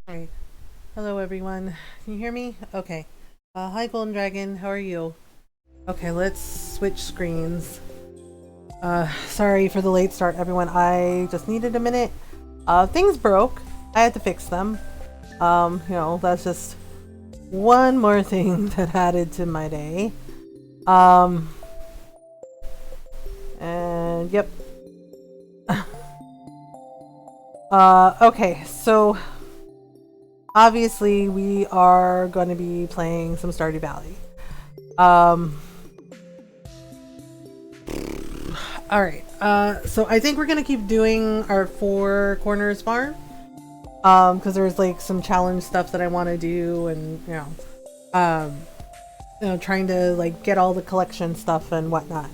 Alright. Hello everyone. Can you hear me? Okay. Hi Golden Dragon, how are you? Okay, let's switch screens. Sorry for the late start everyone. I just needed a minute. Things broke. I had to fix them. That's just one more thing that added to my day. And yep. Okay, so obviously we are going to be playing some Stardew Valley. Alright, so I think we're going to keep doing our Four Corners farm. Because there's like some challenge stuff that I want to do and, trying to like get all the collection stuff and whatnot.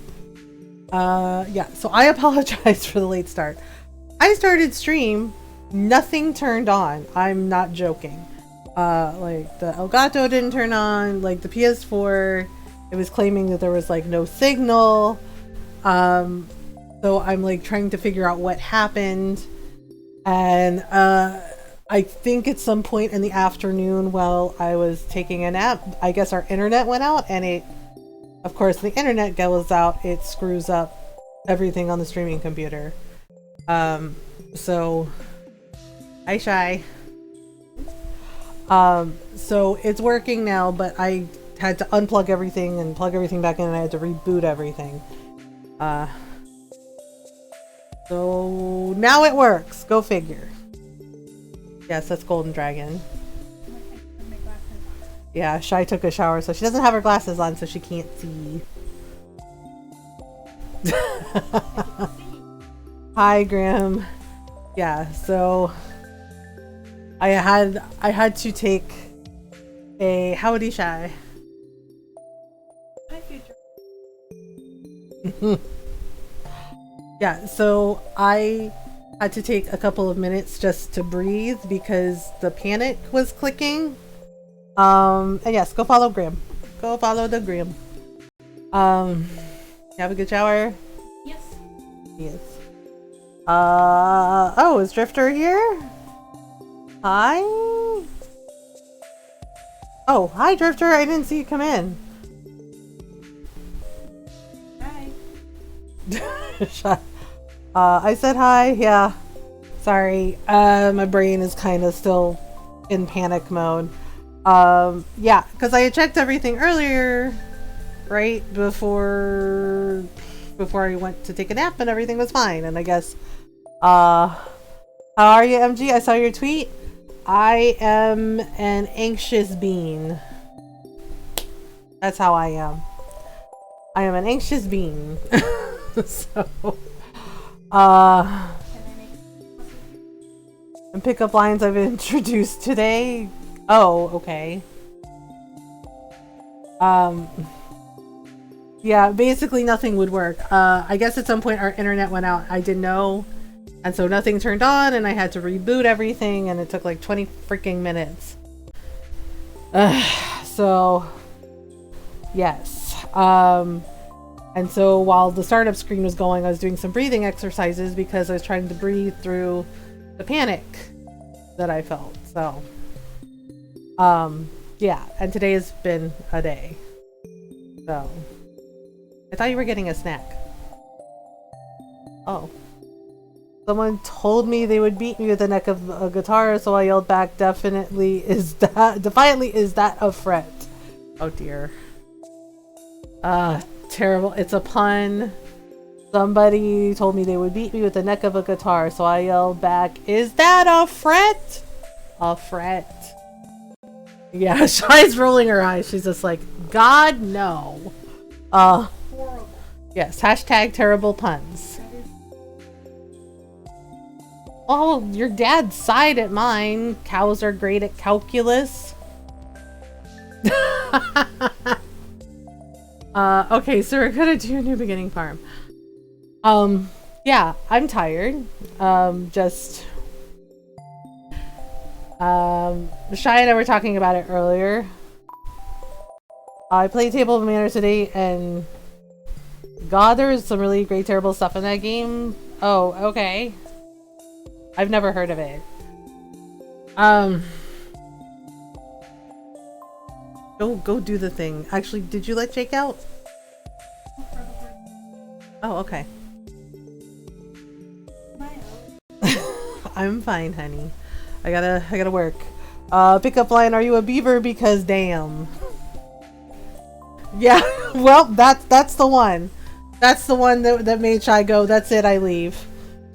Yeah, so I apologize for the late start. I started stream, nothing turned on. I'm not joking. Like the Elgato didn't turn on, like the PS4, it was claiming that there was like no signal. So I'm like trying to figure out what happened. And I think at some point in the afternoon while I was taking a nap, I guess our internet went out, and of course the internet goes out, it screws up everything on the streaming computer. So hi Shy. So it's working now, but I had to unplug everything and plug everything back in, and I had to reboot everything. So now it works. Go figure. Yes, that's Golden Dragon. Yeah, Shy took a shower, so she doesn't have her glasses on, so she can't see. Hi, Graham. Yeah, so I had to take a howdy Shy. Hi, future. Yeah, so I had to take a couple of minutes just to breathe because the panic was clicking. And yes, go follow Graham. Go follow the Graham. You have a good shower? Yes. Yes. Oh, is Drifter here? Hi? Oh, hi Drifter, I didn't see you come in. Hi. I said hi, yeah. Sorry, my brain is kind of still in panic mode. Yeah, because I had checked everything earlier, right, before I went to take a nap, and everything was fine, and I guess, how are you, MG? I saw your tweet. I am an anxious bean. That's how I am. I am an anxious bean. So, and pickup lines I've introduced today. Oh, okay. Yeah, basically nothing would work. I guess at some point our internet went out. I didn't know. And so nothing turned on, and I had to reboot everything, and it took like 20 freaking minutes. So, yes. And so while the startup screen was going, I was doing some breathing exercises because I was trying to breathe through the panic that I felt. So, yeah, and today has been a day. So, I thought you were getting a snack. Oh. Someone told me they would beat me with the neck of a guitar, so I yelled back, definitely is that, defiantly, is that a threat? Oh dear. Terrible. It's a pun. Somebody told me they would beat me with the neck of a guitar, so I yelled back, is that a fret? A fret. Yeah, Shy's rolling her eyes. She's just like, God, no. Horrible. Yes, hashtag terrible puns. Oh, your dad sighed at mine. Cows are great at calculus. Okay, so we're gonna do a new beginning farm. Yeah, I'm tired. Shy and I were talking about it earlier. I played Table of Manners today, and God, there's some really great, terrible stuff in that game. Oh, okay. I've never heard of it. Go do the thing. Actually, did you let Jake out? Oh, okay. I'm fine, honey. I gotta work. Pickup line, are you a beaver? Because damn. Yeah, well, that's the one. That's the one that made Shy go, that's it, I leave.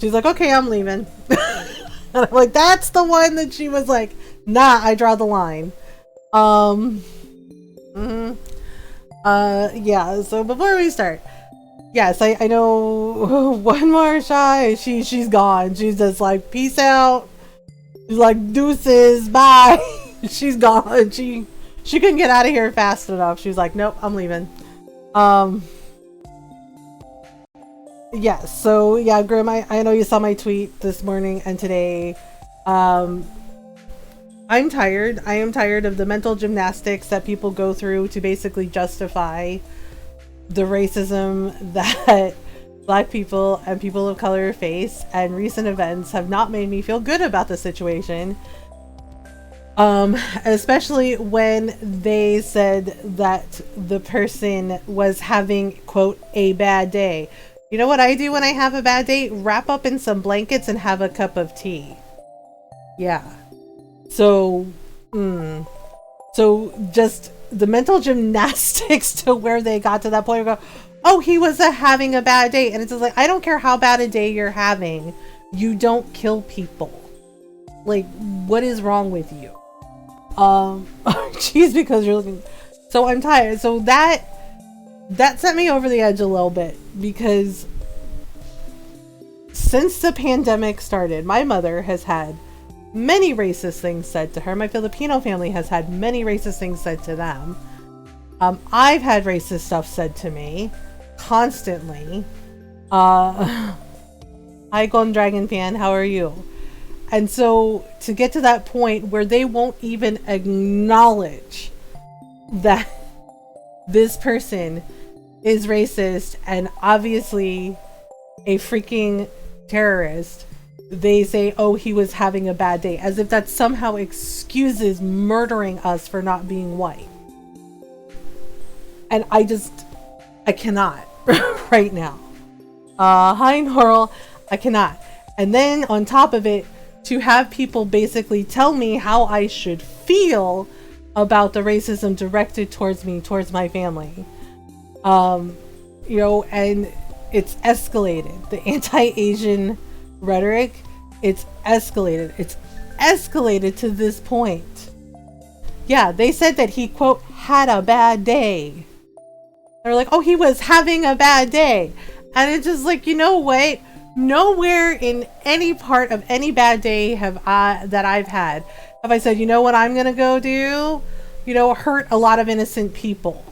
She's like, okay, I'm leaving. And I'm like, that's the one that she was like, nah, I draw the line. Yeah, so before we start, yes, I know one more Shy, she's gone. She's just like, peace out. She's like, deuces, bye. She's gone. She couldn't get out of here fast enough. She's like, nope, I'm leaving. Yeah, so yeah, Grim, I know you saw my tweet this morning and today. I'm tired. I am tired of the mental gymnastics that people go through to basically justify the racism that Black people and people of color face, and recent events have not made me feel good about the situation. Especially when they said that the person was having, quote, a bad day. You know what I do when I have a bad day? Wrap up in some blankets and have a cup of tea. Yeah. So just the mental gymnastics to where they got to that point where go, oh, he was having a bad day. And it's just like, I don't care how bad a day you're having. You don't kill people. Like, what is wrong with you? Geez, because you're looking. So I'm tired. So that sent me over the edge a little bit, because since the pandemic started, my mother has had many racist things said to her. My Filipino family has had many racist things said to them. I've had racist stuff said to me constantly. Hi, Golden Dragon fan, how are you? And so to get to that point where they won't even acknowledge that this person is racist and obviously a freaking terrorist, they say, oh, he was having a bad day, as if that somehow excuses murdering us for not being white. And I cannot right now. Hi, Noral, I cannot. And then on top of it, to have people basically tell me how I should feel about the racism directed towards me, towards my family. You know, and it's escalated. The anti-Asian rhetoric, it's escalated. It's escalated to this point. Yeah, they said that he, quote, had a bad day. They're like, oh, he was having a bad day. And it's just like, you know what? Nowhere in any part of any bad day that I've had have I said, you know what I'm gonna go do? You know, hurt a lot of innocent people.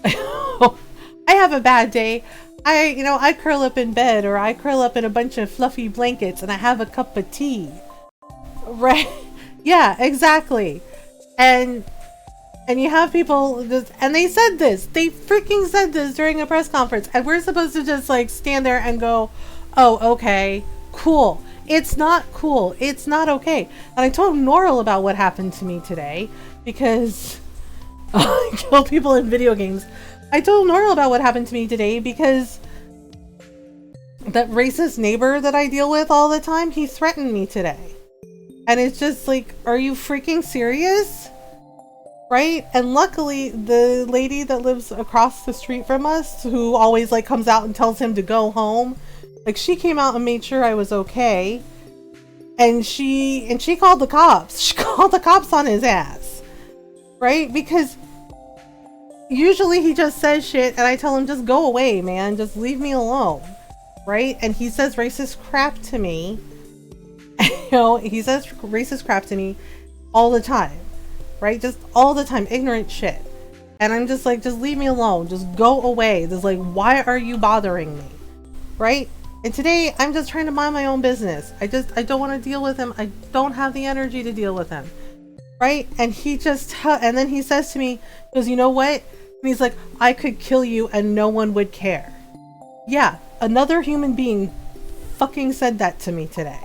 I have a bad day. I curl up in bed, or I curl up in a bunch of fluffy blankets and I have a cup of tea. Right? Yeah, exactly. And you have people, and they said this. They freaking said this during a press conference. And we're supposed to just like stand there and go, oh, okay, cool. It's not cool. It's not okay. And I told Noral about what happened to me today, because I kill people in video games. I told Noral about what happened to me today because that racist neighbor that I deal with all the time, he threatened me today. And it's just like, are you freaking serious? Right? And luckily, the lady that lives across the street from us, who always like comes out and tells him to go home, like, she came out and made sure I was okay. And she called the cops. She called the cops on his ass. Right? Because usually he just says shit and I tell him, just go away, man. Just leave me alone. Right? And he says racist crap to me. You know, he says racist crap to me all the time. Right? Just all the time. Ignorant shit. And I'm just like, just leave me alone. Just go away. Just like, why are you bothering me? Right? And today, I'm just trying to mind my own business. I don't want to deal with him. I don't have the energy to deal with him. Right? And he just, and then he says to me, he goes, you know what? And he's like, I could kill you and no one would care. Yeah, another human being fucking said that to me today.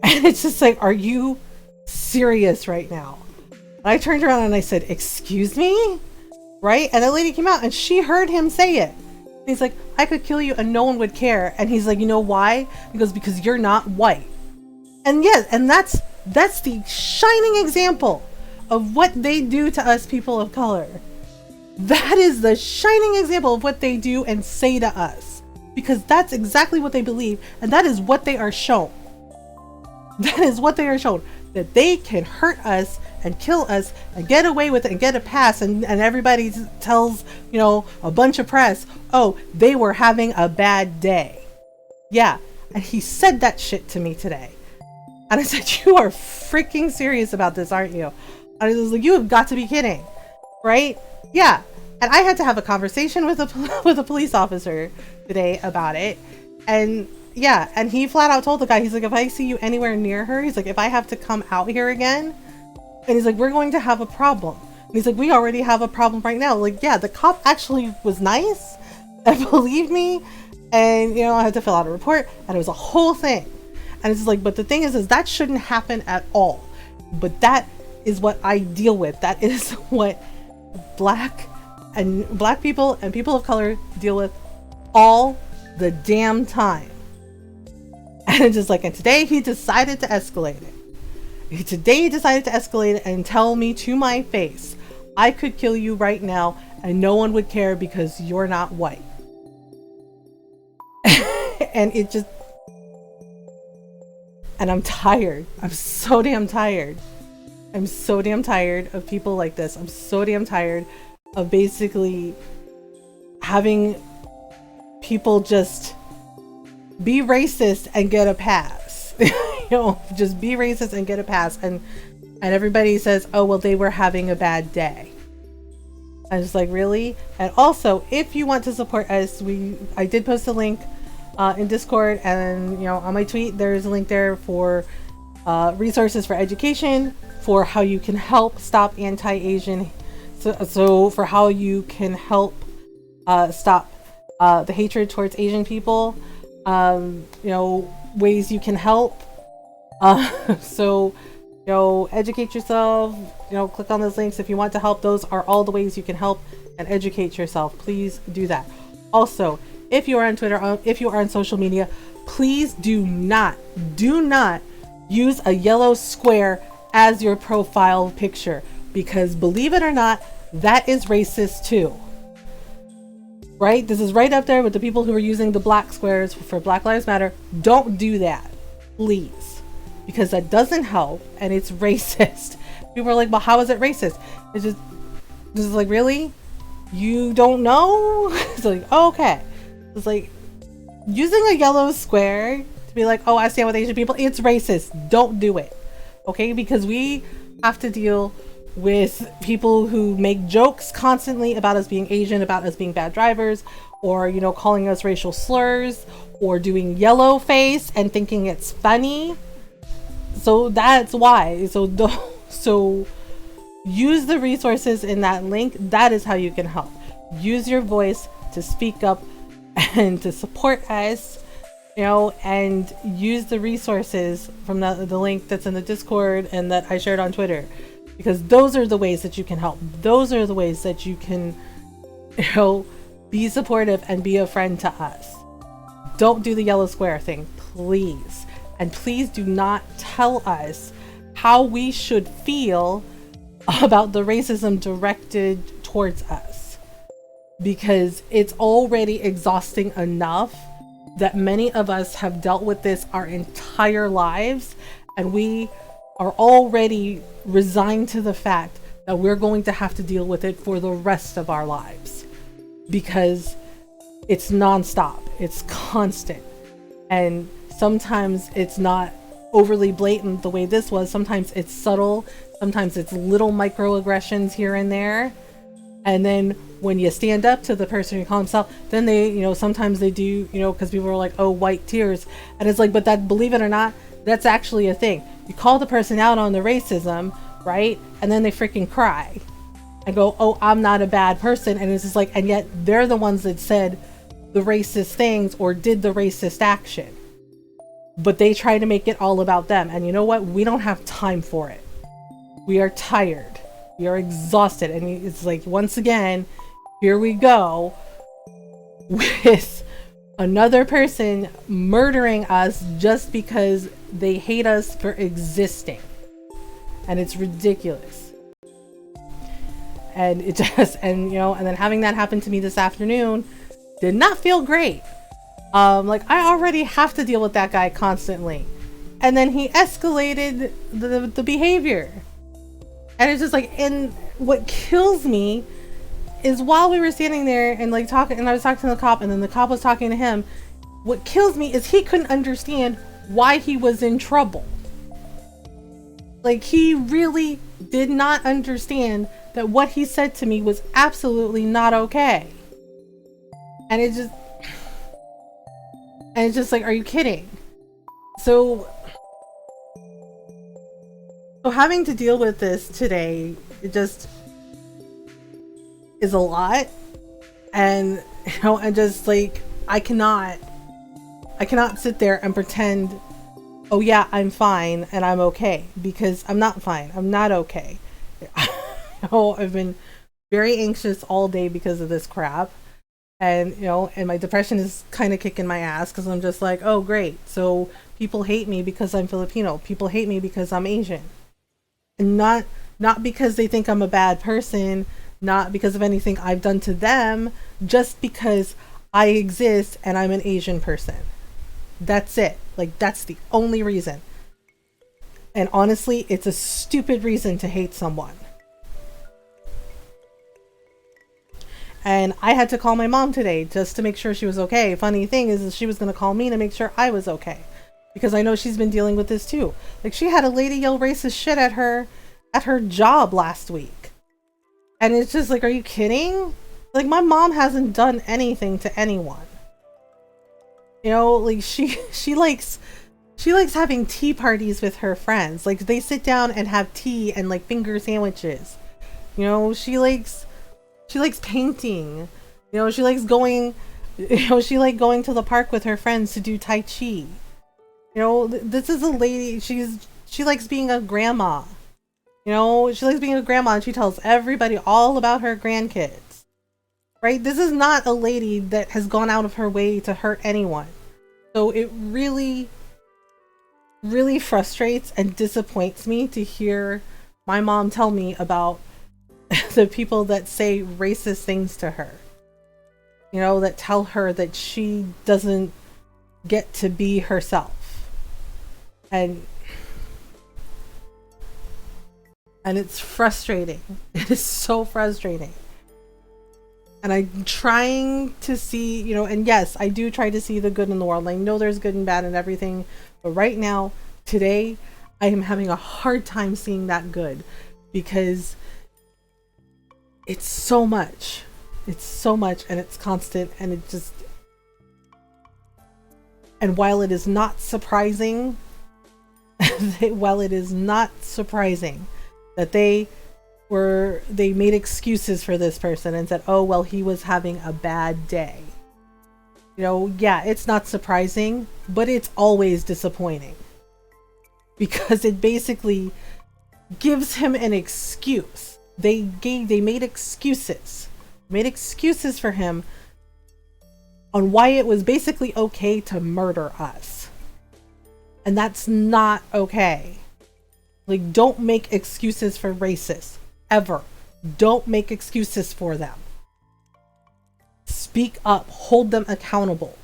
And it's just like, are you serious right now? And I turned around and I said, excuse me? Right? And the lady came out and she heard him say it. And he's like, I could kill you and no one would care. And he's like, you know why? He goes, because you're not white. And yes, and that's the shining example of what they do to us people of color. That is the shining example of what they do and say to us. Because that's exactly what they believe, and that is what they are shown. That is what they are shown. That they can hurt us and kill us and get away with it and get a pass, and everybody tells, you know, a bunch of press, oh, they were having a bad day. Yeah, and he said that shit to me today. And I said, you are freaking serious about this, aren't you? And I was like, you have got to be kidding, right? Yeah. And I had to have a conversation with a police officer today about it. And yeah, and he flat out told the guy, he's like, if I see you anywhere near her, he's like, if I have to come out here again, and he's like, we're going to have a problem. And he's like, we already have a problem right now. Like, yeah, the cop actually was nice and believed me. And, you know, I had to fill out a report and it was a whole thing. And it's like, but the thing is that shouldn't happen at all. But that is what I deal with. That is what black people and people of color deal with all the damn time. And it's just like, and today he decided to escalate it. Today he decided to escalate it and tell me to my face, I could kill you right now and no one would care because you're not white. And it just, and I'm tired. I'm so damn tired. I'm so damn tired of people like this. I'm so damn tired of basically having people just be racist and get a pass. You know, just be racist and get a pass. And everybody says, oh, well, they were having a bad day. I was like, really? And also, if you want to support us, I did post a link in Discord, and you know, on my tweet there's a link there for resources for education, for how you can help stop anti-Asian, so for how you can help stop the hatred towards Asian people, you know, ways you can help, so you know, educate yourself, you know, click on those links if you want to help. Those are all the ways you can help and educate yourself. Please do that. Also, if you are on Twitter, if you are on social media, please do not use a yellow square as your profile picture, because believe it or not, that is racist too. Right? This is right up there with the people who are using the black squares for Black Lives Matter. Don't do that, please, because that doesn't help and it's racist. People are like, well, how is it racist? It's just, this is like, really? You don't know? It's like, oh, okay. It's like using a yellow square to be like, oh, I stand with Asian people. It's racist. Don't do it. Okay? Because we have to deal with people who make jokes constantly about us being Asian, about us being bad drivers, or, you know, calling us racial slurs, or doing yellow face and thinking it's funny. So that's why. So use the resources in that link. That is how you can help. Use your voice to speak up and to support us, you know, and use the resources from the link that's in the Discord and that I shared on Twitter, because those are the ways that you can help. Those are the ways that you can, you know, be supportive and be a friend to us. Don't do the yellow square thing, please. And please do not tell us how we should feel about the racism directed towards us, because it's already exhausting enough that many of us have dealt with this our entire lives, and we are already resigned to the fact that we're going to have to deal with it for the rest of our lives, because it's nonstop, it's constant, and sometimes it's not overly blatant the way this was. Sometimes it's subtle, sometimes it's little microaggressions here and there. And then when you stand up to the person who calls himself, then they, you know, sometimes they do, you know, because people are like, oh, white tears. And it's like, but that, believe it or not, that's actually a thing. You call the person out on the racism, right? And then they freaking cry and go, oh, I'm not a bad person. And it's just like, and yet they're the ones that said the racist things or did the racist action. But they try to make it all about them. And you know what? We don't have time for it. We are tired. We are exhausted. And it's like, once again, here we go with another person murdering us just because they hate us for existing. And it's ridiculous. And it just, and you know, and then having that happen to me this afternoon did not feel great. Like, I already have to deal with that guy constantly. And then he escalated the behavior. And it's just like, and what kills me is while we were standing there and like talking, and I was talking to the cop, and then the cop was talking to him, what kills me is he couldn't understand why he was in trouble. Like, he really did not understand that what he said to me was absolutely not okay. And it's just like, are you kidding? So having to deal with this today, it just is a lot. And you know, and just like, I cannot sit there and pretend, oh yeah, I'm fine and I'm okay, because I'm not fine. I'm not okay. You know, I've been very anxious all day because of this crap. And you know, and my depression is kind of kicking my ass, because I'm just like, oh great, so people hate me because I'm Filipino. People hate me because I'm Asian. And not because they think I'm a bad person, not because of anything I've done to them, just because I exist and I'm an Asian person. That's it. Like, that's the only reason. And honestly, it's a stupid reason to hate someone. And I had to call my mom today just to make sure she was okay. Funny thing is she was going to call me to make sure I was okay, because I know she's been dealing with this too. Like, she had a lady yell racist shit at her job last week. And it's just like, are you kidding? Like, my mom hasn't done anything to anyone. You know, like, she likes having tea parties with her friends. Like, they sit down and have tea and like finger sandwiches. You know, she likes painting. You know, she likes going to the park with her friends to do Tai Chi. You know, this is a lady, she likes being a grandma. You know, she likes being a grandma, and she tells everybody all about her grandkids. Right? This is not a lady that has gone out of her way to hurt anyone. So it really, really frustrates and disappoints me to hear my mom tell me about the people that say racist things to her. You know, that tell her that she doesn't get to be herself. And it's frustrating. It is so frustrating. And I'm trying to see, you know, and yes, I do try to see the good in the world. I know there's good and bad and everything. But right now, today, I am having a hard time seeing that good, because it's so much. It's so much, and it's constant, and it just... And while it is not surprising, that they made excuses for this person and said, oh, well, he was having a bad day. You know, yeah, it's not surprising, but it's always disappointing, because it basically gives him an excuse. They made excuses for him on why it was basically okay to murder us. And that's not okay. Like, don't make excuses for racists. Ever. Don't make excuses for them. Speak up. Hold them accountable.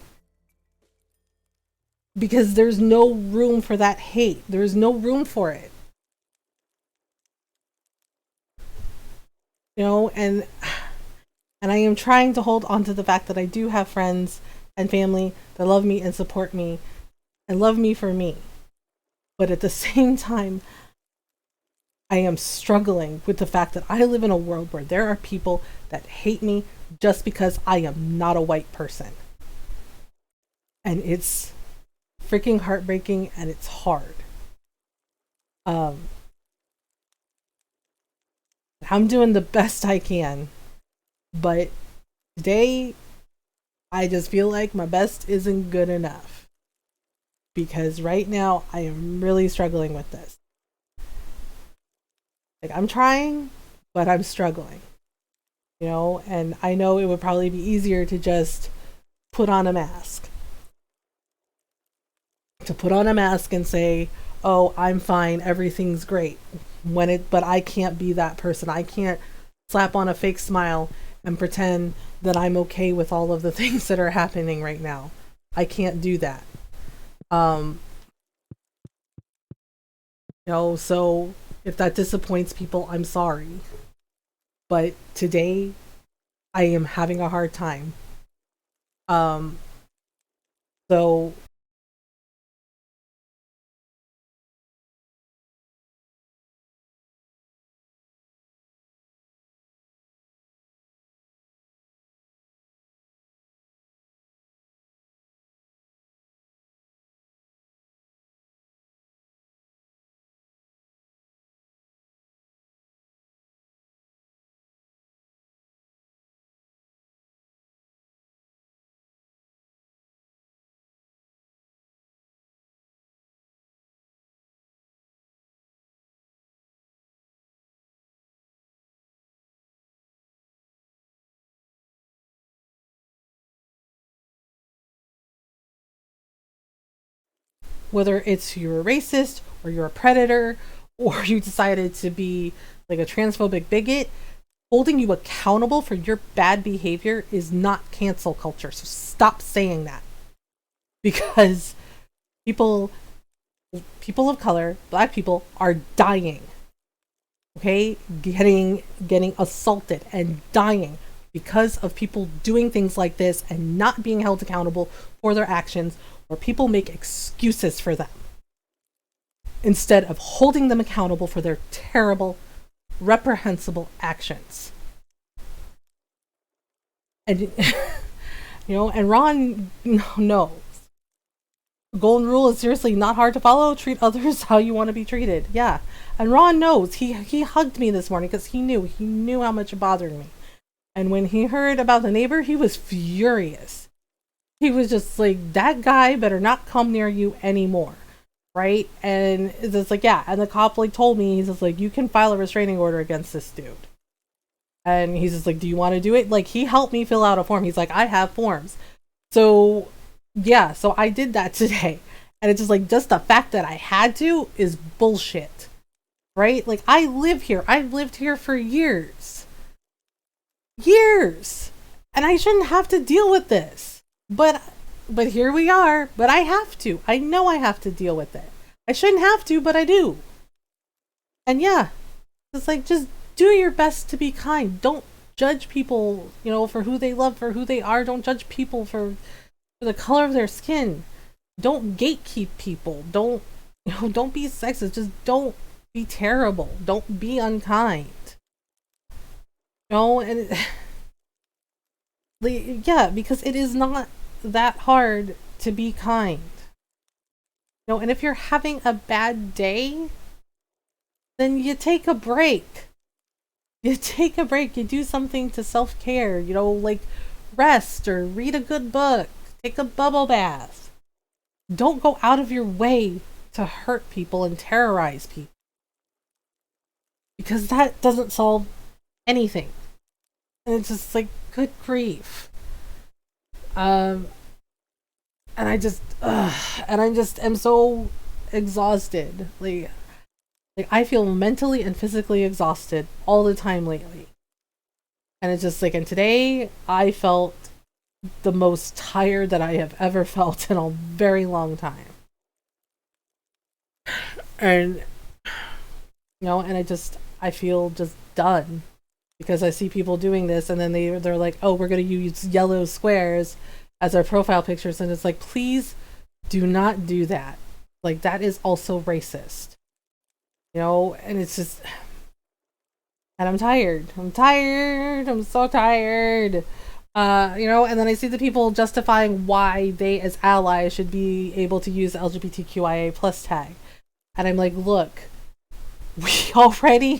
Because there's no room for that hate. There's no room for it. You know, and I am trying to hold on to the fact that I do have friends and family that love me and support me and love me for me. But at the same time, I am struggling with the fact that I live in a world where there are people that hate me just because I am not a white person. And it's freaking heartbreaking, and it's hard. I'm doing the best I can, but today I just feel like my best isn't good enough, because right now I am really struggling with this. Like, I'm trying, but I'm struggling, you know, and I know it would probably be easier to just put on a mask. To put on a mask and say, oh, I'm fine, everything's great. But I can't be that person. I can't slap on a fake smile and pretend that I'm okay with all of the things that are happening right now. I can't do that. You know, so if that disappoints people, I'm sorry. But today, I am having a hard time. So whether it's you're a racist or you're a predator or you decided to be like a transphobic bigot, holding you accountable for your bad behavior is not cancel culture. So stop saying that. Because people of color, black people are dying. Okay? Getting assaulted and dying because of people doing things like this and not being held accountable for their actions, or people make excuses for them instead of holding them accountable for their terrible, reprehensible actions. And you know, and Ron knows. Golden rule is seriously not hard to follow. Treat others how you want to be treated. Yeah. And Ron knows. He hugged me this morning because he knew how much it bothered me. And when he heard about the neighbor, he was furious. He was just like, that guy better not come near you anymore. Right? And it's like, yeah. And the cop like told me, he's just like, you can file a restraining order against this dude. And he's just like, do you want to do it? Like, he helped me fill out a form. He's like, I have forms. So yeah, so I did that today. And it's just like, just the fact that I had to is bullshit. Right? Like, I live here. I've lived here for years. Years. And I shouldn't have to deal with this. But here we are. But I have to. I know I have to deal with it. I shouldn't have to, but I do. And yeah, it's like, just do your best to be kind. Don't judge people, you know, for who they love, for who they are. Don't judge people for the color of their skin. Don't gatekeep people. Don't be sexist. Just don't be terrible. Don't be unkind. You know, and yeah, because it is not that hard to be kind. You know, and if you're having a bad day, then you take a break. You take a break. You do something to self-care. You know, like rest or read a good book. Take a bubble bath. Don't go out of your way to hurt people and terrorize people. Because that doesn't solve anything. And it's just like, good grief. And I just am so exhausted. Like I feel mentally and physically exhausted all the time lately. And it's just like, and today I felt the most tired that I have ever felt in a very long time. And, you know, and I feel just done. Because I see people doing this and then they're like, oh, we're going to use yellow squares as our profile pictures. And it's like, please do not do that. Like, that is also racist. You know, and it's just, and I'm tired. I'm so tired. You know, and then I see the people justifying why they as allies should be able to use the LGBTQIA plus tag. And I'm like, look, we already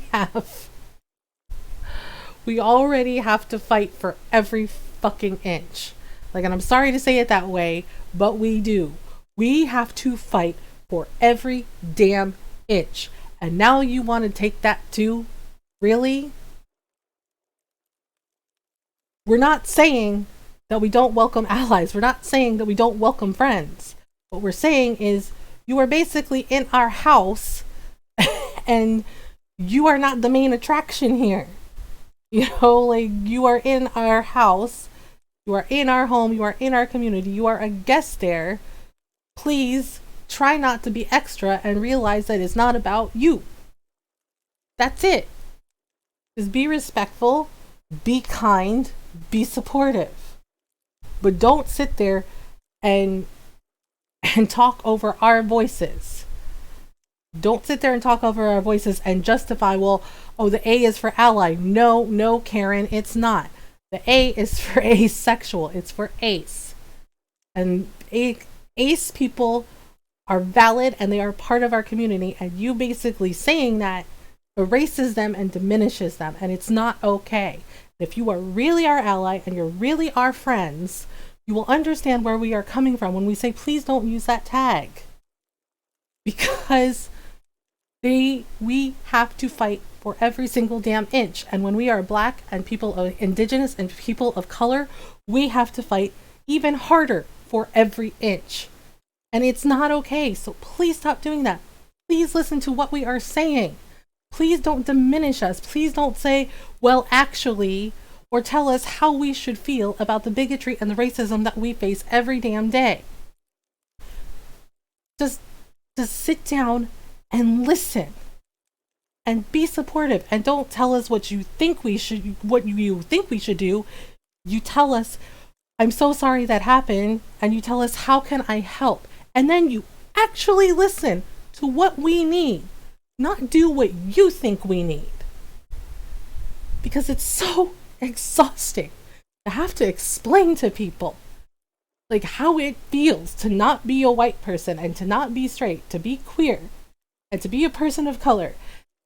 have to fight for every fucking inch. Like, and I'm sorry to say it that way, but we do. We have to fight for every damn inch. And now you want to take that too? Really? We're not saying that we don't welcome allies. We're not saying that we don't welcome friends. What we're saying is you are basically in our house and you are not the main attraction here. You know, like, you are in our house, you are in our home, you are in our community, you are a guest there. Please try not to be extra and realize that it's not about you. That's it. Just be respectful, be kind, be supportive. But don't sit there and talk over our voices. Don't sit there and talk over our voices and justify, well, oh, the A is for ally. No, Karen, it's not. The A is for asexual. It's for ace. And ace people are valid and they are part of our community. And you basically saying that erases them and diminishes them. And it's not okay. If you are really our ally and you're really our friends, you will understand where we are coming from when we say, please don't use that tag. Because we have to fight for every single damn inch. And when we are Black and people of Indigenous and people of color, we have to fight even harder for every inch. And it's not okay. So please stop doing that. Please listen to what we are saying. Please don't diminish us. Please don't say, well, actually, or tell us how we should feel about the bigotry and the racism that we face every damn day. Just sit down and listen and be supportive, and don't tell us what you think we should do. You tell us, I'm so sorry that happened, and you tell us, how can I help? And then you actually listen to what we need, not do what you think we need. Because it's so exhausting to have to explain to people like how it feels to not be a white person and to not be straight, to be queer and to be a person of color,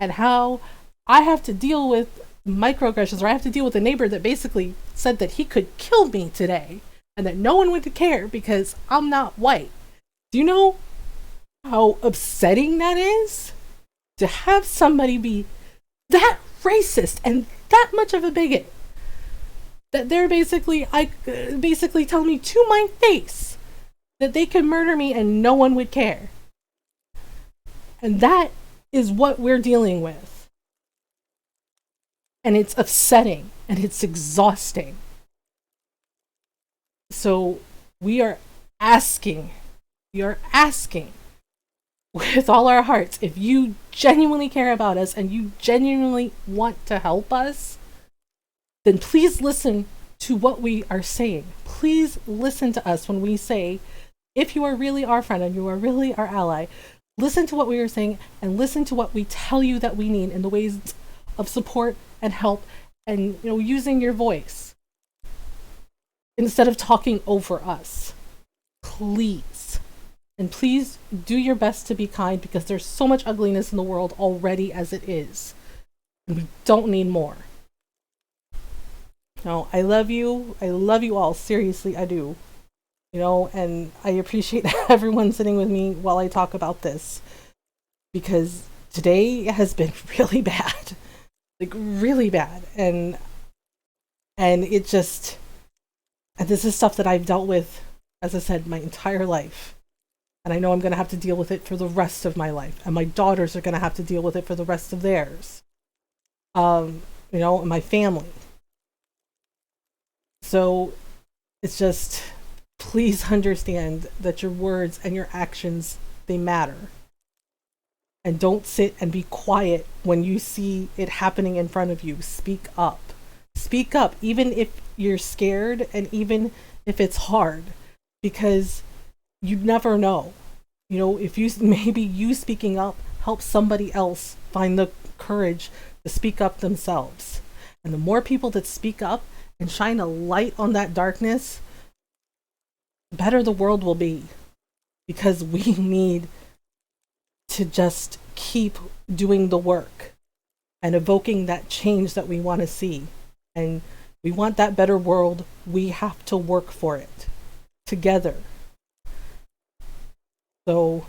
and how I have to deal with microaggressions, or I have to deal with a neighbor that basically said that he could kill me today and that no one would care because I'm not white. Do you know how upsetting that is? To have somebody be that racist and that much of a bigot that they're basically tell me to my face that they could murder me and no one would care. And that is what we're dealing with. And it's upsetting and it's exhausting. So we are asking with all our hearts, if you genuinely care about us and you genuinely want to help us, then please listen to what we are saying. Please listen to us when we say, if you are really our friend and you are really our ally, listen to what we are saying and listen to what we tell you that we need in the ways of support and help, and using your voice instead of talking over us. Please. And please do your best to be kind, because there's so much ugliness in the world already as it is. And we don't need more. No, I love you. I love you all. Seriously, I do. And I appreciate everyone sitting with me while I talk about this, because today has been really bad. Like, really bad. And it just, and this is stuff that I've dealt with, as I said, my entire life. And I know I'm going to have to deal with it for the rest of my life. And my daughters are going to have to deal with it for the rest of theirs. And my family. So it's just, please understand that your words and your actions, they matter. And don't sit and be quiet when you see it happening in front of you. Speak up. Speak up, even if you're scared and even if it's hard, because you never know. If you speaking up helps somebody else find the courage to speak up themselves. And the more people that speak up and shine a light on that darkness, the better the world will be. Because we need to just keep doing the work and evoking that change that we want to see. And we want that better world. We have to work for it together. So,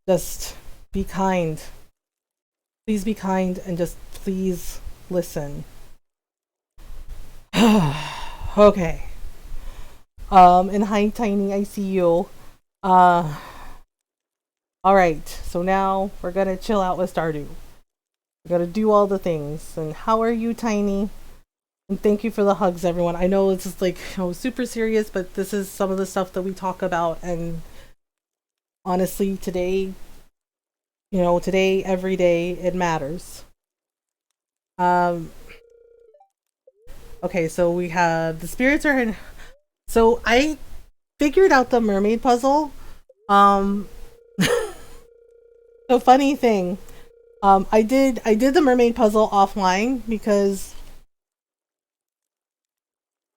just be kind. Please be kind, and just please listen. Okay. And hi, Tiny, I see you. Alright, so now we're gonna chill out with Stardew. We gotta do all the things. And how are you, Tiny? And thank you for the hugs, everyone. I know it's just like, super serious, but this is some of the stuff that we talk about. And honestly, today, every day, it matters. Okay, so we have the spirits are in. So I figured out the mermaid puzzle. The funny thing, I did the mermaid puzzle offline because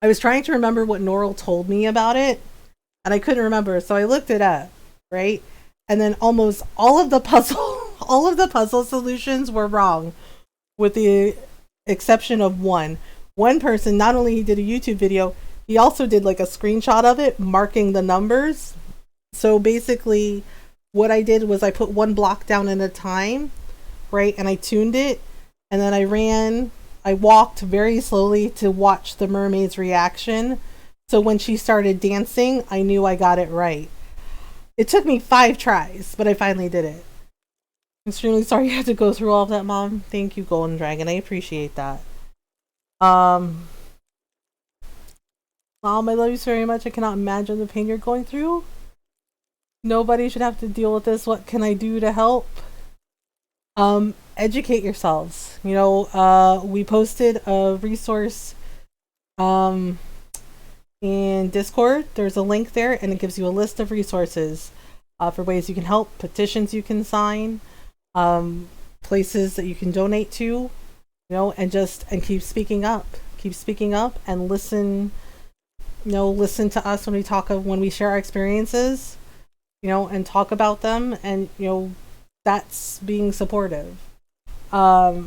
I was trying to remember what Norrell told me about it, and I couldn't remember, so I looked it up, right? And then almost all of the puzzle solutions were wrong, with the exception of one. One person, not only he did a YouTube video, he also did like a screenshot of it marking the numbers. So basically what I did was I put one block down at a time, right? And I tuned it, and then I walked very slowly to watch the mermaid's reaction. So when she started dancing, I knew I got it right. It took me 5 tries, but I finally did it. I'm extremely sorry you had to go through all of that, Mom. Thank you, Golden Dragon. I appreciate that. Mom, I love you so very much. I cannot imagine the pain you're going through. Nobody should have to deal with this. What can I do to help? Educate yourselves. We posted a resource in Discord. There's a link there, and it gives you a list of resources for ways you can help, petitions you can sign, places that you can donate to, and keep speaking up. Keep speaking up and listen. Listen to us when we share our experiences, and talk about them, and that's being supportive. I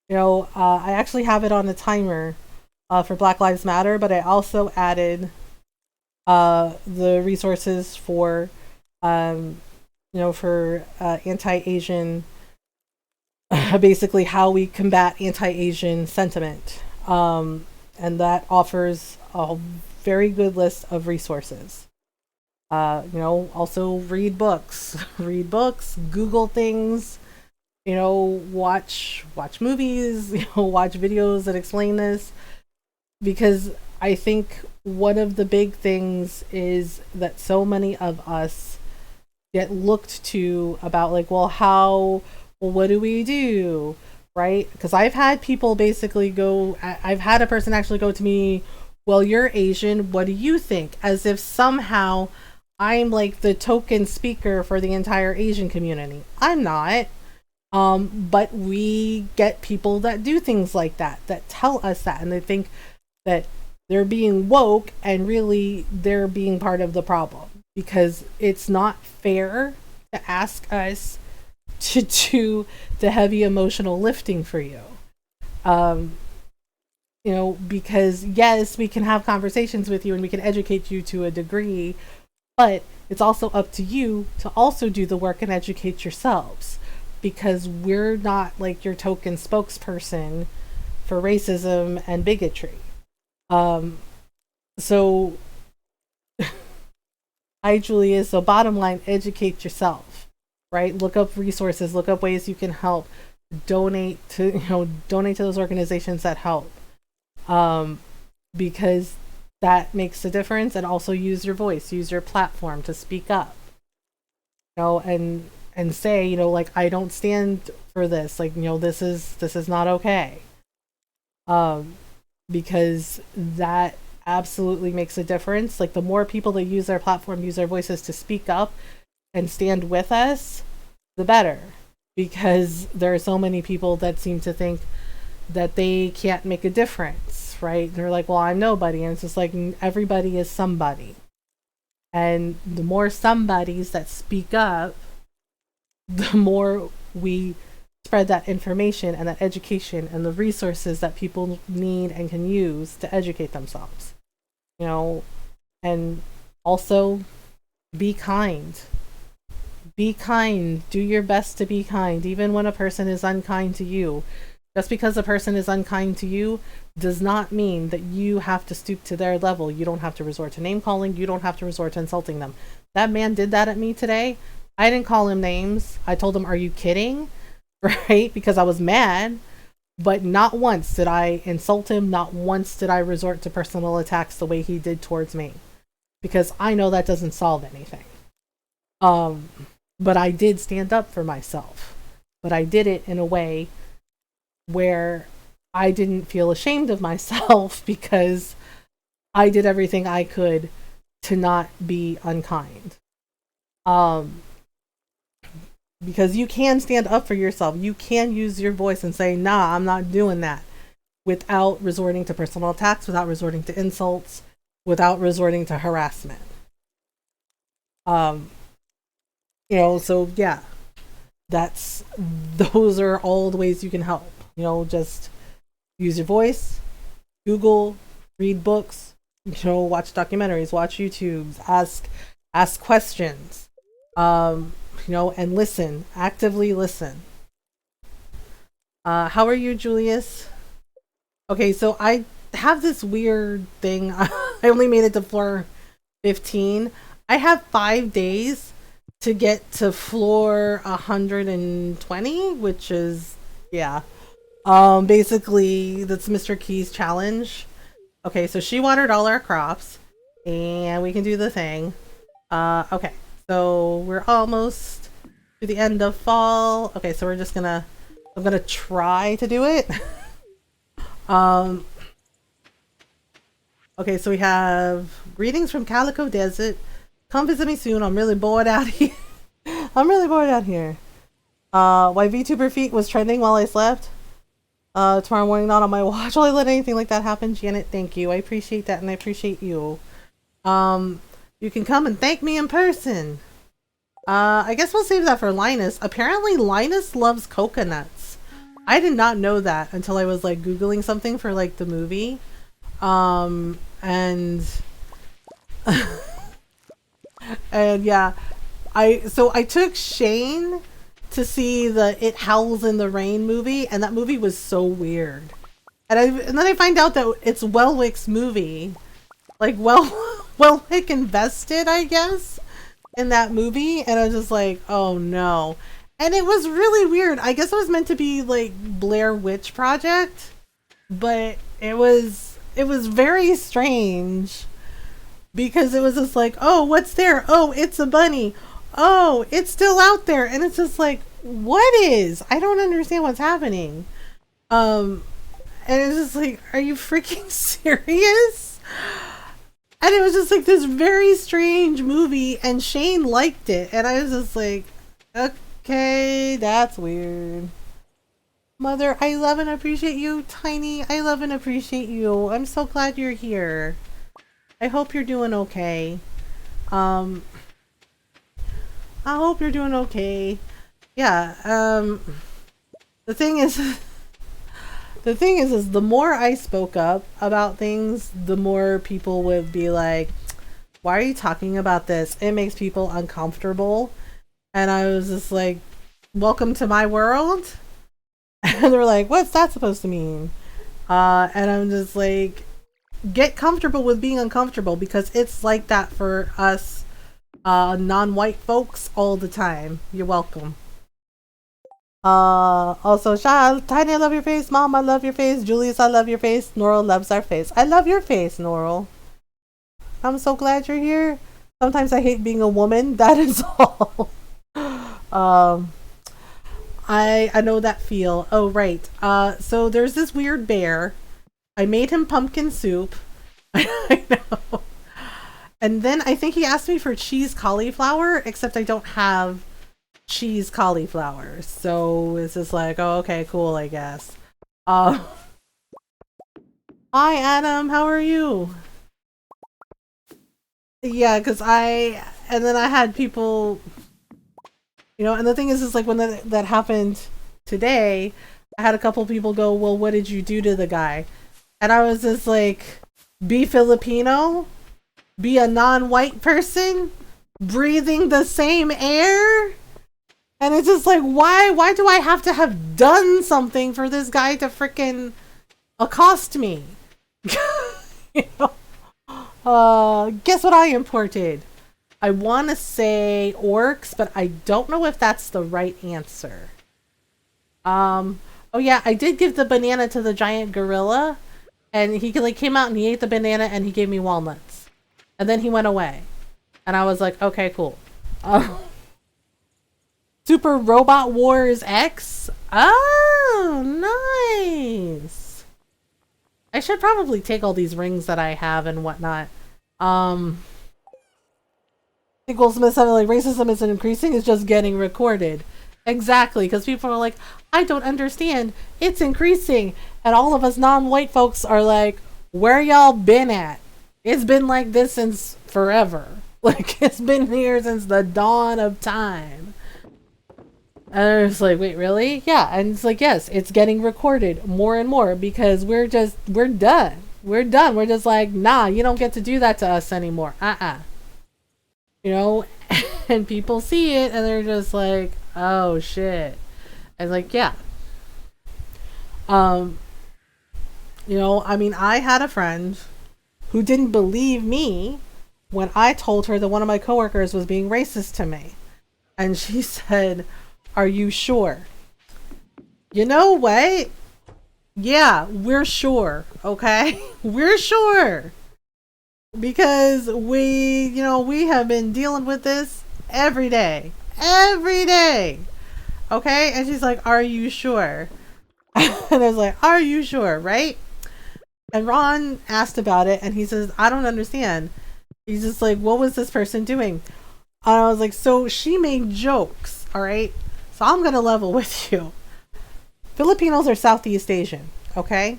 actually have it on a timer for Black Lives Matter, but I also added the resources for anti-Asian, basically how we combat anti-Asian sentiment, and that offers a very good list of resources. Also read books, Google things, watch movies, watch videos that explain this, because I think one of the big things is that so many of us get looked to about what do we do, right? Because I've had people I've had a person actually go to me, well, you're Asian, what do you think? As if somehow I'm like the token speaker for the entire Asian community. I'm not. But we get people that do things like that tell us that, and they think that they're being woke, and really they're being part of the problem, because it's not fair to ask us to do the heavy emotional lifting for you. Because yes, we can have conversations with you and we can educate you to a degree, but it's also up to you to also do the work and educate yourselves, because we're not like your token spokesperson for racism and bigotry. So hi, Julia. So bottom line, educate yourself, right? Look up resources, look up ways you can help, donate to those organizations that help. Because that makes a difference, and also use your voice, use your platform to speak up, and say, I don't stand for this, this is not okay. Because that absolutely makes a difference. Like, the more people that use their platform, use their voices to speak up and stand with us, the better. Because there are so many people that seem to think that they can't make a difference, right? They're like, well, I'm nobody. And it's just like, everybody is somebody. And the more somebodies that speak up, the more we spread that information and that education and the resources that people need and can use to educate themselves. And also be kind. Be kind. Do your best to be kind. Even when a person is unkind to you, Just because a person is unkind to you does not mean that you have to stoop to their level. You don't have to resort to name calling. You don't have to resort to insulting them. That man did that at me today. I didn't call him names. I told him, "Are you kidding?" Right? Because I was mad. But not once did I insult him. Not once did I resort to personal attacks the way he did towards me. Because I know that doesn't solve anything. But I did stand up for myself. But I did it in a way where I didn't feel ashamed of myself because I did everything I could to not be unkind. Because you can stand up for yourself. You can use your voice and say, "Nah, I'm not doing that," without resorting to personal attacks, without resorting to insults, without resorting to harassment. So yeah, those are all the ways you can help. Just use your voice, Google, read books, watch documentaries, watch YouTubes, ask questions, and listen, actively listen. How are you, Julius? Okay, so I have this weird thing. I only made it to floor 15. I have 5 days to get to floor 120, which is, yeah. Basically, that's Mr. Key's challenge. Okay, so she watered all our crops, and we can do the thing. Okay, so we're almost to the end of fall. Okay, so I'm gonna try to do it. Okay, so we have greetings from Calico Desert. Come visit me soon. I'm really bored out here. Why VTuber feet was trending while I slept. Tomorrow morning, not on my watch. Will I let anything like that happen? Janet, thank you. I appreciate that, and I appreciate you. You can come and thank me in person. I guess we'll save that for Linus. Apparently, Linus loves coconuts. I did not know that until I was, Googling something for, the movie. And... and, yeah. I took Shane to see the It Howls in the Rain movie, and that movie was so weird. And then I find out that it's Welwick's movie. Welwick invested, I guess, in that movie, and I was just like, oh no. And it was really weird. I guess it was meant to be Blair Witch Project, but it was very strange because it was just oh, what's there? Oh, it's a bunny. Oh, it's still out there. And it's just what is? I don't understand what's happening. And it's just are you freaking serious? And it was just this very strange movie, and Shane liked it. And I was just okay, that's weird. Mother, I love and appreciate you. Tiny, I love and appreciate you. I'm so glad you're here. I hope you're doing okay. I hope you're doing okay. Yeah, the thing is the more I spoke up about things, the more people would be like, why are you talking about this? It makes people uncomfortable. And I was just welcome to my world. And they're like, what's that supposed to mean? And I'm just get comfortable with being uncomfortable, because it's like that for us non-white folks all the time. You're welcome. Also, Tiny, I love your face. Mom, I love your face. Julius, I love your face. Norl loves our face. I love your face, Norl. I'm so glad you're here. Sometimes I hate being a woman. That is all. I know that feel. Oh, right. So there's this weird bear. I made him pumpkin soup. I know. And then I think he asked me for cheese cauliflower, except I don't have cheese cauliflower. So it's just oh, okay, cool, I guess. Hi, Adam. How are you? Yeah, because and then I had people, and the thing is when that happened today, I had a couple people go, well, what did you do to the guy? And I was just be Filipino, be a non-white person, breathing the same air. And it's just like, why do I have to have done something for this guy to freaking accost me? You know? Guess what I imported? I want to say orcs, but I don't know if that's the right answer. Oh yeah, I did give the banana to the giant gorilla, and he like came out and he ate the banana and he gave me walnuts. And then he went away. And I was like, okay, cool. Super Robot Wars X? Oh, nice. I should probably take all these rings that I have and whatnot. Equals Smith sounded like racism isn't increasing, it's just getting recorded. Exactly, because people are like, I don't understand, it's increasing. And all of us non-white folks are like, where y'all been at? It's been like this since forever. Like, it's been here since the dawn of time. And it's like, wait, really? Yeah. And it's like, yes, it's getting recorded more and more because we're done. We're done. We're just like, nah, you don't get to do that to us anymore. You know, and people see it and they're just like, oh shit. And like, yeah. You know, I mean, I had a friend who didn't believe me when I told her that one of my coworkers was being racist to me. And she said, are you sure? You know what? Yeah, we're sure. Okay? We're sure. Because we have been dealing with this every day. Every day. Okay? And she's like, are you sure? And I was like, are you sure? Right? And Ron asked about it and he says, I don't understand. He's just like, what was this person doing? And I was like, so she made jokes. All right? So I'm going to level with you. Filipinos are Southeast Asian. Okay?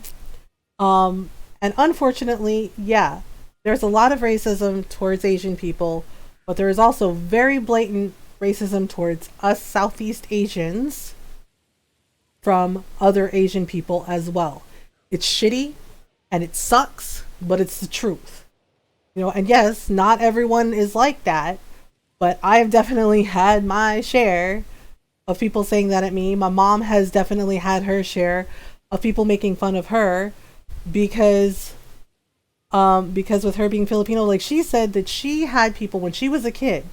And unfortunately, yeah, there's a lot of racism towards Asian people, but there is also very blatant racism towards us Southeast Asians from other Asian people as well. It's shitty and it sucks, but it's the truth. You know, and yes, not everyone is like that, but I've definitely had my share of people saying that at me. My mom has definitely had her share of people making fun of her because with her being Filipino, like she said that she had people when she was a kid,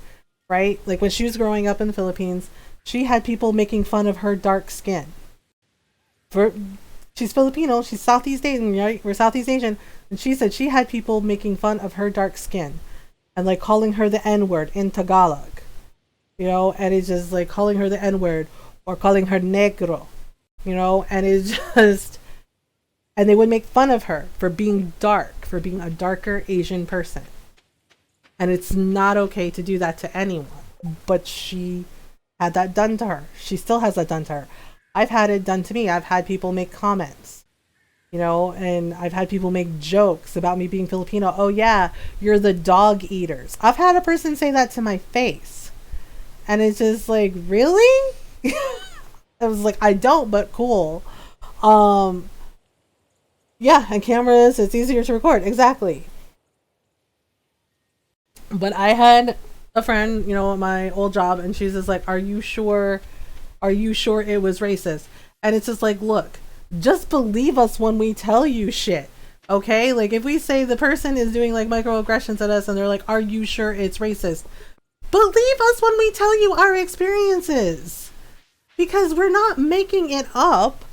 right? Like when she was growing up in the Philippines, she had people making fun of her dark skin. She's Filipino, she's Southeast Asian, right? We're Southeast Asian. And she said she had people making fun of her dark skin and like calling her the N-word in Tagalog. You know, and it's just like calling her the N-word or calling her negro, you know, and it's just, and they would make fun of her for being dark, for being a darker Asian person. And it's not okay to do that to anyone, but she had that done to her. She still has that done to her. I've had it done to me. I've had people make comments, you know, and I've had people make jokes about me being Filipino. Oh yeah, you're the dog eaters. I've had a person say that to my face. And it's just like, really? I was like, I don't, but cool. Yeah, and cameras, it's easier to record. Exactly. But I had a friend, you know, at my old job, and she's just like, are you sure it was racist? And it's just like, look, just believe us when we tell you shit. Okay? Like, if we say the person is doing like microaggressions at us and they're like, are you sure it's racist? Believe us when we tell you our experiences, because we're not making it up.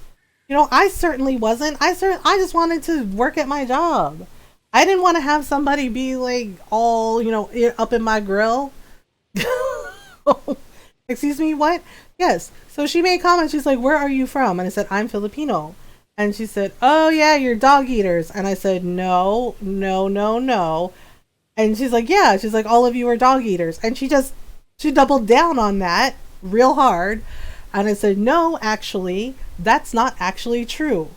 You know, I certainly wasn't. I just wanted to work at my job. I didn't want to have somebody be like all, you know, up in my grill. Excuse me, what? Yes. So she made comments. She's like, where are you from? And I said, I'm Filipino. And she said, oh yeah, you're dog eaters. And I said, no. And she's like, yeah, she's like, all of you are dog eaters. And she doubled down on that real hard. And I said, no, actually, that's not actually true.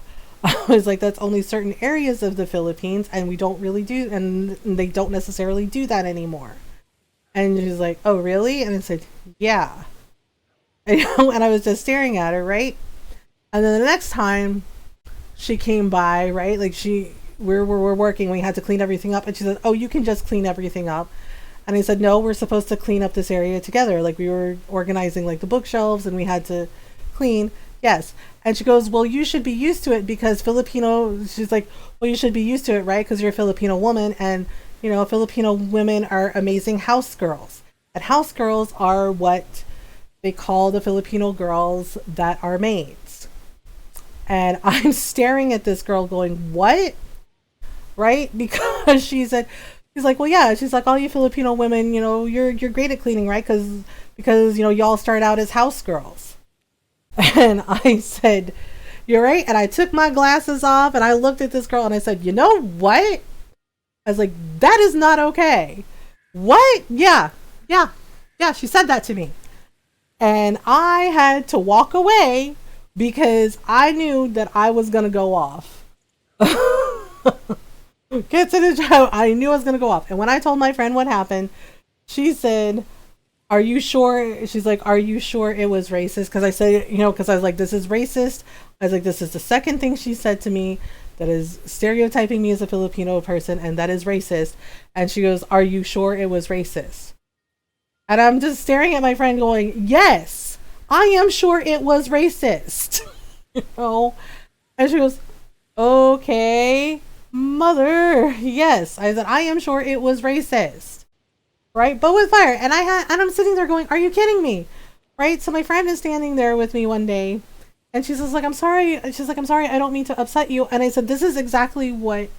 I was like, that's only certain areas of the Philippines, and we don't really do, and they don't necessarily do that anymore. And she's like, oh, really? And I said, yeah. And I was just staring at her, right? And then the next time she came by, right, like we're working, we had to clean everything up, and she said, oh, you can just clean everything up. And I said, no, we're supposed to clean up this area together. Like, we were organizing like the bookshelves and we had to clean. Yes. And she goes, well, you should be used to it because Filipino, she's like, well, you should be used to it, right? Because you're a Filipino woman, and, you know, Filipino women are amazing house girls. And house girls are what they call the Filipino girls that are maids. And I'm staring at this girl going, what? Right? Because she's like, well, yeah. She's like, all you Filipino women, you know, you're great at cleaning, right? Because, you know, y'all start out as house girls. And I said, you're right. And I took my glasses off and I looked at this girl and I said, you know what? I was like, that is not okay. What? Yeah. She said that to me. And I had to walk away because I knew that I was going to go off. Get to the job. I knew I was going to go off. And when I told my friend what happened, she said, are you sure? She's like, are you sure it was racist? Because I said, you know, because I was like, this is racist. I was like, this is the second thing she said to me that is stereotyping me as a Filipino person, and that is racist. And she goes, are you sure it was racist? And I'm just staring at my friend going, yes, I am sure it was racist. You know? And she goes, okay, mother, yes. I said, I am sure it was racist. Right? But with fire. And I'm sitting there going, are you kidding me? Right? So my friend is standing there with me one day and she says, like, I'm sorry. She's like, I'm sorry. I don't mean to upset you. And I said, this is exactly what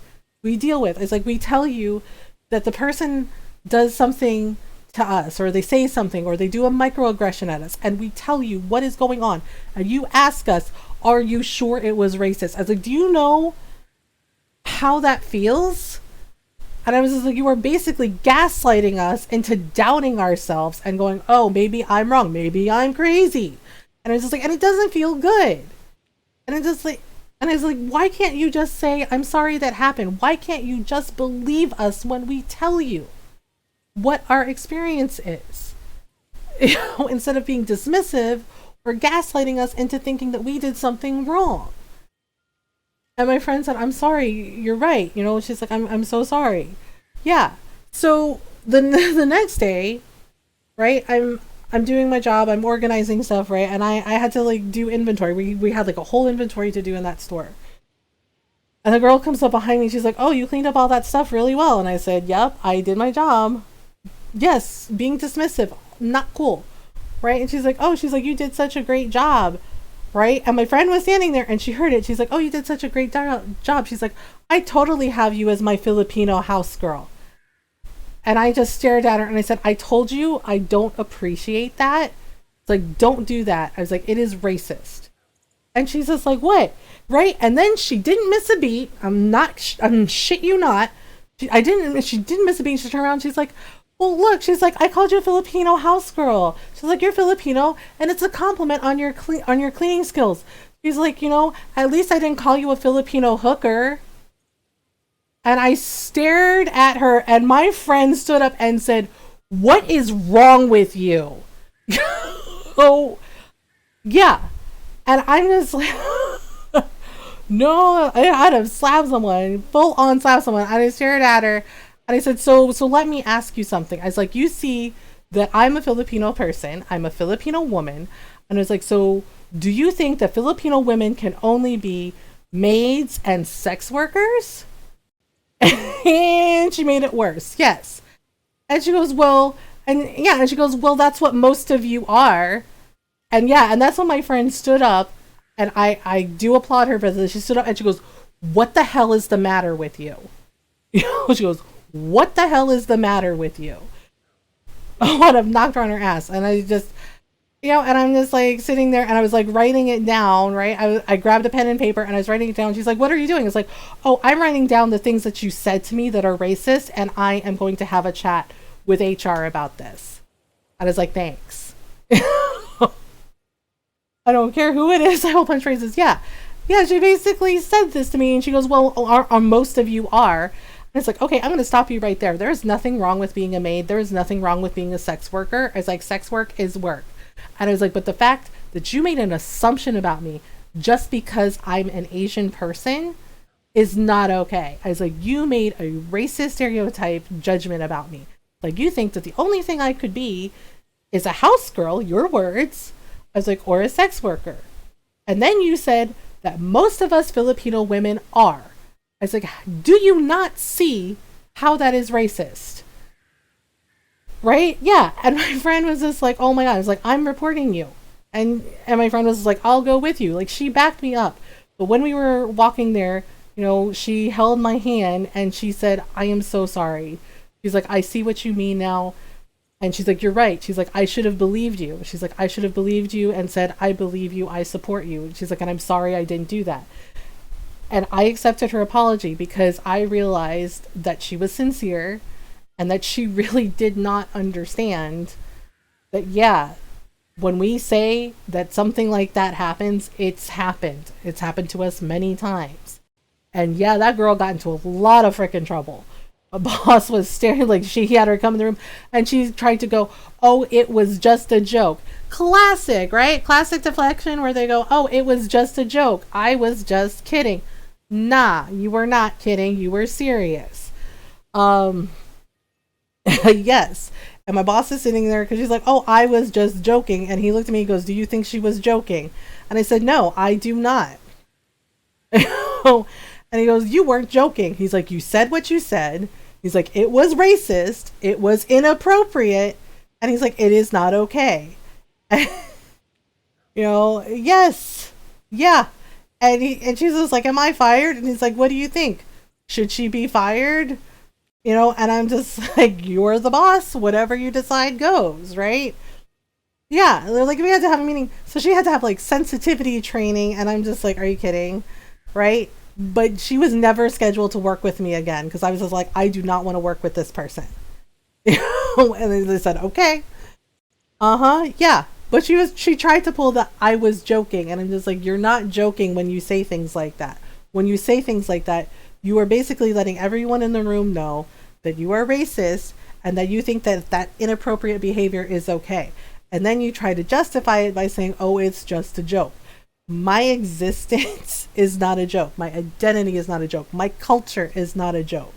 we deal with. It's like, we tell you that the person does something to us, or they say something, or they do a microaggression at us, and we tell you what is going on. And you ask us, are you sure it was racist? I was like, do you know how that feels? And I was just like, you are basically gaslighting us into doubting ourselves and going, oh, maybe I'm wrong. Maybe I'm crazy. And I was just like, and it doesn't feel good. And it's just like, and I was like, why can't you just say, I'm sorry that happened? Why can't you just believe us when we tell you what our experience is? You know, instead of being dismissive or gaslighting us into thinking that we did something wrong. And my friend said, I'm sorry, you're right. You know, she's like, I'm so sorry. Yeah. So the next day, right, I'm doing my job, I'm organizing stuff, right? And I had to like do inventory. We had like a whole inventory to do in that store. And the girl comes up behind me, she's like, oh, you cleaned up all that stuff really well. And I said, yep, I did my job. Yes, being dismissive, not cool. Right? And she's like, oh, she's like, you did such a great job. Right? And my friend was standing there and she heard it. She's like, oh, you did such a great job. She's like, I totally have you as my Filipino house girl. And I just stared at her and I said, I told you I don't appreciate that. It's like, don't do that. I was like, it is racist. And she's just like, what? Right? And then she didn't miss a beat. I'm shit you not. She didn't miss a beat. She turned around. She's like, well, look, she's like, I called you a Filipino house girl. She's like, you're Filipino and it's a compliment on your cleaning skills. She's like, you know, at least I didn't call you a Filipino hooker. And I stared at her and my friend stood up and said, what is wrong with you? Oh, yeah. And I'm just like, no, I had to slap someone, full on slap someone. And I stared at her and I said, so let me ask you something. I was like, you see that I'm a Filipino person. I'm a Filipino woman. And I was like, so do you think that Filipino women can only be maids and sex workers? And she made it worse. Yes. And she goes, well, and she goes, well, that's what most of you are. And yeah, and that's when my friend stood up, and I do applaud her for this. She stood up and she goes, what the hell is the matter with you? You know, she goes, what the hell is the matter with you? I would have knocked her on her ass. And I just, you know, and I'm just like sitting there and I was like writing it down, right? I grabbed a pen and paper and I was writing it down. She's like, what are you doing? It's like, oh, I'm writing down the things that you said to me that are racist, and I am going to have a chat with HR about this. I was like, thanks. I don't care who it is. I will punch phrases. Yeah, she basically said this to me and she goes, well, are most of you are. And it's like, okay, I'm going to stop you right there. There's nothing wrong with being a maid. There's nothing wrong with being a sex worker. It's like, sex work is work. And I was like, but the fact that you made an assumption about me just because I'm an Asian person is not okay. I was like, you made a racist stereotype judgment about me. Like, you think that the only thing I could be is a house girl, your words. I was like, or a sex worker. And then you said that most of us Filipino women are. I was like, do you not see how that is racist? Right? Yeah. And my friend was just like, oh my God. I was like, I'm reporting you. And my friend was like, I'll go with you. Like, she backed me up. But when we were walking there, you know, she held my hand and she said, I am so sorry. She's like, I see what you mean now. And she's like, you're right. She's like, I should have believed you. She's like, I should have believed you and said, I believe you. I support you. She's like, and I'm sorry I didn't do that. And I accepted her apology because I realized that she was sincere and that she really did not understand that, yeah, when we say that something like that happens, it's happened. It's happened to us many times. And yeah, that girl got into a lot of freaking trouble. A boss was staring, like, he had her come in the room and she tried to go, oh, it was just a joke. Classic, right? Classic deflection where they go, oh, it was just a joke. I was just kidding. Nah, you were not kidding. You were serious. Yes. And my boss is sitting there because she's like, oh, I was just joking. And he looked at me and goes, do you think she was joking? And I said, no, I do not. And he goes, you weren't joking. He's like, you said what you said. He's like, it was racist. It was inappropriate. And he's like, it is not okay. You know, yes. Yeah. And she's just like, am I fired? And he's like, what do you think? Should she be fired? You know, and I'm just like, you're the boss. Whatever you decide goes, right? Yeah. They're like, we had to have a meeting. So she had to have like sensitivity training. And I'm just like, are you kidding? Right? But she was never scheduled to work with me again because I was just like, I do not want to work with this person. And then they said, okay. Yeah. But she tried to pull the I was joking. And I'm just like, you're not joking when you say things like that. When you say things like that, you are basically letting everyone in the room know that you are racist and that you think that that inappropriate behavior is okay. And then you try to justify it by saying, oh, it's just a joke. My existence is not a joke. My identity is not a joke. My culture is not a joke.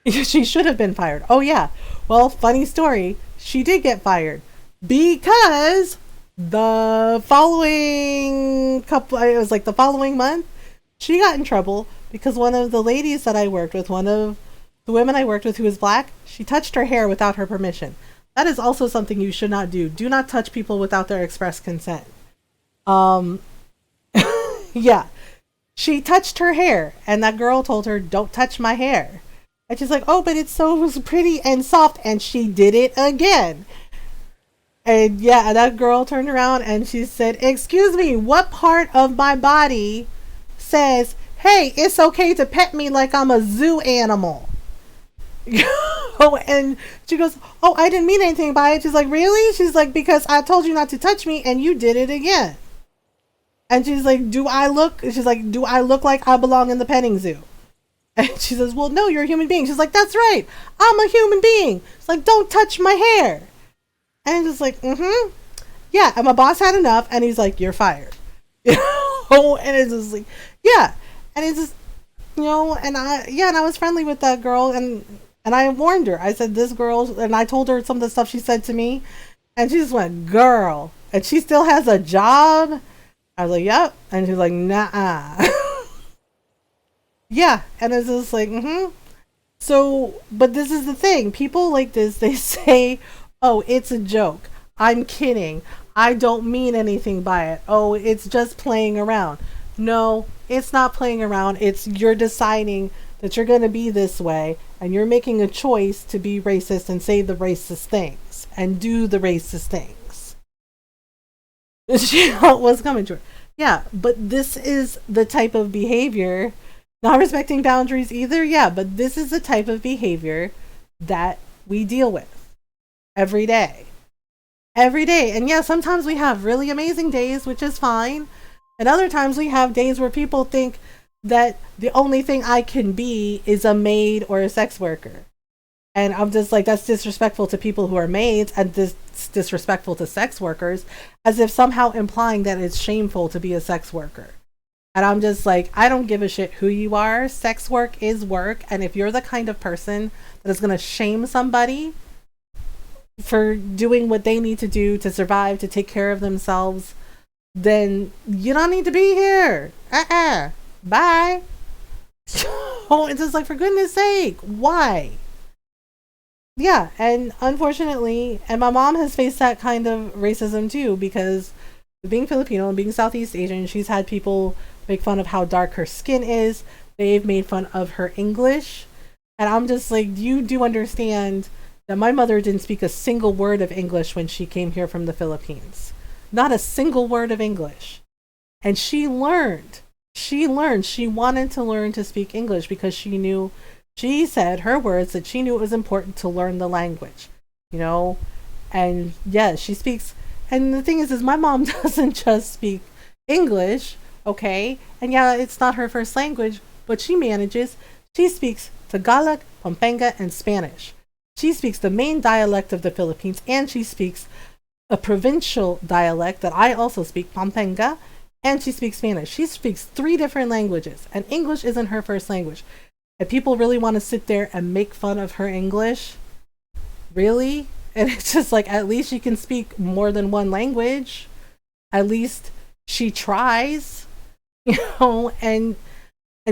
She should have been fired. Oh, yeah. Well, funny story. She did get fired because the following month, she got in trouble because one of the ladies that I worked with, one of the women I worked with who was black, she touched her hair without her permission. That is also something you should not do. Do not touch people without their express consent. Yeah, she touched her hair and that girl told her, don't touch my hair. And she's like, oh, but it's so pretty and soft. And she did it again. And yeah, that girl turned around and she said, excuse me, what part of my body says, hey, it's okay to pet me like I'm a zoo animal? Oh, and she goes, oh, I didn't mean anything by it. She's like, really? She's like, because I told you not to touch me and you did it again. And she's like, do I look like I belong in the petting zoo? And she says, well, no, you're a human being. She's like, that's right. I'm a human being. It's like, don't touch my hair. And I'm just like, yeah. And my boss had enough and he's like, you're fired. Oh, and it's just like, yeah. And it's just, you know, and I was friendly with that girl and I warned her. I said, this girl, and I told her some of the stuff she said to me and she just went, girl, and she still has a job. I was like, yep. And she's like, nah. Yeah. And it's just like, So, but this is the thing. People like this, they say, oh, it's a joke. I'm kidding. I don't mean anything by it. Oh, it's just playing around. No, it's not playing around. It's you're deciding that you're going to be this way and you're making a choice to be racist and say the racist things and do the racist things. She was coming to her. Yeah, but this is the type of behavior, not respecting boundaries either. Yeah, but this is the type of behavior that we deal with every day. Every day. And yeah, sometimes we have really amazing days, which is fine. And other times we have days where people think that the only thing I can be is a maid or a sex worker. And I'm just like, that's disrespectful to people who are maids and disrespectful to sex workers, as if somehow implying that it's shameful to be a sex worker. And I'm just like, I don't give a shit who you are. Sex work is work. And if you're the kind of person that is going to shame somebody for doing what they need to do to survive, to take care of themselves, then you don't need to be here. Bye. Oh, it's just like, for goodness sake, why? Yeah, and unfortunately, and my mom has faced that kind of racism too, because being Filipino and being Southeast Asian, she's had people make fun of how dark her skin is. They've made fun of her English. And I'm just like, you do understand that my mother didn't speak a single word of English when she came here from the Philippines. Not a single word of English. And she learned. She wanted to learn to speak English because she said, her words, that she knew it was important to learn the language. You know? And yeah, she speaks. And the thing is my mom doesn't just speak English, okay? And yeah, it's not her first language, but she manages. She speaks Tagalog, Pampanga, and Spanish. She speaks the main dialect of the Philippines, and she speaks a provincial dialect that I also speak, Pampanga, and she speaks Spanish. She speaks 3 different languages, and English isn't her first language. And people really want to sit there and make fun of her English? Really? And it's just like, at least she can speak more than one language. At least she tries, you know, and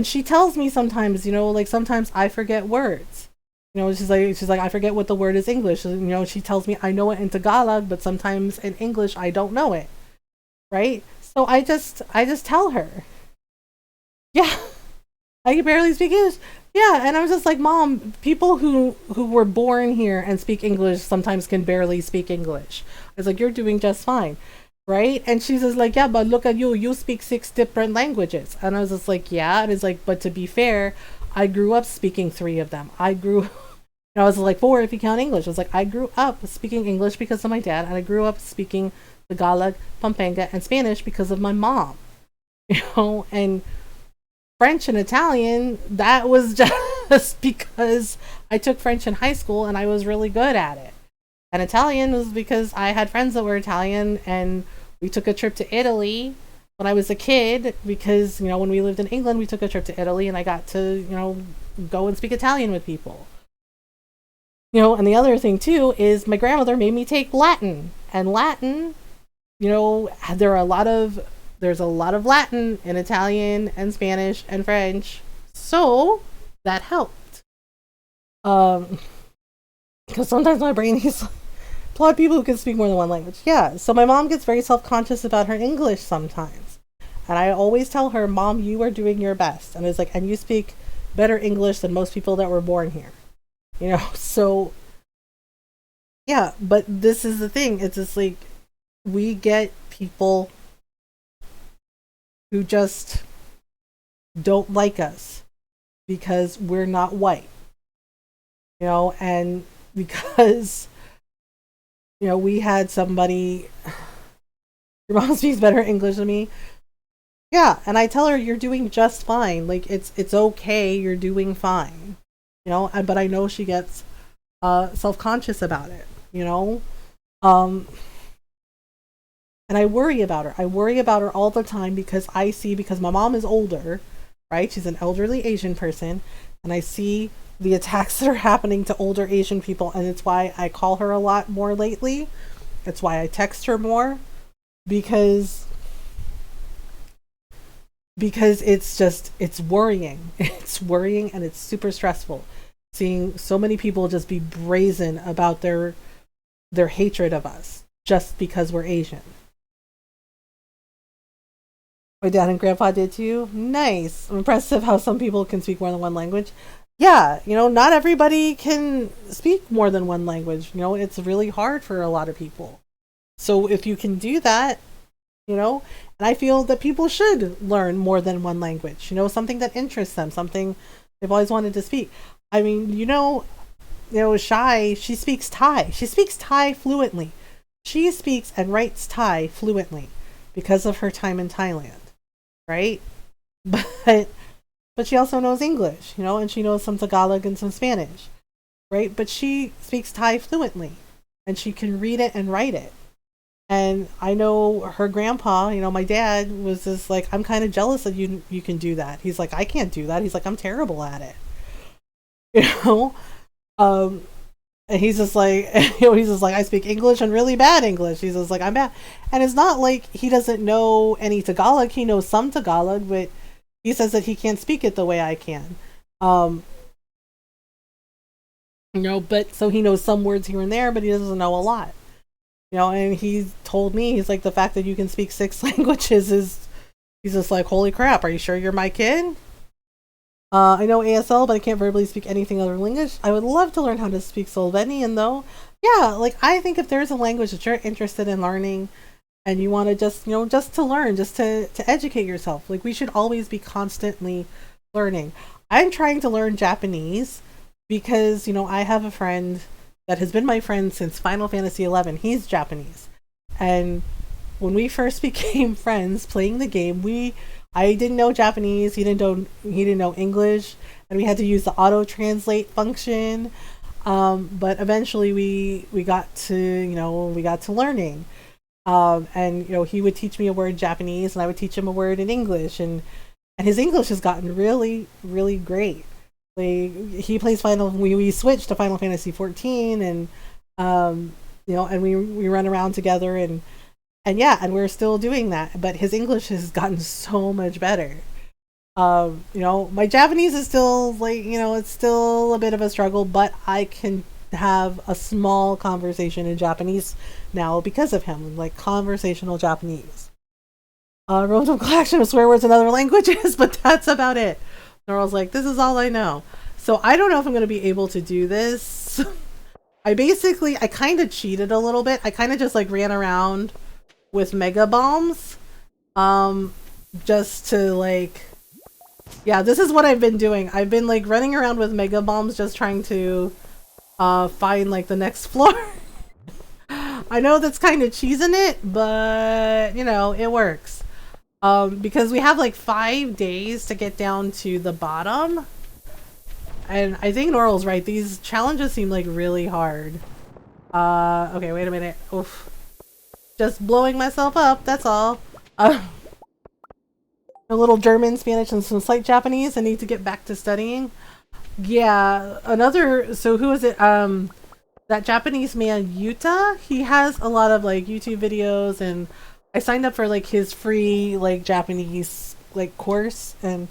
she tells me sometimes, you know, like sometimes I forget words. You know, she's like, I forget what the word is English. You know, she tells me I know it in Tagalog, but sometimes in English I don't know it. Right? So I just tell her, yeah, I can barely speak English. Yeah, and I was just like, Mom, people who were born here and speak English sometimes can barely speak English. I was like, you're doing just fine, right? And she's just like, yeah, but look at you speak 6 different languages. And I was just like, yeah. And it's like, but to be fair, I grew up speaking 3 of them. I was like 4 if you count English. I was like, I grew up speaking English because of my dad, and I grew up speaking Tagalog, Pampanga, and Spanish because of my mom. You know, and French and Italian, that was just because I took French in high school and I was really good at it. And Italian was because I had friends that were Italian, and we took a trip to Italy when I was a kid, because, you know, when we lived in England, we took a trip to Italy and I got to, you know, go and speak Italian with people. You know, and the other thing too is my grandmother made me take Latin. And Latin, you know, there's a lot of Latin in Italian and Spanish and French. So that helped. Because sometimes my brain is a lot of people who can speak more than one language. Yeah. So my mom gets very self-conscious about her English sometimes. And I always tell her, Mom, you are doing your best. And it's like, and you speak better English than most people that were born here. You know, so yeah, but this is the thing. It's just like, we get people who just don't like us because we're not white, you know, and because, you know, we had somebody, your mom speaks better English than me. Yeah, and I tell her, you're doing just fine. Like, it's okay, you're doing fine, you know, but I know she gets self-conscious about it, you know. And I worry about her. I worry about her all the time because my mom is older, right? She's an elderly Asian person, and I see the attacks that are happening to older Asian people, and it's why I call her a lot more lately. It's why I text her more, because it's worrying. It's worrying, and it's super stressful seeing so many people just be brazen about their hatred of us just because we're Asian. My dad and grandpa did too. Nice. Impressive how some people can speak more than one language. Yeah, you know, not everybody can speak more than one language. You know, it's really hard for a lot of people. So if you can do that, you know, and I feel that people should learn more than one language, you know, something that interests them, something they've always wanted to speak. I mean, you know, Shai, she speaks Thai. She speaks Thai fluently. She speaks and writes Thai fluently because of her time in Thailand, right? But she also knows English, you know, and she knows some Tagalog and some Spanish, right? But she speaks Thai fluently, and she can read it and write it. And I know her grandpa, you know, my dad was just like, I'm kind of jealous that you can do that. He's like, I can't do that. He's like, I'm terrible at it. You know? Um, and he's just like, you know, he's just like, I speak English and really bad English. He's just like, I'm bad. And it's not like he doesn't know any Tagalog. He knows some Tagalog, but he says that he can't speak it the way I can. Um, you know, but so he knows some words here and there, but he doesn't know a lot. You know, and he told me, he's like, the fact that you can speak 6 languages is, he's just like, holy crap, are you sure you're my kid? I know ASL, but I can't verbally speak anything other than English. I would love to learn how to speak Slovenian, though. Yeah, like, I think if there's a language that you're interested in learning and you want to just, you know, just to learn, just to educate yourself, like, we should always be constantly learning. I'm trying to learn Japanese because, you know, I have a friend that has been my friend since Final Fantasy XI. He's Japanese. And when we first became friends playing the game, I didn't know Japanese, he didn't know English, and we had to use the auto translate function. But eventually we got to learning. And you know, he would teach me a word in Japanese and I would teach him a word in English, and his English has gotten really, really great. Like, he plays we switched to Final Fantasy 14, and you know, and we run around together, and yeah, and we're still doing that, but his English has gotten so much better. You know, my Japanese is still, like, you know, it's still a bit of a struggle, but I can have a small conversation in Japanese now because of him, like conversational Japanese. Rooms of collection of swear words in other languages, but that's about it. Noral's like, this is all I know. So I don't know if I'm going to be able to do this. I kind of cheated a little bit. I kind of just like ran around with mega bombs, just to like, yeah, this is what I've been doing. I've been like running around with mega bombs, just trying to find like the next floor. I know that's kind of cheesing it, but you know, it works. Because we have like 5 days to get down to the bottom, and I think Noral's right. These challenges seem like really hard. Okay, wait a minute. Oof. Just blowing myself up, that's all. A little German, Spanish, and some slight Japanese. I need to get back to studying. Yeah, so who is it? That Japanese man, Yuta, he has a lot of like YouTube videos, and I signed up for like his free like Japanese like course, and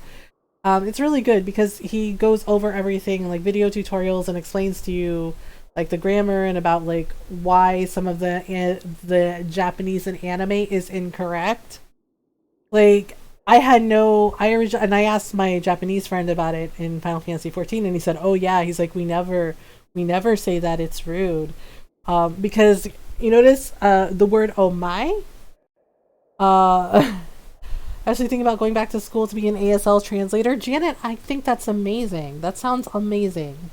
it's really good because he goes over everything, like video tutorials, and explains to you like the grammar and about like why some of the Japanese in anime is incorrect. Like, I asked my Japanese friend about it in Final Fantasy 14, and he said, "Oh yeah," he's like, we never say that, it's rude." Because you notice the word "oh my." Actually thinking about going back to school to be an ASL translator. Janet, I think that's amazing. That sounds amazing.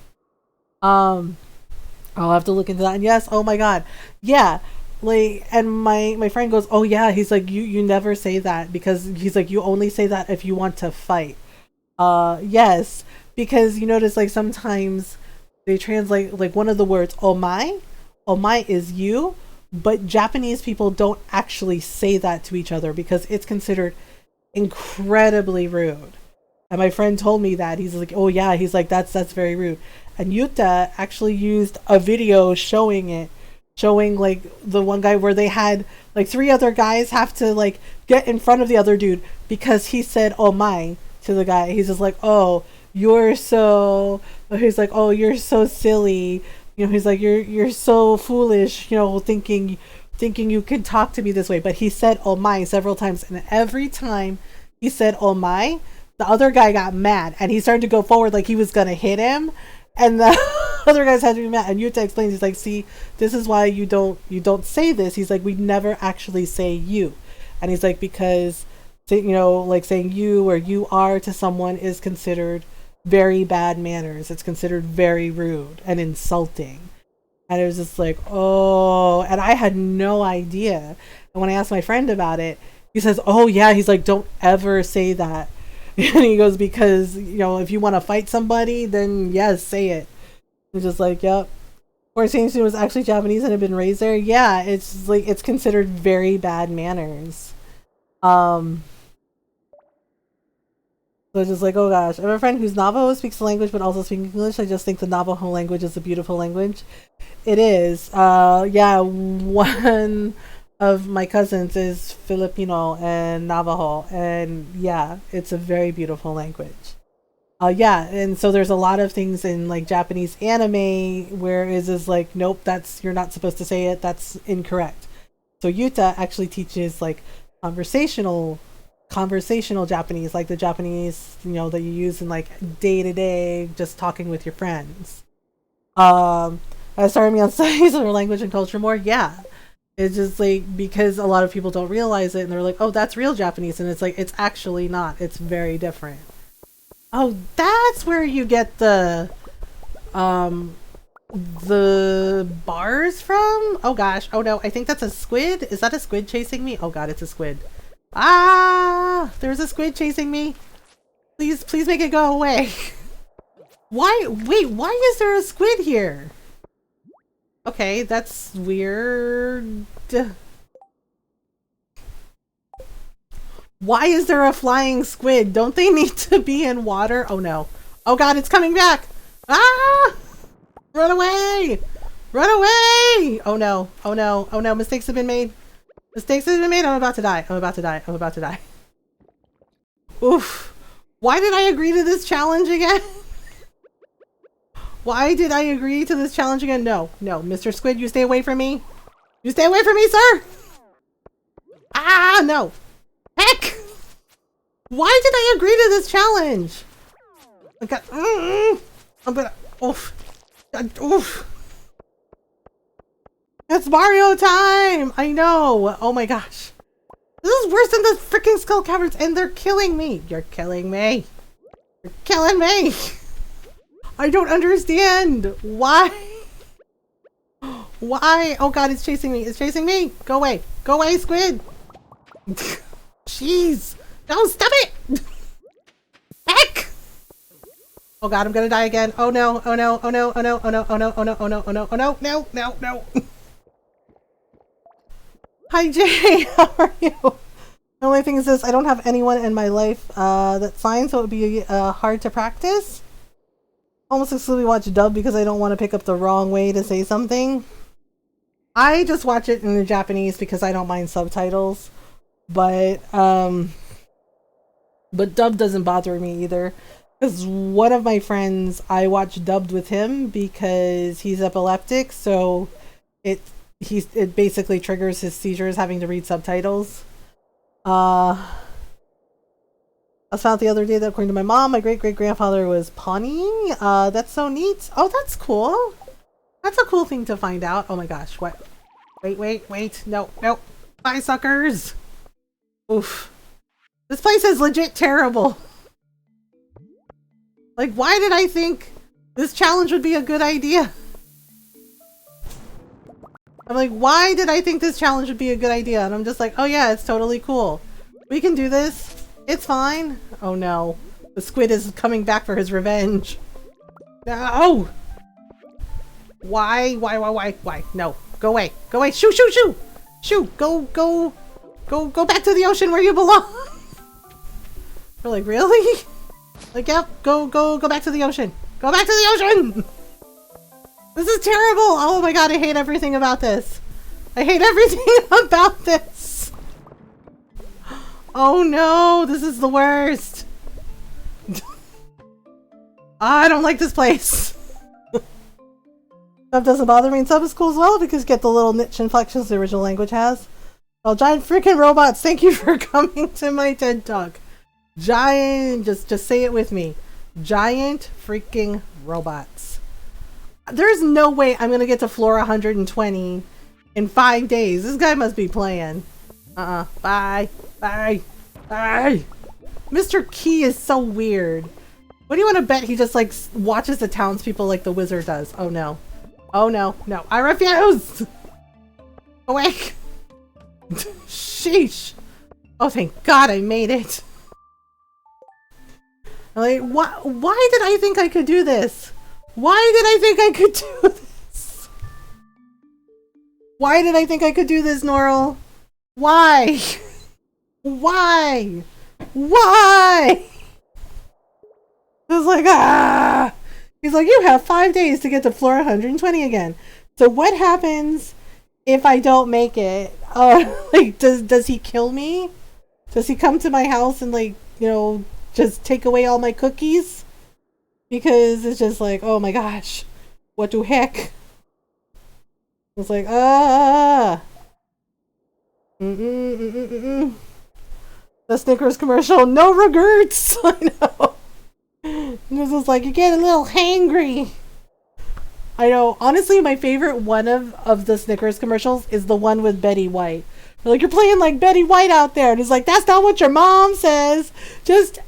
I'll have to look into that. And yes, oh my god. Yeah. Like, and my friend goes, "Oh yeah," he's like, you never say that, because he's like, you only say that if you want to fight. Yes, because you notice like sometimes they translate like one of the words "oh my is you," but Japanese people don't actually say that to each other because it's considered incredibly rude. And my friend told me that. He's like, "Oh yeah," he's like, that's very rude. And Yuta actually used a video showing like the one guy where they had like 3 other guys have to like get in front of the other dude because he said "oh my" to the guy. He's just like, "Oh, you're so," he's like, "Oh, you're so silly," you know, he's like, you're so foolish, you know, thinking you can talk to me this way. But he said "oh my" several times, and every time he said "oh my," the other guy got mad and he started to go forward like he was gonna hit him, and the other guys had to be mad. And Yuta explains, he's like, "See, this is why you don't say this." He's like, "We never actually say you," and he's like, because, you know, like saying "you" or "you are" to someone is considered very bad manners. It's considered very rude and insulting. And it was just like, oh, and I had no idea. And when I asked my friend about it, he says, "Oh yeah," he's like, "Don't ever say that." And he goes, because, you know, if you want to fight somebody, then yes, say it. It's just like, yep. Of or it seems she was actually Japanese and had been raised there. Yeah, it's like it's considered very bad manners. So it's just like, oh gosh. I have a friend who's Navajo, speaks the language, but also speaks English. I just think the Navajo language is a beautiful language. It is. Yeah, one of my cousins is Filipino and Navajo, and yeah, it's a very beautiful language. Yeah, and so there's a lot of things in like Japanese anime where is like, nope, that's you're not supposed to say it. That's incorrect. So Yuta actually teaches like conversational Japanese, like the Japanese, that you use in like day to day, just talking with your friends. That started me on studies of language and culture more. Yeah, it's just like because a lot of people don't realize it, and they're like, oh, that's real Japanese, and it's like it's actually not. It's very different. Oh, that's where you get the bars from? Oh gosh. Oh no, I think that's a squid. Is that a squid chasing me? Oh god, it's a squid. Ah, there's a squid chasing me. Please make it go away. Why? Wait, why is there a squid here? Okay, that's weird. Why is there a flying squid? Don't they need to be in water? Oh no. Oh god, it's coming back. Ah! Run away! Run away! Oh no. Oh no. Oh no. Mistakes have been made. Mistakes have been made. I'm about to die. I'm about to die. I'm about to die. Oof. Why did I agree to this challenge again? Why did I agree to this challenge again? No. No. Mr. Squid, you stay away from me. You stay away from me, sir! Ah, no. Heck! Why did I agree to this challenge? I'm gonna... Oof. Oof. It's Mario time! I know! Oh my gosh. This is worse than the freaking Skull Caverns, and they're killing me! You're killing me! You're killing me! I don't understand! Why? Why? Oh god, it's chasing me! It's chasing me! Go away! Go away, squid! Jeez! No, stop it! Heck! Oh god, I'm gonna die again. Oh no, oh no, oh no, oh no, oh no, oh no, oh no, oh no, oh no, oh no, no, no, no. Hi Jay, how are you? The only thing is this, I don't have anyone in my life that's fine, so it would be hard to practice. Almost exclusively watch dub because I don't want to pick up the wrong way to say something. I just watch it in the Japanese because I don't mind subtitles. But dub doesn't bother me either. Because one of my friends, I watch dubbed with him because he's epileptic, so it basically triggers his seizures having to read subtitles. I was found the other day that according to my mom, my great-great-grandfather was Pawnee. That's so neat. Oh, that's cool. That's a cool thing to find out. Oh my gosh, what? Wait. No. Bye, suckers. Oof. This place is legit terrible. Like, why did I think this challenge would be a good idea? I'm like, why did I think this challenge would be a good idea? And I'm just like, oh yeah, it's totally cool. We can do this. It's fine. Oh no. The squid is coming back for his revenge. No! Why? No. Go away. Go away. Shoo! Shoo! Go back to the ocean where you belong! We're like, really? Like, yep, go back to the ocean. Go back to the ocean! This is terrible! Oh my god, I hate everything about this. I hate everything about this! Oh no, this is the worst! I don't like this place. Sub doesn't bother me, and sub is cool as well because you get the little niche inflections the original language has. Oh, giant freaking robots, thank you for coming to my TED Talk. Giant, just say it with me. Giant freaking robots. There's no way I'm gonna get to floor 120 in 5 days. This guy must be playing. Bye. Mr. Key is so weird. What do you want to bet he just like watches the townspeople like the wizard does? Oh no. Oh no. No. I refuse! Awake! Sheesh. Oh thank god I made it. Like, why did I think I could do this? Why did I think I could do this? Why did I think I could do this, Norl? Why? Why? Why? It's like, ah! He's like, you have 5 days to get to floor 120 again. So what happens if I don't make it? Like, does he kill me? Does he come to my house and, like, you know, just take away all my cookies? Because it's just like, oh my gosh, what the heck? It's like, The Snickers commercial, no regrets. I know. This is like, you get a little hangry. I know. Honestly, my favorite one of the Snickers commercials is the one with Betty White. They're like, you're playing like Betty White out there, and it's like, that's not what your mom says. Just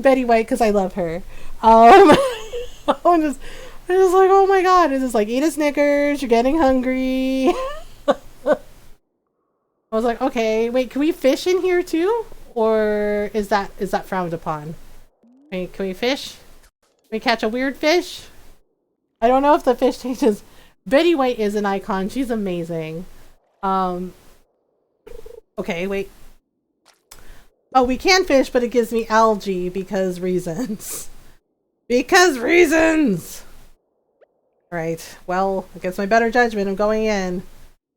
Betty White, because I love her. I'm just like, oh my god. It's just like, eat a Snickers, you're getting hungry. I was like, okay, wait, can we fish in here too? Or is that frowned upon? Wait, can we fish? Can we catch a weird fish? I don't know if the fish changes. Betty White is an icon. She's amazing. Okay, wait. Oh, we can fish, but it gives me algae because reasons. Because reasons! Alright, well, against my better judgment, I'm going in.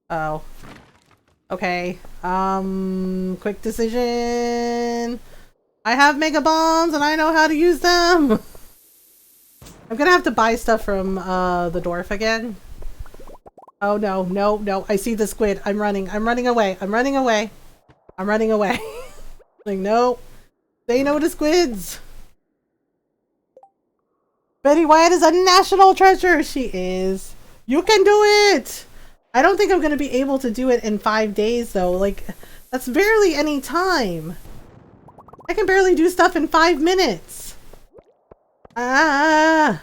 Oh. Okay. Quick decision. I have mega bombs and I know how to use them! I'm gonna have to buy stuff from, the dwarf again. Oh no, no, no, I see the squid. I'm running away. Like, no. Say no to squids! Betty White is a national treasure! She is. You can do it! I don't think I'm gonna be able to do it in 5 days though. Like, that's barely any time. I can barely do stuff in 5 minutes. Ah!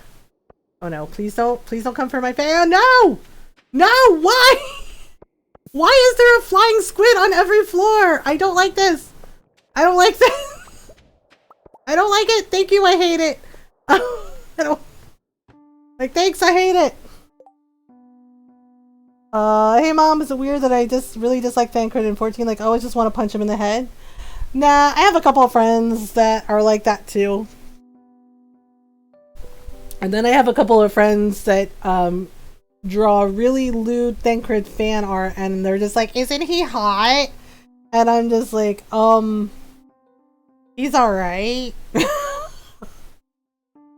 Oh no, please don't come for my fan. No! No! Why? Why is there a flying squid on every floor? I don't like this. I don't like this. I don't like it. Thank you, I hate it. I don't... Like, thanks, I hate it. Hey mom, is it weird that I just really dislike Fancred in 14? Like, I always just want to punch him in the head? Nah, I have a couple of friends that are like that too. And then I have a couple of friends that draw really lewd Thancred fan art and they're just like, isn't he hot? And I'm just like, he's alright.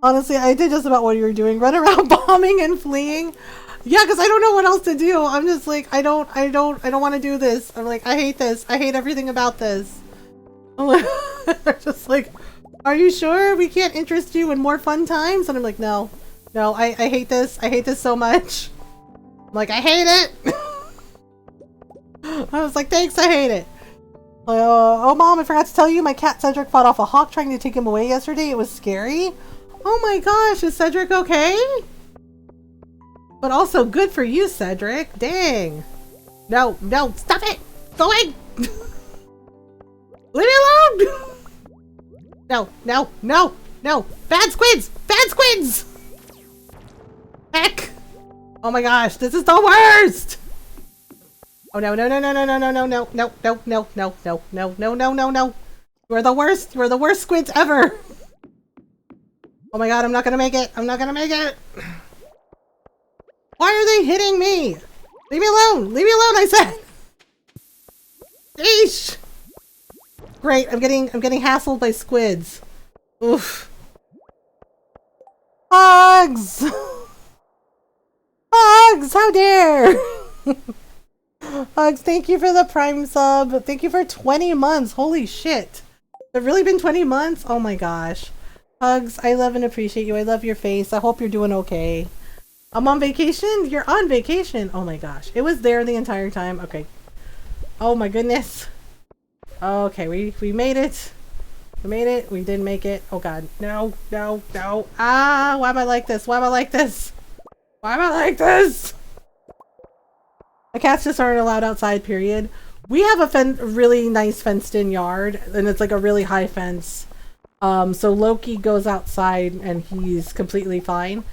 Honestly, I did just about what you were doing. Run around bombing and fleeing. Yeah, because I don't know what else to do. I'm just like, I don't want to do this. I'm like, I hate this. I hate everything about this. I'm like, they're just like, are you sure we can't interest you in more fun times? And I'm like, no, I hate this. I hate this so much. I'm like, I hate it. I was like, thanks, I hate it. Oh, mom, I forgot to tell you, my cat Cedric fought off a hawk trying to take him away yesterday. It was scary. Oh my gosh, is Cedric okay? But also good for you, Cedric. Dang. No, stop it. Go away. Leave me alone. No. Bad squids. Heck. Oh my gosh, this is the worst. Oh no. You're the worst. You're the worst squids ever. Oh my god, I'm not gonna make it. Why are they hitting me? Leave me alone, I said. Eesh. Great, I'm getting hassled by squids. Oof. Hugs! Hugs, how dare! Hugs, thank you for the Prime sub. Thank you for 20 months. Holy shit. Have really been 20 months? Oh my gosh. Hugs, I love and appreciate you. I love your face. I hope you're doing okay. I'm on vacation? You're on vacation? Oh my gosh. It was there the entire time. Okay. Oh my goodness. Okay, we made it. We made it. We didn't make it. Oh god. No. Ah, why am I like this? The cats just aren't allowed outside, period. We have a really nice fenced in yard, and it's like a really high fence. So Loki goes outside and he's completely fine.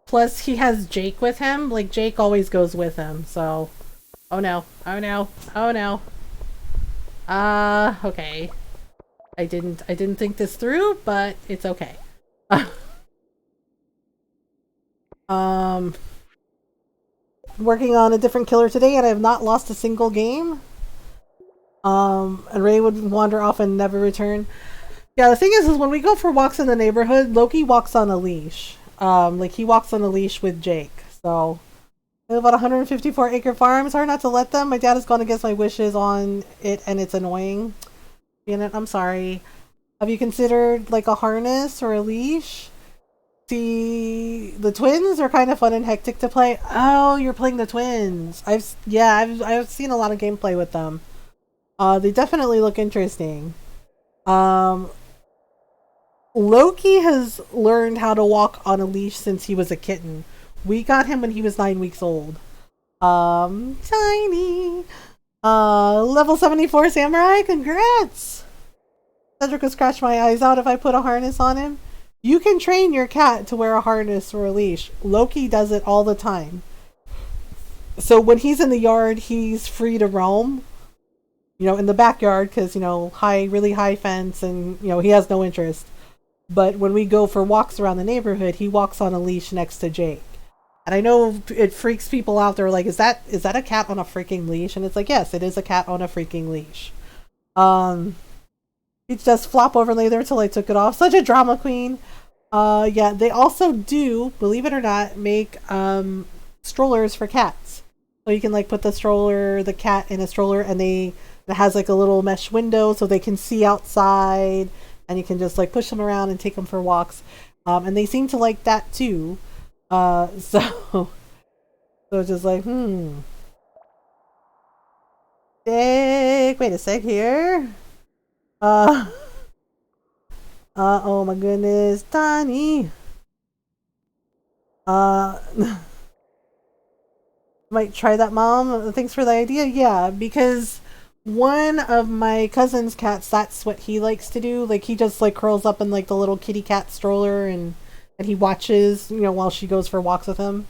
Plus he has Jake with him. Like, Jake always goes with him, so Oh no. Oh no. Oh no. Okay. I didn't think this through, but it's okay. Working on a different killer today, and I have not lost a single game. And Ray would wander off and never return. Yeah, the thing is when we go for walks in the neighborhood, Loki walks on a leash. Like he walks on a leash with Jake. So, I live on a 154-acre farm. It's hard not to let them. My dad has gone against my wishes on it, and it's annoying. Janet, I'm sorry. Have you considered like a harness or a leash? See, the twins are kind of fun and hectic to play. Oh, you're playing the twins. I've seen a lot of gameplay with them. They definitely look interesting. Loki has learned how to walk on a leash since he was a kitten. We got him when he was 9 weeks old. Tiny. Level 74 samurai, congrats! Cedric will scratch my eyes out if I put a harness on him. You can train your cat to wear a harness or a leash. Loki does it all the time. So when he's in the yard, he's free to roam. You know, in the backyard, because, you know, really high fence, and, you know, he has no interest. But when we go for walks around the neighborhood, he walks on a leash next to Jake. And I know it freaks people out. They're like, is that a cat on a freaking leash? And it's like, yes, it is a cat on a freaking leash. He just flop over and lay there till I took it off. Such a drama queen. Yeah, they also do, believe it or not, make strollers for cats. So you can like put the cat in a stroller, and it has like a little mesh window so they can see outside, and you can just like push them around and take them for walks. And they seem to like that too. So it's just like, Jake, wait a sec here. Oh my goodness, Tiny. Might try that, Mom. Thanks for the idea. Yeah, because one of my cousin's cats, that's what he likes to do. Like, he just like curls up in like the little kitty cat stroller, and he watches, you know, while she goes for walks with him.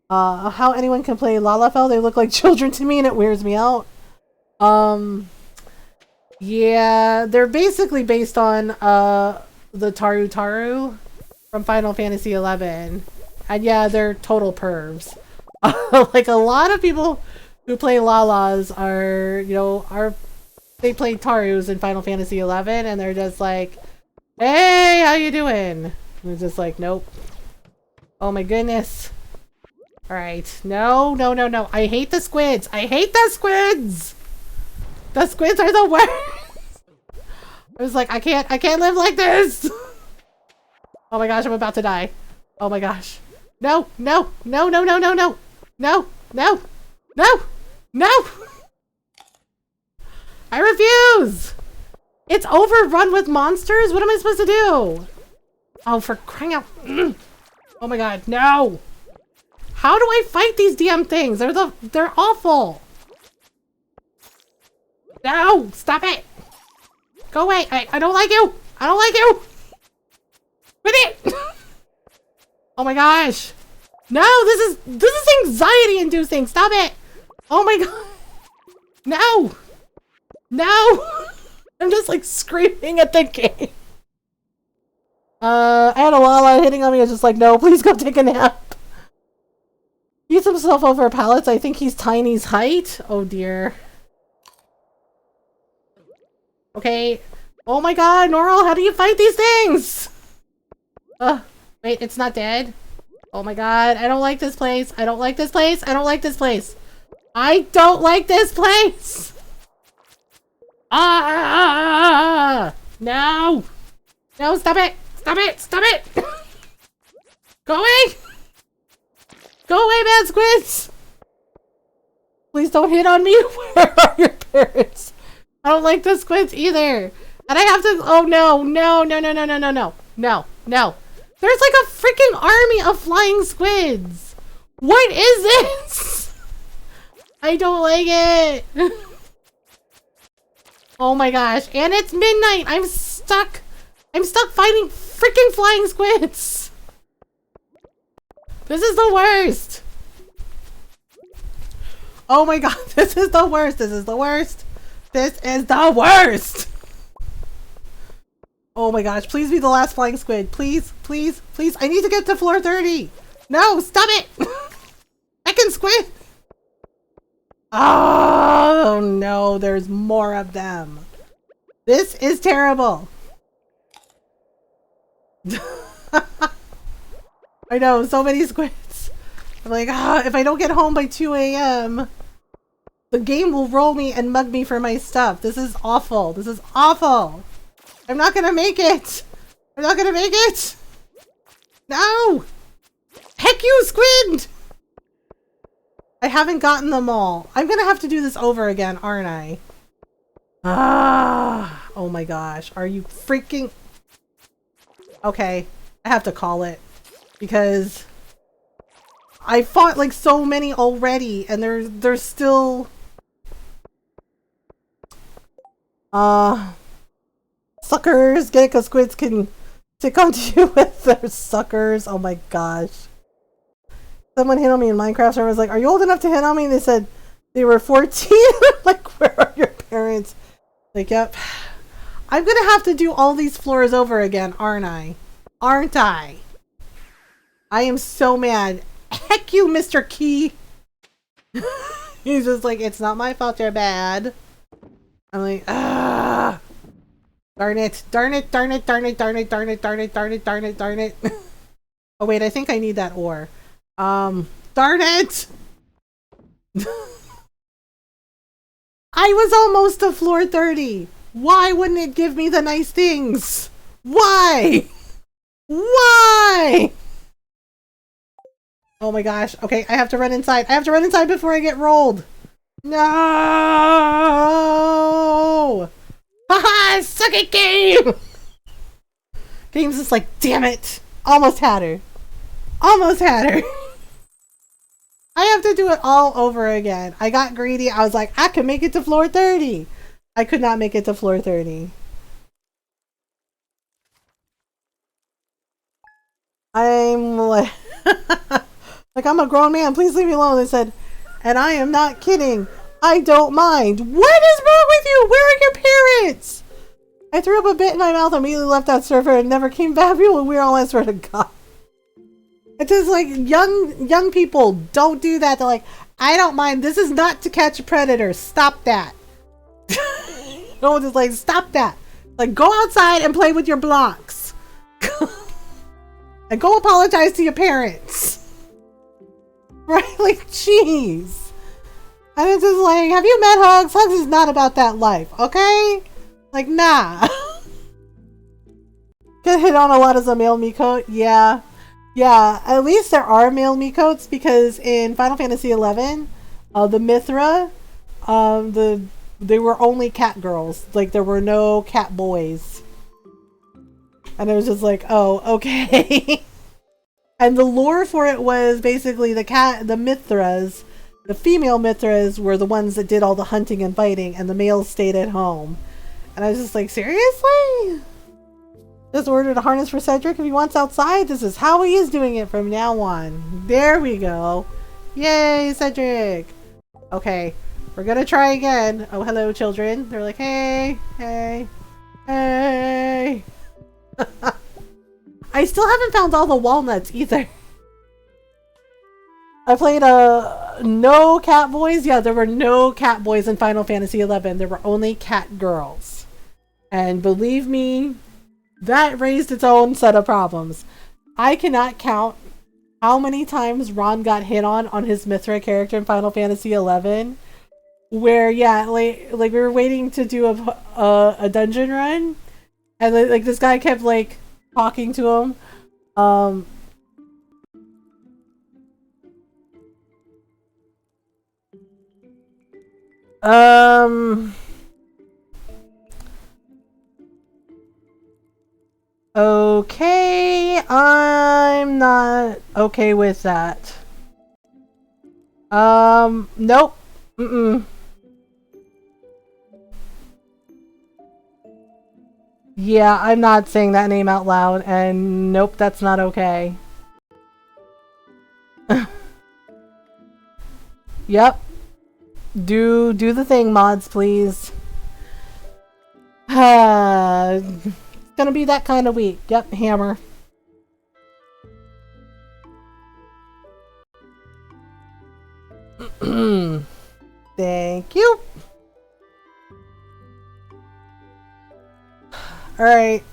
How anyone can play Lalafell, they look like children to me, and it wears me out. Yeah, they're basically based on the Taru from Final Fantasy XI. And yeah, they're total pervs. Like, a lot of people who play Lalas they play Tarus in Final Fantasy XI, and they're just like, hey, how you doing? And it's just like, nope. Oh my goodness. Alright. No. I hate the squids. I hate the squids! The squids are the worst! I was like, I can't live like this! Oh my gosh, I'm about to die. Oh my gosh. No! I refuse! It's overrun with monsters? What am I supposed to do? Oh, for crying out. Oh my god, no! How do I fight these damn things? They're awful! No! Stop it! Go away! I don't like you! I don't like you! Quit it! Oh my gosh! No! This is anxiety inducing! Stop it! Oh my god! No! No! I'm just like screaming at the game. I had a Lala hitting on me. I was just like, no, please go take a nap. He's himself over pallets. I think he's Tiny's height. Oh dear. Okay. Oh my god, Normal, how do you fight these things? Wait, it's not dead. Oh my god, I don't like this place. I don't like this place. I don't like this place. I don't like this place! Ah! No! No, stop it! Stop it! Stop it! Go away! Go away, bad squids! Please don't hit on me. Where are your parents? I don't like the squids either. And I have to. Oh no, no. No. There's like a freaking army of flying squids. What is this? I don't like it. Oh my gosh. And it's midnight. I'm stuck. I'm stuck fighting freaking flying squids. This is the worst. Oh my god, this is the worst. This is the worst. This is the worst. Oh my gosh, please be the last flying squid. Please, please, please. I need to get to floor 30. No, stop it. Second squid. Oh no, there's more of them. This is terrible. I know, so many squids. I'm like, if I don't get home by 2 a.m., the game will roll me and mug me for my stuff. This is awful. This is awful. I'm not gonna make it. I'm not gonna make it. No. Heck you, squid. I haven't gotten them all. I'm gonna have to do this over again, aren't I? Oh my gosh. Are you freaking... Okay. I have to call it. Because I fought like so many already and there's still suckers. Get it, cause squids can stick onto you with their suckers. Oh my gosh. Someone hit on me in Minecraft and I was like, are you old enough to hit on me? And they said they were 14. Like, where are your parents? Like, yep. I'm gonna have to do all these floors over again, aren't I? Aren't I? I am so mad. Heck you, Mr. Key. He's just like, it's not my fault you're bad. I'm like, ah. Darn it. Darn it, darn it, darn it, darn it, darn it, darn it, darn it, darn it, darn it. Oh wait, I think I need that ore. Darn it! I was almost to floor 30. Why wouldn't it give me the nice things? Why? Why? Oh my gosh. Okay, I have to run inside. I have to run inside before I get rolled. No! Haha! Suck it, game! Game's just like, damn it. Almost had her. Almost had her. I have to do it all over again. I got greedy. I was like, I can make it to floor 30. I could not make it to floor 30. I'm like... Like, I'm a grown man, please leave me alone. They said, and I am not kidding. I don't mind. What is wrong with you? Where are your parents? I threw up a bit in my mouth, immediately left that server and never came back. People weird, all I swear to God. It's just like, young people, don't do that. They're like, I don't mind. This is not to catch a predator. Stop that. No, just like, stop that. Like, go outside and play with your blocks. And go apologize to your parents. Right? Like, jeez. And it's just like, have you met Hugs? Hugs is not about that life, okay? Like, nah. Get hit on a lot as a male Miko. Yeah. Yeah, at least there are male Mikotes, because in Final Fantasy XI, the Mithra, they were only cat girls. Like, there were no cat boys. And it was just like, oh, okay. And the lore for it was basically the Mithras, the female Mithras were the ones that did all the hunting and fighting, and the males stayed at home. And I was just like, seriously? Just ordered a harness for Cedric if he wants outside. This is how he is doing it from now on. There we go. Yay, Cedric. Okay, we're gonna try again. Oh, hello, children. They're like, hey, hey, hey. I still haven't found all the walnuts either. I played no cat boys. Yeah, there were no cat boys in Final Fantasy XI. There were only cat girls. And believe me, that raised its own set of problems. I cannot count how many times Ron got hit on his Mithra character in Final Fantasy XI. Where, yeah, like we were waiting to do a dungeon run. And like this guy kept like talking to him. Okay, I'm not okay with that. Nope. Mm-mm. Yeah, I'm not saying that name out loud, and nope, that's not okay. Yep. Do the thing, mods, please. It's gonna be that kind of week. Yep, hammer. Thank you. Alright.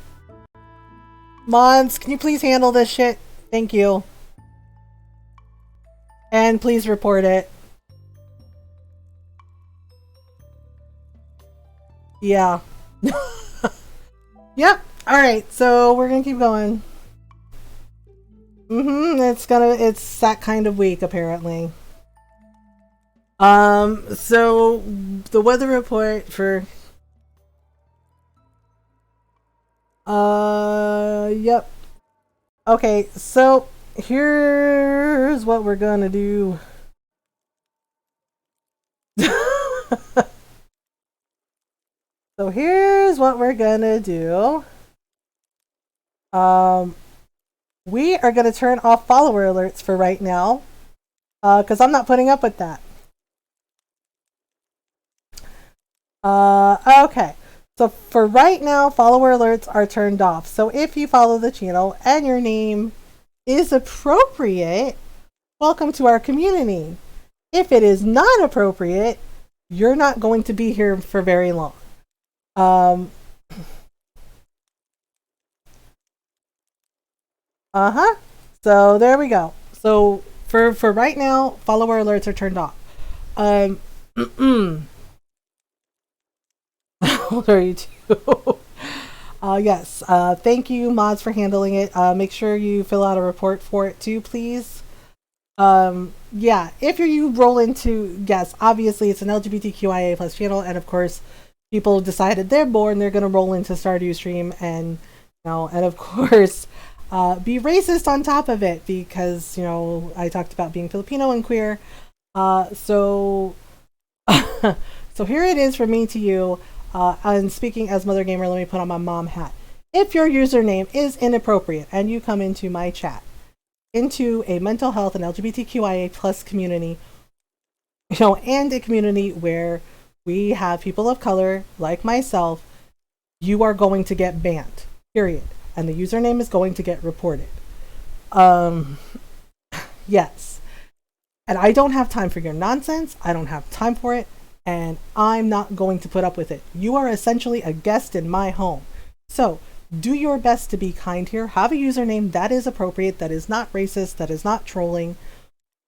Mods, can you please handle this shit? Thank you. And please report it. Yeah. Yep. Alright, so we're gonna keep going. It's that kind of week, apparently. So the weather report for yep. Okay, so here's what we're gonna do. So here's what we're gonna do. We are gonna turn off follower alerts for right now. Because I'm not putting up with that. Okay. So for right now, follower alerts are turned off. So if you follow the channel and your name is appropriate, welcome to our community. If it is not appropriate, you're not going to be here for very long. So there we go. So for right now, follower alerts are turned off. How old are you too? Yes. Thank you, mods, for handling it. Make sure you fill out a report for it too, please. Yeah, if you roll into, yes, obviously it's an LGBTQIA plus channel, and of course people decided they're bored, they're gonna roll into Stardew stream and and of course be racist on top of it, because I talked about being Filipino and queer. So so here it is for me to you. And speaking as Mothergamer, let me put on my mom hat. If your username is inappropriate and you come into my chat, into a mental health and LGBTQIA plus community, and a community where we have people of color like myself, you are going to get banned, period. And the username is going to get reported. Yes. And I don't have time for your nonsense. I don't have time for it. And I'm not going to put up with it. You are essentially a guest in my home. So do your best to be kind here. Have a username that is appropriate, that is not racist, that is not trolling,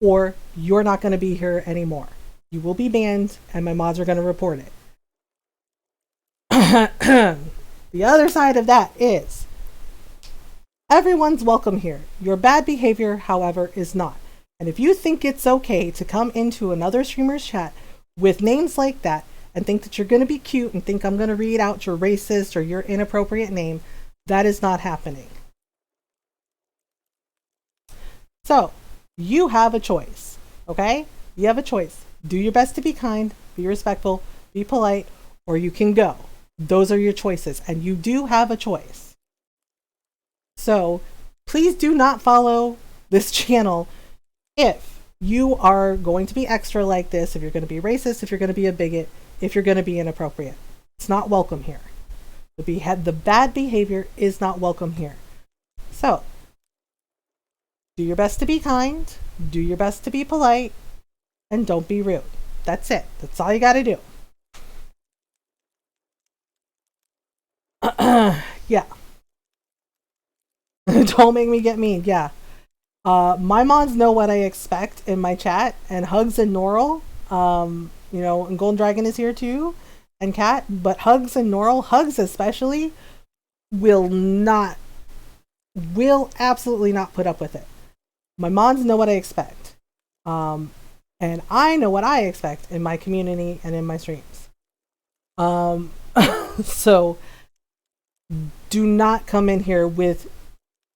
or you're not going to be here anymore. You will be banned, and my mods are going to report it. The other side of that is everyone's welcome here. Your bad behavior, however, is not. And if you think it's okay to come into another streamer's chat with names like that and think that you're going to be cute and think I'm going to read out your racist or your inappropriate name, that is not happening. So you have a choice, okay? You have a choice. Do your best to be kind, be respectful, be polite, or you can go. Those are your choices, and you do have a choice. So please do not follow this channel if you are going to be extra like this, if you're going to be racist, if you're going to be a bigot, if you're going to be inappropriate. It's not welcome here. The bad behavior is not welcome here. So do your best to be kind, do your best to be polite, and don't be rude. That's it. That's all you got to do. Yeah. Don't make me get mean. Yeah. My mods know what I expect in my chat, and Hugs and Norl, and Golden Dragon is here too, and Cat, but Hugs and Norl, Hugs especially, will absolutely not put up with it. My mods know what I expect. And I know what I expect in my community and in my streams. So do not come in here with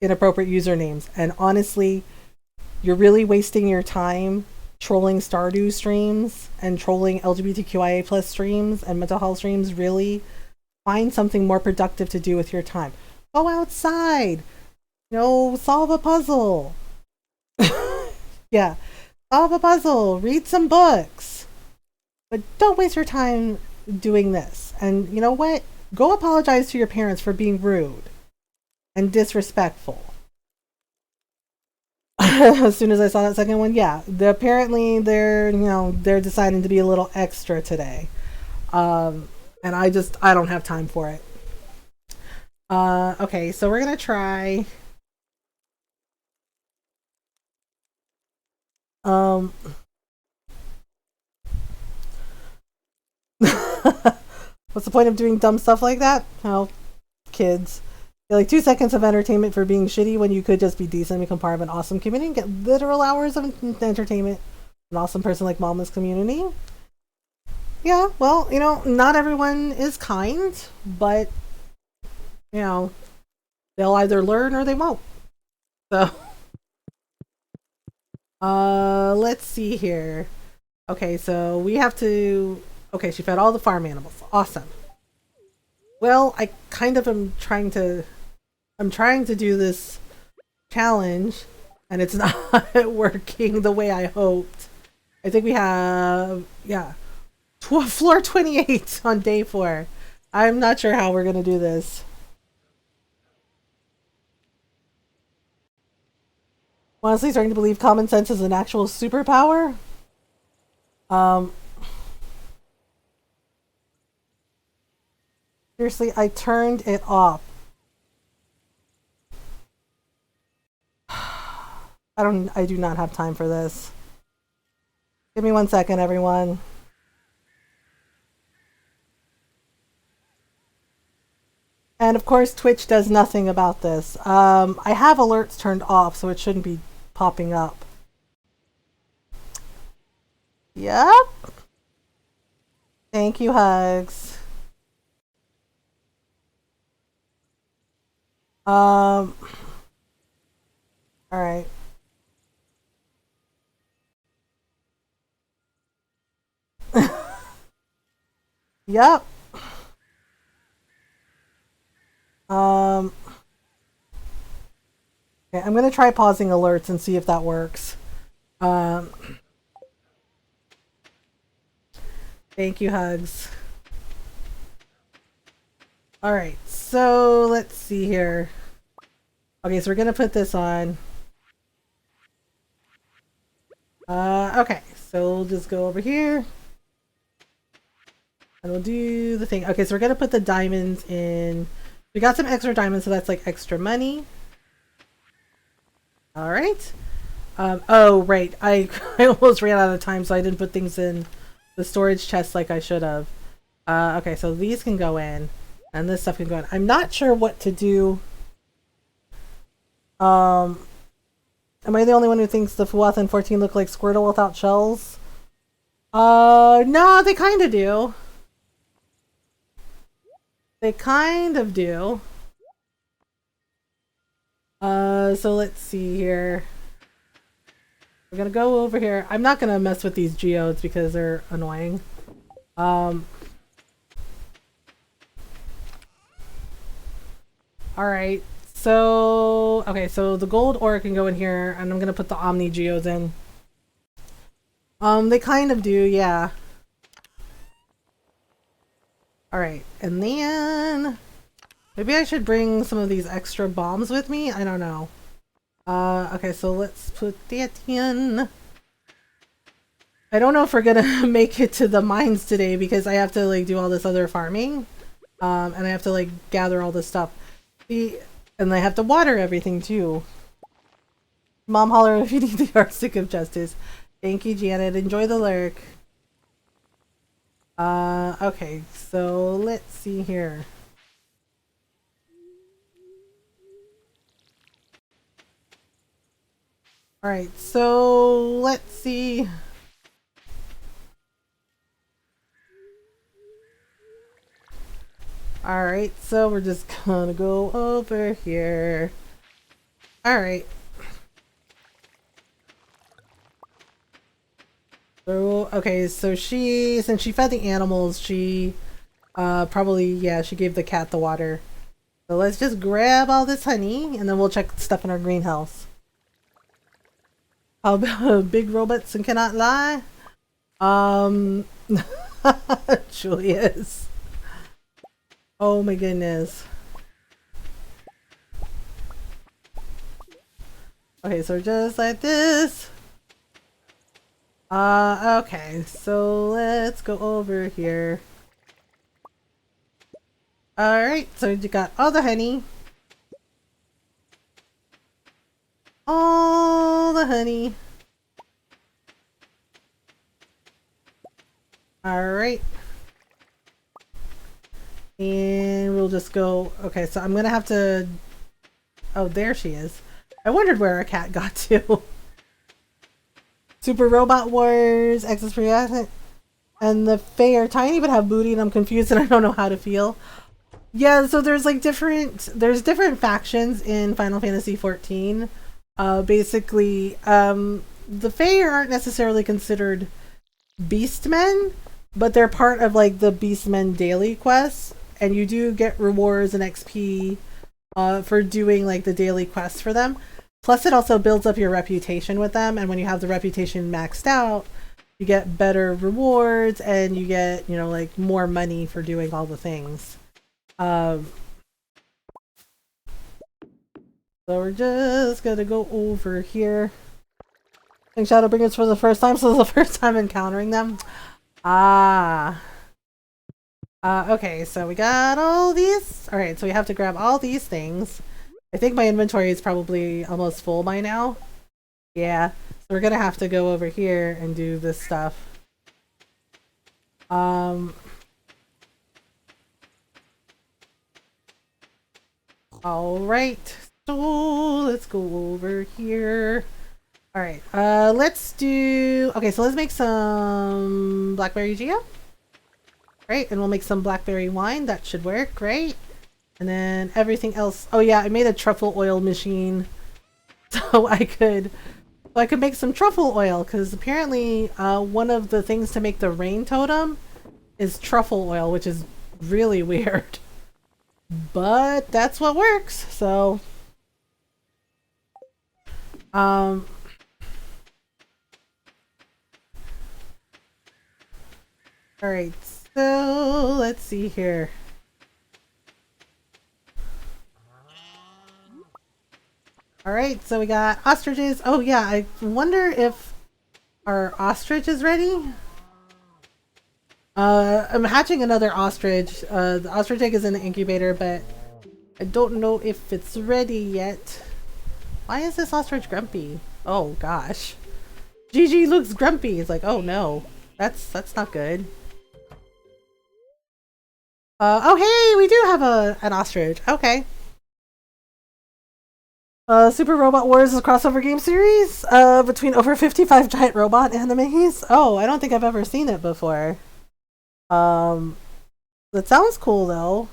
inappropriate usernames. And honestly, you're really wasting your time trolling Stardew streams and trolling LGBTQIA plus streams and mental health streams. Really find something more productive to do with your time. Go outside, solve a puzzle. Yeah, solve a puzzle, read some books, But don't waste your time doing this. And you know what? Go apologize to your parents for being rude and disrespectful. As soon as I saw that second one, yeah, apparently they're deciding to be a little extra today, and I don't have time for it. Okay, so we're gonna try. What's the point of doing dumb stuff like that? Well, kids. Like 2 seconds of entertainment for being shitty when you could just be decent and become part of an awesome community and get literal hours of entertainment. An awesome person like Mama's community. Yeah, well, not everyone is kind, but they'll either learn or they won't. So let's see here. Okay, so we have to she fed all the farm animals. Awesome. Well, I kind of am trying to do this challenge, and it's not working the way I hoped. I think we have, floor 28 on day 4. I'm not sure how we're going to do this. Honestly, starting to believe common sense is an actual superpower. Seriously, I turned it off. I do not have time for this. Give me 1 second, everyone. And of course, Twitch does nothing about this. I have alerts turned off, so it shouldn't be popping up. Yep. Thank you, Hugs. All right. Yep. Okay, I'm gonna try pausing alerts and see if that works. Thank you, Hugs. All right, so let's see here. Okay, so we're gonna put this on. Okay, so we'll just go over here. And we'll do the thing. Okay, so we're gonna put the diamonds in. We got some extra diamonds, so that's like extra money. Alright. Oh, right. I almost ran out of time, so I didn't put things in the storage chest like I should have. Okay, so these can go in. And this stuff can go in. I'm not sure what to do. Am I the only one who thinks the Fuwatha in 14 look like Squirtle without shells? No, they kind of do. They kind of do. So let's see here. We're gonna go over here. I'm not gonna mess with these geodes because they're annoying. Alright, so okay, so the gold ore can go in here, and I'm gonna put the Omni geodes in. They kind of do, yeah. Alright, and then maybe I should bring some of these extra bombs with me? I don't know. Okay, so let's put that in. I don't know if we're gonna make it to the mines today because I have to like do all this other farming. And I have to like gather all this stuff. And I have to water everything too. Mom holler if you need the yardstick of justice. Thank you, Janet. Enjoy the lurk. Okay, so let's see here. Alright, so let's see. Alright, so we're just gonna go over here. Alright. So, okay, so since she fed the animals, she probably, yeah, she gave the cat the water. So let's just grab all this honey, and then we'll check stuff in our greenhouse. How about big robots and cannot lie? Um, Julius. Oh my goodness. Okay, so just like this. Okay, so let's go over here. Alright, so you got all the honey. All the honey. Alright. And we'll just go... Okay, so I'm gonna have to... Oh, there she is. I wondered where our cat got to. Super Robot Wars, Access Free Asset. And the Fae are tiny but have booty and I'm confused and I don't know how to feel. Yeah, so there's like different factions in Final Fantasy XIV. Basically, the Fae aren't necessarily considered beastmen, but they're part of like the beastmen daily quests, and you do get rewards and XP for doing like the daily quests for them. Plus, it also builds up your reputation with them, and when you have the reputation maxed out, you get better rewards and you get, you know, like more money for doing all the things. So we're just gonna go over here. I think Shadowbringers for the first time, so this is the first time encountering them. Okay, so we got all these. Alright, so we have to grab all these things. I think my inventory is probably almost full by now. Yeah, so we're gonna have to go over here and do this stuff. Alright, so let's go over here. Alright, let's do... Okay, so let's make some blackberry Geo. Right, and we'll make some blackberry wine. That should work, right? And then everything else... Oh yeah, I made a truffle oil machine. So I could make some truffle oil, because apparently one of the things to make the rain totem is truffle oil, which is really weird. But that's what works, so... Alright, so let's see here. Alright, so we got ostriches. Oh yeah, I wonder if our ostrich is ready? I'm hatching another ostrich. The ostrich egg is in the incubator, but I don't know if it's ready yet. Why is this ostrich grumpy? Oh gosh. Gigi looks grumpy. It's like, oh no. That's not good. Oh hey, we do have an ostrich. Okay. Super Robot Wars is a crossover game series between over 55 giant robot animes. Oh, I don't think I've ever seen it before. That sounds cool though.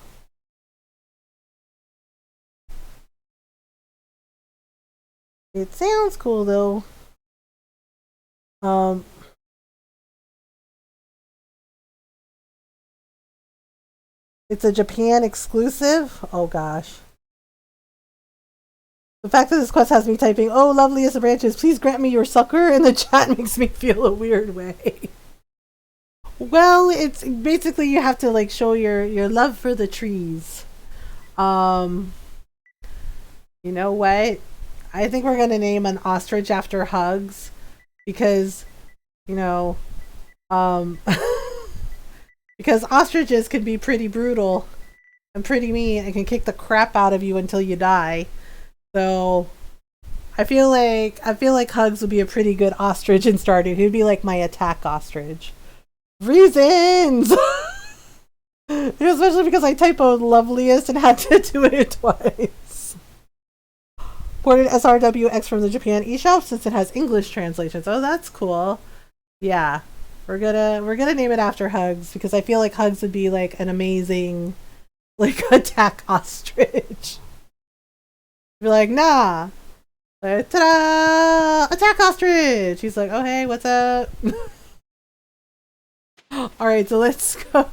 It sounds cool though. It's a Japan exclusive? Oh gosh. The fact that this quest has me typing, "Oh, loveliest of branches, please grant me your succor," in the chat makes me feel a weird way. Well, it's basically you have to like show your love for the trees. You know what? I think we're gonna name an ostrich after Hugs because, you know, because ostriches can be pretty brutal and pretty mean and can kick the crap out of you until you die. So I feel like Hugs would be a pretty good ostrich in Stardew. He'd be like my attack ostrich. Reasons! Especially because I typoed loveliest and had to do it twice. Ported SRWX from the Japan eShop since it has English translations. Oh, that's cool. Yeah. We're gonna name it after Hugs because I feel like Hugs would be like an amazing like attack ostrich. Be like, nah. Ta-da! Attack ostrich! He's like, oh hey, what's up? Alright, so let's go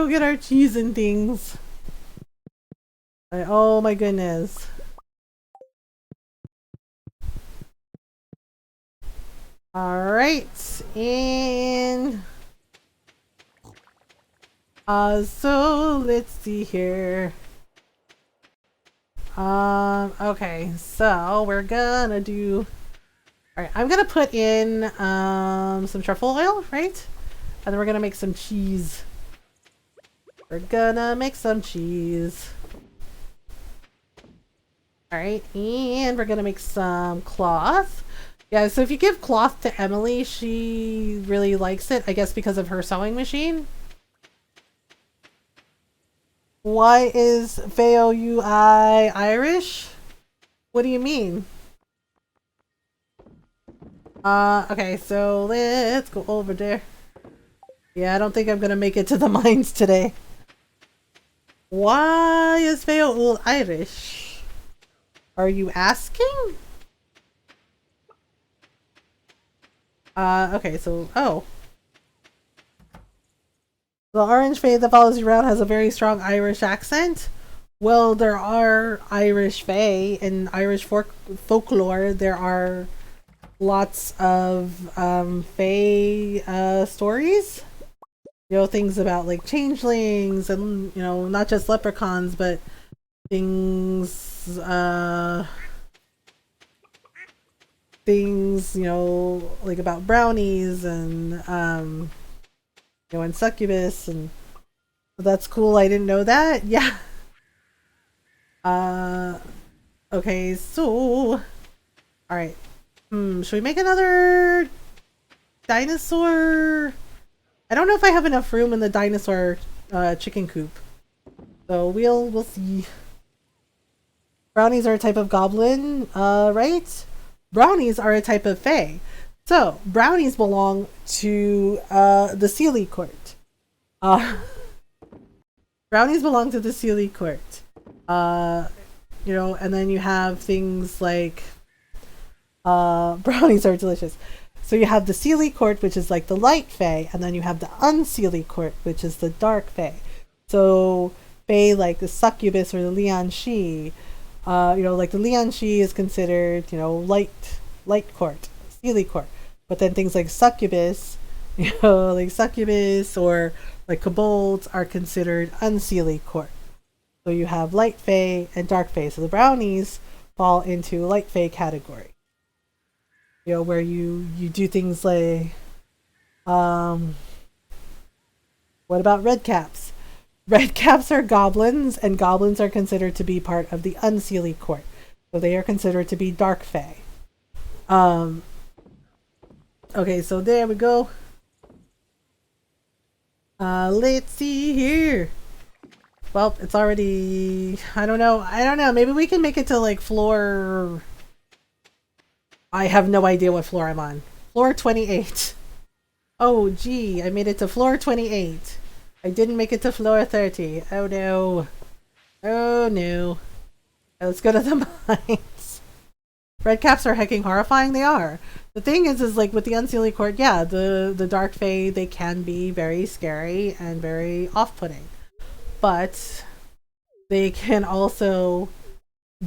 get our cheese and things. Oh my goodness. Alright, and so let's see here. Okay, so we're gonna do. Alright, I'm gonna put in some truffle oil, right? And then we're gonna make some cheese. We're gonna make some cheese. Alright, and we're gonna make some cloth. Yeah, so if you give cloth to Emily, she really likes it, I guess because of her sewing machine. Why is Faoi Irish? What do you mean? Okay, so let's go over there. Yeah, I don't think I'm gonna make it to the mines today. Why is Faoi Irish? Are you asking? Okay, so, oh. The orange fae that follows you around has a very strong Irish accent. Well, there are Irish fae. In Irish folklore, there are lots of fae stories. You know, things about like changelings and, you know, not just leprechauns, but things, you know, like about brownies and, you know, and succubus, and that's cool. I didn't know that. Yeah. Okay, so, alright. Should we make another dinosaur? I don't know if I have enough room in the dinosaur chicken coop. So we'll see. Brownies are a type of goblin, right? Brownies are a type of fae. So, brownies belong to the Sealy Court. Brownies belong to the Sealy Court. You know, and then you have things like brownies are delicious. So you have the Sealy Court, which is like the light fae, and then you have the unsealy court, which is the dark fae. So fae like the succubus or the Lian Shi, you know, like the Lian Shi is considered, you know, light court, Sealy Court. But then things like succubus, you know, like succubus or like kobolds are considered unsealy court. So you have light fae and dark fae. So the brownies fall into light fae category. You know, where you do things like, what about red caps? Red caps are goblins, and goblins are considered to be part of the unsealy court. So they are considered to be dark fae. Okay, so there we go. Let's see here. Well, it's already, I don't know. Maybe we can make it to like floor, I have no idea what floor I'm on. Floor 28. Oh, gee, I made it to floor 28. I didn't make it to floor 30. Oh no. Oh no. Let's go to the mines. Red caps are hecking horrifying. They are. The thing is like with the unsealy court, yeah, the dark fae, they can be very scary and very off-putting. But they can also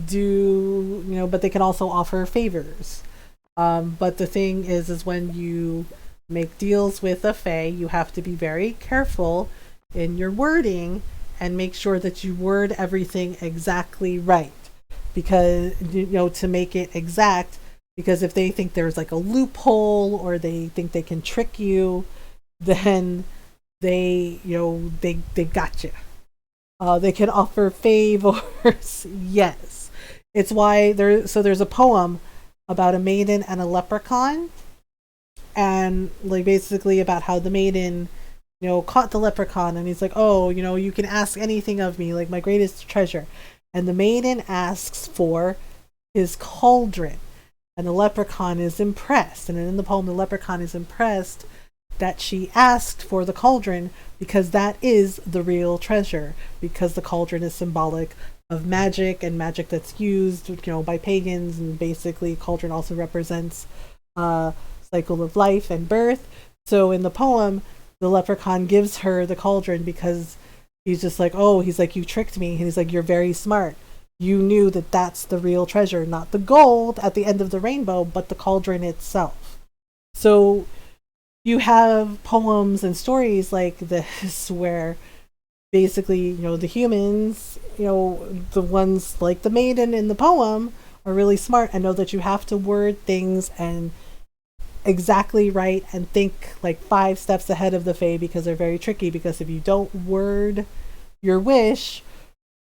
do, you know, but they can also offer favors. But the thing is when you make deals with a fae, you have to be very careful in your wording and make sure that you word everything exactly right. Because, you know, to make it exact, because if they think there's like a loophole or they think they can trick you, then they, you know, they got you. They can offer favors. Yes. It's why there's a poem about a maiden and a leprechaun, and like basically about how the maiden, you know, caught the leprechaun, and he's like, oh, you know, you can ask anything of me, like my greatest treasure. And the maiden asks for his cauldron, and the leprechaun is impressed. And in the poem, the leprechaun is impressed that she asked for the cauldron because that is the real treasure, because the cauldron is symbolic of magic and magic that's used, you know, by pagans. And basically cauldron also represents cycle of life and birth. So in the poem, the leprechaun gives her the cauldron because he's just like, oh, he's like, you tricked me. And he's like, you're very smart. You knew that that's the real treasure, not the gold at the end of the rainbow, but the cauldron itself. So you have poems and stories like this where basically, the humans, the ones like the maiden in the poem are really smart and know that you have to word things and exactly right and think like 5 steps ahead of the fae because they're very tricky, because if you don't word your wish,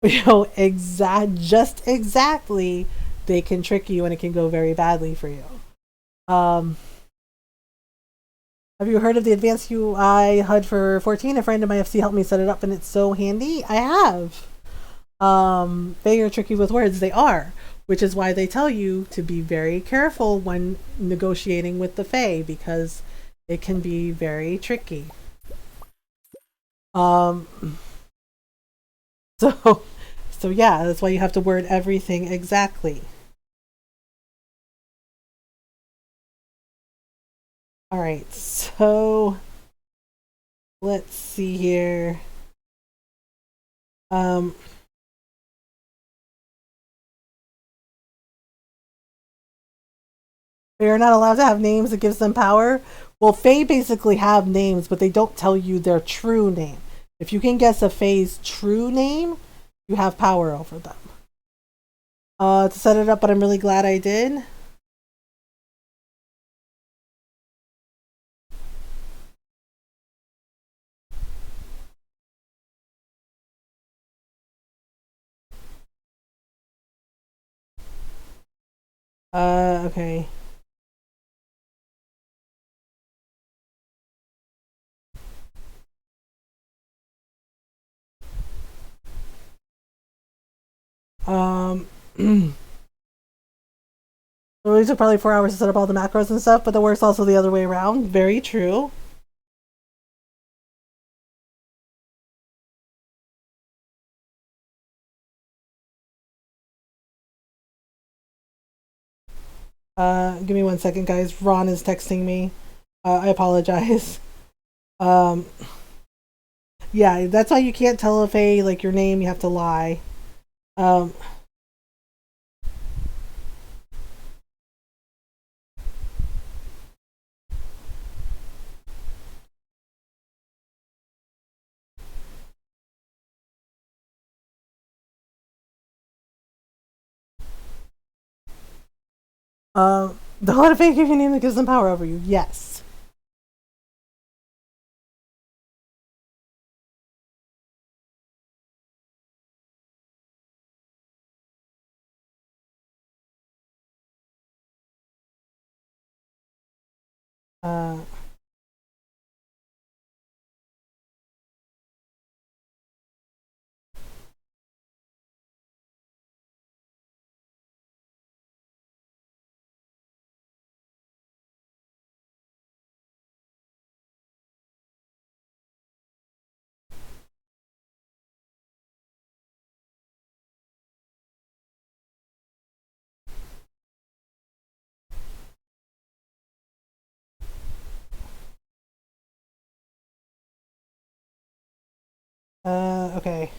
just exactly, they can trick you and it can go very badly for you. Have you heard of the advanced UI HUD for 14? A friend in my FC helped me set it up and it's so handy. I have. They are tricky with words. They are, which is why they tell you to be very careful when negotiating with the Fae, because it can be very tricky. Um, so, so yeah, that's why you have to word everything exactly. All right, so let's see here. Um, they are not allowed to have names that gives them power. Well, Fae basically have names, but they don't tell you their true name. If you can guess a Fae's true name, you have power over them. To set it up, but I'm really glad I did. Okay. It really took probably 4 hours to set up all the macros and stuff, but the work's also the other way around. Very true. Give me 1 second, guys. Ron is texting me. I apologize. Um, yeah, that's why you can't tell a Fae like your name. You have to lie. Um, the lot of Fae give you a name that gives them power over you. Yes. Uh, okay.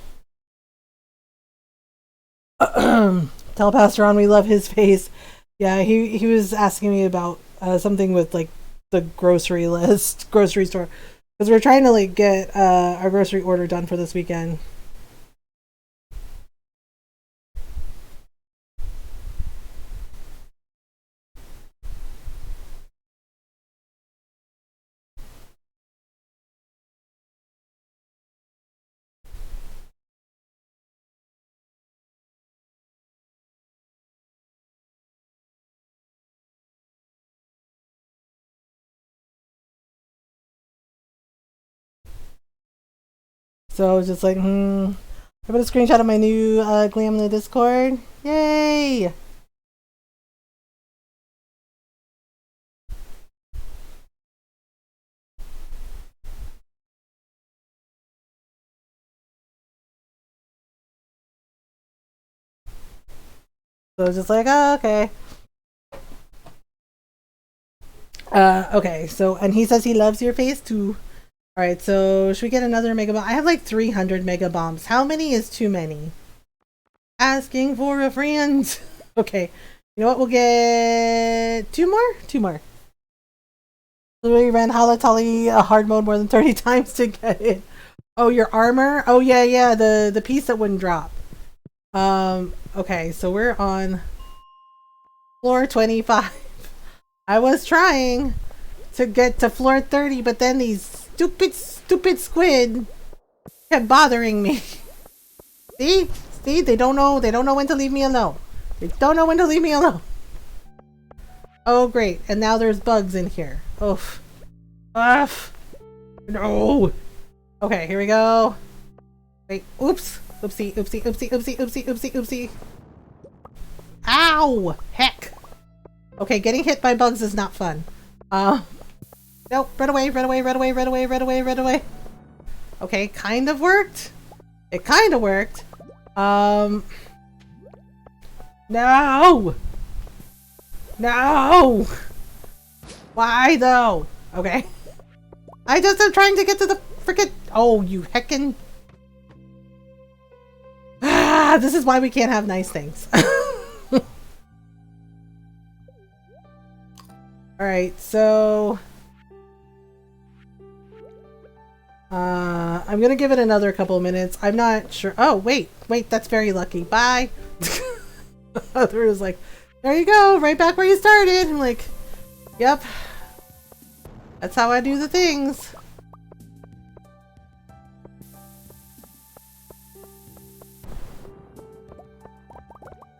Tell Pastor on we love his face. Yeah, he was asking me about something with like the grocery list, grocery store, because we're trying to like get our grocery order done for this weekend. So I was just like, I put a screenshot of my new glam in the Discord. Yay! So I was just like, oh, okay. Okay, so, and he says he loves your face too. Alright, so should we get another mega bomb? I have like 300 mega bombs. How many is too many? Asking for a friend. Okay, you know what? We'll get 2 more? 2 more. We ran Halatali hard mode more than 30 times to get it. Oh, your armor? Oh yeah, the piece that wouldn't drop. Okay, so we're on floor 25. I was trying to get to floor 30, but then these stupid squid kept bothering me. See? See? They don't know when to leave me alone. They don't know when to leave me alone. Oh, great. And now there's bugs in here. Oof. No. Okay, here we go. Wait. Oops. Oopsie, oopsie, oopsie, oopsie, oopsie, oopsie, oopsie. Ow! Heck. Okay, getting hit by bugs is not fun. Nope. Run away, run away, run away, run away, run away, run away. Okay, kind of worked. It kind of worked. No! No! Why though? Okay. I just am trying to get to the frickin'. Oh, you heckin'. Ah, this is why we can't have nice things. Alright, so. I'm gonna give it another couple minutes. I'm not sure. Oh, wait, that's very lucky. Bye. Other is like, there you go, right back where you started. I'm like, yep. That's how I do the things.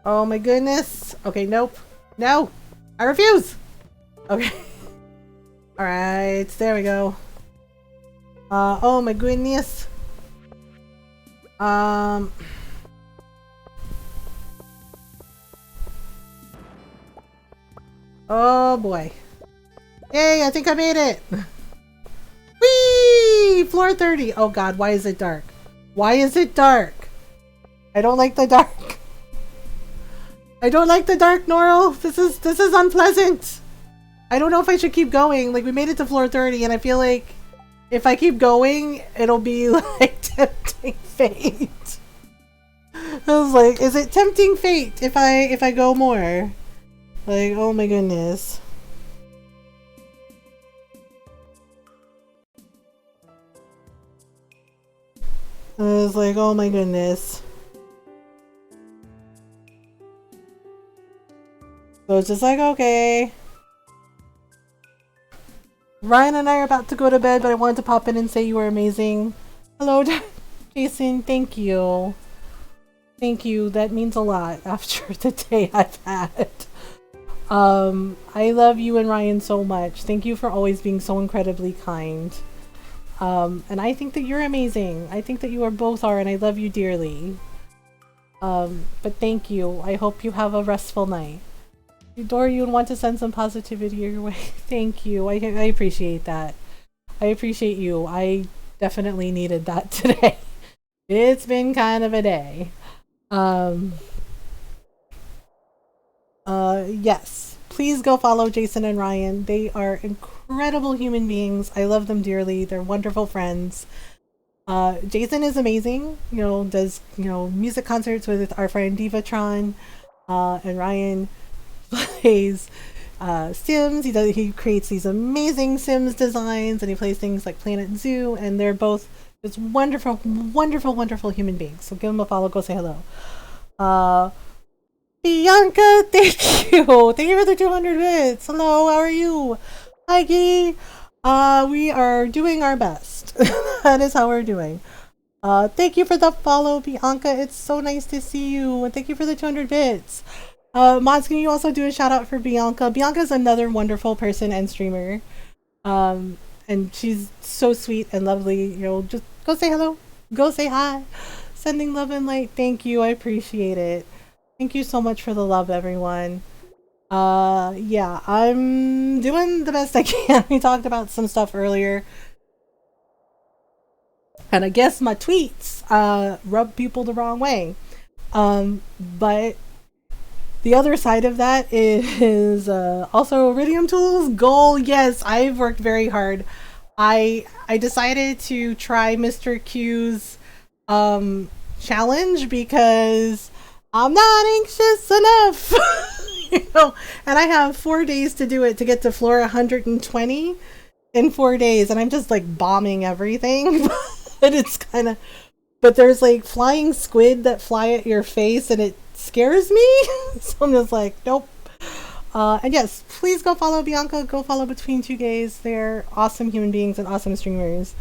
Oh my goodness. Okay, nope. No! I refuse! Okay. Alright, there we go. Oh my goodness. Oh boy. Yay, I think I made it! Whee! Floor 30! Oh god, why is it dark? Why is it dark? I don't like the dark. I don't like the dark, Norl! This is unpleasant! I don't know if I should keep going. Like, we made it to floor 30 and I feel like if I keep going, it'll be like tempting fate. I was like, is it tempting fate if I go more? Like, oh my goodness. I was like, oh my goodness. So it's just like, okay. Ryan and I are about to go to bed, but I wanted to pop in and say you were amazing. Hello, Jason. Thank you. Thank you. That means a lot after the day I've had. I love you and Ryan so much. Thank you for always being so incredibly kind. And I think that you're amazing. I think that you are both are, and I love you dearly. But thank you. I hope you have a restful night. I adore you and want to send some positivity your way. Thank you. I appreciate that. I appreciate you. I definitely needed that today. It's been kind of a day. Yes. Please go follow Jason and Ryan. They are incredible human beings. I love them dearly. They're wonderful friends. Jason is amazing. You know, does, you know, music concerts with our friend Divatron. And Ryan plays Sims. He creates these amazing Sims designs, and he plays things like Planet Zoo, and they're both just wonderful, wonderful, wonderful human beings. So give them a follow, go say hello. Bianca, thank you. Thank you for the 200 bits. Hello, how are you? Hi, Gee. We are doing our best. That is how we're doing. Thank you for the follow, Bianca. It's so nice to see you. And thank you for the 200 bits. Mods, can you also do a shout out for Bianca? Bianca's another wonderful person and streamer. And she's so sweet and lovely. You know, just go say hello. Go say hi. Sending love and light. Thank you. I appreciate it. Thank you so much for the love, everyone. Yeah, I'm doing the best I can. We talked about some stuff earlier. And I guess my tweets rub people the wrong way. But the other side of that is also Iridium Tools goal. Yes, I've worked very hard. I decided to try Mr. Q's challenge because I'm not anxious enough. You know, and I have 4 days to do it to get to floor 120. in 4 days, and I'm just like bombing everything. And it's kind of, but there's like flying squid that fly at your face, and it scares me. So I'm just like, nope. And yes, please go follow Bianca. Go follow Between Two Gays. They're awesome human beings and awesome streamers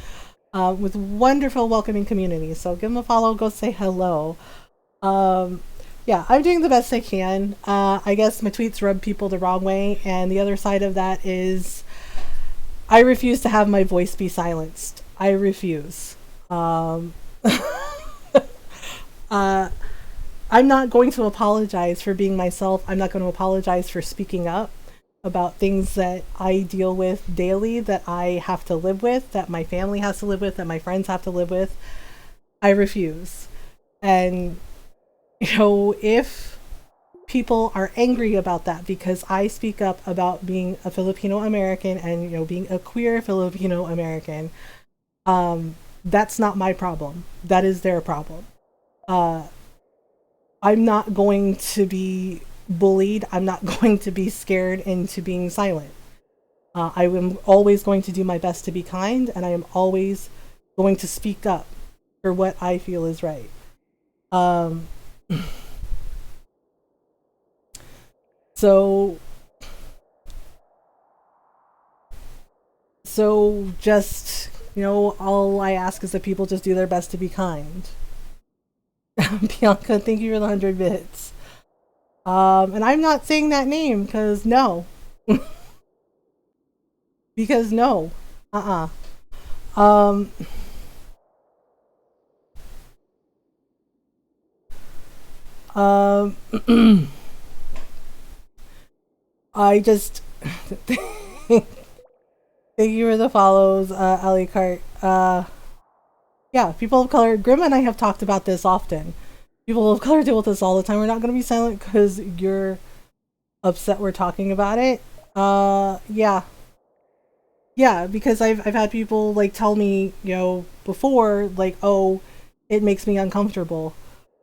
with wonderful, welcoming communities. So give them a follow. Go say hello. Yeah, I'm doing the best I can. I guess my tweets rub people the wrong way, and the other side of that is I refuse to have my voice be silenced. I refuse. I'm not going to apologize for being myself. I'm not going to apologize for speaking up about things that I deal with daily, that I have to live with, that my family has to live with, that my friends have to live with. I refuse. And, you know, if people are angry about that because I speak up about being a Filipino American and, you know, being a queer Filipino American, that's not my problem. That is their problem. I'm not going to be bullied. I'm not going to be scared into being silent. I am always going to do my best to be kind, and I am always going to speak up for what I feel is right. So just, you know, all I ask is that people just do their best to be kind. Bianca, thank you for the 100 bits. And I'm not saying that name because no. Because no. I just thank you for the follows, Ali Cart. Yeah, people of color, Grim and I have talked about this often. People of color deal with this all the time. We're not going to be silent because you're upset we're talking about it. Yeah, because I've had people like tell me, you know, before, like, oh, it makes me uncomfortable.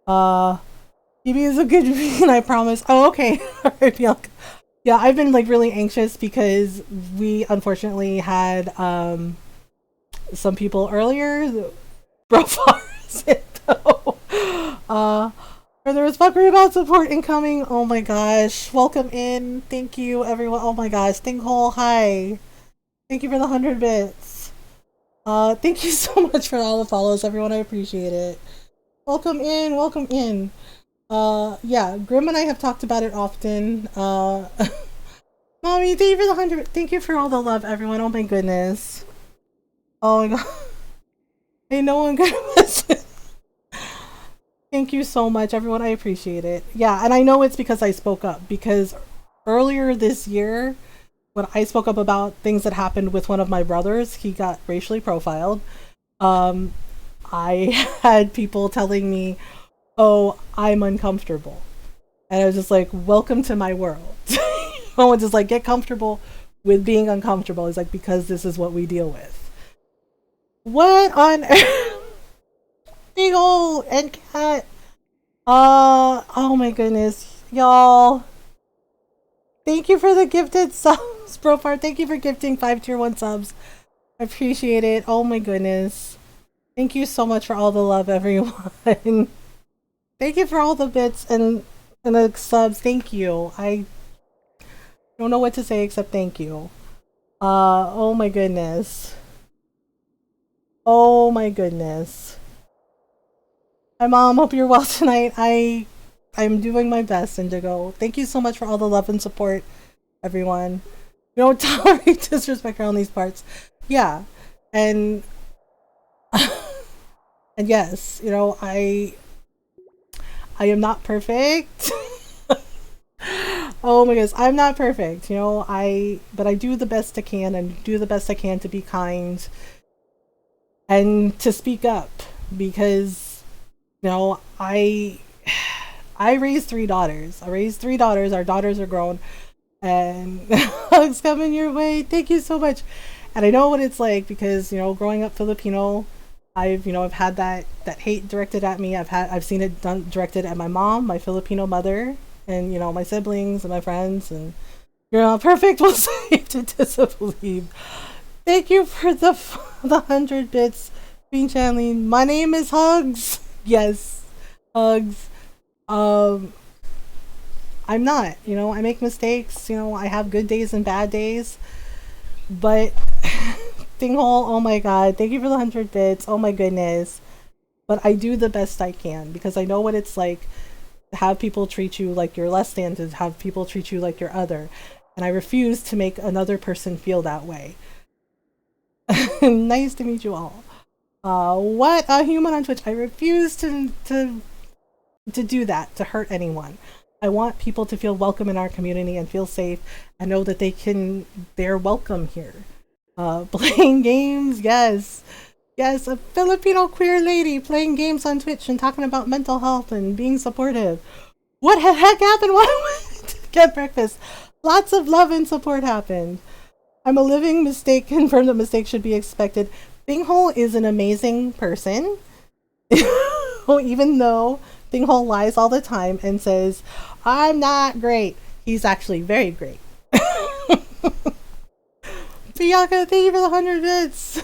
Phoebe is a good reason, I promise. Oh, okay. All right, Bianca. Yeah, I've been like really anxious because we unfortunately had some people earlier. Bro, though. There was fuckery about support incoming. Oh my gosh. Welcome in. Thank you, everyone. Oh my gosh. Thinghole, hi. Thank you for the 100 bits. Thank you so much for all the follows, everyone. I appreciate it. Welcome in. Welcome in. Yeah, Grim and I have talked about it often. Mommy, thank you for the 100. Thank you for all the love, everyone. Oh my goodness. Oh my god. Hey, no one could listen. Thank you so much, everyone. I appreciate it. Yeah, and I know it's because I spoke up. Because earlier this year, when I spoke up about things that happened with one of my brothers, he got racially profiled. I had people telling me, oh, I'm uncomfortable. And I was just like, welcome to my world. No one just like, get comfortable with being uncomfortable. It's like, because this is what we deal with. What on earth? Big ol' and cat. Oh my goodness. Y'all. Thank you for the gifted subs, Brofar. Thank you for gifting 5 tier 1 subs. I appreciate it. Oh my goodness. Thank you so much for all the love, everyone. Thank you for all the bits and the subs. Thank you. I don't know what to say except thank you. Oh my goodness. Oh my goodness. Hi Mom, hope you're well tonight. I'm doing my best, Indigo. Thank you so much for all the love and support, everyone. You don't tolerate disrespect around these parts. Yeah. And and yes, you know, I am not perfect. Oh my goodness, I'm not perfect, you know, but I do the best I can and do the best I can to be kind and to speak up because, you know, I raised 3 daughters. Our daughters are grown, and hugs coming your way. Thank you so much. And I know what it's like because, you know, growing up Filipino, I've had that hate directed at me. I've seen it directed at my mom, my Filipino mother, and, you know, my siblings and my friends. And you're not perfect. We'll save to disbelieve. Thank you for the 100 bits, Queen Chanlene. My name is Hugs. Yes, Hugs. I'm not. I make mistakes. I have good days and bad days. But Dinghole, oh my god, thank you for the 100 bits. Oh my goodness. But I do the best I can because I know what it's like to have people treat you like you're less than, to have people treat you like you're other. And I refuse to make another person feel that way. Nice to meet you all. What a human on Twitch. I refuse to do that, to hurt anyone. I want people to feel welcome in our community and feel safe and know that they're welcome here. Playing games, yes. Yes, a Filipino queer lady playing games on Twitch and talking about mental health and being supportive. What the heck happened? Why went to get breakfast? Lots of love and support happened. I'm a living mistake. Confirmed that mistakes should be expected. Binghole is an amazing person. Even though Binghole lies all the time and says, I'm not great. He's actually very great. Bianca, thank you for the 100 bits.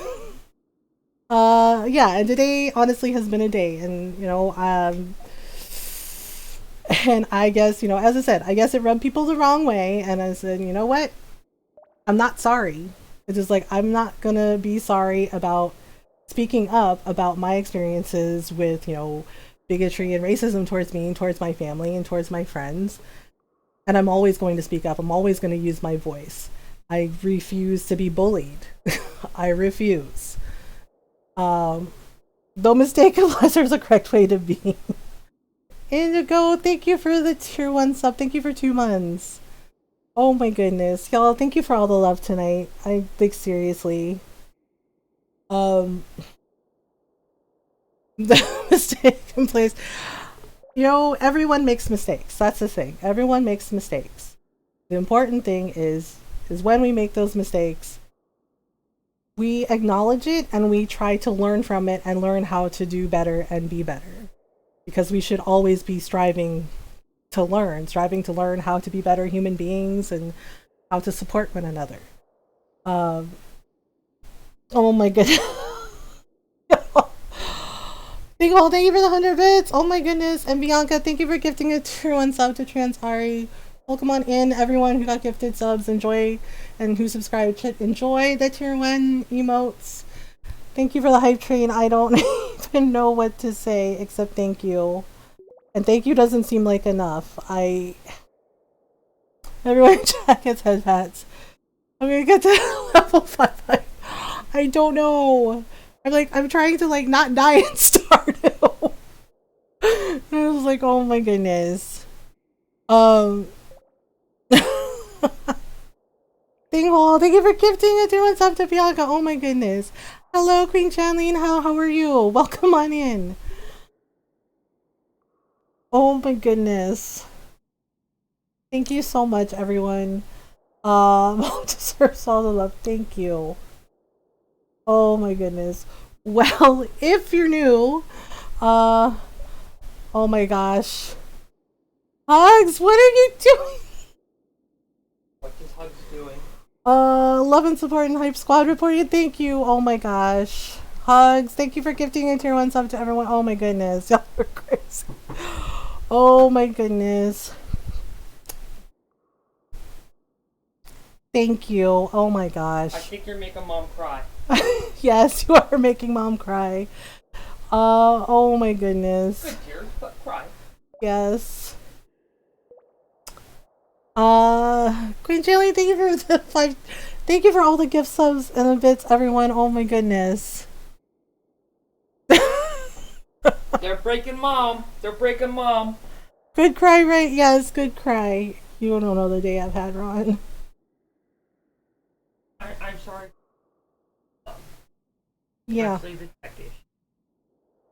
Yeah, and today honestly has been a day, and and I guess, as I said, I guess it rubbed people the wrong way, and I said, you know what? I'm not sorry. It's just like, I'm not gonna be sorry about speaking up about my experiences with, bigotry and racism towards me and towards my family and towards my friends. And I'm always going to speak up. I'm always going to use my voice. I refuse to be bullied. I refuse. Though mistake unless there's a correct way to be. Indigo, thank you for the tier 1 sub. Thank you for 2 months. Oh my goodness. Y'all, thank you for all the love tonight. I think seriously. The mistake in place. Everyone makes mistakes. That's the thing. Everyone makes mistakes. The important thing is when we make those mistakes, we acknowledge it and we try to learn from it and learn how to do better and be better. Because we should always be striving to learn how to be better human beings and how to support one another. Oh my goodness. Big ol', thank you for the 100 bits. Oh my goodness. And Bianca, thank you for gifting a tier 1 sub to Transari. Welcome on in, everyone who got gifted subs. Enjoy, and who subscribed. Enjoy the tier 1 emotes. Thank you for the hype train. I don't even know what to say except thank you. And thank you doesn't seem like enough. Everyone in chat gets head pats. I'm gonna get to level 5. I don't know. I'm trying to not die in Stardew. And I was like, oh my goodness. Dinghole, thank you for gifting a 2 1 sub to Bianca. Oh my goodness. Hello, Queen Chanlene. How are you? Welcome on in. Oh my goodness. Thank you so much, everyone. Deserves all the love. Thank you. Oh my goodness. Well, if you're new, oh my gosh. Hugs, what are you doing? What is Hugs doing? Love and support and hype squad reporting. Thank you. Oh my gosh. Hugs, thank you for gifting a tier 1 sub to everyone. Oh my goodness. Y'all are crazy. Oh my goodness. Thank you. Oh my gosh. I think you're making Mom cry. Yes, you are making Mom cry. Oh my goodness. Good tears, but cry. Yes. Queen Jaylee, thank you for the 5. Thank you for all the gift subs and the bits, everyone. Oh my goodness. They're breaking Mom. They're breaking Mom. Good cry, right? Yes, good cry. You don't know the day I've had, Ron. I'm sorry. Yeah. The tech issue.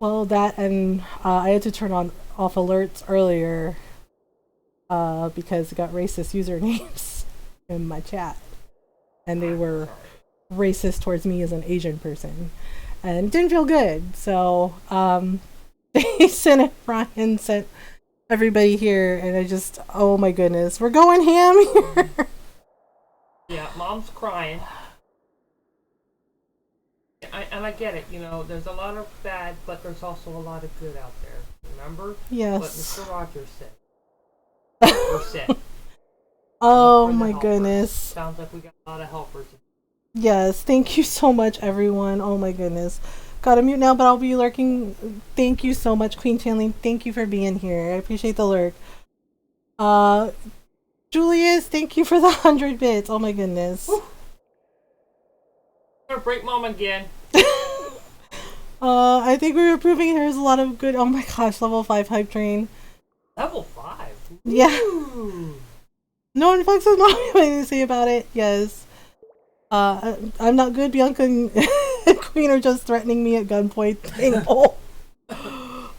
Well, that and I had to turn off alerts earlier because it got racist usernames in my chat, and they were racist towards me as an Asian person, and it didn't feel good. So they Brian sent everybody here, and I just, oh my goodness, we're going ham here. Yeah, Mom's crying. And I get it, you know, there's a lot of bad, but there's also a lot of good out there. Remember? Yes. What Mr. Rogers said. Or said. Oh my goodness. Sounds like we got a lot of helpers. Yes, thank you so much, everyone. Oh my goodness. Gotta mute now, but I'll be lurking. Thank you so much, Queen Chanling. Thank you for being here. I appreciate the lurk. Julius, thank you for the 100 bits. Oh my goodness. I'm gonna break mom again. I think we were proving there's a lot of good. Oh my gosh, level 5 hype train. Level 5? Yeah. Ooh. No one fucks with mommy. What to say about it? Yes. I'm not good. Bianca and Queen are just threatening me at gunpoint.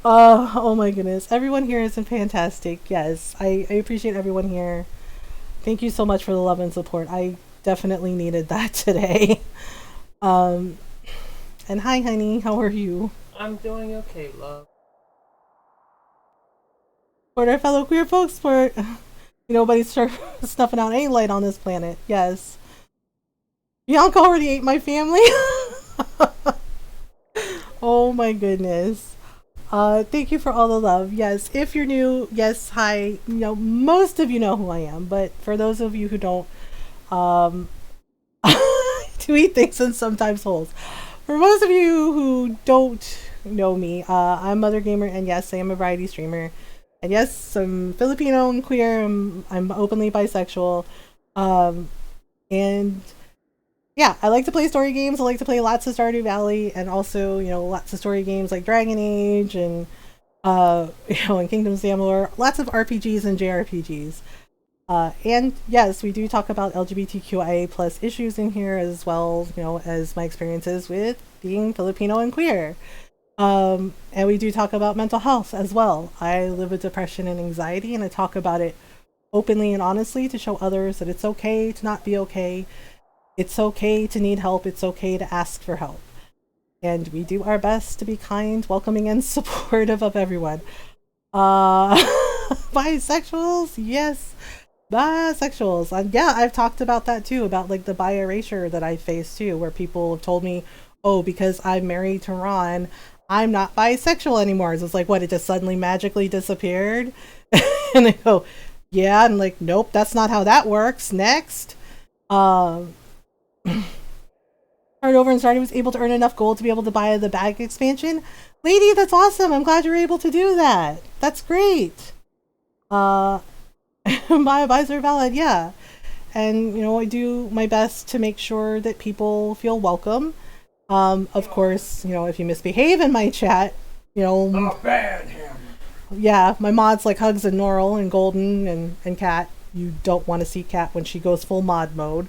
Oh my goodness. Everyone here has been fantastic. Yes, I appreciate everyone here. Thank you so much for the love and support. I definitely needed that today. And hi, honey. How are you? I'm doing okay, love. For our fellow queer folks, for nobody's snuffing out any light on this planet. Yes. Bianca already ate my family. Oh my goodness. Thank you for all the love. Yes, if you're new, yes, hi. Most of you know who I am, but for those of you who don't, to eat things and sometimes holes. For most of you who don't know me, I'm Mothergamer, and yes, I am a variety streamer. And yes, I'm Filipino and queer. I'm openly bisexual. And yeah, I like to play story games. I like to play lots of Stardew Valley, and also, lots of story games like Dragon Age and and Kingdoms of Amalur. Lots of RPGs and JRPGs. And yes, we do talk about LGBTQIA plus issues in here, as well, as my experiences with being Filipino and queer. And we do talk about mental health as well. I live with depression and anxiety, and I talk about it openly and honestly to show others that it's okay to not be okay. It's okay to need help. It's okay to ask for help. And we do our best to be kind, welcoming, and supportive of everyone. Bisexuals, yes. Bisexuals. And yeah, I've talked about that too, about like the bi erasure that I faced too, where people have told me, oh, because I'm married to Ron, I'm not bisexual anymore. So it's like, what, it just suddenly magically disappeared? And they go, yeah, and like, nope, that's not how that works. Next. Started over and started was able to earn enough gold to be able to buy the bag expansion. Lady, that's awesome. I'm glad you're able to do that. That's great. My buys are valid, yeah. And I do my best to make sure that people feel welcome. Of course, if you misbehave in my chat, bad hammer. Yeah, my mods like Hugs and Norl and Golden and Cat. You don't want to see Cat when she goes full mod mode.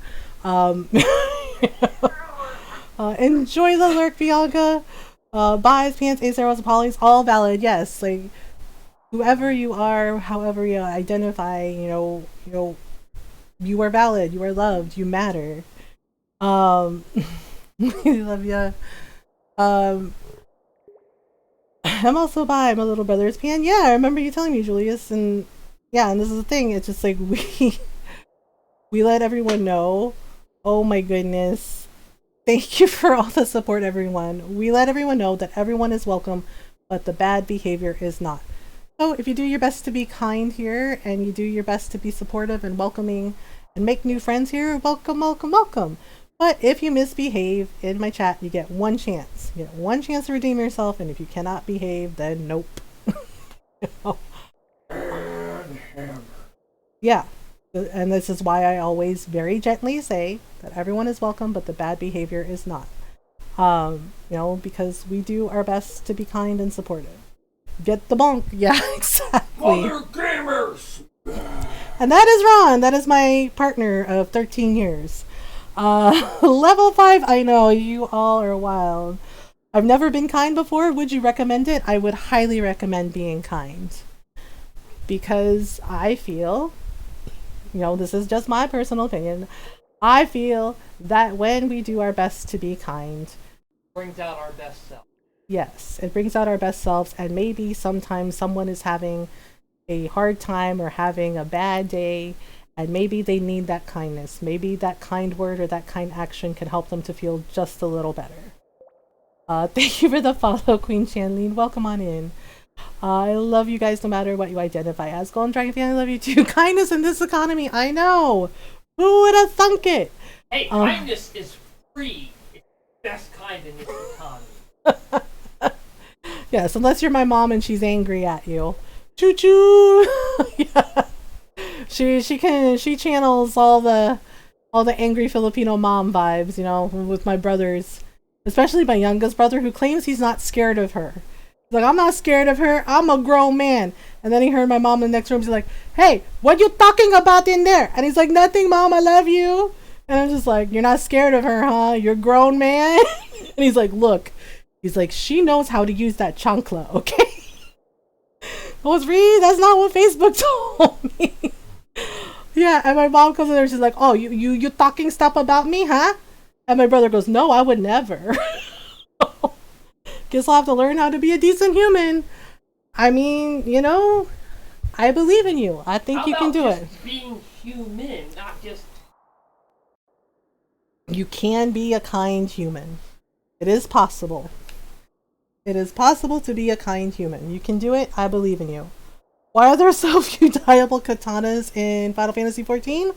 Enjoy the lurk, Bianca. Buys, pants, ace arrows, and polys, all valid. Yes, like whoever you are, however you identify, you are valid. You are loved. You matter. We love ya. I'm also bi. My little brother's pan. Yeah, I remember you telling me, Julius. And yeah, and this is the thing. It's just like we let everyone know. Oh my goodness. Thank you for all the support, everyone. We let everyone know that everyone is welcome, but the bad behavior is not. So if you do your best to be kind here, and you do your best to be supportive and welcoming and make new friends here, welcome, welcome, welcome. But if you misbehave in my chat, you get one chance. You get one chance to redeem yourself, and if you cannot behave, then nope. Yeah. And this is why I always very gently say that everyone is welcome, but the bad behavior is not. Because we do our best to be kind and supportive. Get the bonk. Yeah, exactly. Mothergamers! And that is Ron. That is my partner of 13 years. Level 5, I know, you all are wild. I've never been kind before. Would you recommend it? I would highly recommend being kind. Because I feel, this is just my personal opinion, I feel that when we do our best to be kind, brings out our best self. Yes, it brings out our best selves, and maybe sometimes someone is having a hard time or having a bad day, and maybe they need that kindness. Maybe that kind word or that kind action can help them to feel just a little better. Thank you for the follow, Queen Shanleen. Welcome on in. I love you guys no matter what you identify as. Golden Dragon fan, I love you too. Kindness in this economy, I know. Who would have thunk it? Hey, kindness is free. It's the best kind in this economy. Yes, unless you're my mom and she's angry at you. Choo choo. Yeah. She channels all the angry Filipino mom vibes, you know, with my brothers. Especially my youngest brother who claims he's not scared of her. He's like, I'm not scared of her, I'm a grown man. And then he heard my mom in the next room, she's like, hey, what you talking about in there? And he's like, nothing, mom, I love you. And I'm just like, you're not scared of her, huh? You're a grown man. And he's like, look. He's like, she knows how to use that chancla, okay? I was reading, that's not what Facebook told me. Yeah, and my mom comes in there, she's like, oh, you talking stuff about me, huh? And my brother goes, no, I would never. Guess I'll have to learn how to be a decent human. I mean, you know, I believe in you. I think you can do it. Being human, not just... You can be a kind human. It is possible. It is possible to be a kind human. You can do it. I believe in you. Why are there so few dyeable katanas in Final Fantasy XIV?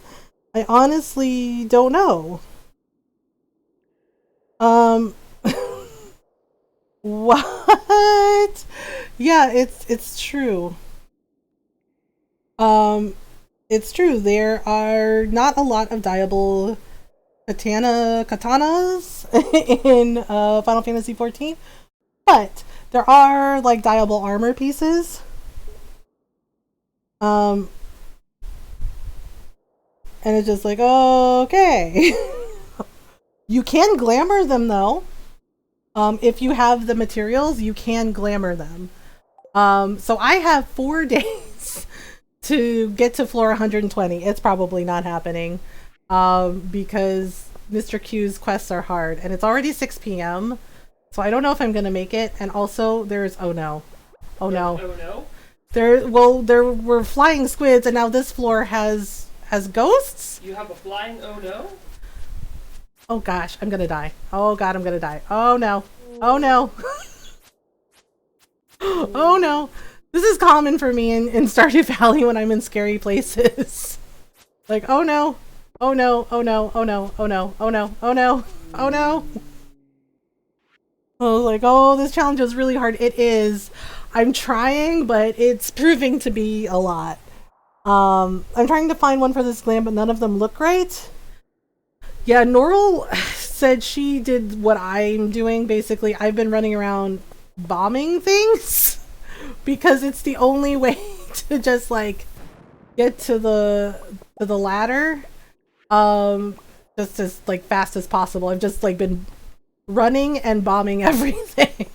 I honestly don't know. What? Yeah, it's true. It's true. There are not a lot of dyeable katanas in Final Fantasy XIV, but there are like dyeable armor pieces. And it's just like, okay. You can glamour them though. If you have the materials, you can glamour them. So I have 4 days to get to floor 120. It's probably not happening. Because Mr. Q's quests are hard, and it's already 6 p.m. So I don't know if I'm gonna make it. And also, there's oh no. There were flying squids, and now this floor has ghosts. You have a flying oh no? Oh gosh, I'm gonna die. Oh god, I'm gonna die. Oh no. Oh no. Oh no. This is common for me in Stardew Valley when I'm in scary places. Like, oh no. Oh no, oh no, oh no, oh no, oh no, oh no, oh no. I was like, oh, this challenge is really hard. It is. I'm trying, but it's proving to be a lot. I'm trying to find one for this glam, but none of them look right. Yeah, Norl said she did what I'm doing. Basically, I've been running around bombing things because it's the only way to just like get to the ladder just as like fast as possible. I've just like been running and bombing everything.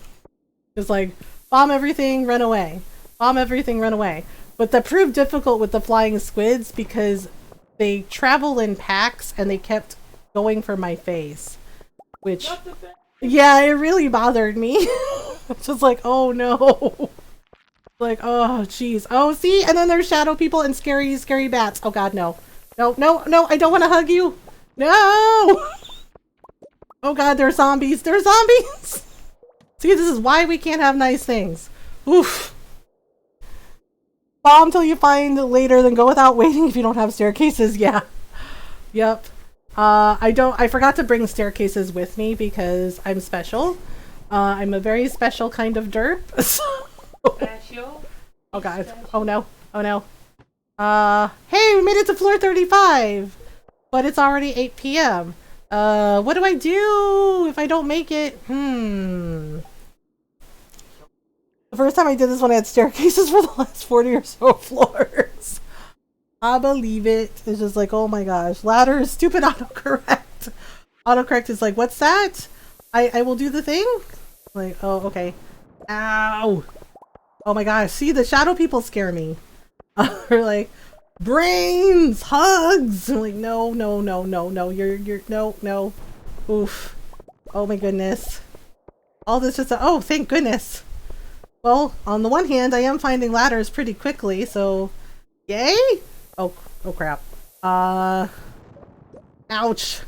Just like bomb everything, run away. Bomb everything, run away. But that proved difficult with the flying squids because they travel in packs and they kept going for my face. Which, yeah, it really bothered me. It's just like, oh no. Like, oh jeez. Oh, see? And then there's shadow people and scary bats. Oh god, no. No, no, no, I don't want to hug you. No! Oh god, there's zombies. There's zombies! See, this is why we can't have nice things. Oof. Bomb till you find later, then go without waiting if you don't have staircases. Yeah. Yep. I forgot to bring staircases with me because I'm special. I'm a very special kind of derp. Special? Oh god. Oh no. Oh no. Hey, we made it to floor 35! But it's already 8 p.m. What do I do if I don't make it? The first time I did this one, I had staircases for the last 40 or so floors. I believe it. It's just like, oh my gosh. Ladders, stupid autocorrect. Autocorrect is like, what's that? I will do the thing? Like, oh, okay. Ow! Oh my gosh, see, the shadow people scare me. Or like, brains, hugs! I'm like, no, no, no, no, no, you're, no, no. Oof. Oh my goodness. All this just, oh, thank goodness. Well, on the one hand, I am finding ladders pretty quickly, so yay! Oh crap. Ouch.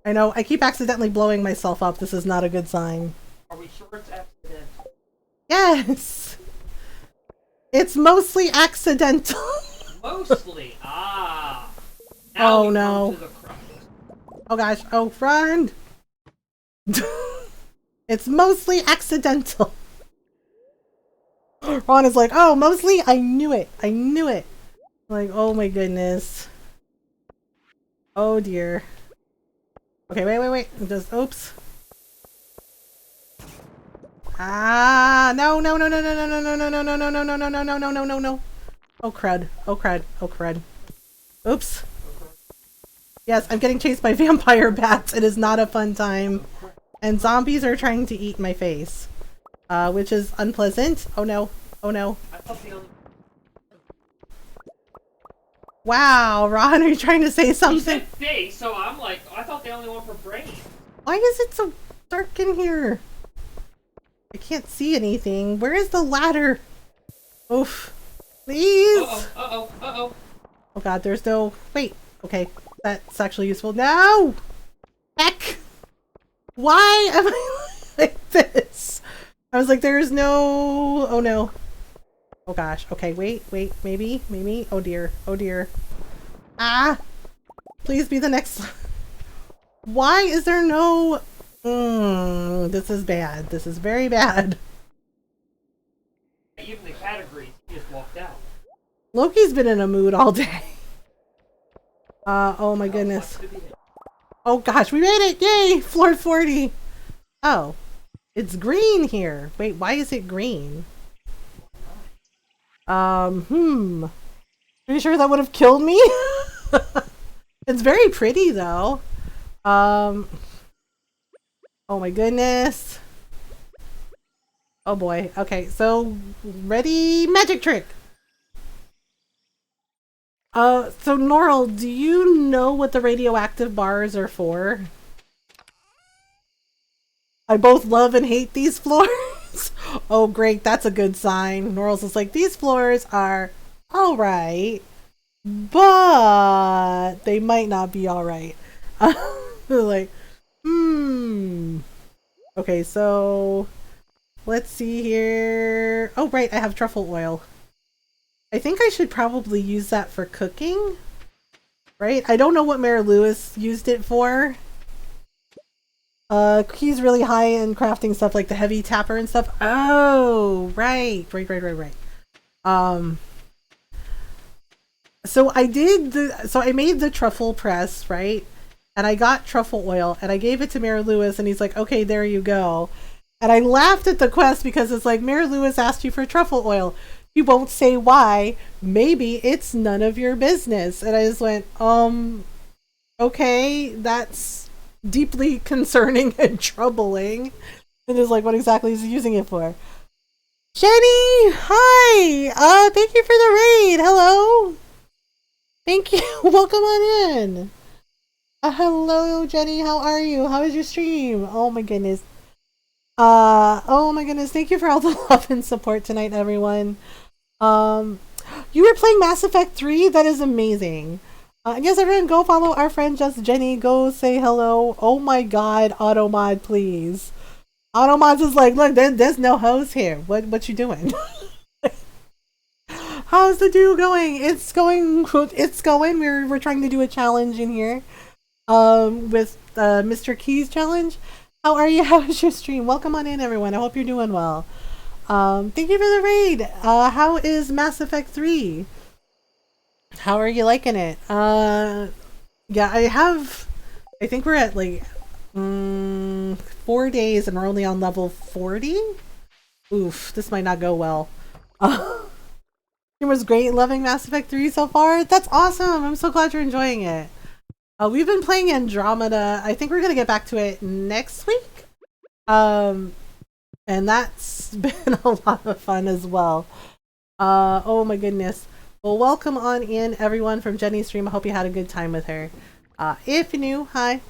I know, I keep accidentally blowing myself up. This is not a good sign. Are we sure it's accidental? Yes! It's mostly accidental. Mostly. Ah. Now Oh we come no. to the crux. Oh gosh. Oh, friend. It's mostly accidental. Ron is like, oh, mostly? I knew it. I knew it. Like, oh my goodness. Oh dear. Okay, wait. Just, oops. Ah, no. Oh crud. Oops. Yes, I'm getting chased by vampire bats. It is not a fun time. And zombies are trying to eat my face. Which is unpleasant. Oh no. I thought the only... Wow, Ron, are you trying to say He something? said face, so I'm like, I thought the only one for brain. Why is it so dark in here? I can't see anything. Where is the ladder? Oof. Please! Uh-oh. Oh god, there's no... Wait. Okay, that's actually useful. No! Heck! Why am I like this? I was like, there's no... Oh no. Oh gosh. Okay, wait. Maybe. Oh dear. Ah! Please be the next... Why is there no... this is bad. This is very bad. Even the categories, he just walked out. Loki's been in a mood all day. Oh my goodness. Oh gosh, we made it! Yay! Floor 40! Oh. It's green here. Wait, why is it green? Pretty sure that would have killed me? It's very pretty though. Oh my goodness. Oh boy. Okay, so ready, magic trick. So Norl, do you know what the radioactive bars are for? I both love and hate these floors. Oh great, that's a good sign. Norl's is like, these floors are alright, but they might not be alright. Like, okay, so let's see here. Oh right, I have truffle oil. I think I should probably use that for cooking, right? I don't know what Mayor Lewis used it for. He's really high in crafting stuff like the heavy tapper and stuff. Oh, right. So I made the truffle press, right? And I got truffle oil and I gave it to Mayor Lewis and he's like, okay, there you go. And I laughed at the quest because it's like, Mayor Lewis asked you for truffle oil. You won't say why. Maybe it's none of your business. And I just went, okay, that's deeply concerning and troubling. And it's like, what exactly is he using it for? Jenny, hi. Thank you for the raid. Hello. Thank you. Welcome on in. Hello, Jenny. How are you? How is your stream? Oh my goodness. Thank you for all the love and support tonight, everyone. You were playing Mass Effect 3? That is amazing. And yes, everyone, go follow our friend Just Jenny. Go say hello. Oh my god, Automod, please. Automod is like, look, there's no host here. What you doing? How's the do going? It's going. We're trying to do a challenge in here. With Mr. Keys challenge. How are you? How's your stream? Welcome on in, everyone. I hope you're doing well. Thank you for the raid. How is Mass Effect 3? How are you liking it? Yeah, I think we're at like 4 days and we're only on level 40. Oof, this might not go well. It was great loving Mass Effect 3 so far. That's awesome. I'm so glad you're enjoying it. We've been playing Andromeda. I think we're gonna get back to it next week. And that's been a lot of fun as well. Oh my goodness. Well, welcome on in, everyone, from Jenny's stream. I hope you had a good time with her. If you're new, hi.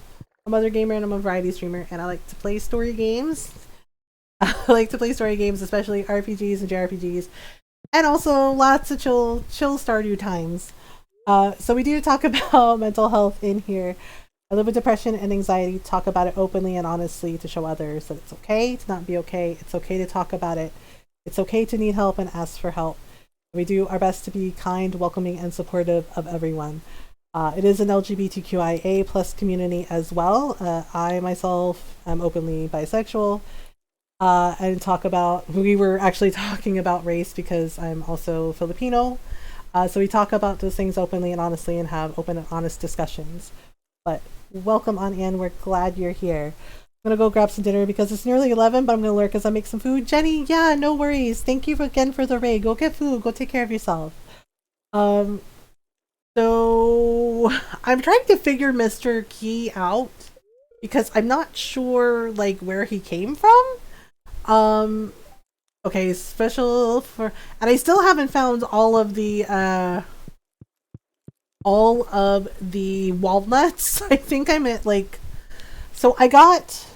I'm Mothergamer and I'm a variety streamer, and I like to play story games. I like to play story games, especially RPGs and JRPGs, and also lots of chill Stardew times. So we do talk about mental health in here. I live with depression and anxiety. Talk about it openly and honestly to show others that it's okay to not be okay. It's okay to talk about it. It's okay to need help and ask for help. We do our best to be kind, welcoming, and supportive of everyone. It is an LGBTQIA plus community as well. I myself am openly bisexual. And we were actually talking about race because I'm also Filipino. So we talk about those things openly and honestly and have open and honest discussions. But welcome on in. We're glad you're here. I'm going to go grab some dinner because it's nearly 11, but I'm going to lurk as I make some food. Jenny, yeah, no worries. Thank you again for the raid. Go get food. Go take care of yourself. So I'm trying to figure Mr. Key out because I'm not sure like where he came from. Okay, special for, and I still haven't found all of the walnuts. I think I'm at like, so I got,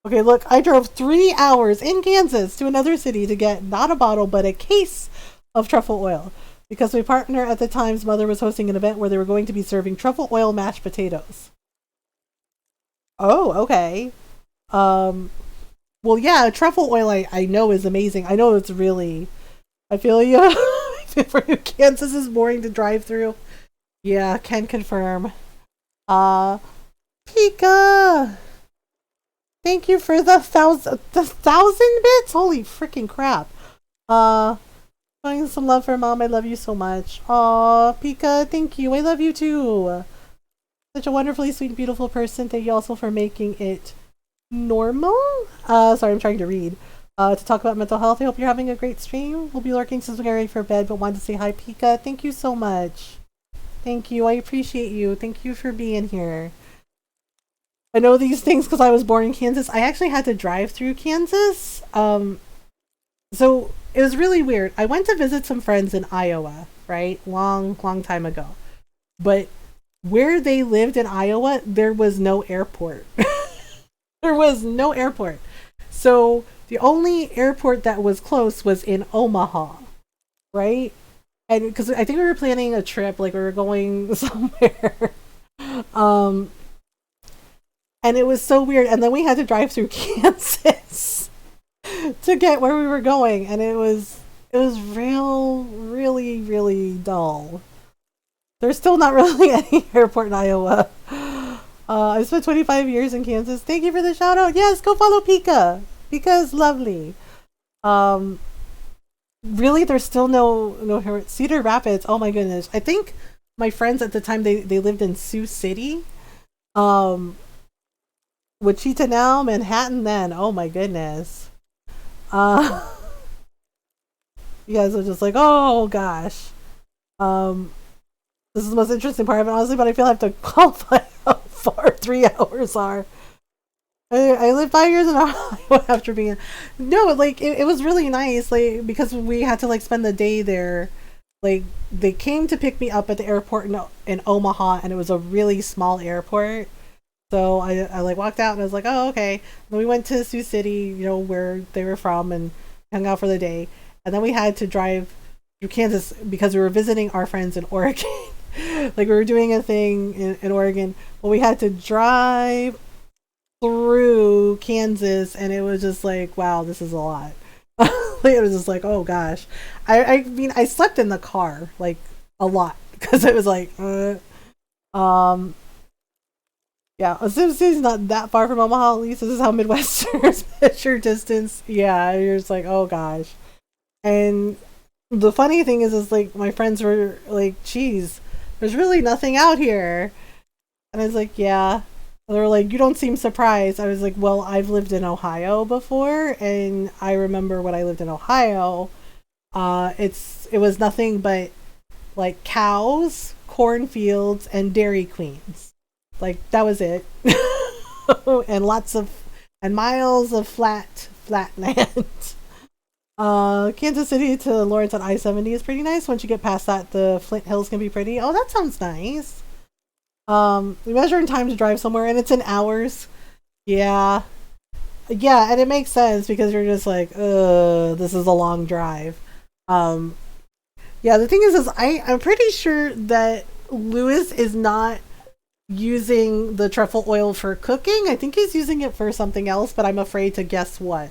okay, look, I drove 3 hours in Kansas to another city to get not a bottle, but a case of truffle oil because my partner at the time's mother was hosting an event where they were going to be serving truffle oil mashed potatoes. Oh, okay. Well, yeah, truffle oil I know is amazing. I know it's really, I feel you. For you, Kansas is boring to drive through. Yeah, can confirm. Pika! Thank you for the thousand bits? Holy freaking crap. Showing some love for mom. I love you so much. Aw, Pika, thank you. I love you too. Such a wonderfully sweet, beautiful person. Thank you also for making it normal. Sorry, I'm trying to read. To talk about mental health. I hope you're having a great stream. We'll be lurking since we're getting ready for bed, but wanted to say hi, Pika. Thank you so much. Thank you. I appreciate you. Thank you for being here. I know these things because I was born in Kansas. I actually had to drive through Kansas. So it was really weird. I went to visit some friends in Iowa, right? Long time ago. But where they lived in Iowa, there was no airport. There was no airport. So the only airport that was close was in Omaha, right? And because I think we were planning a trip, like we were going somewhere. And it was so weird. And then we had to drive through Kansas to get where we were going. And it was really dull. There's still not really any airport in Iowa. I spent 25 years in Kansas. Thank you for the shout out. Yes, go follow Pika. Pika is lovely. Really, there's still no Cedar Rapids. Oh my goodness. I think my friends at the time, they lived in Sioux City. Wichita now, Manhattan then. Oh my goodness. You guys are just like, oh gosh. This is the most interesting part of it, honestly, but I feel I have to qualify how far 3 hours are. I lived 5 years in Ohio after being... No, like, it was really nice, like, because we had to, like, spend the day there. Like, they came to pick me up at the airport in Omaha, and it was a really small airport. So I like walked out and I was like, oh, okay. Then we went to Sioux City, you know, where they were from, and hung out for the day. And then we had to drive through Kansas because we were visiting our friends in Oregon. Like, we were doing a thing in Oregon, but we had to drive through Kansas, and it was just like, wow, this is a lot. It was just like, oh gosh. I mean, I slept in the car like a lot because it was like, yeah, City's not that far from Omaha. At least this is how Midwesterners measure distance. Yeah, you're just like, oh gosh. And the funny thing is like my friends were like, geez, there's really nothing out here. And I was like, yeah. And they were like, you don't seem surprised. I was like, well, I've lived in Ohio before, and I remember when I lived in Ohio, it was nothing but like cows, cornfields, and Dairy Queens. Like, that was it. And miles of flat land. Kansas City to Lawrence on I-70 is pretty nice. Once you get past that, the Flint Hills can be pretty. Oh, that sounds nice. We measure in time to drive somewhere, and it's in hours. Yeah, and it makes sense because you're just like, this is a long drive. Yeah, the thing is I'm pretty sure that Lewis is not using the truffle oil for cooking. I think he's using it for something else, but I'm afraid to guess what.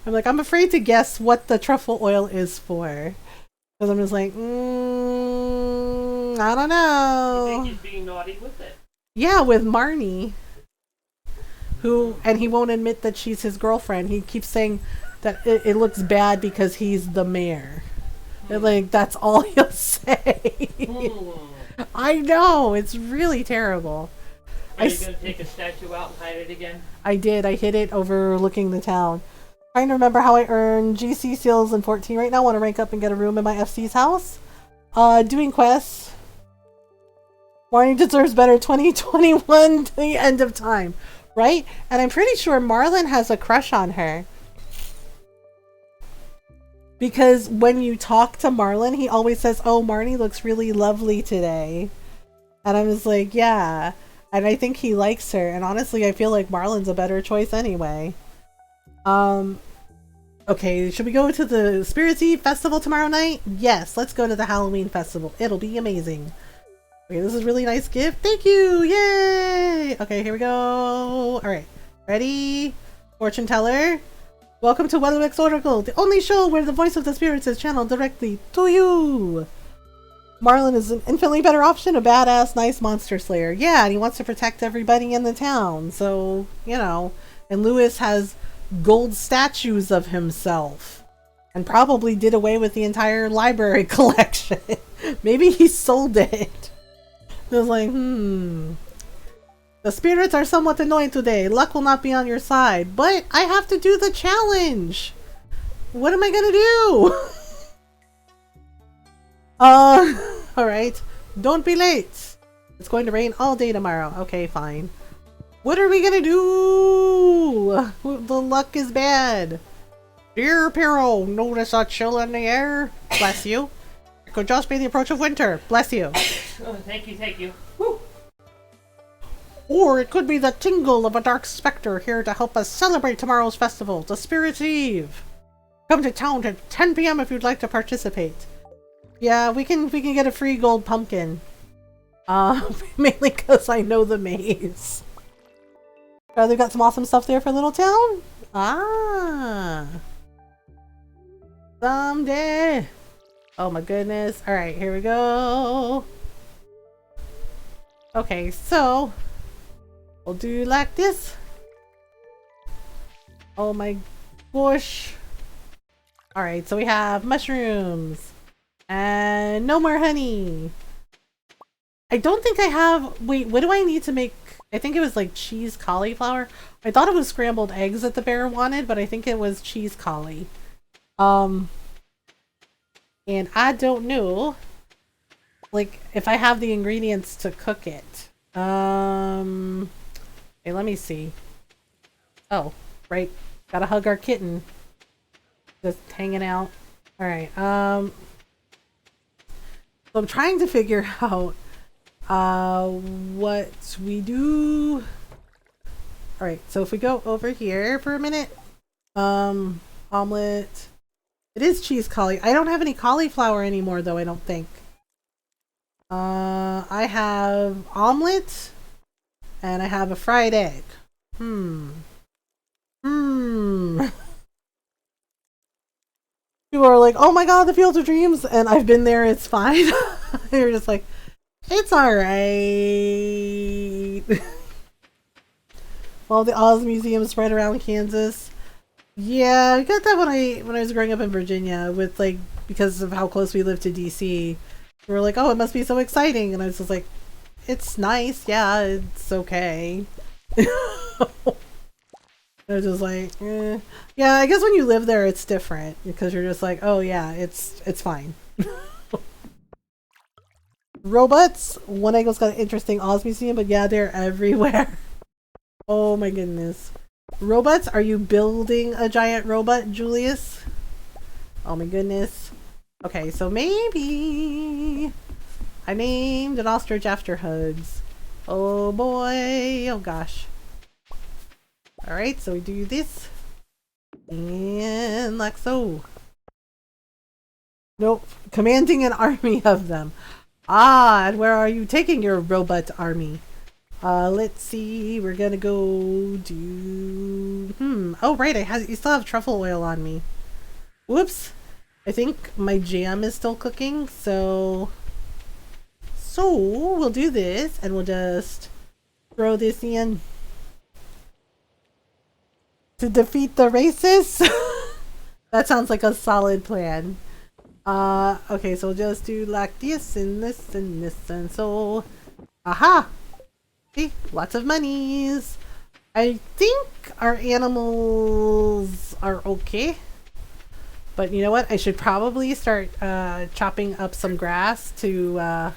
I'm afraid to guess what the truffle oil is for. Because I'm just like, I don't know. You think he's being naughty with it? Yeah, with Marnie. And he won't admit that she's his girlfriend. He keeps saying that it looks bad because he's the mayor. That's all he'll say. I know, it's really terrible. Are you going to take a statue out and hide it again? I did. I hid it overlooking the town. Trying to remember how I earn GC seals in 14 right now. Want to rank up and get a room in my FC's house. Doing quests. Marnie deserves better 2021 to the end of time. Right? And I'm pretty sure Marlon has a crush on her. Because when you talk to Marlon, he always says, oh, Marnie looks really lovely today. And I was like, yeah. And I think he likes her. And honestly, I feel like Marlon's a better choice anyway. Okay, should we go to the Spirits Eve festival tomorrow night? Yes, let's go to the Halloween festival. It'll be amazing. Okay, this is a really nice gift. Thank you! Yay! Okay, here we go. Alright, ready? Fortune teller. Welcome to Weatherwick's Oracle, the only show where the voice of the spirits is channeled directly to you. Marlon is an infinitely better option, a badass, nice monster slayer. Yeah, and he wants to protect everybody in the town, so, you know. And Lewis has gold statues of himself. And probably did away with the entire library collection. Maybe he sold it. I was like, The spirits are somewhat annoying today. Luck will not be on your side. But I have to do the challenge. What am I gonna do? Alright. Don't be late. It's going to rain all day tomorrow. Okay, fine. What are we gonna do? The luck is bad. Dear Piero, notice a chill in the air? Bless you. It could just be the approach of winter. Bless you. Oh, thank you, thank you. Woo. Or it could be the tingle of a dark specter here to help us celebrate tomorrow's festival, the Spirits Eve. Come to town at 10 p.m. if you'd like to participate. Yeah, we can get a free gold pumpkin. Mainly because I know the maze. They've got some awesome stuff there for Little Town? Ah. Someday. Oh my goodness. Alright, here we go. Okay, so we'll do like this. Oh my gosh. Alright, so we have mushrooms. And no more honey. I don't think I have... Wait, what do I need to make... I think it was like cheese cauliflower. I thought it was scrambled eggs that the bear wanted, but I think it was cheese cauli. And I don't know, like, if I have the ingredients to cook it. Hey, let me see. Oh, right. Gotta hug our kitten. Just hanging out. Alright, so I'm trying to figure out what we do. Alright, so if we go over here for a minute. Omelet. It is cheese cauli. I don't have any cauliflower anymore though, I don't think. I have omelet and I have a fried egg. People are like, oh my god, the Field of Dreams, and I've been there, it's fine. You're just like, it's alright. Well, the Oz Museum is right around Kansas. Yeah, I got that when I was growing up in Virginia, with like, because of how close we live to DC. We were like, oh, it must be so exciting, and I was just like, it's nice, yeah, it's okay. I was just like, eh. Yeah, I guess when you live there, it's different because you're just like, oh yeah, it's fine. Robots. One Angle's got an interesting Oz museum, but yeah, they're everywhere. Oh my goodness. Robots? Are you building a giant robot, Julius? Oh my goodness. Okay, so maybe I named an ostrich after Hugs. Oh boy. Oh gosh. Alright, so we do this. And like so. Nope. Commanding an army of them. Ah, and where are you taking your robot army? Let's see. We're gonna go do... Oh, right. You still have truffle oil on me. Whoops. I think my jam is still cooking, so we'll do this, and we'll just throw this in to defeat the racists. That sounds like a solid plan. Okay, so we'll just do like this and this and this, and so, aha! See, lots of monies. I think our animals are okay. But you know what? I should probably start chopping up some grass to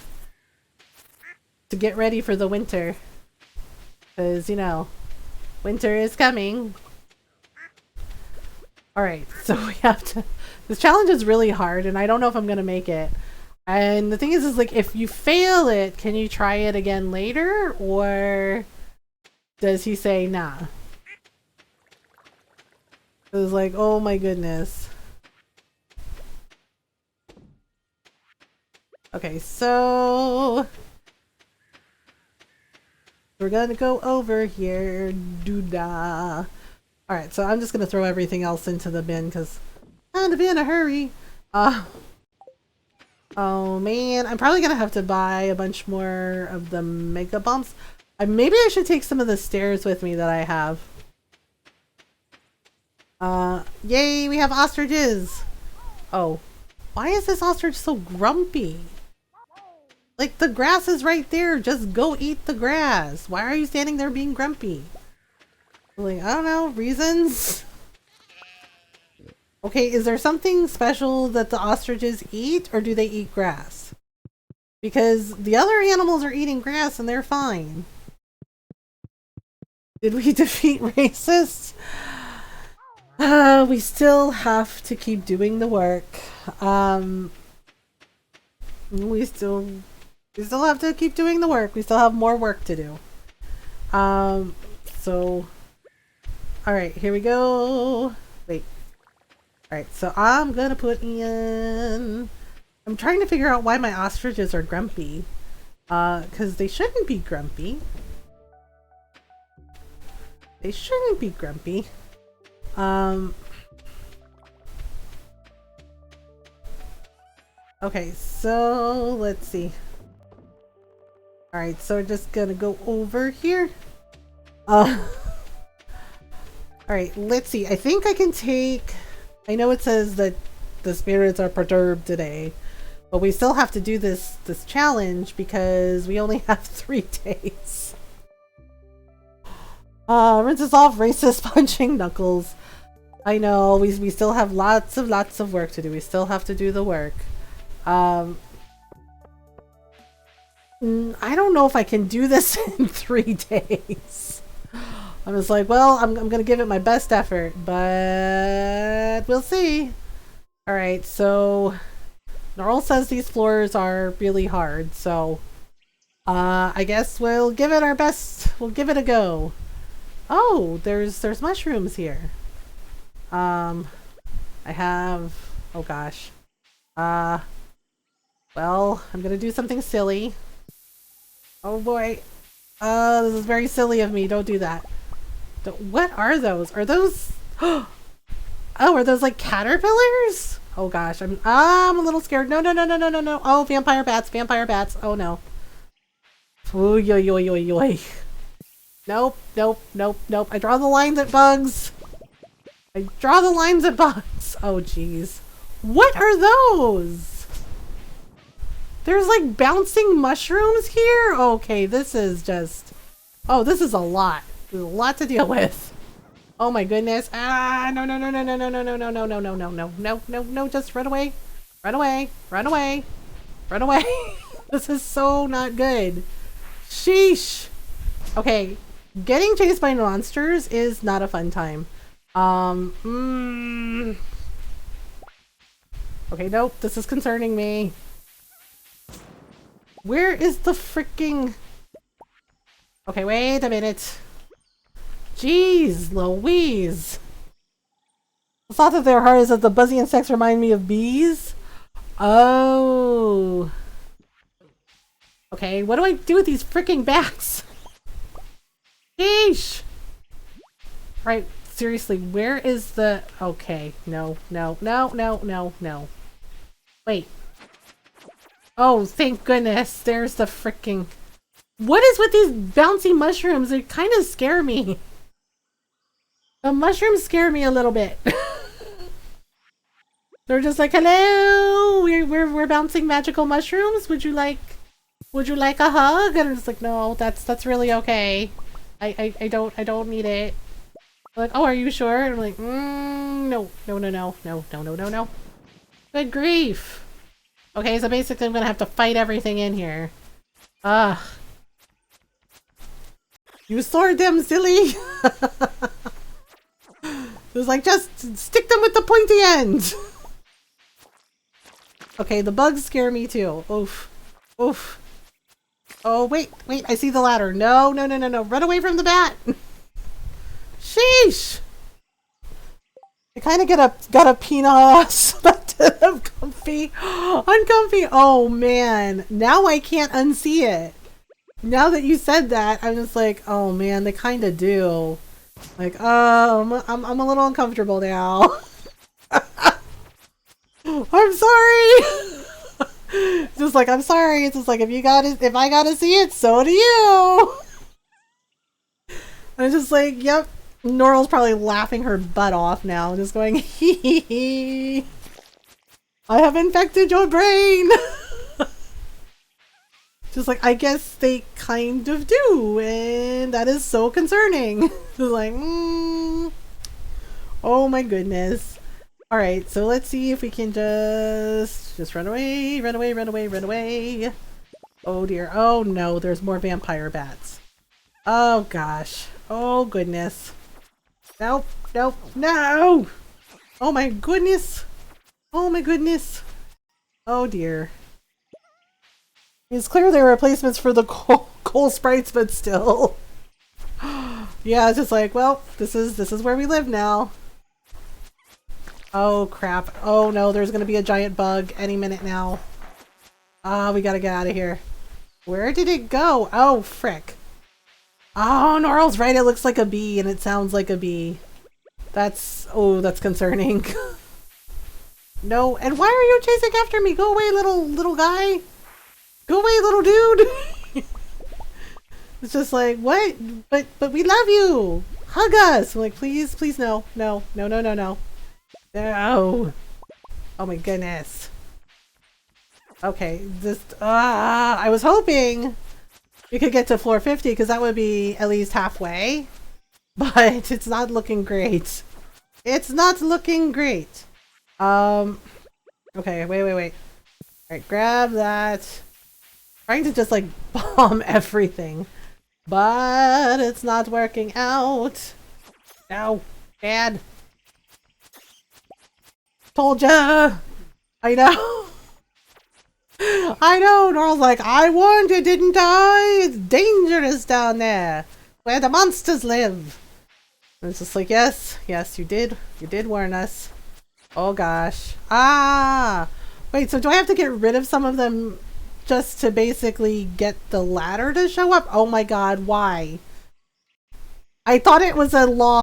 get ready for the winter. Because, you know, winter is coming. Alright, so we have to... This challenge is really hard, and I don't know if I'm going to make it. And the thing is like, if you fail it, can you try it again later? Or does he say, nah? It was like, oh my goodness. Okay, so we're gonna go over here. Doodah. Alright, so I'm just gonna throw everything else into the bin because I'm kind of in a hurry. Oh man, I'm probably gonna have to buy a bunch more of the mega bumps. Maybe I should take some of the stairs with me that I have. Yay, we have ostriches! Oh, why is this ostrich so grumpy? Like, the grass is right there. Just go eat the grass. Why are you standing there being grumpy? Like, I don't know. Reasons? Okay, is there something special that the ostriches eat, or do they eat grass? Because the other animals are eating grass and they're fine. Did we defeat racists? We still have to keep doing the work. We still have to keep doing the work. We still have more work to do. So, alright, here we go. Wait. Alright, so I'm gonna put in... I'm trying to figure out why my ostriches are grumpy. Because they shouldn't be grumpy. They shouldn't be grumpy. Okay, so let's see. Alright, so we're just gonna go over here. Alright, let's see. I think I can take... I know it says that the spirits are perturbed today, but we still have to do this challenge because we only have 3 days. Rinses off racist punching knuckles. I know, we still have lots of work to do. We still have to do the work. I don't know if I can do this in 3 days. I'm just like, well, I'm gonna give it my best effort, but we'll see. Alright, so Gnarl says these floors are really hard, so I guess we'll give it our best. We'll give it a go. Oh, there's mushrooms here. I have, oh gosh. Well, I'm gonna do something silly. Oh boy. This is very silly of me. Don't do that. What are those? Are those... Oh, are those like caterpillars? Oh gosh, I'm a little scared. No. Oh, vampire bats, vampire bats. Oh no. Ooh, yo. Nope. I draw the lines at bugs. Oh jeez. What are those? There's like bouncing mushrooms here? Okay, this is just... Oh, this is a lot. There's a lot to deal with. Oh my goodness. Ah, no, just run away. Run away. This is so not good. Sheesh. Okay, getting chased by monsters is not a fun time. Okay, nope, this is concerning me. Where is the freaking... Okay, wait a minute. Jeez Louise. The thought that they're hard is that the buzzy insects remind me of bees. Oh. Okay, what do I do with these freaking bats? Sheesh. Right, seriously, where is the... Okay, no. Wait. Oh, thank goodness. There's the freaking... What is with these bouncy mushrooms? They kind of scare me. The mushrooms scare me a little bit. They're just like, hello, we're bouncing magical mushrooms. Would you like a hug? And it's like, no, that's really okay. I don't need it. Like, oh, are you sure? And I'm like, no. Good grief. Okay, so basically I'm gonna have to fight everything in here. Ugh. You sword them, silly! It was like, just stick them with the pointy end! Okay, the bugs scare me too. Oof. Oof. Oh, wait, I see the ladder. No. Run away from the bat! Sheesh! I kind of got a penis, but I'm comfy. Uncomfy. Oh man, now I can't unsee it. Now that you said that, I'm just like, oh man, they kind of do. Like, I'm a little uncomfortable now. I'm sorry. Just like, I'm sorry. It's just like, if I gotta see it, so do you. I'm just like, yep. Noral's probably laughing her butt off now, just going, hee hee hee. I have infected your brain. Just like, I guess they kind of do, and that is so concerning. Just like, oh my goodness. All right, so let's see if we can just run away. Oh dear. Oh no, there's more vampire bats. Oh gosh. Oh goodness. Nope. No! Oh my goodness. Oh dear. It's clear they're replacements for the coal sprites, but still. Yeah, it's just like, well, this is where we live now. Oh crap. Oh no, there's gonna be a giant bug any minute now. Ah, we gotta get out of here. Where did it go? Oh, frick. Oh, Noral's right, it looks like a bee and it sounds like a bee. That's concerning. No, and why are you chasing after me? Go away, little guy. Go away, little dude. It's just like, what? But we love you. Hug us. I'm like, please, no. No. No. Oh my goodness. Okay, I was hoping we could get to floor 50 because that would be at least halfway. But it's not looking great. It's not looking great. Okay, wait. Alright, grab that. Trying to just like bomb everything. But it's not working out. No, Dad. Told ya. I know. I know. Noral's like, I warned you, didn't I? It's dangerous down there, where the monsters live. And it's just like, yes, you did. You did warn us. Oh gosh. Ah. Wait, so do I have to get rid of some of them just to basically get the ladder to show up? Oh my god, why? I thought it was a long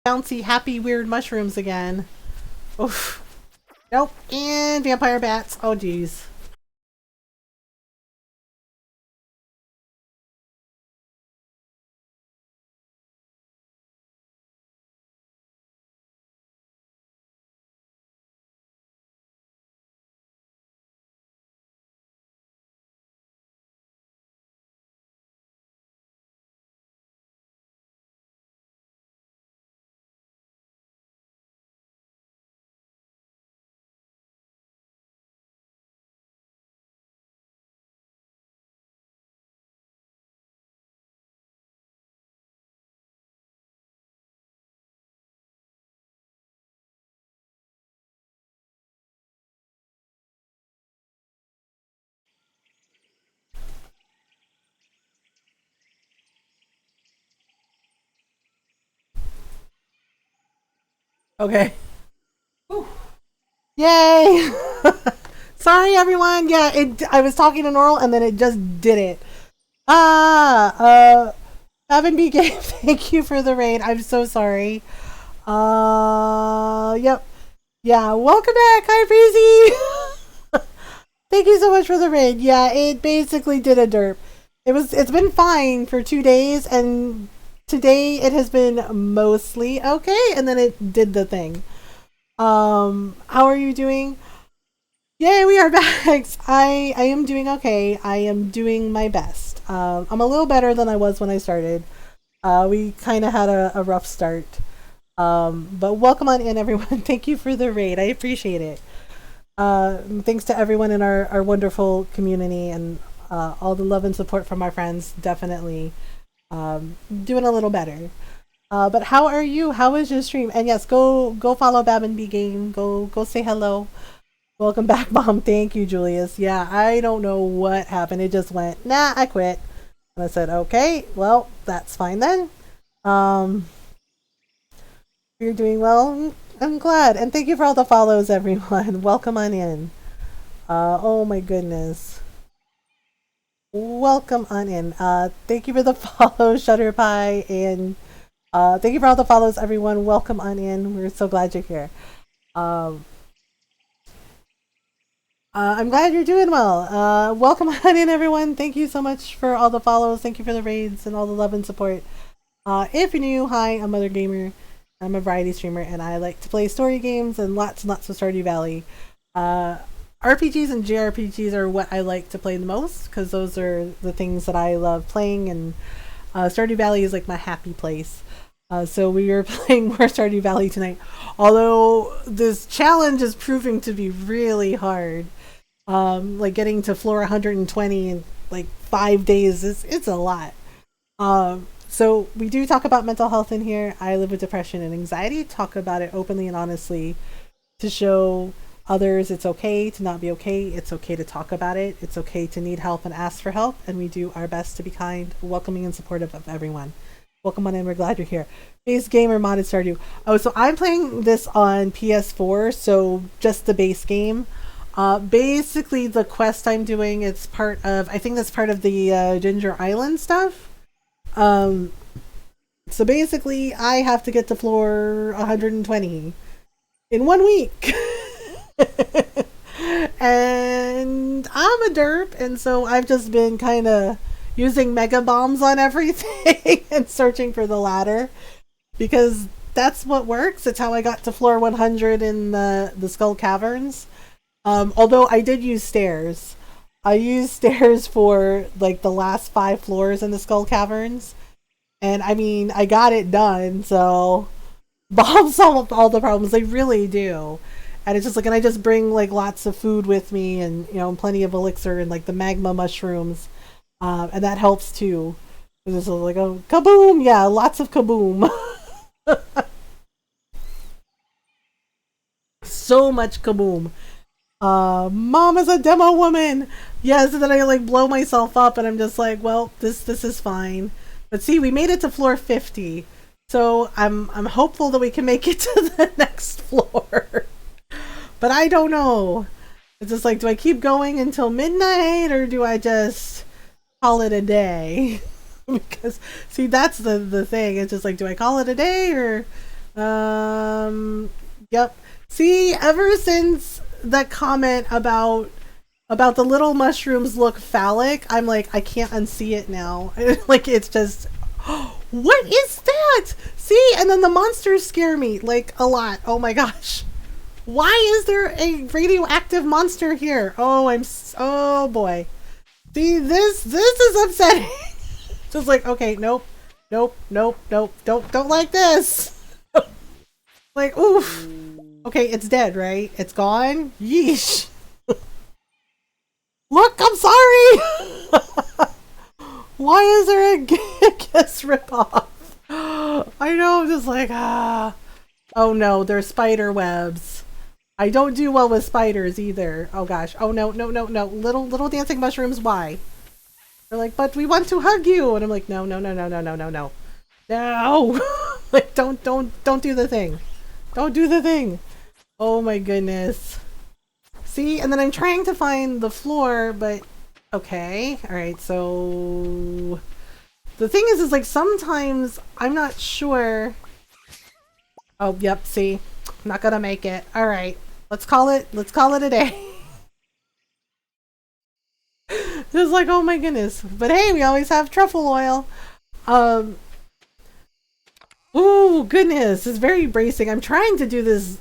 bouncy, happy, weird mushrooms again. Oof. Nope. And vampire bats. Oh geez. Okay. Whew. Yay! Sorry, everyone. Yeah, I was talking to Norl and then it just did it. Evan B. Game, thank you for the raid. I'm so sorry. Yep. Yeah, welcome back. Hi, Breezy. Thank you so much for the raid. Yeah, it basically did a derp. It's been fine for 2 days, and today it has been mostly okay, and then it did the thing. How are you doing? Yay, we are back. I am doing okay. I am doing my best. I'm a little better than I was when I started. We kind of had a rough start. But welcome on in, everyone. Thank you for the raid. I appreciate it. Thanks to everyone in our wonderful community and all the love and support from our friends. Definitely doing a little better. But how are you? How was your stream? And yes, go follow Bab and B Game. Go say hello. Welcome back, Mom. Thank you, Julius. Yeah, I don't know what happened. It just went, nah, I quit. And I said, okay, well, that's fine then. You're doing well. I'm glad. And thank you for all the follows, everyone. Welcome on in. Oh my goodness. Welcome on in. Thank you for the follow, Shutterpie, and thank you for all the follows, everyone. Welcome on in. We're so glad you're here. I'm glad you're doing well. Welcome on in, everyone. Thank you so much for all the follows. Thank you for the raids and all the love and support. If you're new, hi, I'm Mothergamer. I'm a variety streamer, and I like to play story games and lots of Stardew Valley. RPGs and JRPGs are what I like to play the most, because those are the things that I love playing, and Stardew Valley is like my happy place. So we are playing more Stardew Valley tonight, although this challenge is proving to be really hard. Like getting to floor 120 in like 5 days, it's a lot. So we do talk about mental health in here. I live with depression and anxiety. Talk about it openly and honestly to show others it's okay to not be okay. It's okay to talk about it. It's okay to need help and ask for help. And we do our best to be kind, welcoming, and supportive of everyone. Welcome on in. We're glad you're here. Base game or modded Stardew? Oh, so I'm playing this on PS4, so just the base game. Basically, the quest I'm doing, it's part of, I think that's part of the Ginger Island stuff. So basically, I have to get to floor 120 in 1 week. And I'm a derp, and so I've just been kind of using mega bombs on everything and searching for the ladder, because that's what works. It's how I got to floor 100 in the Skull Caverns. Although I did use stairs. I used stairs for like the last 5 floors in the Skull Caverns. And I mean, I got it done, so bombs solve all the problems. They really do. And it's just like, and I just bring like lots of food with me, and you know, plenty of elixir and like the magma mushrooms. And that helps too. It's just like a kaboom! Yeah, lots of kaboom. So much kaboom. Mom is a demo woman. Yes, and then I like blow myself up, and I'm just like, well, this is fine. But see, we made it to floor 50, so I'm hopeful that we can make it to the next floor. But I don't know. It's just like, do I keep going until midnight, or do I just call it a day? Because see, that's the thing. It's just like, do I call it a day, or yep. See, ever since that comment about the little mushrooms look phallic, I'm like, I can't unsee it now. Like, it's just, what is that? See, and then the monsters scare me like a lot. Oh my gosh, why is there a radioactive monster here? Oh boy. See, this is upsetting. Just like, okay, nope, don't like this. Like, oof. Okay, it's dead, right? It's gone? Yeesh. Look, I'm sorry! Why is there a Gigas ripoff? I know, I'm just like, oh no, they're spider webs. I don't do well with spiders either. Oh gosh. Oh no. Little dancing mushrooms, why? They're like, but we want to hug you! And I'm like, no. No! Like, don't do the thing. Don't do the thing. Oh my goodness. See, and then I'm trying to find the floor, but okay. All right, so the thing is like sometimes I'm not sure. Oh, yep, see. I'm not gonna make it. All right. Let's call it a day. Just like, oh my goodness. But hey, we always have truffle oil. Oh goodness, it's very bracing. I'm trying to do this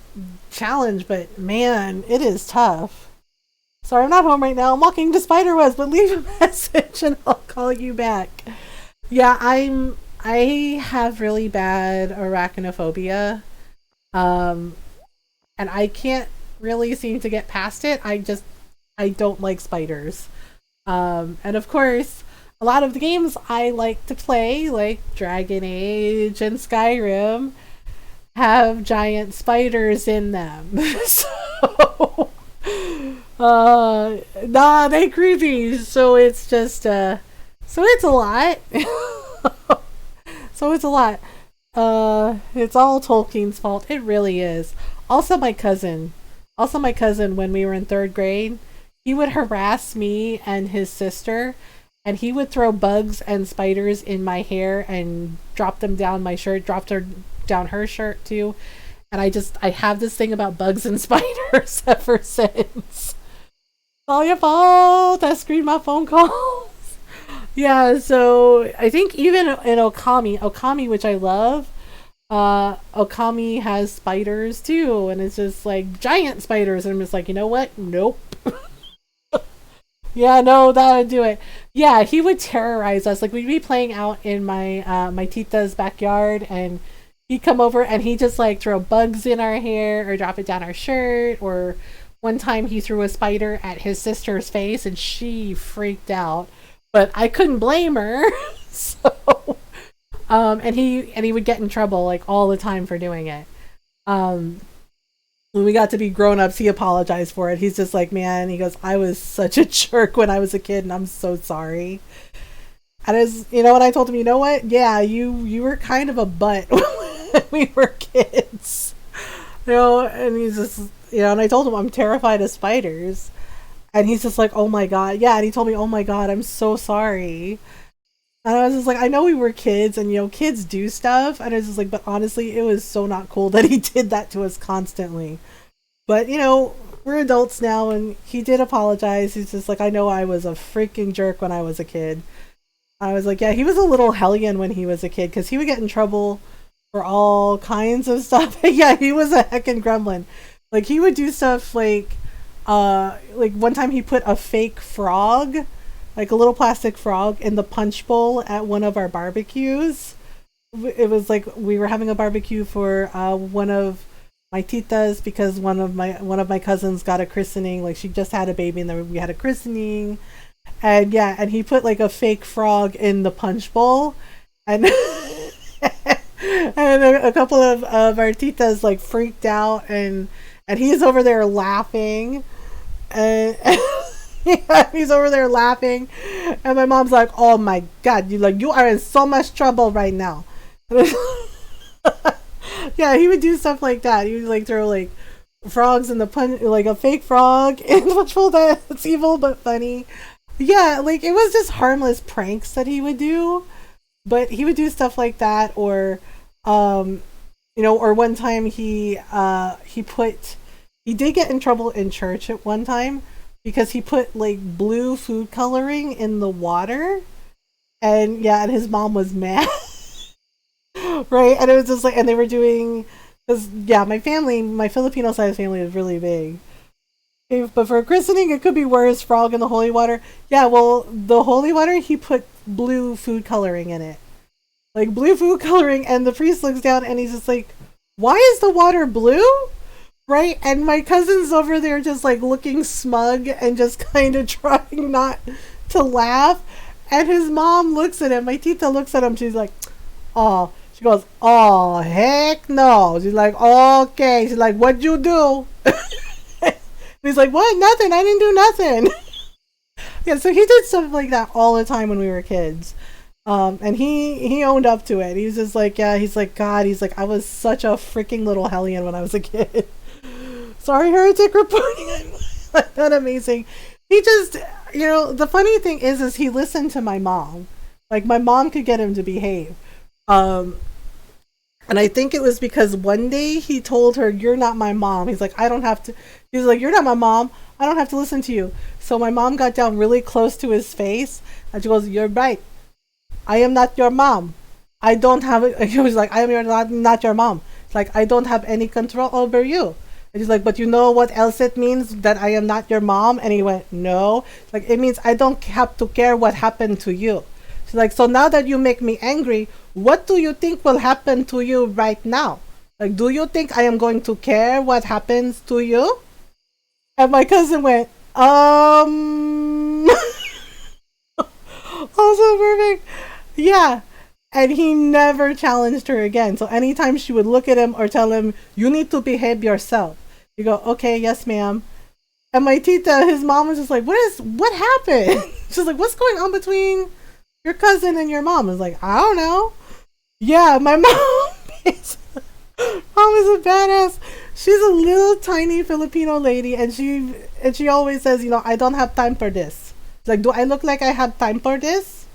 challenge, but man, it is tough. Sorry, I'm not home right now. I'm walking to Spiderwebs, but leave a message and I'll call you back. Yeah, I have really bad arachnophobia. And I can't really seem to get past it. I don't like spiders. And of course, a lot of the games I like to play, like Dragon Age and Skyrim, have giant spiders in them. So, nah, they creepy. So it's just, so it's a lot. So it's a lot. It's all Tolkien's fault. It really is. Also my cousin, when we were in 3rd grade, he would harass me and his sister, and he would throw bugs and spiders in my hair and drop them down my shirt, down her shirt too. And I have this thing about bugs and spiders ever since. All your fault. I screened my phone calls. Yeah, so I think even in Okami, which I love, Okami has spiders too, and it's just like giant spiders, and I'm just like, you know what? Nope. Yeah, no, that'd do it. Yeah, he would terrorize us. Like, we'd be playing out in my tita's backyard, and he'd come over and he'd just like throw bugs in our hair or drop it down our shirt. Or one time he threw a spider at his sister's face and she freaked out, but I couldn't blame her. So and he would get in trouble like all the time for doing it. When we got to be grown-ups, he apologized for it. He's just like, man, he goes, I was such a jerk when I was a kid and I'm so sorry. And as you know, and I told him, you know what? Yeah, you were kind of a butt when we were kids. You know, and he's just, you know, and I told him I'm terrified of spiders. And he's just like, oh my God. Yeah, and he told me, oh my God, I'm so sorry. And I was just like, I know we were kids and, you know, kids do stuff. And I was just like, but honestly, it was so not cool that he did that to us constantly. But, you know, we're adults now and he did apologize. He's just like, I know I was a freaking jerk when I was a kid. I was like, yeah, he was a little hellion when he was a kid because he would get in trouble for all kinds of stuff. Yeah, he was a heckin' gremlin. Like, he would do stuff like one time he put a fake frog, like a little plastic frog, in the punch bowl at one of our barbecues. It was like we were having a barbecue for one of my titas because one of my cousins got a christening. Like, she just had a baby and then we had a christening. And yeah, and he put like a fake frog in the punch bowl, and and a couple of our titas like freaked out, and he's over there laughing, and yeah, he's over there laughing, and my mom's like, "Oh my God, you are in so much trouble right now." Yeah, he would do stuff like that. He would like throw like frogs in the punch, like a fake frog in the punch bowl. That's evil but funny. Yeah, like it was just harmless pranks that he would do, but he would do stuff like that, or you know, or one time he did get in trouble in church at one time because he put like blue food coloring in the water, and yeah, and his mom was mad. Right, and it was just like, and they were doing, because yeah, my Filipino side of the family is really big. But for a christening, it could be worse. Frog in the holy water. Yeah, well, the holy water, he put blue food coloring in it. Like, blue food coloring, and the priest looks down and he's just like, why is the water blue? Right? And my cousin's over there just like looking smug and just kind of trying not to laugh. And his mom looks at him. My tita looks at him. She's like, oh. She goes, oh, heck no. She's like, okay. She's like, what'd you do? He's like, what? Nothing. I didn't do nothing. Yeah, so he did stuff like that all the time when we were kids. And he owned up to it. He was just like, yeah, he's like, God, he's like, I was such a freaking little hellion when I was a kid. Sorry, heretic reporting. Not amazing. He just, the funny thing is he listened to my mom. Like, my mom could get him to behave. And I think it was because one day he told her, you're not my mom. He's like, I don't have to. He's like, you're not my mom. I don't have to listen to you. So my mom got down really close to his face and she goes, you're right. I am not your mom. I don't have. He was like, I am not your mom. It's like, I don't have any control over you. And he's like, but you know what else it means that I am not your mom? And he went, no. Like, it means I don't have to care what happened to you. She's like, so now that you make me angry, what do you think will happen to you right now? Like, do you think I am going to care what happens to you? And my cousin went, also perfect. Yeah. And he never challenged her again. So anytime she would look at him or tell him, you need to behave yourself, you go, okay, yes, ma'am. And my tita, his mom was just like, what happened? She's like, what's going on between your cousin and your mom? I was like, I don't know. Yeah, my mom is a badass. She's a little tiny Filipino lady, and she always says, I don't have time for this. It's like, do I look like I have time for this?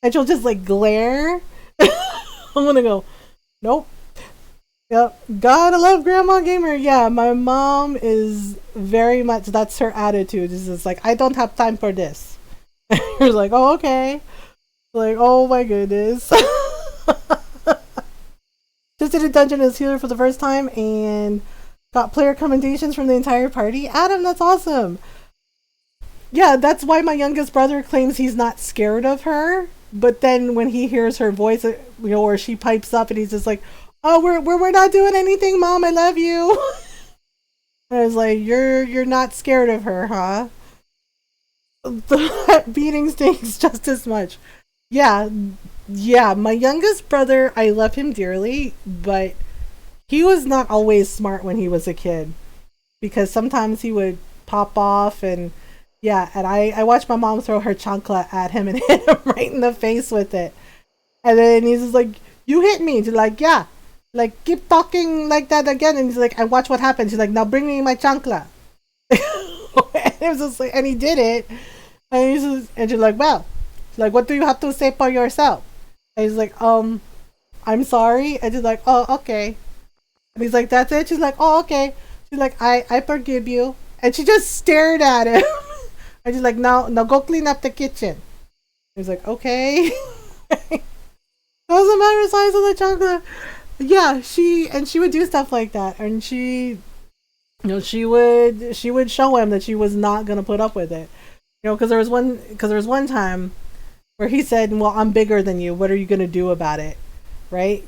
And she'll just like glare. I'm gonna go, nope. Yep. Gotta love Grandma Gamer. Yeah, my mom is very much, that's her attitude. It's just like, I don't have time for this. You're like, oh, okay. Like, oh my goodness. Just did a dungeon as healer for the first time and got player commendations from the entire party. Adam, that's awesome. Yeah, that's why my youngest brother claims he's not scared of her. But then when he hears her voice, or she pipes up and he's just like, oh, we're not doing anything, Mom, I love you. And I was like, you're not scared of her, huh? The beating stings just as much. Yeah, my youngest brother, I love him dearly, but he was not always smart when he was a kid. Because sometimes he would pop off and yeah, and I watched my mom throw her chancla at him and hit him right in the face with it. And then he's just like, you hit me. She's like, yeah. Like, keep talking like that again. And he's like, and watch what happens. She's like, now bring me my chancla. And it was just like, and he did it. And she's like, well. She's like, what do you have to say for yourself? And he's like, I'm sorry. And she's like, oh, okay. And he's like, that's it? She's like, oh, okay. She's like, I forgive you. And she just stared at him. And she's like, now go clean up the kitchen. He's like, okay. Doesn't matter the size of the chocolate. Yeah, she would do stuff like that, and she would show him that she was not gonna put up with it. Because there was one time where he said, well, I'm bigger than you. What are you gonna do about it? Right?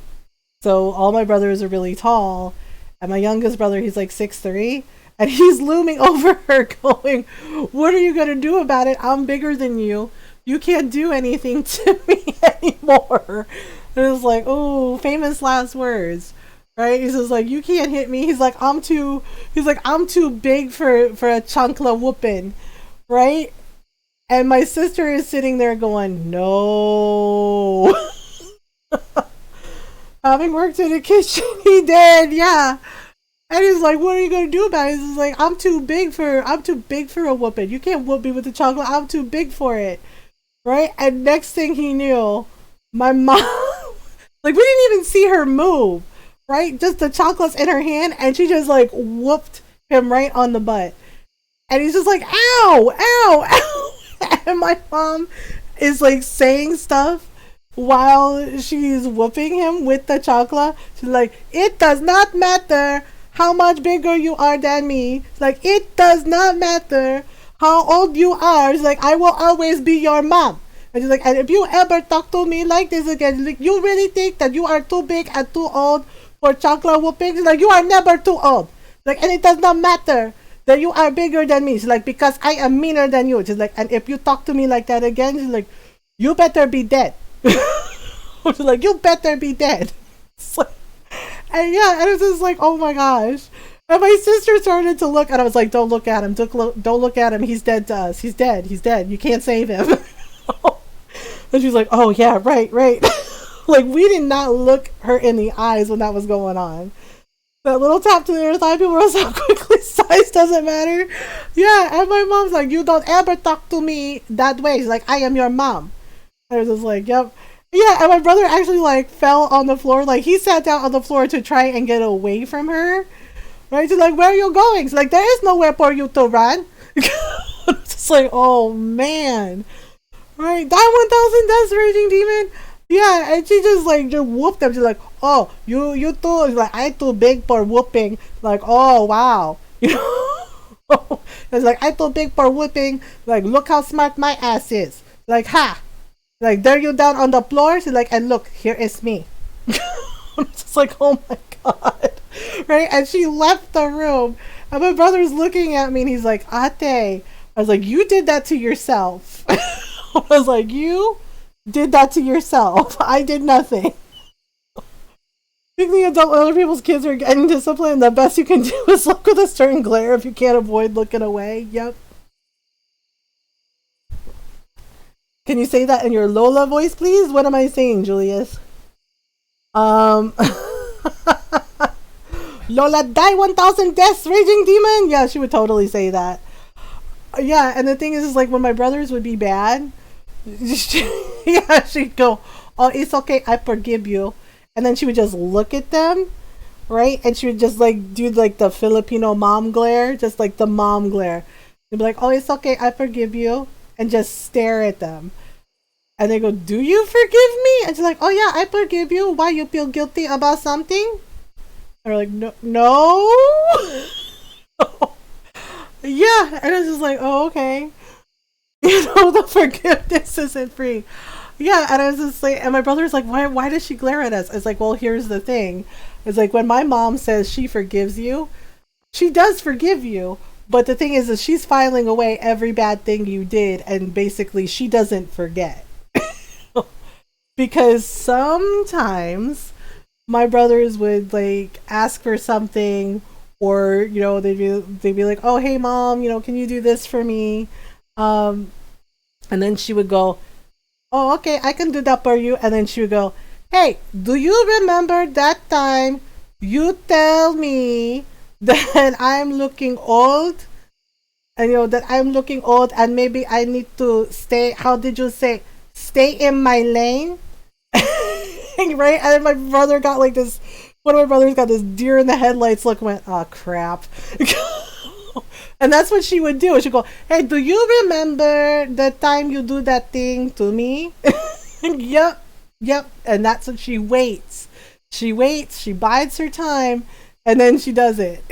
So all my brothers are really tall, and my youngest brother, he's like 6'3". And he's looming over her going, what are you going to do about it? I'm bigger than you. You can't do anything to me anymore. And it's like, oh, famous last words. Right? He's just like, you can't hit me. He's like, I'm too big for a chancla whooping. Right? And my sister is sitting there going, no. Having worked in the kitchen, he did, yeah. And he's like, what are you going to do about it? He's like, I'm too big for a whooping. You can't whoop me with the chocolate. I'm too big for it. Right? And next thing he knew, my mom, like, we didn't even see her move. Right? Just the chocolates in her hand. And she just like whooped him right on the butt. And he's just like, ow, ow, ow. And my mom is like saying stuff while she's whooping him with the chocolate. She's like, it does not matter how much bigger you are than me. It's like, it does not matter how old you are. It's like, I will always be your mom. And she's like, and if you ever talk to me like this again, like, you really think that you are too big and too old for chocolate whooping? She's like, you are never too old. Like, and it does not matter that you are bigger than me. She's like, because I am meaner than you. She's like, and if you talk to me like that again, she's like, you better be dead. She's like, you better be dead. And yeah, and it was just like, oh my gosh. And my sister started to look, and I was like, don't look at him. Don't look at him. He's dead to us. He's dead. You can't save him. And she's like, oh yeah, right. Like, we did not look her in the eyes when that was going on. That little tap to their thigh, people were so quickly, size doesn't matter. Yeah, and my mom's like, you don't ever talk to me that way. She's like, I am your mom. I was just like, yep. Yeah, and my brother actually like fell on the floor. Like, he sat down on the floor to try and get away from her. Right? She's like, where are you going? She's like, there is nowhere for you to run. It's just like, oh man. Right? That 1000 Death Raging Demon. Yeah, and she just like just whooped them. She's like, oh, you too. She's like, I too big for whooping. Like, oh wow. You know? It's like, I too big for whooping. Like, look how smart my ass is. Like, ha. Like, there you down on the floor. She's like, and look, here is me. I'm just like, oh my god. Right? And she left the room. And my brother's looking at me and he's like, Ate. I was like, you did that to yourself. I was like, you did that to yourself. I did nothing. Being the adult when other people's kids are getting disciplined, the best you can do is look with a stern glare if you can't avoid looking away. Yep. Can you say that in your Lola voice, please? What am I saying, Julius? Lola, die 1000 deaths, raging demon. Yeah, she would totally say that. Yeah, and the thing is like when my brothers would be bad, yeah, she'd go, oh, it's okay, I forgive you. And then she would just look at them, right? And she would just like do like the Filipino mom glare, just like the mom glare. She'd be like, oh, it's okay, I forgive you. And just stare at them. And they go, do you forgive me? And she's like, oh yeah, I forgive you. Why, you feel guilty about something? And they're like, no. Yeah, and it's just like, oh, okay. You know, the forgiveness isn't free. Yeah, and I was just like, and my brother's like, why does she glare at us? It's like, well, here's the thing. It's like when my mom says she forgives you, she does forgive you. But the thing is she's filing away every bad thing you did, and basically she doesn't forget. Because sometimes my brothers would like ask for something, or you know they'd be like, oh hey mom, you know, can you do this for me? And then she would go, oh okay, I can do that for you. And then she would go, hey, do you remember that time you tell me that I'm looking old? And you know that I'm looking old and maybe I need to stay, how did you say, stay in my lane? Right? And then my brother got like this, one of my brothers got this deer in the headlights look, went, oh crap. And that's what she would do. She'd go, hey, do you remember the time you do that thing to me? Yep. And that's what she waits. She waits, she bides her time, and then she does it.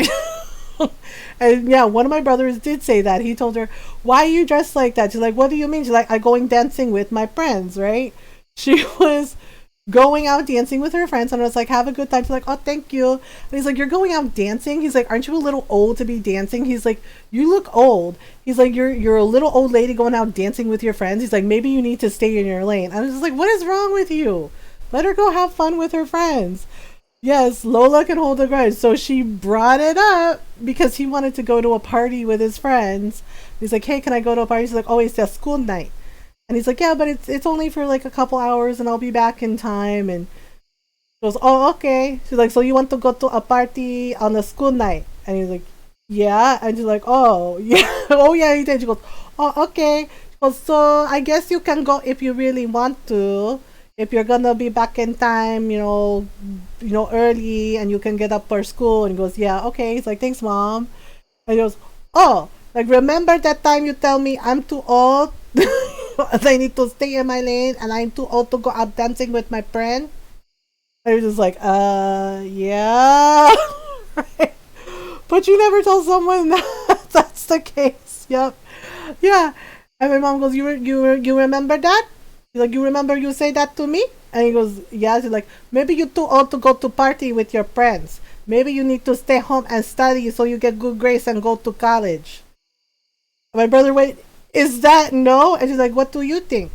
And yeah, one of my brothers did say that. He told her, why are you dressed like that? She's like, what do you mean? She's like, I'm going dancing with my friends, right? She was going out dancing with her friends, and I was like, have a good time. She's like, oh, thank you. And he's like, you're going out dancing? He's like, aren't you a little old to be dancing? He's like, you look old. He's like, you're a little old lady going out dancing with your friends. He's like, maybe you need to stay in your lane. And I was just like, what is wrong with you? Let her go have fun with her friends. Yes, Lola can hold a grudge. So she brought it up because he wanted to go to a party with his friends. He's like, hey, can I go to a party? She's like, oh, it's a school night. And he's like, yeah, but it's only for like a couple hours and I'll be back in time. And she goes, oh, okay. She's like, so you want to go to a party on a school night? And he's like, yeah. And she's like, oh, yeah. Oh, yeah, he did. She goes, oh, okay. She goes, so I guess you can go if you really want to. If you're gonna be back in time, you know, early, and you can get up for school. And he goes, yeah, okay. He's like, thanks, mom. And he goes, oh, like, remember that time you tell me I'm too old? And I need to stay in my lane, and I'm too old to go out dancing with my friend? And he's just like, yeah. Right. But you never tell someone that that's the case. Yep. Yeah. And my mom goes, you remember that? She's like, you remember you say that to me? And he goes, yeah. She's like, maybe you're too old to go to party with your friends. Maybe you need to stay home and study so you get good grades and go to college. And my brother went, is that no? And she's like, what do you think?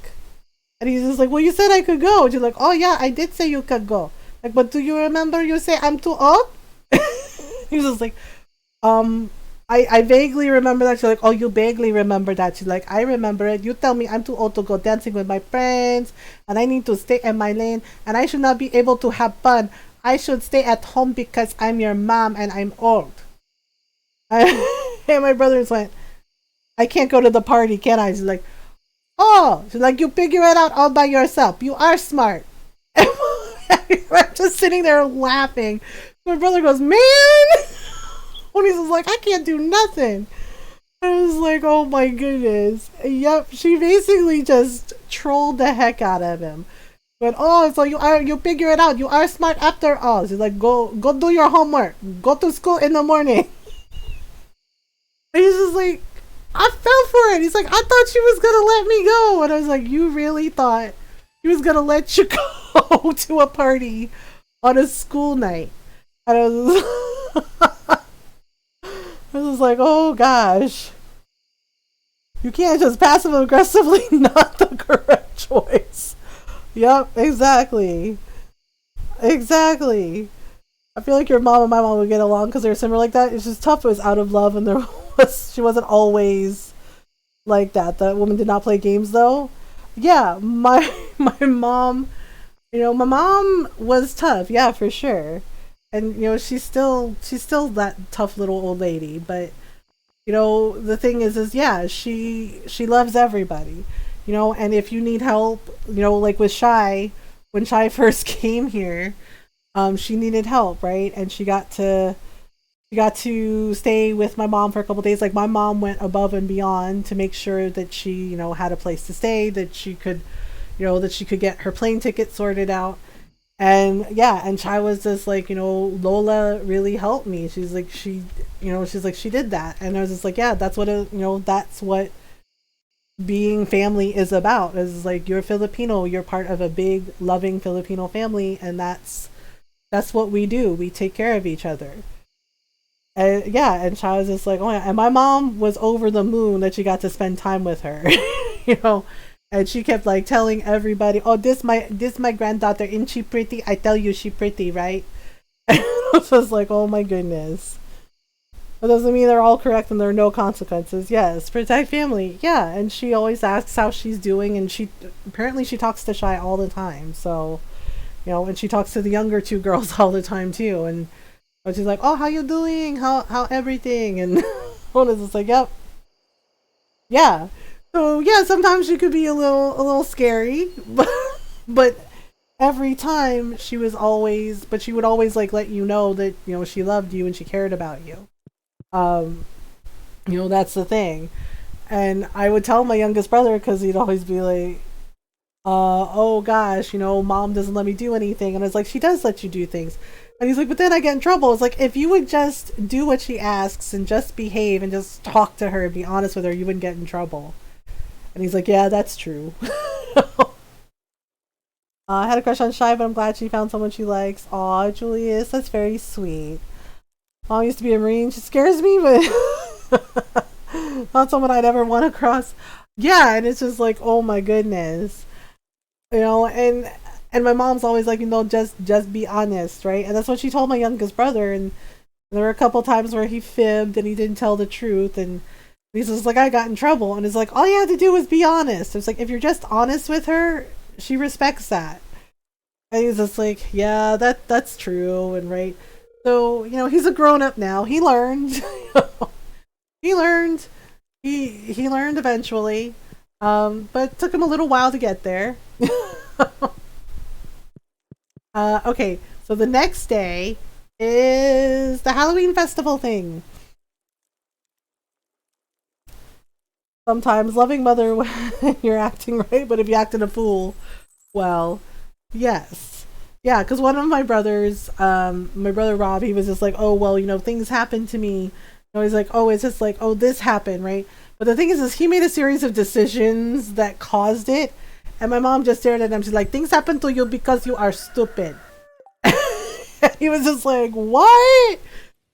And he's just like, well, you said I could go. And she's like, oh yeah, I did say you could go. Like, but do you remember you say I'm too old? He's just like, I vaguely remember that. She's like, oh, you vaguely remember that. She's like, I remember it. You tell me I'm too old to go dancing with my friends, and I need to stay in my lane, and I should not be able to have fun. I should stay at home because I'm your mom and I'm old. And my brothers went, I can't go to the party, can I? She's like, oh, she's like, you figure it out all by yourself. You are smart. I'm just sitting there laughing. My brother goes, man. When he's just like, I can't do nothing. I was like, oh my goodness. Yep, she basically just trolled the heck out of him. But oh, so you figure it out. You are smart after all. She's like, go do your homework. Go to school in the morning. And he's just like, I fell for it. He's like, I thought she was gonna let me go. And I was like, you really thought she was gonna let you go to a party on a school night? And I was like, oh gosh. You can't just passive aggressively not the correct choice. Yep, exactly. Exactly. I feel like your mom and my mom would get along because they're similar like that. It's just tough. It was out of love, and she wasn't always like that. That woman did not play games though. Yeah, my mom, my mom was tough. Yeah, for sure. And she's still that tough little old lady. But the thing is yeah, she loves everybody. And if you need help, like with Shy, when Shy first came here, she needed help, right? And she got to stay with my mom for a couple days. Like my mom went above and beyond to make sure that she, had a place to stay, that she could, get her plane ticket sorted out. And yeah, and Chai was just like, Lola really helped me. She's like, she did that. And I was just like, yeah, that's what, that's what being family is about. Is like, you're Filipino, you're part of a big, loving Filipino family. And that's what we do. We take care of each other. And yeah, and Chai was just like, oh yeah. And my mom was over the moon that she got to spend time with her, And she kept like telling everybody, oh, this my granddaughter, isn't she pretty? I tell you she pretty, right? And I was just like, oh my goodness. That doesn't mean they're all correct and there are no consequences. Yes, protect family. Yeah, and she always asks how she's doing, and she talks to Shy all the time. So, and she talks to the younger two girls all the time too. And she's like, oh, how you doing? How everything? And one is just like, yep. Yeah. So yeah, sometimes she could be a little scary, but every time she would always like let you know that she loved you and she cared about you. That's the thing. And I would tell my youngest brother, because he'd always be like, oh gosh, mom doesn't let me do anything. And I was like, she does let you do things. And he's like, but then I get in trouble. It's like, if you would just do what she asks and just behave and just talk to her and be honest with her, you wouldn't get in trouble. And he's like, yeah, that's true. I had a crush on Shy, but I'm glad she found someone she likes. Aw, Julius, that's very sweet. Mom used to be a Marine. She scares me, but not someone I'd ever want to cross. Yeah, and it's just like, oh my goodness. And my mom's always like, just be honest, right? And that's what she told my youngest brother. And there were a couple times where he fibbed and he didn't tell the truth. And he's just like, I got in trouble. And it's like, all you had to do was be honest. It's like, if you're just honest with her, she respects that. And he's just like, yeah, that's true. And right. So, he's a grown up now. He learned. He learned eventually. But it took him a little while to get there. Okay, so the next day is the Halloween festival thing. Sometimes loving mother when you're acting right, but if you acted a fool, well, yes. Yeah, because one of my brothers, my brother Rob, he was just like, oh, well, things happen to me. He's like, oh, it's just like, oh, this happened, right? But the thing is he made a series of decisions that caused it. And my mom just stared at him. She's like, things happen to you because you are stupid. He was just like, what?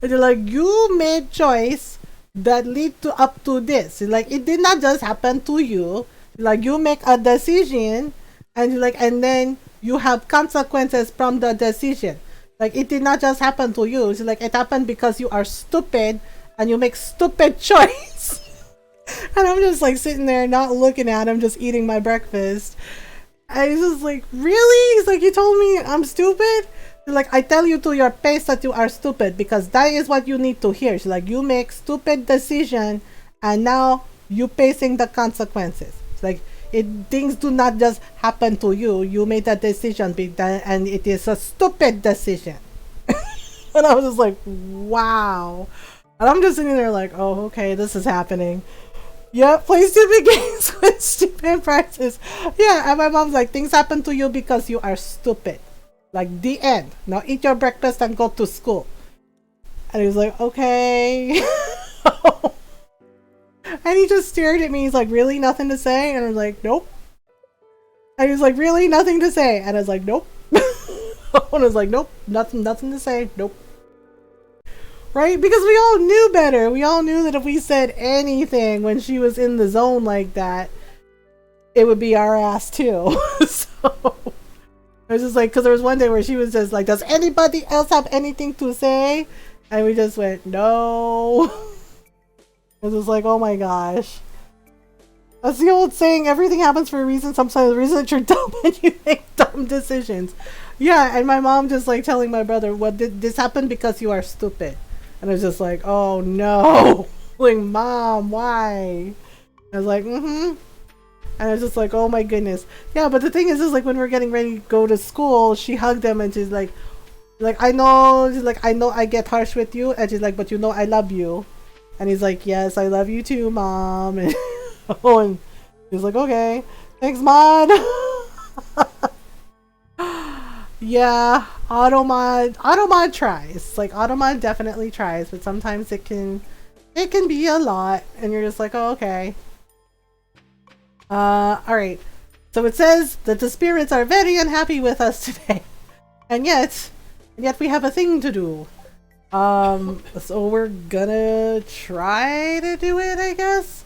And they're like, you made choice that lead to up to this. Like, it did not just happen to you. Like, you make a decision and and then you have consequences from the decision. Like, it did not just happen to you. It's like, it happened because you are stupid and you make stupid choice. And I'm just like sitting there not looking at him, just eating my breakfast. And he's just like, really? He's like, you told me I'm stupid? He's like, I tell you to your face that you are stupid because that is what you need to hear. She's like, you make stupid decision and now you facing the consequences. It's like, things do not just happen to you. You made a decision and it is a stupid decision. And I was just like, wow. And I'm just sitting there like, oh, okay, this is happening. Yep, play stupid games with stupid prices. Yeah, and my mom's like, things happen to you because you are stupid. Like, the end. Now eat your breakfast and go to school. And he was like, okay. And he just stared at me. He's like, really? Nothing to say? And I was like, nope. And he was like, really? Nothing to say? And I was like, nope. And I was like, nope. Nothing to say. Nope. Right? Because we all knew better. We all knew that if we said anything when she was in the zone like that, it would be our ass too. So I was just like, because there was one day where she was just like, does anybody else have anything to say? And we just went, no. It was like, oh my gosh. That's the old saying, everything happens for a reason. Sometimes the reason that you're dumb and you make dumb decisions. Yeah, and my mom just like telling my brother, what did this happen because you are stupid? And I was just like, oh no. Like, Mom, why? I was like, mm-hmm. And I was just like, oh my goodness. Yeah, but the thing is like when we're getting ready to go to school, she hugged him and she's like, I know, she's like, I know I get harsh with you. And she's like, but you know I love you. And he's like, yes, I love you too, Mom. And, and he's like, okay, thanks, Mom. Yeah, Automod tries. Like, Automod definitely tries, but sometimes it can be a lot, and you're just like, oh, okay. Alright. So it says that the spirits are very unhappy with us today. And yet we have a thing to do. So we're gonna try to do it, I guess.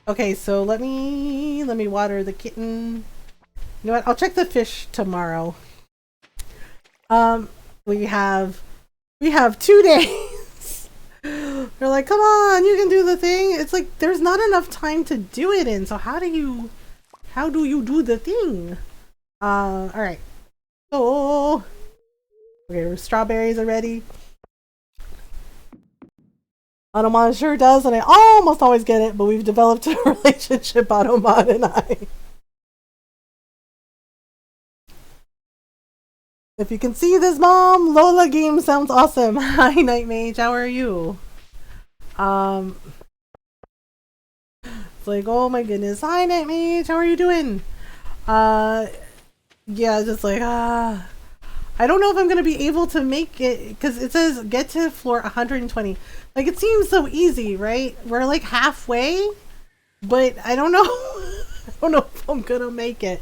Okay, so let me water the kitten. You know what? I'll check the fish tomorrow. We have 2 days. They're like, come on, you can do the thing. It's like there's not enough time to do it in. So how do you do the thing? All right. So okay, strawberries are ready. Automod sure does, and I almost always get it, but we've developed a relationship, Automod and I. If you can see this, Mom, Lola game sounds awesome. Hi, Night Mage, how are you? It's like, oh my goodness. Hi, Night Mage, how are you doing? Yeah, just like, I don't know if I'm gonna be able to make it, because it says get to floor 120. Like, it seems so easy, right? We're like halfway, but I don't know. I don't know if I'm gonna make it.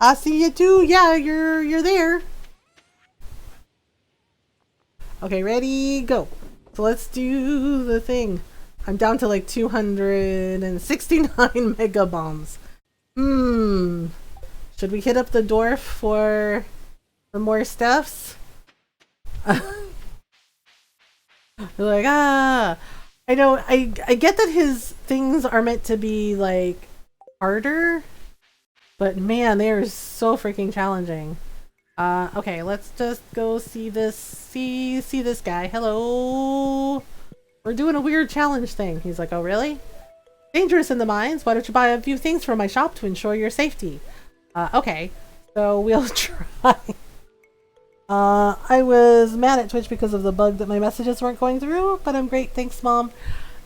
I see you too. Yeah, you're there. Okay, ready, go. So let's do the thing. I'm down to like 269 mega bombs. Should we hit up the dwarf for more stuffs? Like, I know, I get that his things are meant to be like harder. But man, they are so freaking challenging. Okay, let's just go see this guy. Hello. We're doing a weird challenge thing. He's like, oh really? Dangerous in the mines. Why don't you buy a few things from my shop to ensure your safety? Okay. So we'll try. I was mad at Twitch because of the bug that my messages weren't going through, but I'm great. Thanks, Mom.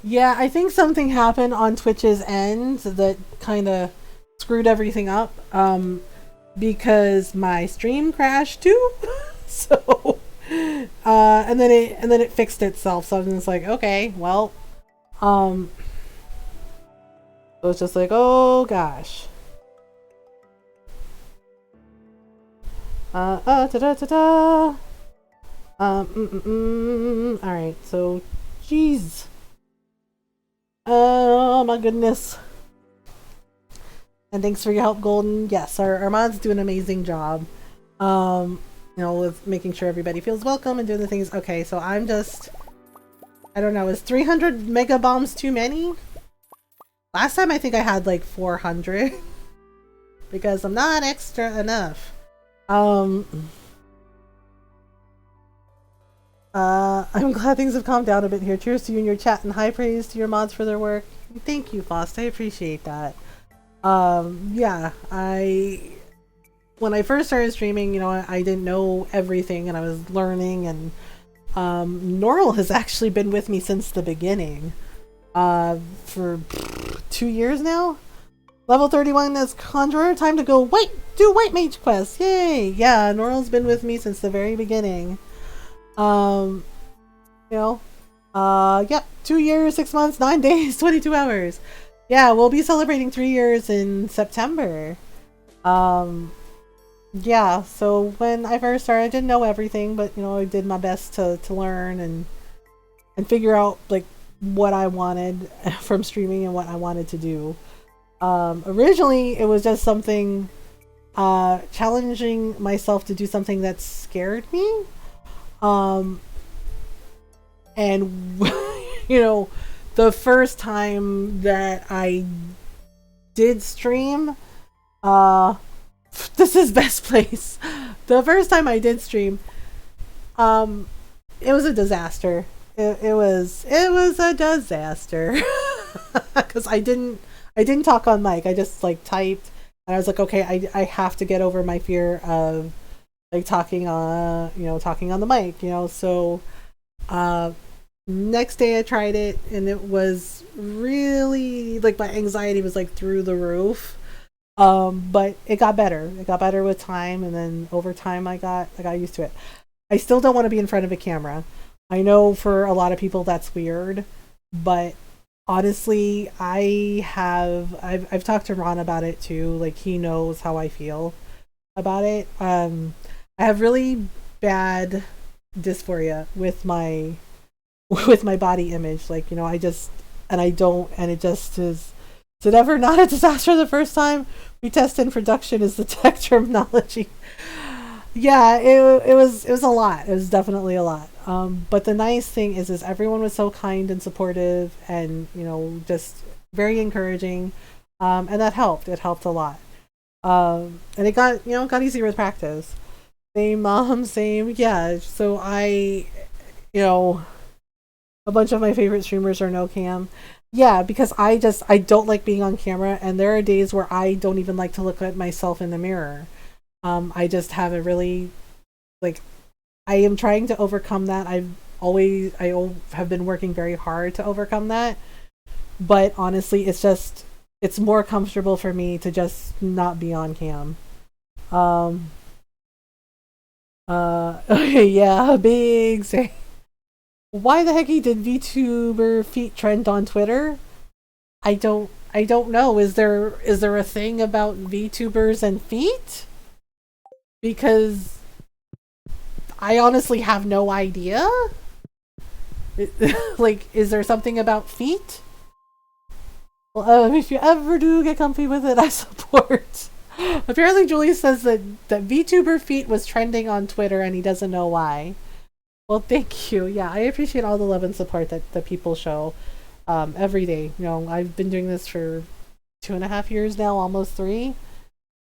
Yeah, I think something happened on Twitch's end that kind of screwed everything up, because my stream crashed too. So and then it fixed itself, so I was just like, okay, well, so it's just like, oh gosh. Alright, so jeez, oh my goodness. And thanks for your help, Golden. Yes, our mods do an amazing job. you know, with making sure everybody feels welcome and doing the things. Okay, so I'm just, I don't know, is 300 mega bombs too many? Last time I think I had like 400 because I'm not extra enough. I'm glad things have calmed down a bit here. Cheers to you and your chat, and high praise to your mods for their work. Thank you, Fost. I appreciate that. Yeah, when I first started streaming, you know, I didn't know everything and I was learning, and Norl has actually been with me since the beginning. For 2 years now. Level 31 as Conjurer. Time to go do White Mage Quest. Yay! Yeah, Norl's been with me since the very beginning. You know, yep, 2 years, 6 months, 9 days, 22 hours. Yeah, we'll be celebrating 3 years in September. Yeah, so when I first started, I didn't know everything, but you know, I did my best to learn and figure out like what I wanted from streaming and what I wanted to do. Originally, it was just something, challenging myself to do something that scared me. And you know, the first time that I did stream, this is best place. The first time I did stream, it was a disaster. It was a disaster because I didn't talk on mic. I just like typed, and I was like, okay, I have to get over my fear of like talking on the mic, you know. So next day I tried it, and it was really like my anxiety was like through the roof. But it got better. It got better with time, and then over time I got used to it. I still don't want to be in front of a camera. I know for a lot of people that's weird, but honestly, I've talked to Ron about it too. Like, he knows how I feel about it. I have really bad dysphoria with my body image. Like, you know, it just is. Is it ever not a disaster the first time we test in production is the tech terminology. Yeah, it was a lot. It was definitely a lot. But the nice thing is everyone was so kind and supportive, and you know, just very encouraging. And that helped. It helped a lot. And it got easier with practice. Same. Yeah. So you know, a bunch of my favorite streamers are no cam. Yeah, because I don't like being on camera, and there are days where I don't even like to look at myself in the mirror. I just have a really, like, I am trying to overcome that. I have been working very hard to overcome that. But honestly, it's more comfortable for me to just not be on cam. Yeah, big say. Why the heck did VTuber feet trend on Twitter? I don't know. Is there a thing about VTubers and feet? Because I honestly have no idea. Like, is there something about feet? Well, if you ever do get comfy with it, I support. Apparently, Julius says that VTuber feet was trending on Twitter, and he doesn't know why. Well, thank you. Yeah, I appreciate all the love and support that people show every day. You know, I've been doing this for 2.5 years now, almost 3.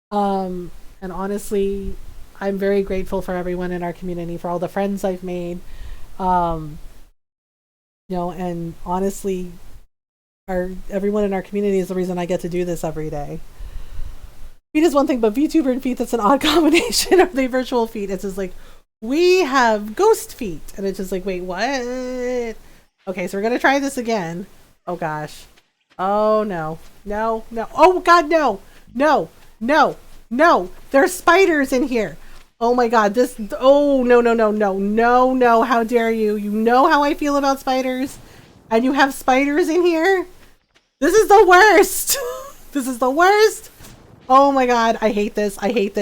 And honestly, I'm very grateful for everyone in our community, for all the friends I've made. You know, and honestly, everyone in our community is the reason I get to do this every day. Feet is one thing, but VTuber and feet, that's an odd combination. Are they virtual feet? It's just like, we have ghost feet. And it's just like, wait, what? Okay, so we're gonna try this again. Oh gosh. Oh no. No. Oh god, no. No. There's spiders in here. Oh my god, oh no. How dare you? You know how I feel about spiders? And you have spiders in here? This is the worst. This is the worst. Oh my god, I hate this. I hate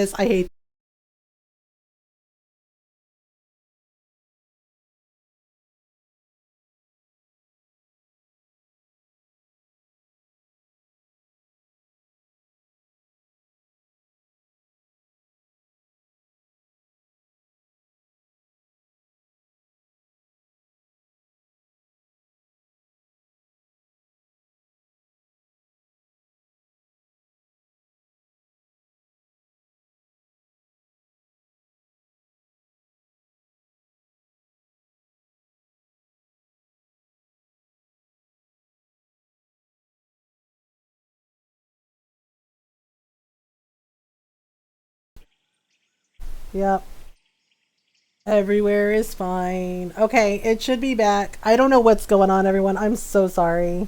Yep. Everywhere is fine. Okay, it should be back. I don't know what's going on, everyone. I'm so sorry.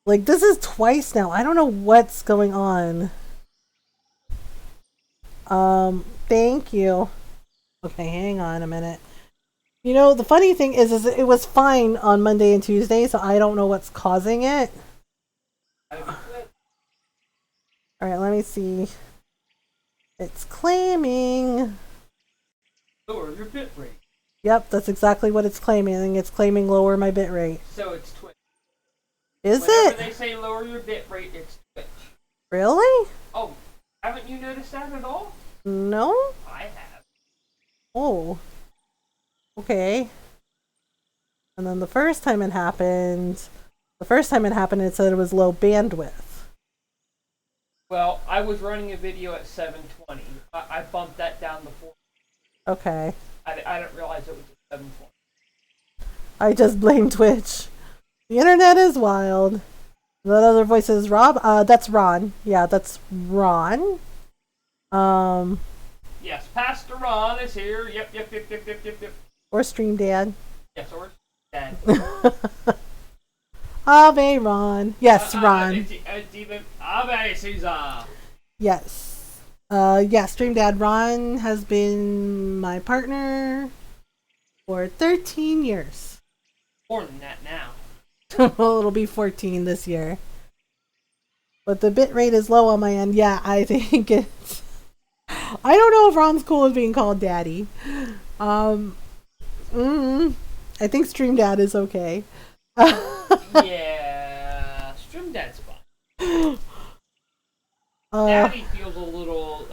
Like, this is twice now. I don't know what's going on. Thank you. Okay, hang on a minute. You know, the funny thing is it was fine on Monday and Tuesday, so I don't know what's causing it. Alright, let me see. It's claiming... Lower your bit rate. Yep, that's exactly what it's claiming. It's claiming lower my bit rate. So it's Twitch. Is Whenever it? they say lower your bit rate, it's Twitch. Really? Oh, haven't you noticed that at all? No? I have. Oh. Okay. And then the first time it happened, it said it was low bandwidth. Well, I was running a video at 720. I bumped that down to 4. Okay. I didn't realize it was at 720. I just blame Twitch. The internet is wild. That other voice is Rob? That's Ron. Yeah, that's Ron. Yes, Pastor Ron is here. Yep. Or Stream Dad. Yes, or Dad. Ave Ron. Yes, Ron. It's even Ave Caesar. Yes. Yeah, Stream Dad Ron has been my partner for 13 years. More than that now. Well, it'll be 14 this year. But the bit rate is low on my end. Yeah, I think it's... I don't know if Ron's cool with being called Daddy. I think Stream Dad is okay. Yeah, Stream Dad's fine. Daddy feels a little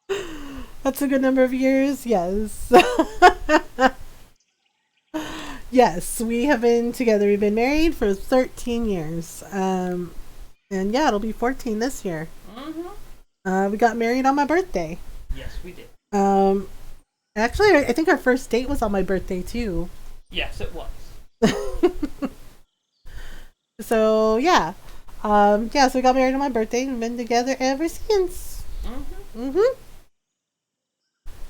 strange. That's a good number of years, yes. Yes, we have been together. We've been married for 13 years. And yeah, it'll be 14 this year. We got married on my birthday. Yes, we did. Actually, I think our first date was on my birthday too. Yes, it was. So yeah. So we got married on my birthday and we've been together ever since.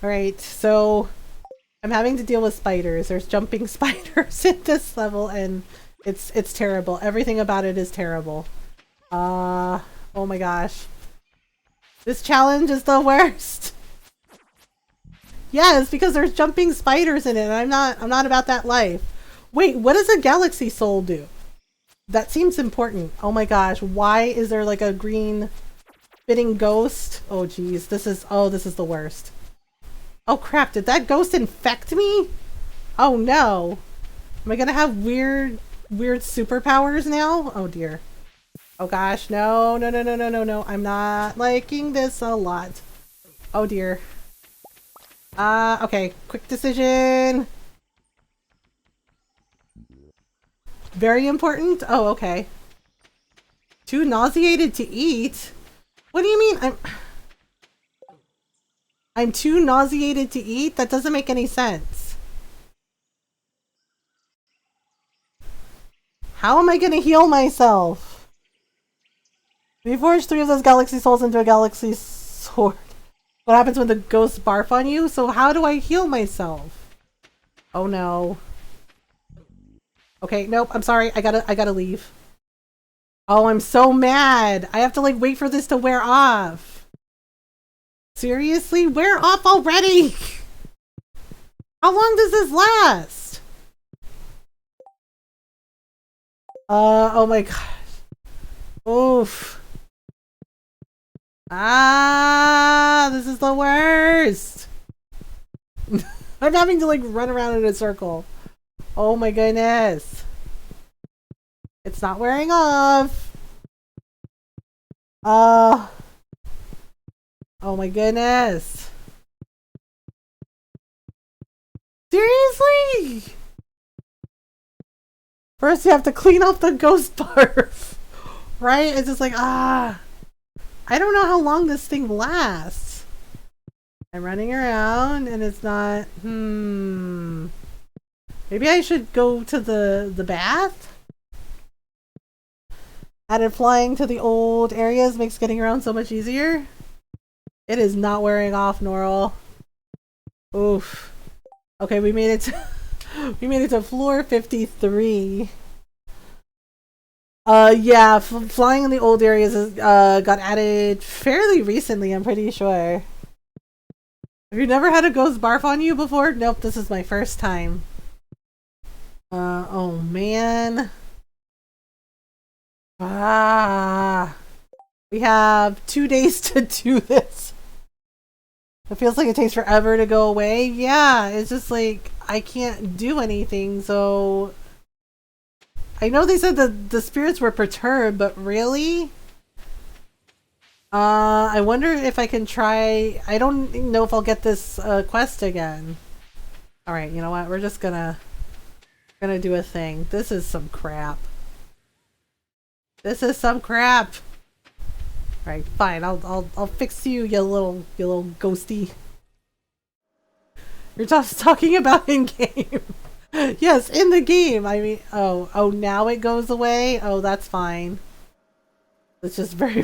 Alright, so I'm having to deal with spiders. There's jumping spiders at this level and it's terrible. Everything about it is terrible. Oh my gosh. This challenge is the worst. Yes, because there's jumping spiders in it and I'm not about that life. Wait, what does a galaxy soul do? That seems important. Oh my gosh, why is there like a green spitting ghost? Oh geez, this is the worst. Oh crap, did that ghost infect me? Oh no. Am I gonna have weird superpowers now? Oh dear. Oh gosh, no. I'm not liking this a lot. Oh dear. Okay, quick decision. Very important? Oh, okay. Too nauseated to eat? What do you mean? I'm too nauseated to eat? That doesn't make any sense. How am I gonna heal myself? We forge 3 of those galaxy souls into a galaxy sword. What happens when the ghosts barf on you? So how do I heal myself? Oh no. Okay, nope, I'm sorry. I gotta leave. Oh, I'm so mad. I have to like wait for this to wear off. Seriously? Wear off already! How long does this last? Oh my gosh. Oof. This is the worst. I'm having to like run around in a circle. Oh my goodness. It's not wearing off. Oh my goodness. Seriously? First you have to clean off the ghost barf. Right? It's just like, I don't know how long this thing lasts. I'm running around and it's not, Maybe I should go to the bath? Added flying to the old areas makes getting around so much easier. It is not wearing off, Norl. Oof. Okay, we made it to we made it to floor 53. Yeah, flying in the old areas is, got added fairly recently, I'm pretty sure. Have you never had a ghost barf on you before? Nope, this is my first time. Oh man. Ah. We have 2 days to do this. It feels like it takes forever to go away. Yeah, it's just like, I can't do anything, so... I know they said that the spirits were perturbed, but really? I wonder if I can try... I don't know if I'll get this quest again. Alright, you know what? We're just gonna do a thing. This is some crap. This is some crap! Alright, fine. I'll fix you, you little ghosty. You're just talking about in-game. Yes, in the game. I mean, oh, now it goes away? Oh, that's fine. It's just very...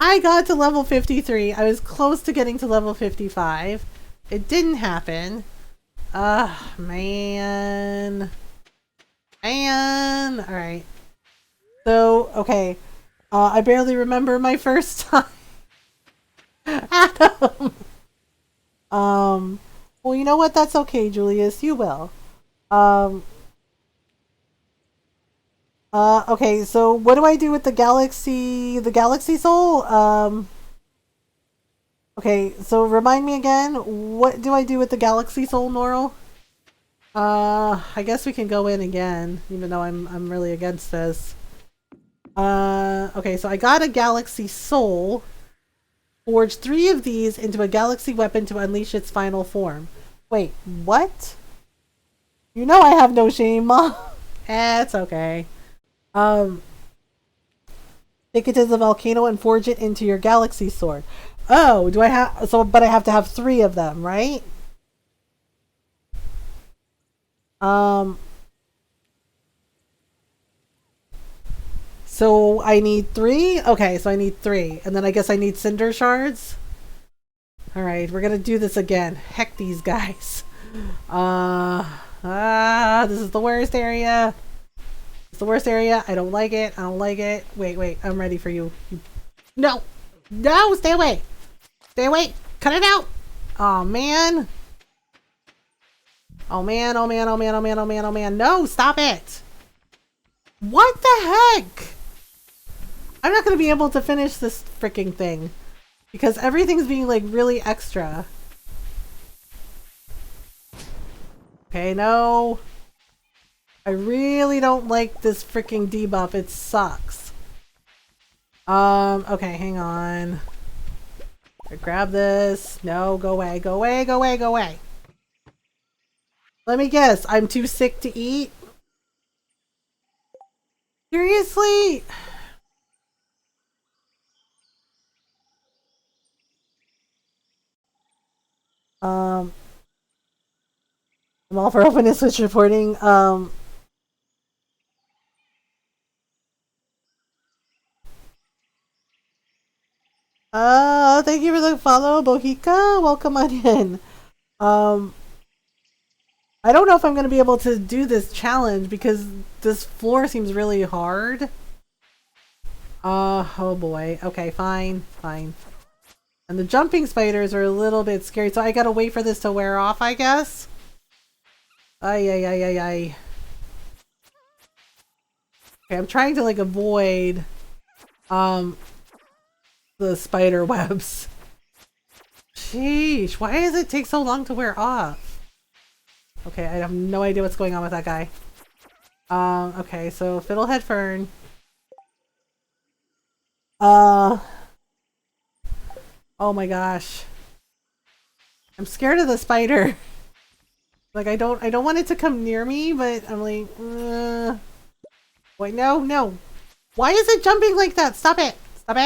I got to level 53. I was close to getting to level 55. It didn't happen. Ugh, man. Man. Alright. So, okay. I barely remember my first time. Adam! Well, you know what? That's okay, Julius. You will. Okay, so what do I do with the galaxy soul? Okay, so remind me again, what do I do with the galaxy soul, Norl? I guess we can go in again, even though I'm really against this. Okay, so I got a galaxy soul. Forge 3 of these into a galaxy weapon to unleash its final form. Wait, what? You know I have no shame, Mom. It's okay. Take it to the volcano and forge it into your galaxy sword. Oh, do I have... So, but I have to have 3 of them, right? So I need 3? Okay, so I need 3. And then I guess I need cinder shards. Alright, we're gonna do this again. Heck these guys. This is the worst area. It's the worst area. I don't like it. I don't like it. Wait, I'm ready for you. No! No! Stay away! Stay away! Cut it out! Oh man! Oh man, oh man, oh man, oh man, oh man, oh man. No! Stop it! What the heck? I'm not gonna be able to finish this freaking thing. Because everything's being like really extra. Okay, no. I really don't like this freaking debuff. It sucks. Okay, hang on. I grab this. No, go away, go away, go away, go away. Let me guess, I'm too sick to eat? Seriously? I'm all for open and switch reporting. Thank you for the follow, Bohica. Welcome on in. I don't know if I'm going to be able to do this challenge because this floor seems really hard. Oh boy. Okay, fine. And the jumping spiders are a little bit scary, so I gotta wait for this to wear off, I guess. Ay. Okay, I'm trying to like avoid the spider webs. Sheesh, why does it take so long to wear off? Okay, I have no idea what's going on with that guy. Okay, so Fiddlehead Fern. Oh my gosh. I'm scared of the spider. Like I don't want it to come near me, but I'm like, wait, no. Why is it jumping like that? Stop it. Stop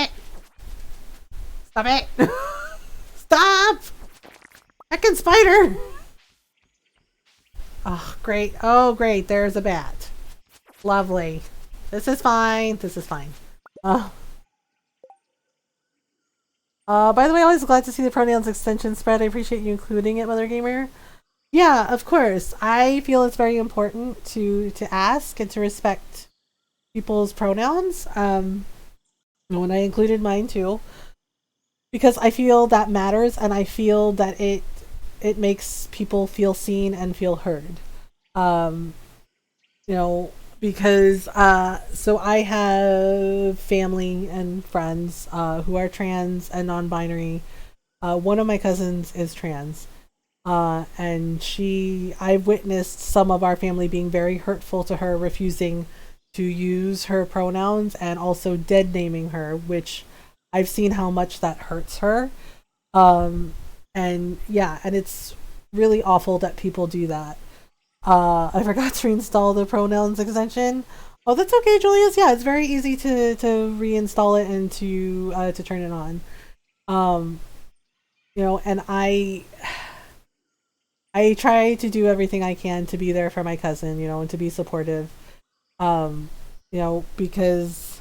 it. Stop! Heckin' spider! Oh, great. Oh, great. There's a bat. Lovely. This is fine. This is fine. By the way, always glad to see the pronouns extension spread. I appreciate you including it, Mothergamer. Yeah, of course. I feel it's very important to ask and to respect people's pronouns. When I included mine too, because I feel that matters, and I feel that it makes people feel seen and feel heard. You know, because so I have family and friends who are trans and non-binary. One of my cousins is trans, and I've witnessed some of our family being very hurtful to her, refusing to use her pronouns and also dead naming her, which I've seen how much that hurts her. And yeah, and it's really awful that people do that. I forgot to reinstall the pronouns extension. Oh, that's okay, Julius. Yeah, it's very easy to reinstall it and to turn it on. You know, and I try to do everything I can to be there for my cousin, you know, and to be supportive. You know, because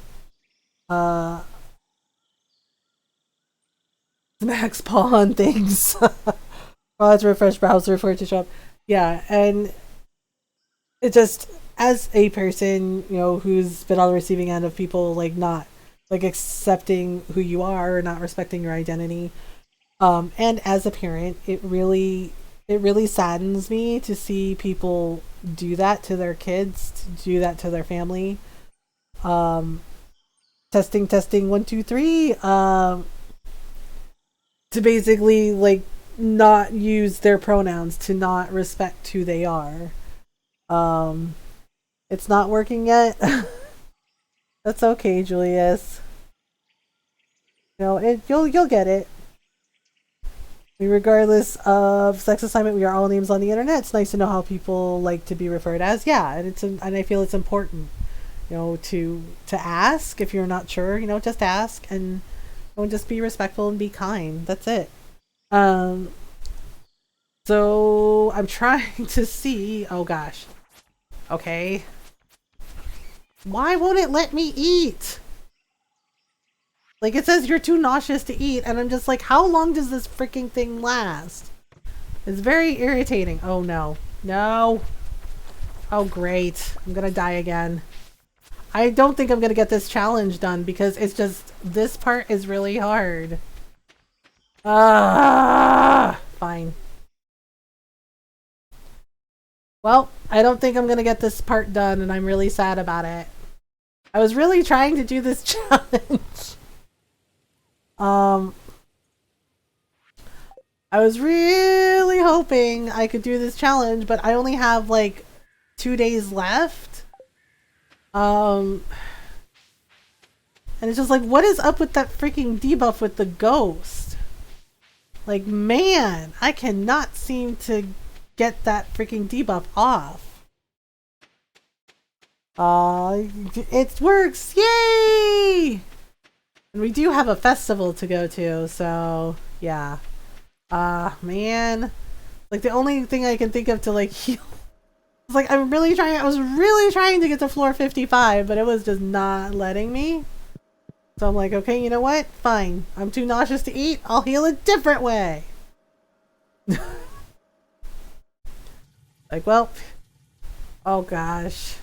Max Pawn things. I'll have to refresh browser for it to show up. Yeah, and it just, as a person, you know, who's been on the receiving end of people like not like accepting who you are or not respecting your identity, and as a parent, it really saddens me to see people do that to their kids, to do that to their family. Testing 1 2 3, to basically like not use their pronouns, to not respect who they are. It's not working yet. That's okay, Julius. You know, you'll get it. Regardless of sex assignment, we are all names on the internet. It's nice to know how people like to be referred as. Yeah, and I feel it's important, you know, to ask if you're not sure. You know, just ask and just be respectful and be kind. That's it. So I'm trying to see. Oh gosh. Okay. Why won't it let me eat? Like, it says you're too nauseous to eat, and I'm just like, how long does this freaking thing last? It's very irritating. Oh no. No. Oh great. I'm gonna die again. I don't think I'm gonna get this challenge done because it's just, this part is really hard. Fine. Well, I don't think I'm gonna get this part done, and I'm really sad about it. I was really trying to do this challenge. I was really hoping I could do this challenge, but I only have like 2 days left. And it's just like, what is up with that freaking debuff with the ghost? Like, man, I cannot seem to get that freaking debuff off. It works! Yay! And we do have a festival to go to, so yeah. Man. Like, the only thing I can think of to like heal. It's like, I was really trying to get to floor 55, but it was just not letting me. So I'm like, okay, you know what? Fine. I'm too nauseous to eat. I'll heal a different way. Like, well. Oh gosh.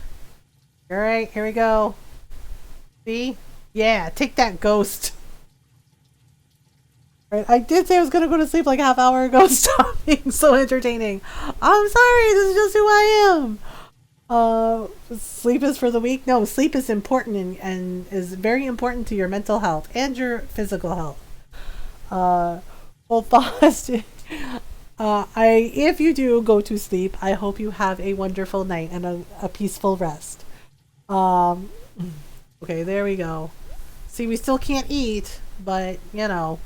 Alright, here we go. See? Yeah, take that, ghost. Right, I did say I was gonna go to sleep like a half hour ago. Stop being so entertaining. I'm sorry, this is just who I am. Sleep is for the weak? No, sleep is important and is very important to your mental health and your physical health. Well, Foster, if you do go to sleep, I hope you have a wonderful night and a peaceful rest. Okay, there we go. See, we still can't eat, but, you know.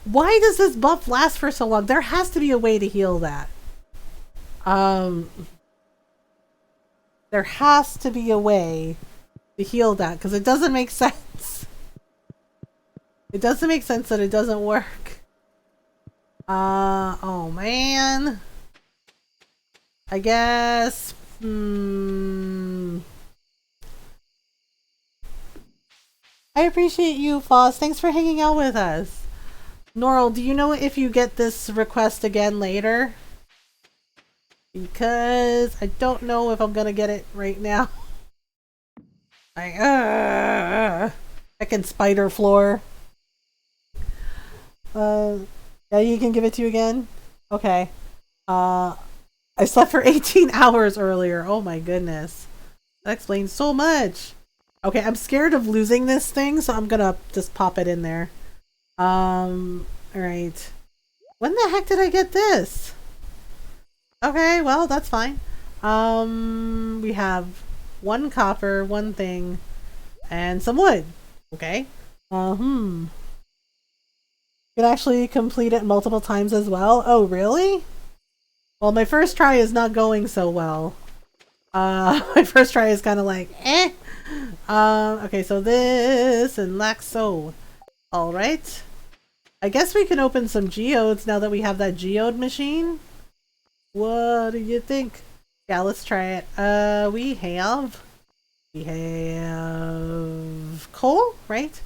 Why does this buff last for so long? There has to be a way to heal that. There has to be a way to heal that, because it doesn't make sense. It doesn't make sense that it doesn't work. Oh man. I guess, I appreciate you, Foss. Thanks for hanging out with us. Norl, do you know if you get this request again later? Because I don't know if I'm gonna get it right now. I can spider floor. Yeah, you can give it to you again? Okay. I slept for 18 hours earlier. Oh my goodness. That explains so much. Okay, I'm scared of losing this thing, so I'm gonna just pop it in there. Alright. When the heck did I get this? Okay, well, that's fine. We have 1 copper, 1 thing, and some wood. Okay. You can actually complete it multiple times as well. Oh, really? Well, my first try is not going so well. My first try is kind of like, eh. Okay, so this and Laxo. Alright. I guess we can open some geodes now that we have that geode machine. What do you think? Yeah, let's try it. We have coal, right?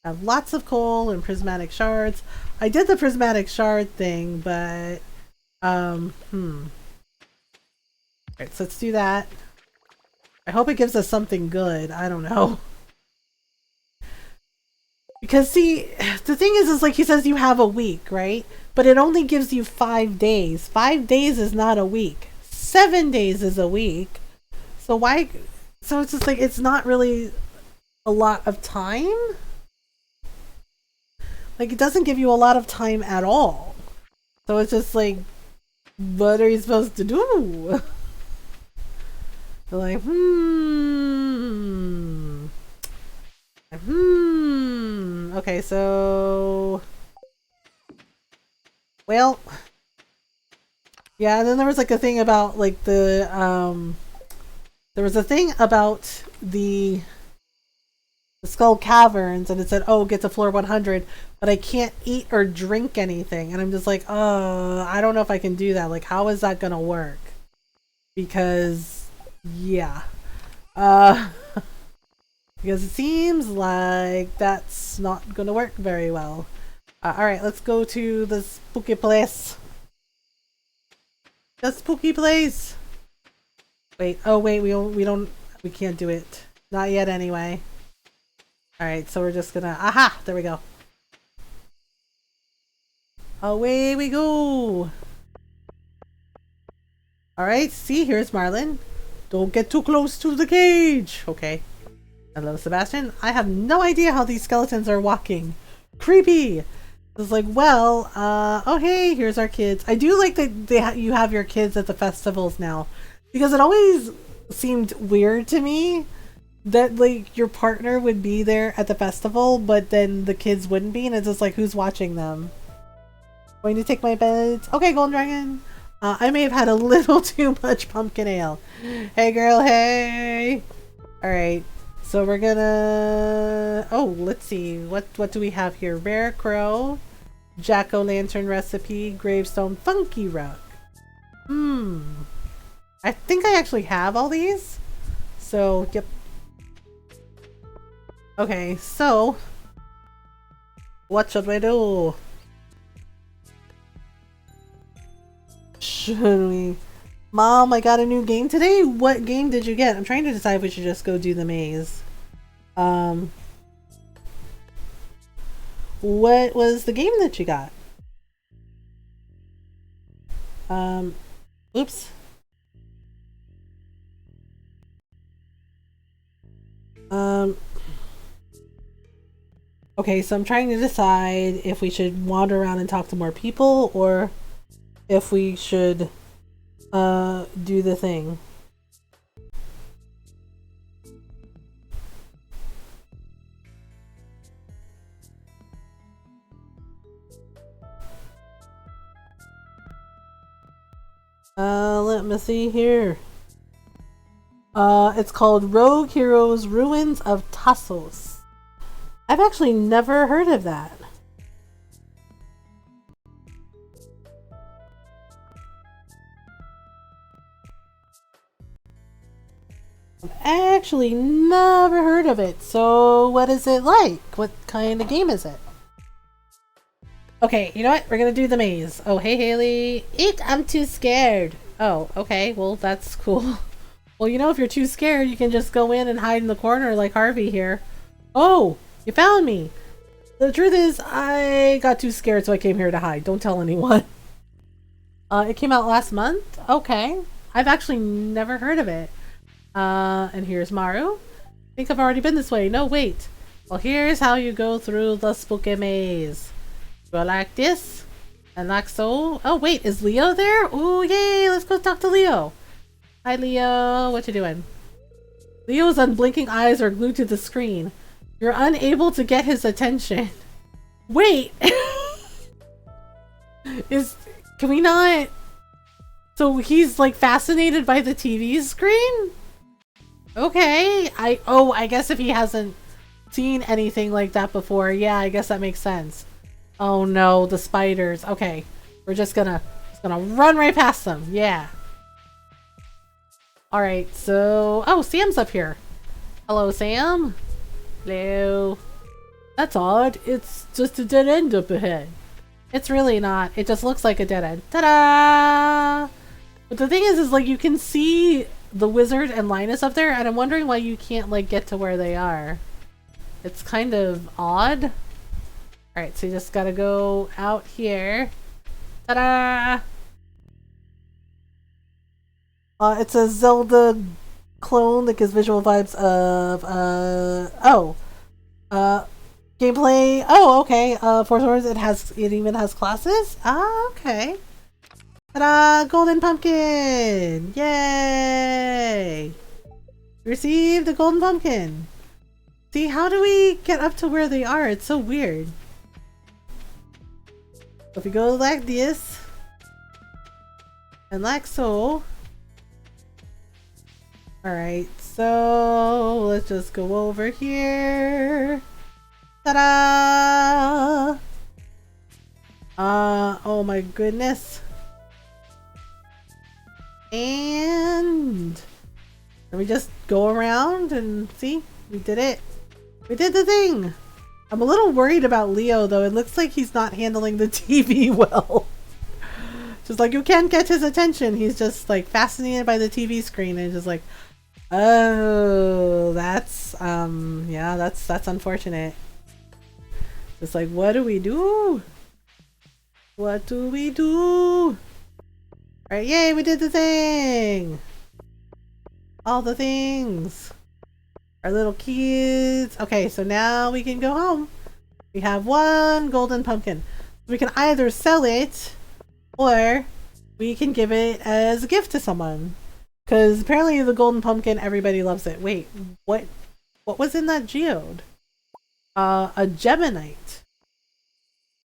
I have lots of coal and prismatic shards. I did the prismatic shard thing, but alright, so let's do that. I hope it gives us something good. I don't know. Because see, the thing is like he says you have a week, right? But it only gives you 5 days. 5 days is not a week. 7 days is a week. So why? So it's just like, it's not really a lot of time. Like, it doesn't give you a lot of time at all. So it's just like, what are you supposed to do? They're like, okay, so, well, yeah, and then there was like a thing about like the, there was a thing about the Skull Caverns, and it said, oh, get to floor 100, but I can't eat or drink anything, and I'm just like, I don't know if I can do that. Like, how is that gonna work? Because, yeah. Because it seems like that's not gonna work very well. Alright, let's go to the spooky place. The spooky place! Wait, oh wait, we can't do it. Not yet anyway. Alright, so we're just gonna, aha! There we go. Away we go! Alright, see, here's Marlin. Don't get too close to the cage! Okay. Hello, Sebastian. I have no idea how these skeletons are walking. Creepy! It's like, well, oh hey, here's our kids. I do like that you have your kids at the festivals now. Because it always seemed weird to me that, like, your partner would be there at the festival, but then the kids wouldn't be, and it's just like, who's watching them? Going to take my beds. Okay, Golden Dragon. I may have had a little too much pumpkin ale. Hey, girl, hey! Alright. So we're gonna, oh, let's see, what do we have here? Rare Crow, Jack-o'-lantern recipe, Gravestone, Funky Rug. I think I actually have all these. So, yep. Okay, so, what should we do? Should we? Mom, I got a new game today. What game did you get? I'm trying to decide if we should just go do the maze. What was the game that you got? Oops. Okay, so I'm trying to decide if we should wander around and talk to more people or if we should do the thing. Let me see here. It's called Rogue Heroes Ruins of Tassos. I've actually never heard of that. Actually, never heard of it. So, what is it like? What kind of game is it? Okay, you know what? We're gonna do the maze. Oh, hey, Haley. Eek, I'm too scared. Oh, okay. Well, that's cool. Well, you know, if you're too scared, you can just go in and hide in the corner like Harvey here. Oh, you found me. The truth is, I got too scared, so I came here to hide. Don't tell anyone. It came out last month? Okay. I've actually never heard of it. And here's Maru. I think I've already been this way. No, wait. Well, here's how you go through the spooky maze. Go like this, and like so. Oh, wait, is Leo there? Oh, yay, let's go talk to Leo. Hi, Leo. What you doing? Leo's unblinking eyes are glued to the screen. You're unable to get his attention. Wait! Can we not... So he's, like, fascinated by the TV screen? Okay. I guess if he hasn't seen anything like that before, yeah, I guess that makes sense. Oh no, the spiders. Okay. We're just gonna run right past them. Yeah. Alright, so... Oh, Sam's up here. Hello, Sam. Hello. That's odd. It's just a dead end up ahead. It's really not. It just looks like a dead end. Ta-da! But the thing is like, you can see the wizard and Linus up there, and I'm wondering why you can't, like, get to where they are. It's kind of odd. Alright, so you just gotta go out here. Ta-da! It's a Zelda clone that gives visual vibes of, gameplay. Oh, okay. For Swords, it even has classes? Ah, okay. Ta-da! Golden pumpkin! Yay! Received a golden pumpkin! See, how do we get up to where they are? It's so weird. So if we go like this, and like so. Alright, so let's just go over here. Ta-da! Oh my goodness. And we just go around and see? We did it. We did the thing! I'm a little worried about Leo though. It looks like he's not handling the TV well. Just like, you can't get his attention. He's just like fascinated by the TV screen and just like, oh, that's, yeah, that's unfortunate. Just like, what do we do? What do we do? Alright, yay, we did the thing! All the things! Our little kids. Okay, so now we can go home. We have one golden pumpkin. We can either sell it, or we can give it as a gift to someone. Because apparently the golden pumpkin, everybody loves it. Wait, what was in that geode? A Geminite.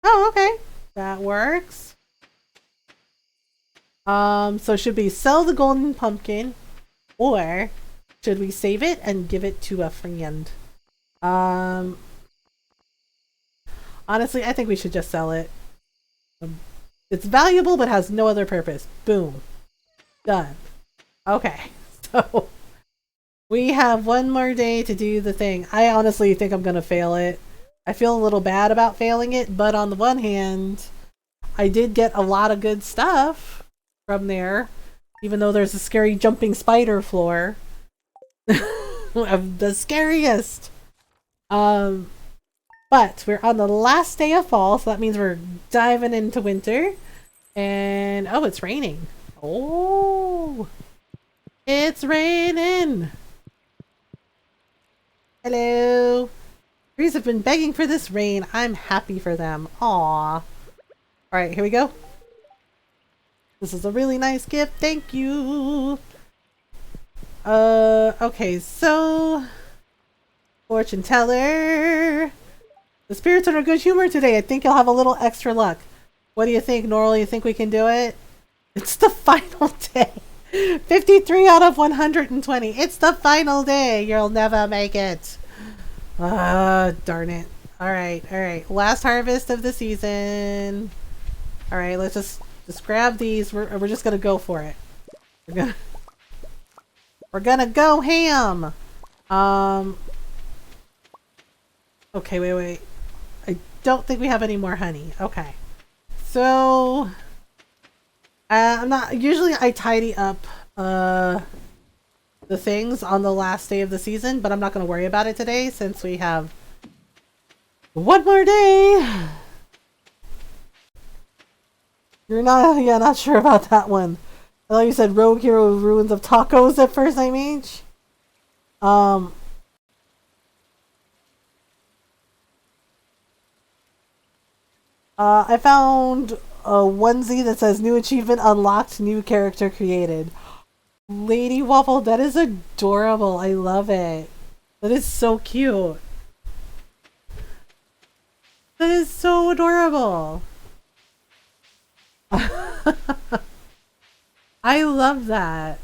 Oh, okay. That works. So should we sell the golden pumpkin, or should we save it and give it to a friend? Honestly, I think we should just sell it. It's valuable but has no other purpose. Boom. Done. Okay, so we have one more day to do the thing. I honestly think I'm gonna fail it. I feel a little bad about failing it, but on the one hand, I did get a lot of good stuff from there, even though there's a scary jumping spider floor. The scariest. But we're on the last day of fall, so that means we're diving into winter. And oh, it's raining. Oh, it's raining. Hello. Trees have been begging for this rain. I'm happy for them. Aww. Alright, here we go. This is a really nice gift. Thank you. Okay, so fortune teller. The spirits are in a good humor today. I think you'll have a little extra luck. What do you think, Norl? You think we can do it? It's the final day. 53 out of 120. It's the final day. You'll never make it. Darn it. Alright, alright. Last harvest of the season. Alright, let's just grab these. We're just gonna go for it. We're gonna... We're gonna go ham! Okay, wait. I don't think we have any more honey. Okay. So... I'm not... Usually I tidy up, the things on the last day of the season, but I'm not gonna worry about it today since we have one more day! You're not sure about that one. I thought you said Rogue Hero Ruins of Tacos at first, I mean. I found a onesie that says new achievement unlocked, new character created. Lady Waffle, that is adorable. I love it. That is so cute. That is so adorable. I love that.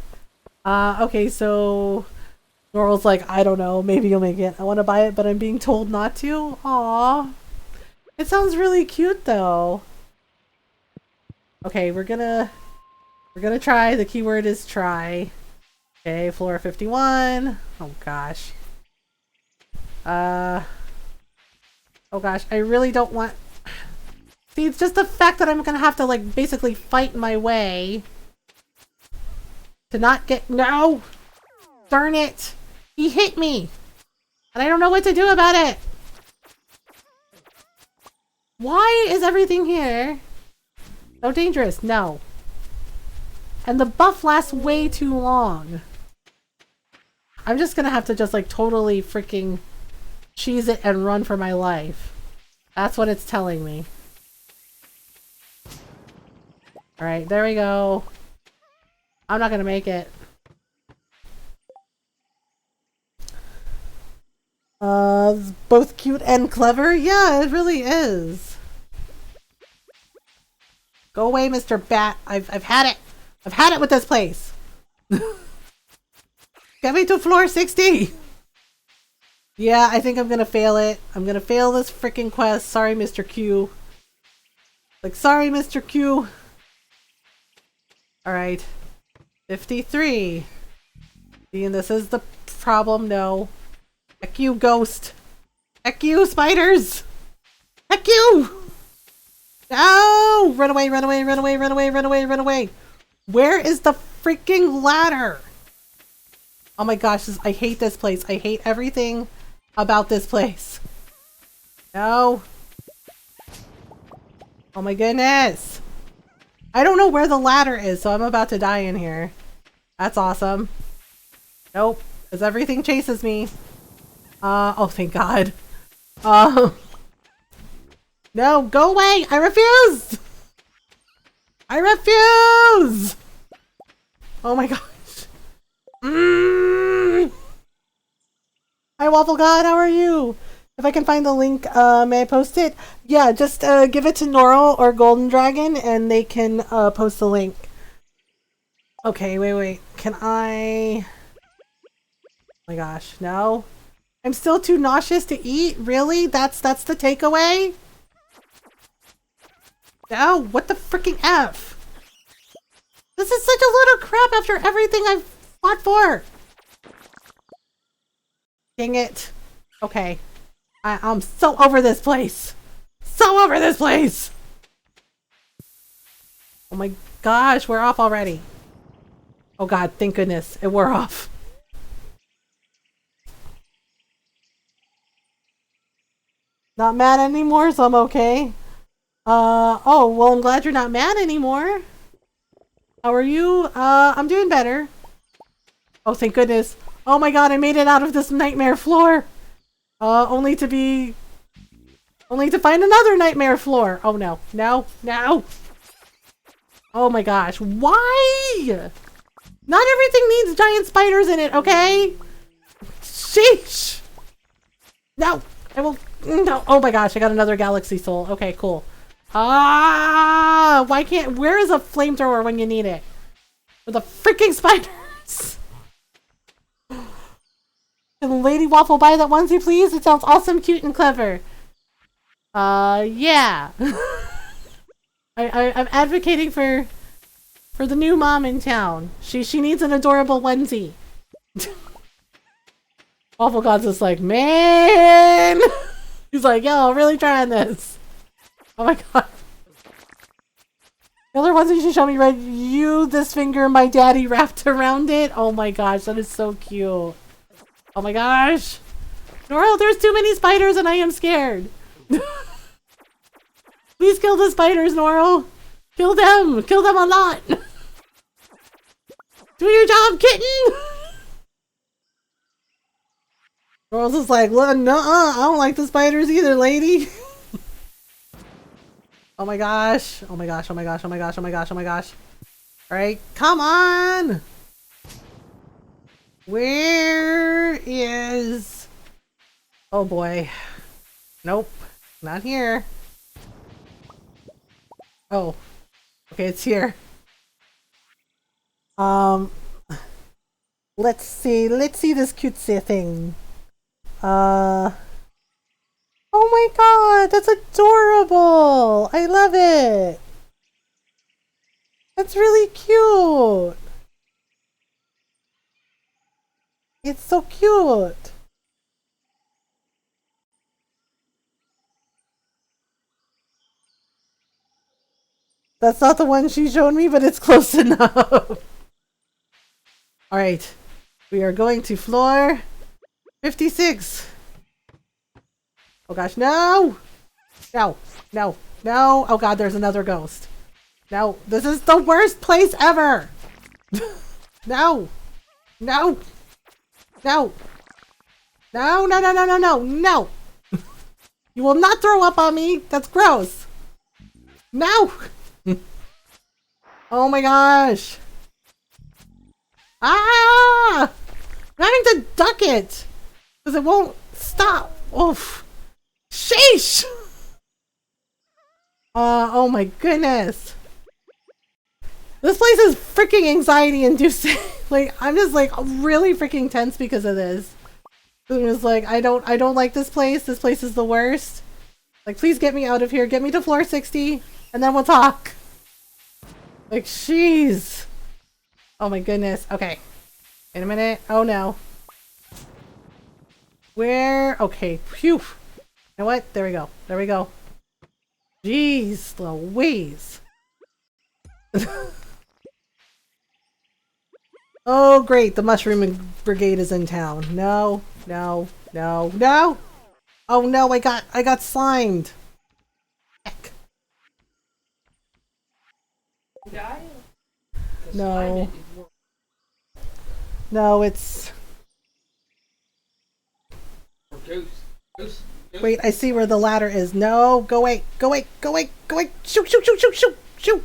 Okay, so Norval's like, I don't know, maybe you'll make it. I want to buy it, but I'm being told not to. Aww. It sounds really cute though. Okay, we're gonna try. The keyword is try. Okay, floor 51. Oh gosh. Oh gosh, I really don't want... See, it's just the fact that I'm gonna have to, like, basically fight my way to not get... No! Darn it! He hit me! And I don't know what to do about it! Why is everything here so dangerous? No. And the buff lasts way too long. I'm just gonna have to just, like, totally freaking cheese it and run for my life. That's what it's telling me. Alright, there we go. I'm not gonna make it. Both cute and clever? Yeah, it really is. Go away, Mr. Bat. I've had it. I've had it with this place. Get me to floor 60. Yeah, I think I'm gonna fail it. I'm gonna fail this freaking quest. Sorry, Mr. Q. Like, sorry, Mr. Q. Alright. 53. See, and this is the problem. No. Heck you, ghost. Heck you, spiders. Heck you. No! Run away, run away, run away, run away, run away, run away. Where is the freaking ladder? Oh my gosh, I hate this place. I hate everything about this place. No. Oh my goodness. I don't know where the ladder is, so I'm about to die in here. That's awesome. Nope, because everything chases me. Oh, thank God. No, go away! I refuse! I refuse! Oh my gosh. Hi, Waffle God, how are you? If I can find the link, may I post it? Yeah, just give it to Norl or Golden Dragon and they can post the link. Okay, wait. Can I... Oh my gosh, no. I'm still too nauseous to eat? Really? That's the takeaway? No, what the freaking F? This is such a load of crap after everything I've fought for. Dang it. Okay. I'm so over this place. So over this place. Oh my gosh, we're off already. Oh God, thank goodness. We're off. Not mad anymore, so I'm okay. Oh, well, I'm glad you're not mad anymore. How are you? I'm doing better. Oh, thank goodness. Oh my God, I made it out of this nightmare floor. Only to find another nightmare floor. Oh no, no. Oh my gosh, why? Not everything needs giant spiders in it, okay? Sheesh. No, I will, no. Oh my gosh, I got another galaxy soul. Okay, cool. Why can't, where is a flamethrower when you need it? For the freaking spiders. Can Lady Waffle buy that onesie, please? It sounds awesome, cute, and clever. Yeah. I'm advocating for the new mom in town. She needs an adorable onesie. Waffle God's just like, man! He's like, yo, I'm really trying this. Oh my god. The other ones that you show me, right? You, this finger, my daddy wrapped around it. Oh my gosh, that is so cute. Oh my gosh. Noro, there's too many spiders and I am scared. Please kill the spiders, Noro. Kill them. Kill them a lot. Do your job, kitten. Noro's just like, well, nuh-uh, I don't like the spiders either, lady. Oh my gosh. Oh my gosh, oh my gosh, oh my gosh, oh my gosh, oh my gosh. Alright, come on! Where is... Oh boy. Nope. Not here. Oh. Okay, it's here. Let's see this cutesy thing. Oh my god, that's adorable! I love it! That's really cute! It's so cute! That's not the one she showed me, but it's close enough. Alright, we are going to floor 56. Oh gosh, no! No, no, no! Oh god, there's another ghost. No, this is the worst place ever! No! No! No! No, no, no, no, no, no, no! You will not throw up on me! That's gross! No! Oh my gosh! Ah! I'm having to duck it! Because it won't stop! Oof! Sheesh! Oh my goodness! This place is freaking anxiety inducing. Like, I'm just like really freaking tense because of this. I'm just like, I don't like this place. This place is the worst. Like, please get me out of here. Get me to floor 60 and then we'll talk. Like, jeez. Oh my goodness. Okay. Wait a minute. Oh no. Where? Okay. Phew. You know what? There we go. There we go. Jeez Louise. Oh great, the mushroom brigade is in town. No, no, no, no! Oh no, I got slimed. Heck. No. No, it's... Wait, I see where the ladder is. No, go away, go away, go away, go away! Shoot, shoot, shoot, shoot, shoot, shoot!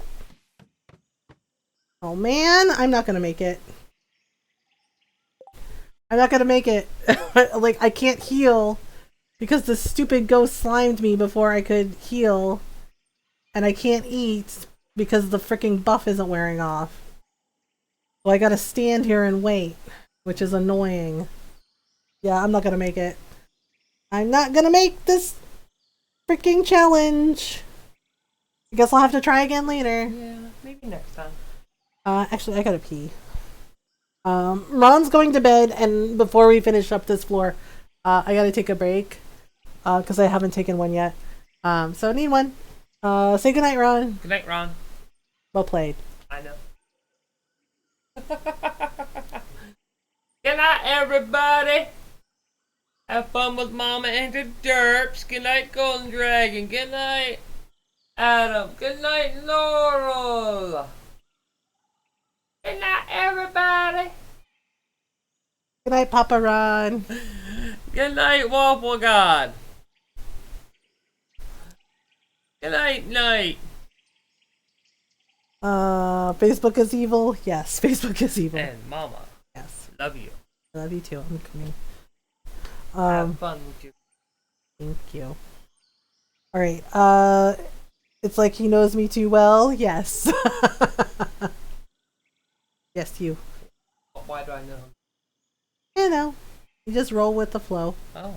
Oh man, I'm not gonna make it. I'm not gonna make it. Like, I can't heal because the stupid ghost slimed me before I could heal. And I can't eat because the freaking buff isn't wearing off. So I gotta stand here and wait, which is annoying. Yeah, I'm not gonna make it. I'm not gonna make this freaking challenge. I guess I'll have to try again later. Yeah, maybe next time. Actually, I gotta pee. Ron's going to bed, and before we finish up this floor, I gotta take a break, because I haven't taken one yet. So I need one. Say goodnight, Ron. Good night, Ron. Well played. I know. Good night, everybody. Have fun with Mama and the derps. Good night, Golden Dragon. Good night, Adam. Good night, Laurel. Good night, everybody. Good night, Papa Ron. Good night, Waffle God. Good night, Night. Facebook is evil. Yes, Facebook is evil. And Mama. Yes. Love you. I love you too. I'm coming. Have fun with you. Thank you. Alright, it's like he knows me too well. Yes. Yes, you. Why do I know him? You know, you just roll with the flow. Oh.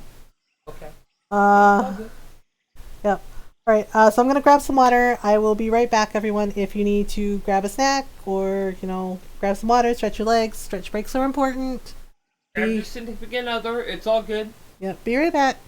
Okay. Yep. Alright, so I'm gonna grab some water. I will be right back, everyone. If you need to grab a snack or, you know, grab some water, stretch your legs. Stretch breaks are important. Grab your significant other. It's all good. Yep, be right back.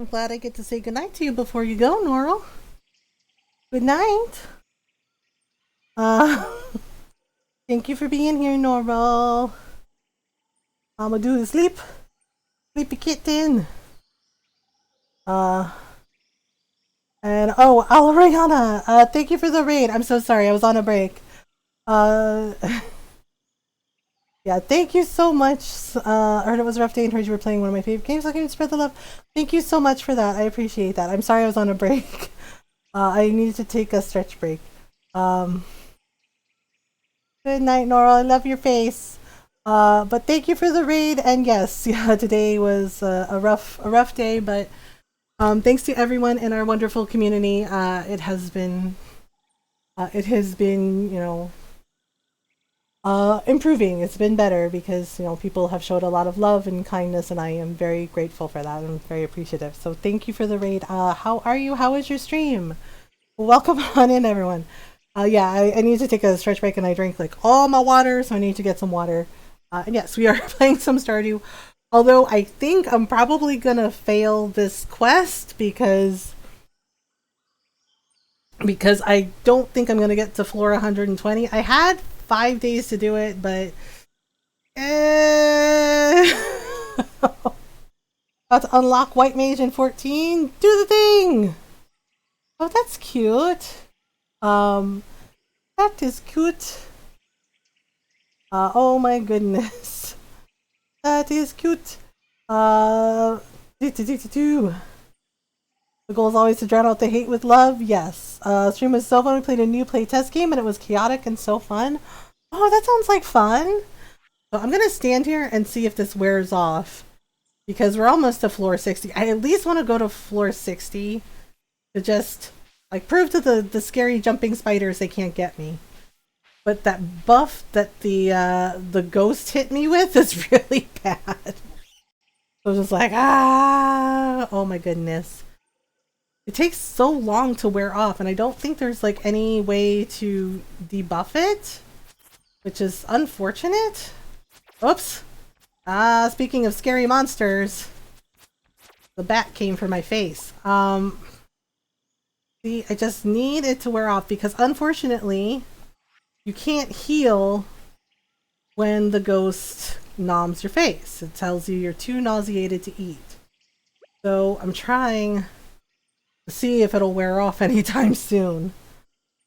I'm glad I get to say goodnight to you before you go, Norl. Good night. Thank you for being here, Norl. I'ma do the sleep. Sleepy kitten. And oh, Alariana, thank you for the raid. I'm so sorry, I was on a break. Yeah, thank you so much. I heard it was a rough day and heard you were playing one of my favorite games. Looking to spread the love. Thank you so much for that. I appreciate that. I'm sorry I was on a break. I needed to take a stretch break. Good night, Norl. I love your face. But thank you for the raid. And yes, yeah, today was a rough day, but thanks to everyone in our wonderful community. It has been, you know, improving. It's been better because, you know, people have showed a lot of love and kindness, and I am very grateful for that. I'm very appreciative. So thank you for the raid. How are you? How was your stream? Welcome on in, everyone. Yeah, I need to take a stretch break, and I drank like all my water, so I need to get some water. And yes, we are playing some Stardew. Although I think I'm probably gonna fail this quest because I don't think I'm gonna get to floor 120. I had 5 days to do it, but about to unlock White Mage in 14. Do the thing. Oh, that's cute. That is cute. Oh my goodness. That is cute. The goal is always to drown out the hate with love. Yes. Stream was so fun. We played a new playtest game and it was chaotic and so fun. Oh, that sounds like fun. So I'm gonna stand here and see if this wears off. Because we're almost to floor 60. I at least want to go to floor 60 to just like prove to the scary jumping spiders they can't get me. But that buff that the ghost hit me with is really bad. So I was just like, oh my goodness. It takes so long to wear off, and I don't think there's like any way to debuff it, which is unfortunate. Oops. Speaking of scary monsters, the bat came for my face. See, I just need it to wear off because unfortunately, you can't heal when the ghost noms your face. It tells you you're too nauseated to eat. So I'm trying to see if it'll wear off anytime soon.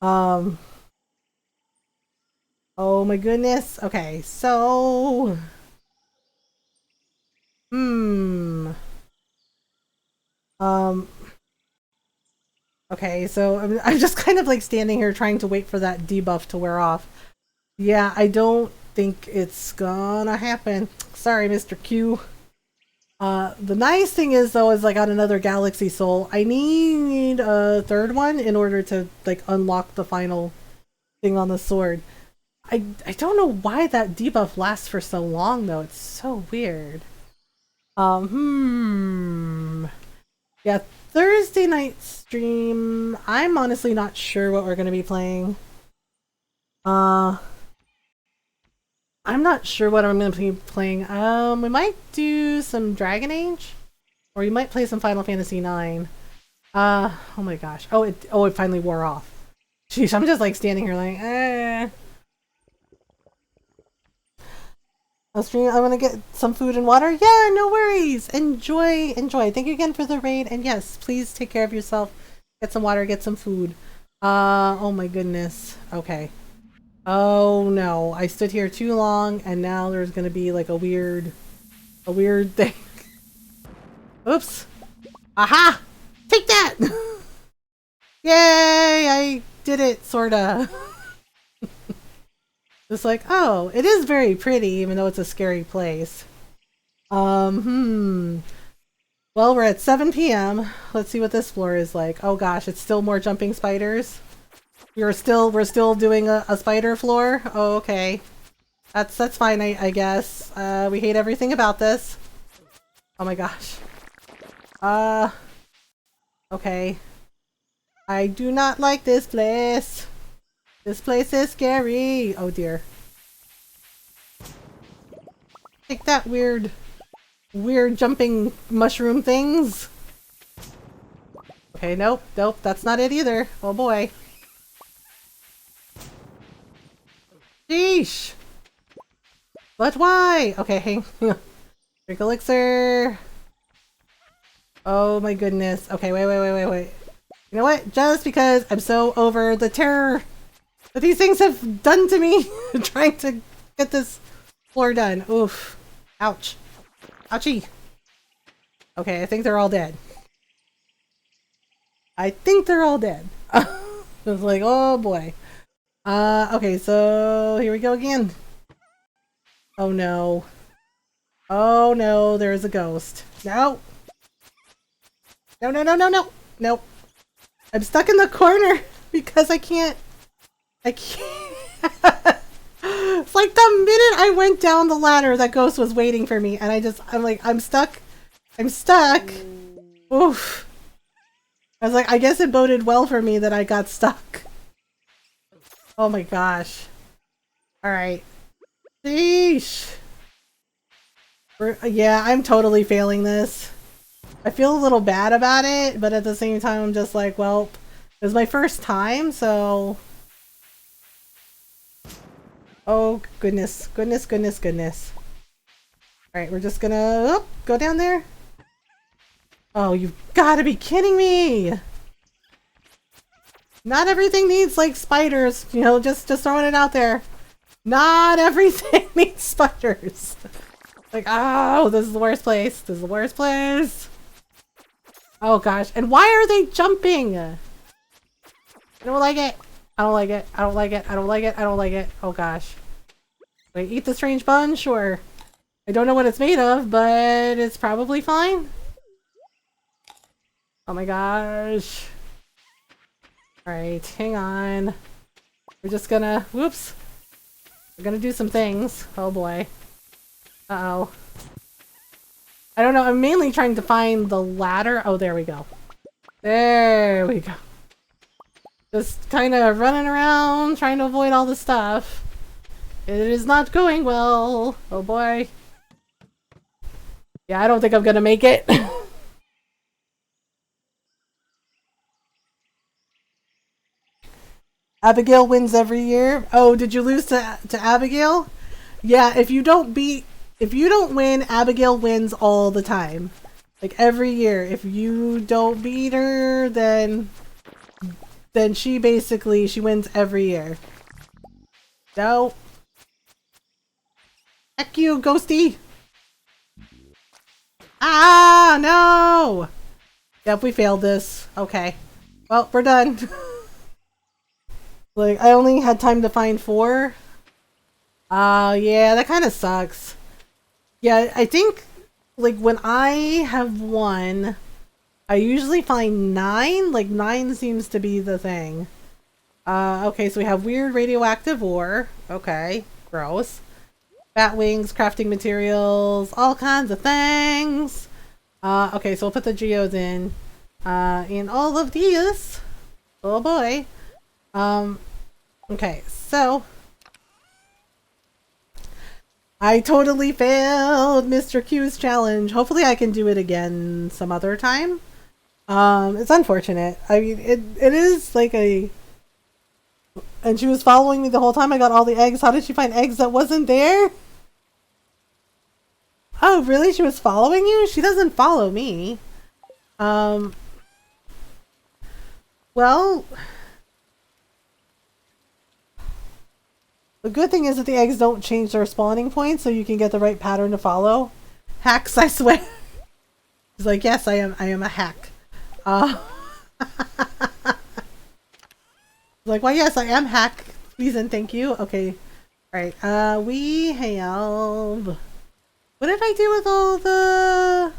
Oh my goodness. Okay, so okay, so I'm just kind of like standing here trying to wait for that debuff to wear off. Yeah, I don't think it's gonna happen. Sorry, Mr. Q. The nice thing is though is I got another Galaxy Soul. I need a third one in order to like unlock the final thing on the sword. I don't know why that debuff lasts for so long though. It's so weird. Yeah, Thursday night stream. I'm honestly not sure what we're gonna be playing. I'm not sure what I'm gonna be playing. We might do some Dragon Age, or we might play some Final Fantasy IX. Oh my gosh. Oh, it finally wore off. Sheesh, I'm just like standing here like, I'm gonna get some food and water. Yeah, no worries. Enjoy. Thank you again for the raid. And yes, please take care of yourself. Get some water, get some food. Oh my goodness. Okay. Oh no, I stood here too long and now there's gonna be like a weird thing. Oops. Aha! Take that! Yay! I did it, sorta. It's like, oh, it is very pretty, even though it's a scary place. Well, we're at 7 p.m. Let's see what this floor is like. Oh gosh, it's still more jumping spiders. We're still doing a spider floor? Oh, okay. That's fine, I guess. We hate everything about this. Oh my gosh. Okay. I do not like this place. This place is scary. Oh dear. Take that weird jumping mushroom things. Okay, nope, nope, that's not it either. Oh boy. Sheesh! But why? Okay, hang on. Drink elixir. Oh my goodness. Okay, wait. You know what? Just because I'm so over the terror that these things have done to me trying to get this floor done. Oof. Ouch. Ouchie. Okay, I think they're all dead. I think they're all dead. It's like, oh boy. Okay, so here we go again. Oh no. Oh no, there is a ghost. No! No. Nope. I'm stuck in the corner because I can't. It's like the minute I went down the ladder, that ghost was waiting for me, and I'm like, I'm stuck. I'm stuck. Oof. I was like, I guess it boded well for me that I got stuck. Oh my gosh. Alright. Sheesh. Yeah, I'm totally failing this. I feel a little bad about it, but at the same time, I'm just like, well, it was my first time, so... Oh, goodness. Alright, we're just gonna go down there. Oh, you've gotta be kidding me! Not everything needs, like, spiders. You know, just throwing it out there. Not everything needs spiders. Like, oh, this is the worst place. This is the worst place. Oh gosh, and why are they jumping? I don't like it. I don't like it. I don't like it. I don't like it. I don't like it. Oh gosh. Wait, eat the strange bun? Sure. I don't know what it's made of, but it's probably fine. Oh my gosh. Alright, hang on. We're just gonna... Whoops. We're gonna do some things. Oh boy. Uh-oh. I don't know, I'm mainly trying to find the ladder. Oh, there we go. There we go. Just kind of running around, trying to avoid all the stuff. It is not going well. Oh boy. Yeah, I don't think I'm gonna make it. Abigail wins every year. Oh, did you lose to Abigail? Yeah, if you don't win, Abigail wins all the time. Like every year. If you don't beat her, then she wins every year. No. Heck you, Ghosty! Ah, no! Yep, we failed this. Okay. Well, we're done. Like, I only had time to find 4. Yeah, that kind of sucks. Yeah, I think, like, when I have 1, I usually find 9. Like, 9 seems to be the thing. Okay, so we have weird radioactive ore. Okay, gross. Bat wings, crafting materials, all kinds of things. Okay, so we'll put the geodes in all of these. Oh boy. Okay, so I totally failed Mr. Q's challenge. Hopefully I can do it again some other time. It's unfortunate. I mean, it is like a... And she was following me the whole time. I got all the eggs. How did she find eggs that wasn't there? Oh, really? She was following you? She doesn't follow me. Well... The good thing is that the eggs don't change their spawning points, so you can get the right pattern to follow. Hacks, I swear. He's like, yes, I am a hack. Like, well, yes, I am hack. Please and thank you. Okay. Alright, we have... What did I do with all the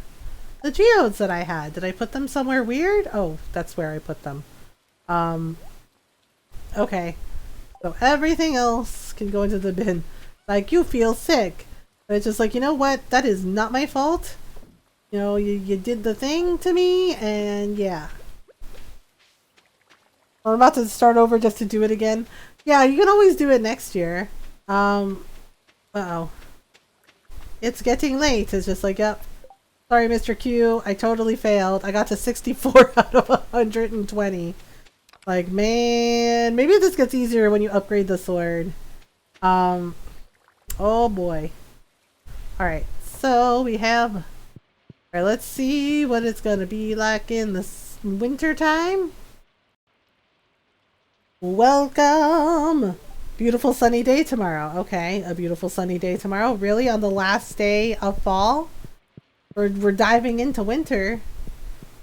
geodes that I had? Did I put them somewhere weird? Oh, that's where I put them. Okay. So everything else can go into the bin. Like, you feel sick. But it's just like, you know what? That is not my fault. You know, you did the thing to me, and yeah. I'm about to start over just to do it again. Yeah, you can always do it next year. Uh-oh. It's getting late. It's just like, yep. Sorry, Mr. Q. I totally failed. I got to 64 out of 120. Like, man. Maybe this gets easier when you upgrade the sword. Oh boy. Alright, so we have... Alright, let's see what it's gonna be like in the winter time. Welcome! Beautiful sunny day tomorrow. Okay, a beautiful sunny day tomorrow. Really? On the last day of fall? We're diving into winter.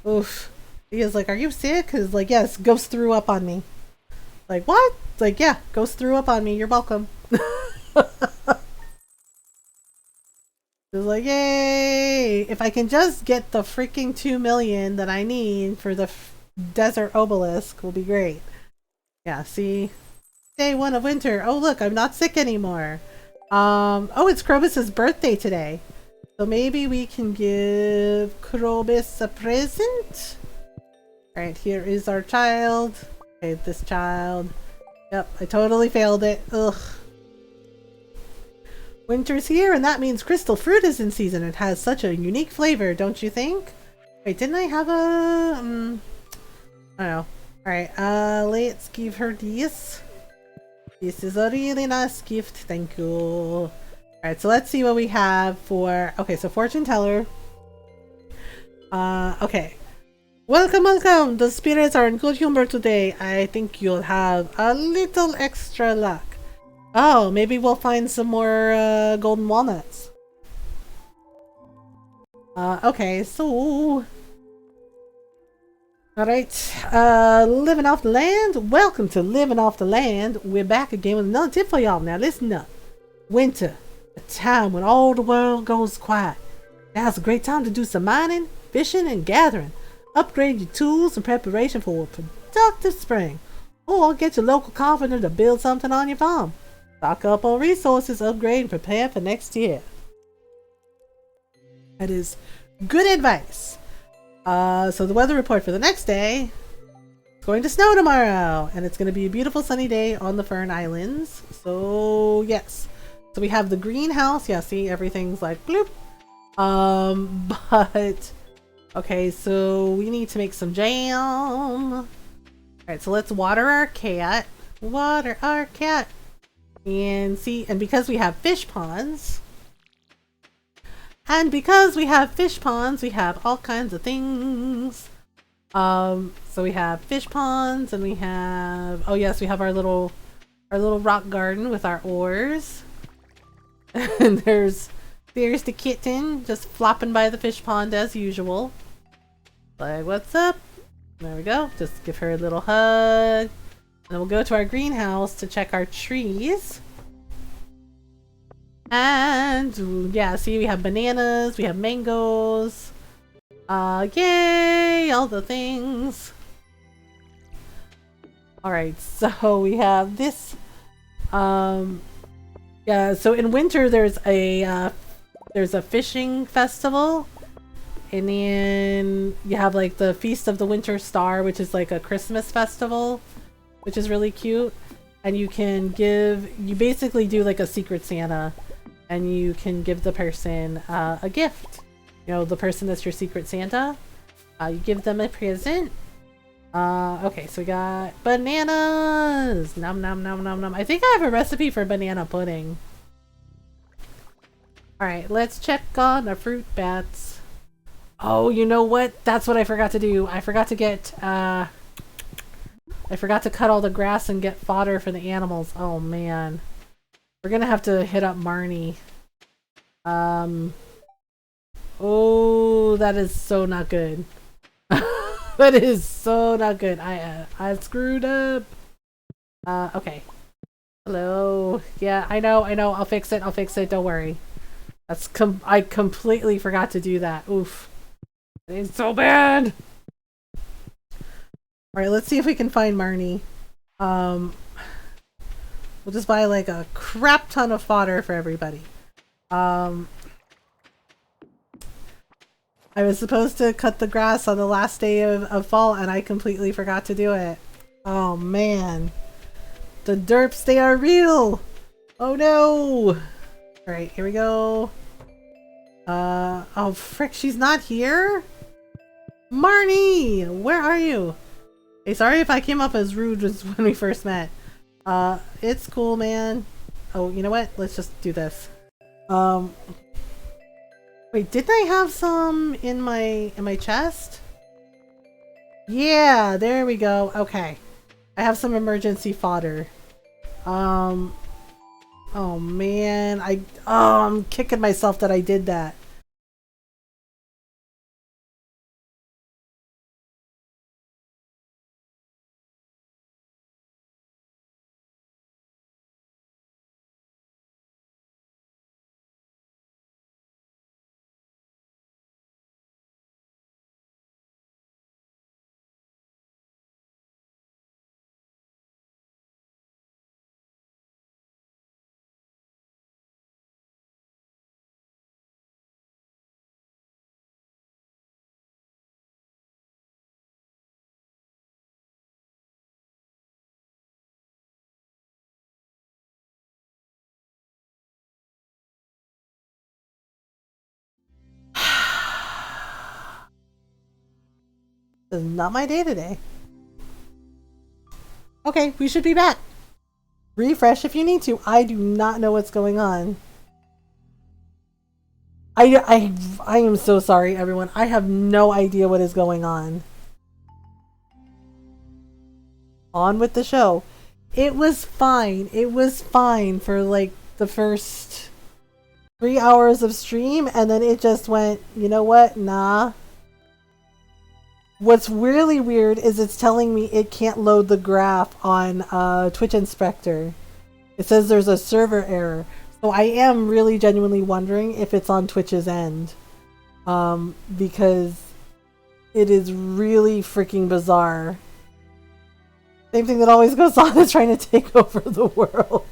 Oof. He is like, are you sick? Cause like, yes, Ghost threw up on me. Like, what? Like, yeah, Ghost threw up on me. You're welcome. It's like, yay! If I can just get the freaking 2 million that I need for the desert obelisk, will be great. Yeah, see? Day 1 of winter. Oh, look, I'm not sick anymore. Oh, it's Krobus's birthday today. So maybe we can give Krobus a present? Alright, here is our child. Okay, this child. Yep, I totally failed it. Ugh. Winter's here, and that means crystal fruit is in season. It has such a unique flavor, don't you think? Wait, didn't I have a... I don't know. Alright, let's give her this. This is a really nice gift, thank you. Alright, so let's see what we have for... Okay, so fortune teller. Okay. Welcome, welcome! The spirits are in good humor today. I think you'll have a little extra luck. Oh, maybe we'll find some more golden walnuts. Okay, so... Alright, living off the land? Welcome to Living Off the Land. We're back again with another tip for y'all. Now listen up. Winter, a time when all the world goes quiet. Now's a great time to do some mining, fishing, and gathering. Upgrade your tools in preparation for a productive spring. Or get your local carpenter to build something on your farm. Stock up on resources, upgrade, and prepare for next year. That is good advice. So the weather report for the next day. It's going to snow tomorrow, and it's going to be a beautiful sunny day on the Fern Islands. So yes. So we have the greenhouse. Yeah, see, everything's like bloop. But okay, so we need to make some jam. Alright, so let's water our cat. Water our cat. And see, and because we have fish ponds, we have all kinds of things. So we have fish ponds, and we have, oh yes, we have our little rock garden with our oars. And there's the kitten just flopping by the fish pond as usual. Like, what's up? There we go. Just give her a little hug. And then we'll go to our greenhouse to check our trees. And yeah, see, we have bananas, we have mangoes. Yay! All the things. Alright, so we have this. Yeah, so in winter there's a fishing festival. And then you have like the Feast of the Winter Star, which is like a Christmas festival, which is really cute. And you basically do like a Secret Santa, and you can give the person a gift. You know, the person that's your Secret Santa. You give them a present. Okay, so we got bananas! Nom nom nom nom nom. I think I have a recipe for banana pudding. Alright, let's check on our fruit bats. Oh, you know what? That's what I forgot to do. I forgot to get, I forgot to cut all the grass and get fodder for the animals. Oh, man. We're gonna have to hit up Marnie. Oh, that is so not good. That is so not good. I screwed up. Okay. Hello. Yeah, I know. I'll fix it. Don't worry. I completely forgot to do that. Oof. It's so bad. Alright, let's see if we can find Marnie. We'll just buy like a crap ton of fodder for everybody. I was supposed to cut the grass on the last day of fall, and I completely forgot to do it. Oh man. The derps, they are real! Oh no! Alright, here we go. Oh frick, she's not here? Marnie! Where are you? Hey, sorry if I came up as rude as when we first met. It's cool, man. Oh, you know what? Let's just do this. Wait, didn't I have some in my chest? Yeah, there we go. Okay. I have some emergency fodder. Oh man, I'm kicking myself that I did that. This is not my day today. Okay, we should be back. Refresh if you need to. I do not know what's going on. I am so sorry, everyone. I have no idea what is going on. On with the show. It was fine. It was fine for like the first 3 hours of stream, and then it just went, you know what? Nah. What's really weird is it's telling me it can't load the graph on Twitch Inspector. It says there's a server error. So I am really genuinely wondering if it's on Twitch's end. Because it is really freaking bizarre. Same thing that always goes on is trying to take over the world.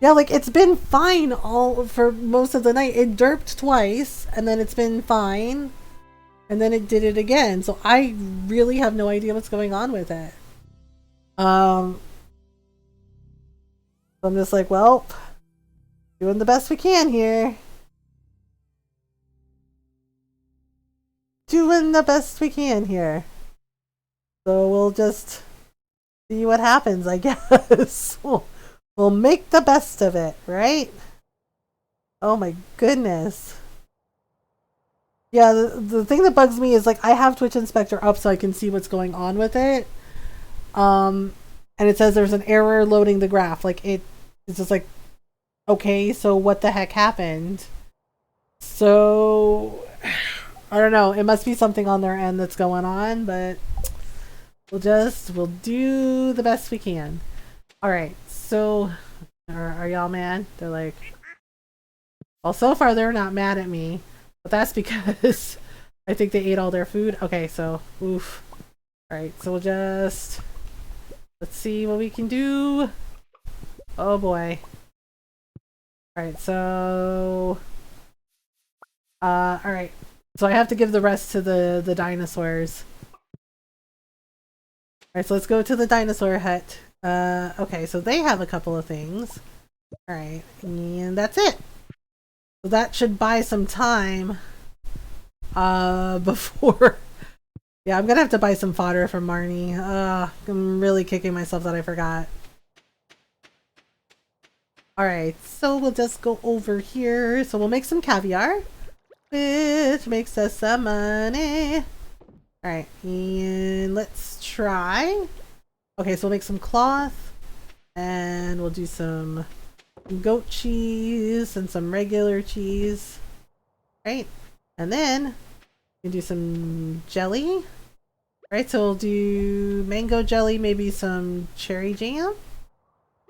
Yeah, like it's been fine all for most of the night. It derped twice and then it's been fine. And then it did it again. So I really have no idea what's going on with it. I'm just like, well, doing the best we can here. Doing the best we can here. So we'll just see what happens, I guess. We'll make the best of it, right? Oh my goodness. Yeah, the thing that bugs me is like I have Twitch Inspector up so I can see what's going on with it. And it says there's an error loading the graph. Like it's just like, okay, so what the heck happened? So I don't know. It must be something on their end that's going on, but we'll do the best we can. All right. So are y'all mad? They're like, well, so far they're not mad at me. But that's because I think they ate all their food. Okay, so, oof. Alright, so let's see what we can do. Oh boy. Alright, so... alright. So I have to give the rest to the dinosaurs. Alright, so let's go to the dinosaur hut. Okay, so they have a couple of things. Alright, and that's it. So that should buy some time before yeah, I'm gonna have to buy some fodder from Marnie. I'm really kicking myself that I forgot. Alright, so we'll just go over here. So we'll make some caviar, which makes us some money. Alright, and let's try. Okay, so we'll make some cloth and we'll do some goat cheese and some regular cheese, right? And then we can do some jelly, right? So we'll do mango jelly, maybe some cherry jam,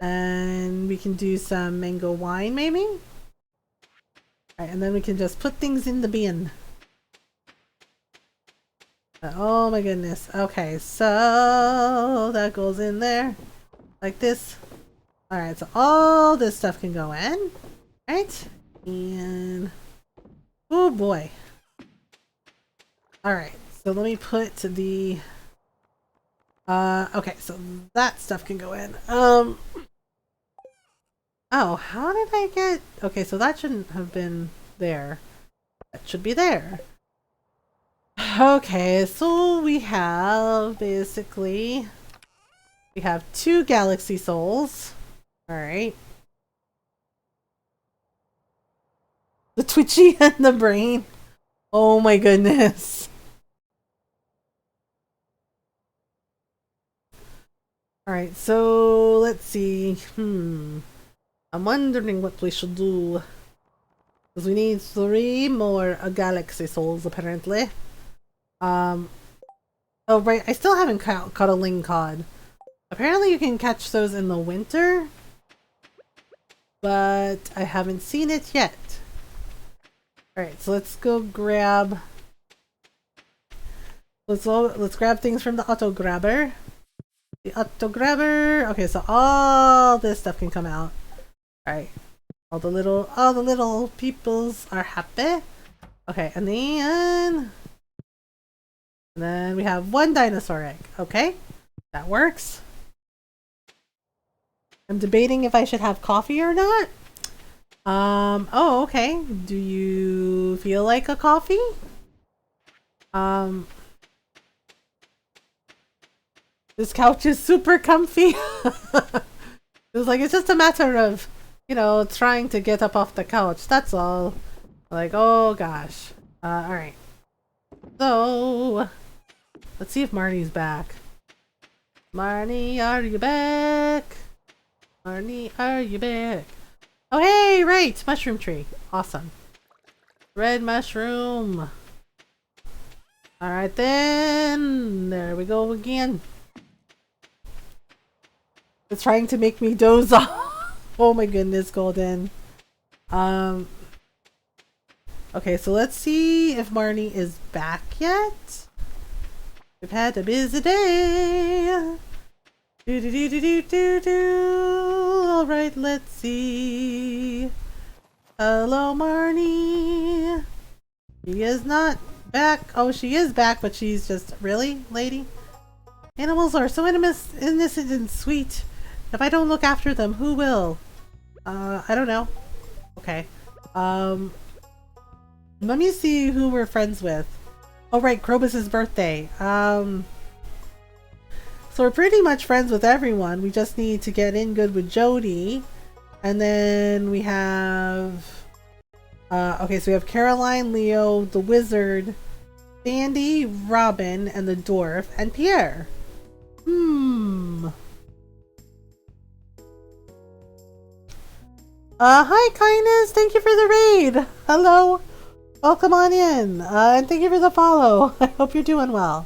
and we can do some mango wine, maybe. All right, and then we can just put things in the bin. Oh my goodness. Okay, so that goes in there like this. Alright, so all this stuff can go in, right? And oh boy. Alright, so let me put the okay, so that stuff can go in. Oh, how did I get okay, so that shouldn't have been there. That should be there. Okay, so we have basically... We have 2 galaxy souls. Alright. The twitchy and the brain. Oh my goodness. Alright, so let's see. I'm wondering what we should do. Because we need 3 more galaxy souls apparently. Oh right, I still haven't caught a ling cod. Apparently you can catch those in the winter. But I haven't seen it yet. Alright, so let's go grab... Let's grab things from the auto grabber. The auto grabber. Okay, so all this stuff can come out. Alright. All the little peoples are happy. Okay, and then we have 1 dinosaur egg. Okay, that works. I'm debating if I should have coffee or not. Oh, okay. Do you feel like a coffee? This couch is super comfy. It's just a matter of, trying to get up off the couch. That's all. Like, oh gosh. Alright. So, let's see if Marnie's back. Marnie, are you back? Marnie, are you back? Oh hey, right! Mushroom tree. Awesome. Red mushroom. Alright then. There we go again. It's trying to make me doze off. Oh my goodness, Golden. Okay, so let's see if Marnie is back yet. We've had a busy day. Alright, let's see. Hello, Marnie. She is not back. Oh, she is back, but she's just... Really, lady? Animals are so innocent and sweet. If I don't look after them, who will? I don't know. Okay. Let me see who we're friends with. Oh right, Krobus's birthday. So we're pretty much friends with everyone. We just need to get in good with Jody. And then we have... okay, so we have Caroline, Leo, the Wizard, Sandy, Robin, and the Dwarf, and Pierre. Hi Kindness! Thank you for the raid! Hello! Welcome on in! And thank you for the follow! I hope you're doing well.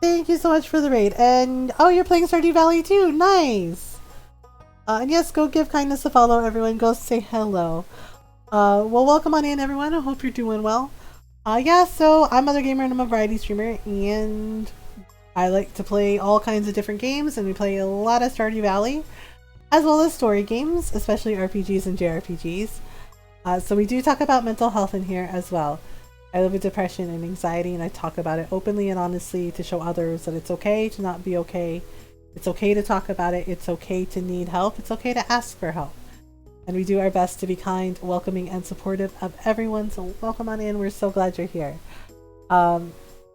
Thank you so much for the raid. And oh, you're playing Stardew Valley too! Nice! And yes, go give Kindness a follow, everyone. Go say hello. Well, welcome on in, everyone. I hope you're doing well. Yeah, so I'm Mothergamer and I'm a variety streamer, and I like to play all kinds of different games, and we play a lot of Stardew Valley, as well as story games, especially RPGs and JRPGs. So we do talk about mental health in here as well. I live with depression and anxiety, and I talk about it openly and honestly to show others that it's okay to not be okay. It's okay to talk about it. It's okay to need help. It's okay to ask for help. And we do our best to be kind, welcoming, and supportive of everyone. So welcome on in. We're so glad you're here.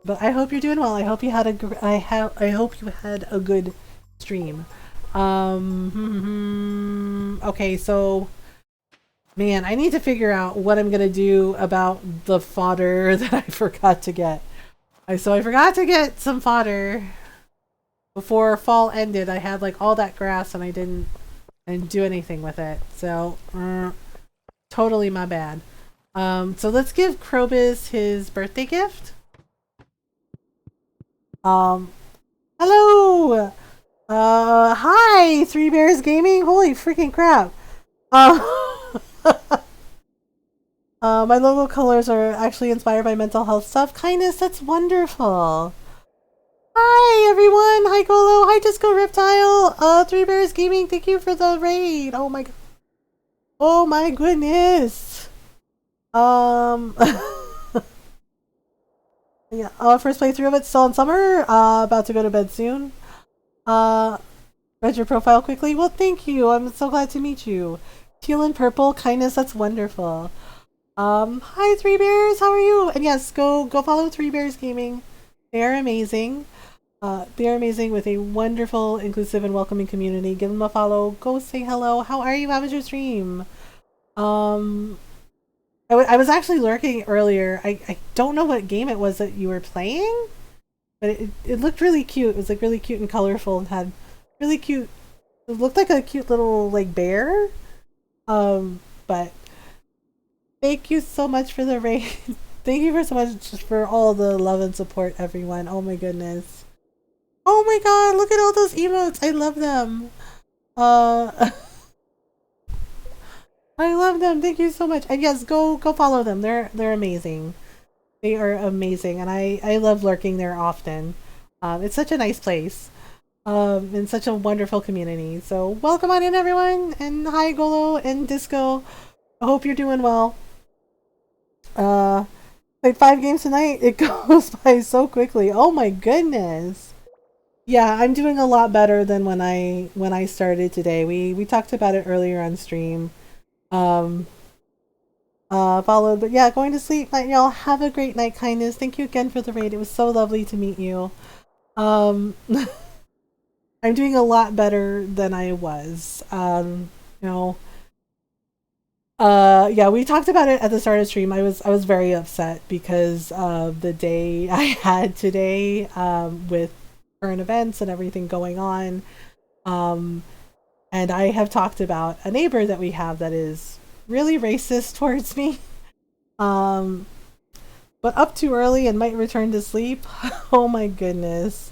But I hope you're doing well. I hope you had I hope you had a good stream. Okay, so man, I need to figure out what I'm gonna do about the fodder that I forgot to get. So I forgot to get some fodder before fall ended. I had like all that grass and I didn't do anything with it. So totally my bad. So let's give Krobus his birthday gift. Hello! Hi! Three Bears Gaming? Holy freaking crap! My logo colors are actually inspired by mental health stuff. Kindness, that's wonderful! Hi everyone! Hi Golo! Hi Disco Reptile! Three Bears Gaming, thank you for the raid! Oh my god. Oh my goodness! Yeah, first playthrough of it, still in summer, about to go to bed soon. Read your profile quickly. Well, thank you. I'm so glad to meet you. Teal and purple kindness. That's wonderful. Hi Three Bears. How are you? And yes, go follow Three Bears Gaming. They are amazing. They are amazing with a wonderful, inclusive, and welcoming community. Give them a follow. Go say hello. How are you? How was your stream? I was actually lurking earlier. I don't know what game it was that you were playing, but it looked really cute. It was like really cute and colorful and had really cute. It looked like a cute little like bear. But thank you so much for the raid. Thank you for so much for all the love and support, everyone. Oh my goodness. Oh my god, look at all those emotes. I love them. I love them. Thank you so much. And yes, go follow them. They're amazing. They are amazing, and I love lurking there often. It's such a nice place. And such a wonderful community. So welcome on in, everyone. And hi, Golo and Disco. I hope you're doing well. Played 5 games tonight. It goes by so quickly. Oh my goodness. Yeah, I'm doing a lot better than when I started today. We talked about it earlier on stream. Followed, but yeah, going to sleep. Night, y'all. Have a great night, kindness. Thank you again for the raid. It was so lovely to meet you. I'm doing a lot better than I was. You know, yeah, we talked about it at the start of the stream. I was very upset because of the day I had today, with current events and everything going on. And I have talked about a neighbor that we have that is really racist towards me. But up too early and might return to sleep. Oh my goodness.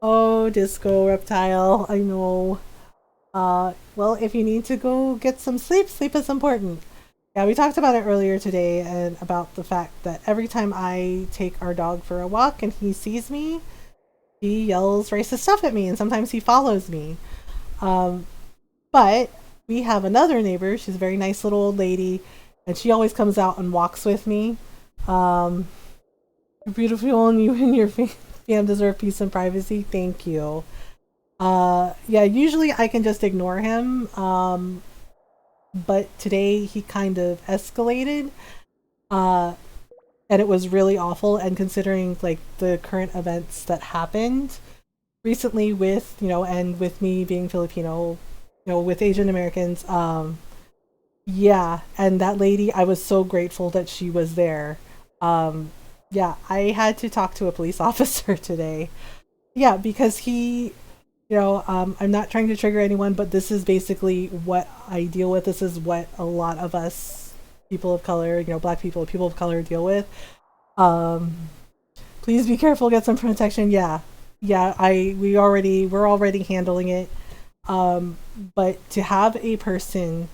Oh, Disco Reptile, I know. Well, if you need to go get some sleep, sleep is important. Yeah, we talked about it earlier today and about the fact that every time I take our dog for a walk and he sees me, he yells racist stuff at me, and sometimes he follows me. But we have another neighbor. She's a very nice little old lady, and she always comes out and walks with me. You're beautiful, and you and your fam deserve peace and privacy. Thank you. Yeah, usually I can just ignore him. But today he kind of escalated. And it was really awful. And considering like the current events that happened recently with, and with me being Filipino, with Asian Americans, yeah, and that lady, I was so grateful that she was there. Yeah, I had to talk to a police officer today. Yeah, because he, I'm not trying to trigger anyone, but this is basically what I deal with. This is what a lot of us, people of color, black people of color deal with. Please be careful, get some protection. Yeah, we're already handling it. But to have a person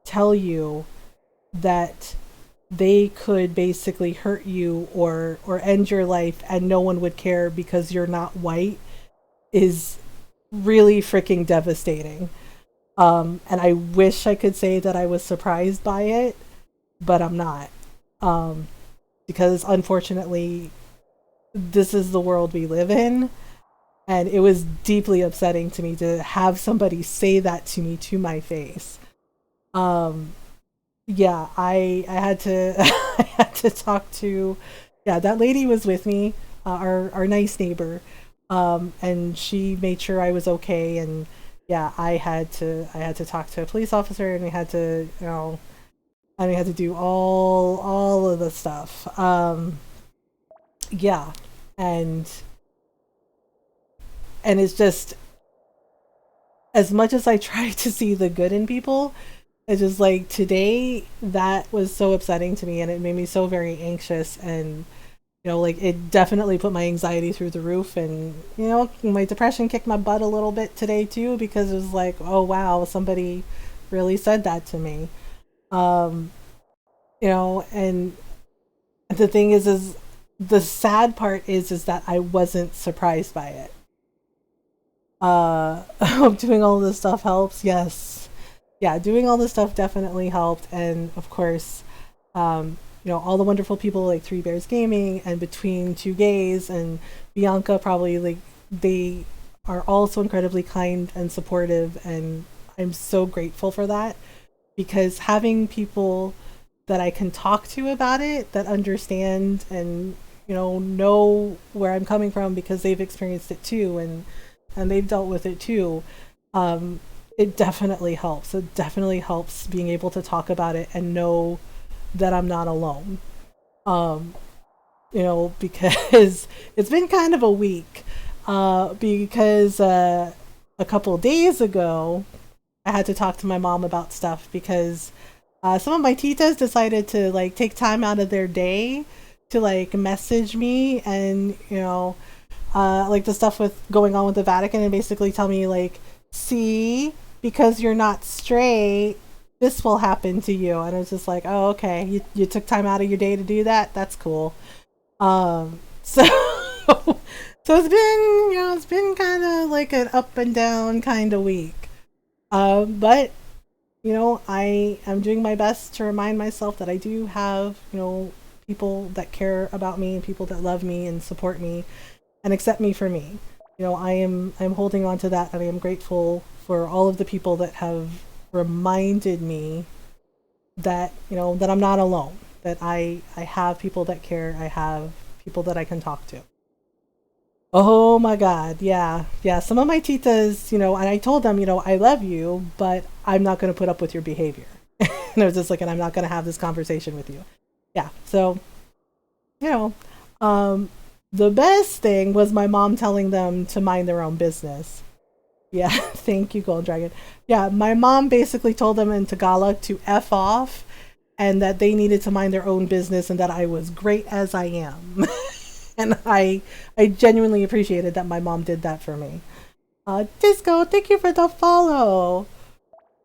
tell you that they could basically hurt you or end your life and no one would care because you're not white is really freaking devastating. And I wish I could say that I was surprised by it, but I'm not. Because unfortunately, this is the world we live in. And it was deeply upsetting to me to have somebody say that to me to my face. Yeah, I had to I had to talk to, yeah, that lady was with me, our nice neighbor, and she made sure I was okay. And yeah, I had to talk to a police officer, and we had to and we had to do all of the stuff. Yeah, and it's just, as much as I try to see the good in people, it's just like today that was so upsetting to me, and it made me so very anxious, and like it definitely put my anxiety through the roof, and my depression kicked my butt a little bit today too, because it was like, oh wow, somebody really said that to me. And the thing is the sad part is that I wasn't surprised by it. Doing all this stuff helps. Yes. Yeah, doing all this stuff definitely helped. And of course, all the wonderful people like Three Bears Gaming and Between Two Gays and Bianca, probably like they are all so incredibly kind and supportive, and I'm so grateful for that, because having people that I can talk to about it, that understand and know where I'm coming from because they've experienced it too, and they've dealt with it too. It definitely helps. It definitely helps being able to talk about it and know that I'm not alone. Because it's been kind of a week. Because a couple of days ago, I had to talk to my mom about stuff because some of my titas decided to like take time out of their day to like message me and like the stuff with going on with the Vatican, and basically tell me like, see, because you're not straight, this will happen to you. And I was just like, oh, okay, you took time out of your day to do that. That's cool. So so it's been kind of like an up and down kind of week. But I am doing my best to remind myself that I do have people that care about me and people that love me and support me and accept me for me. I'm holding on to that, and I am grateful for all of the people that have reminded me that that I'm not alone, that I have people that care, I have people that I can talk to. Oh my god, yeah. Some of my titas, and I told them, I love you, but I'm not going to put up with your behavior. And I was just like, and I'm not going to have this conversation with you. Yeah, so the best thing was my mom telling them to mind their own business. Yeah, thank you, Gold Dragon. Yeah, my mom basically told them in Tagalog to F off, and that they needed to mind their own business, and that I was great as I am. And I genuinely appreciated that my mom did that for me. Disco, thank you for the follow.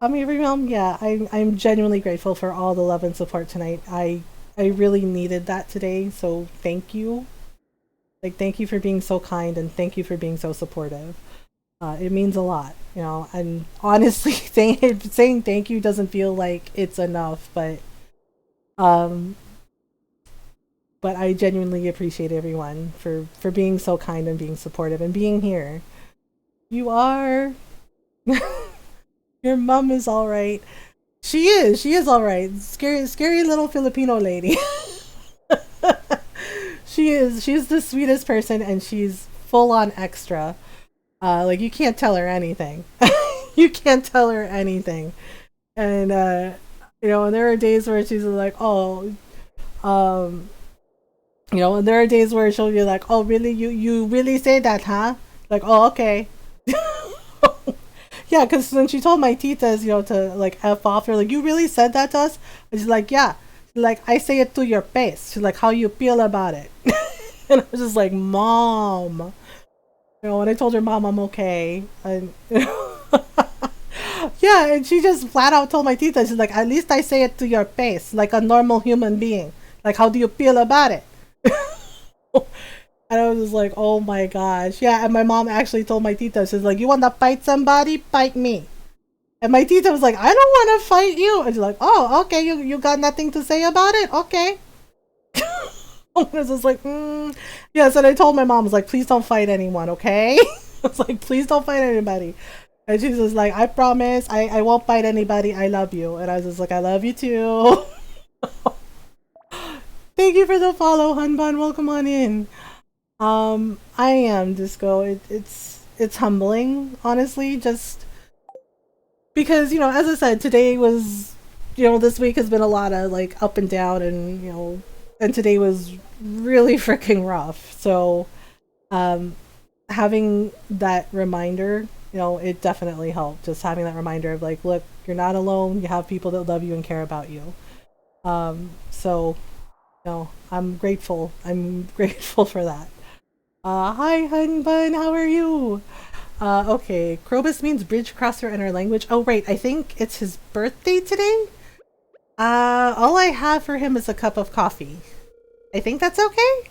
Everyone, yeah, I'm genuinely grateful for all the love and support tonight. I really needed that today, so thank you. Like, thank you for being so kind, and thank you for being so supportive. It means a lot, and honestly, saying thank you doesn't feel like it's enough, but I genuinely appreciate everyone for being so kind and being supportive and being here. You are. Your mom is all right. She is all right. Scary little Filipino lady. She's the sweetest person, and she's full on extra. Like, you can't tell her anything. You can't tell her anything. And and there are days where she's like, oh, and there are days where she'll be like, oh, really? You really say that, huh? Like, oh, okay. Yeah, because when she told my titas, to like F off, they're like, you really said that to us? And she's like, yeah. She's like, I say it to your face. She's like, how you feel about it? And I was just like, Mom. And I told her, Mom, I'm okay. And yeah, and she just flat out told my tita, she's like, at least I say it to your face, like a normal human being. Like, how do you feel about it? And I was just like, oh my gosh. Yeah, and my mom actually told my tita, she's like, you want to fight somebody? Fight me. And my tita was like, I don't want to fight you. And she's like, oh, okay, you got nothing to say about it? Okay. I was just like, Yes, and I told my mom, I was like, please don't fight anyone, okay? I was like, please don't fight anybody. And she was like, I promise, I won't fight anybody. I love you. And I was just like, I love you too. Thank you for the follow, Hunbun. Welcome on in. I am Disco. It's humbling, honestly, just because, as I said, today was, this week has been a lot of like up and down, and and today was really freaking rough. So having that reminder, it definitely helped. Just having that reminder of like, look, you're not alone. You have people that love you and care about you. So I'm grateful. I'm grateful for that. Hi, Hunbun, how are you? Okay, Krobus means bridge crosser in our language. Oh, right, I think it's his birthday today? All I have for him is a cup of coffee. I think that's okay?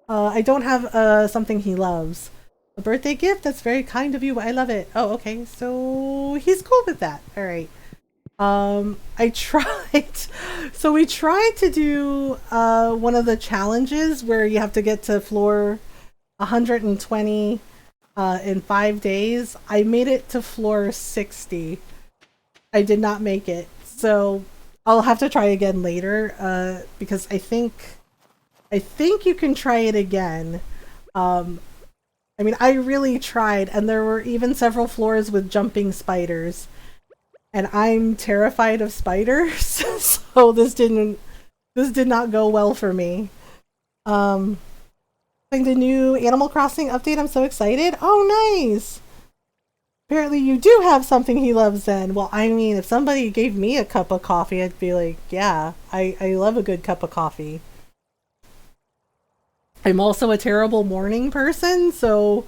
I don't have, something he loves. A birthday gift? That's very kind of you. I love it. Oh, okay, so he's cool with that. Alright. I tried, so we tried to do, one of the challenges where you have to get to floor 120 in 5 days. I made it to floor 60. I did not make it. So I'll have to try again later, because I think you can try it again. I mean, I really tried, and there were even several floors with jumping spiders. And I'm terrified of spiders, so this did not go well for me. Like the new Animal Crossing update, I'm so excited. Oh, nice! Apparently you do have something he loves then. Well, I mean, if somebody gave me a cup of coffee, I'd be like, yeah, I love a good cup of coffee. I'm also a terrible morning person, so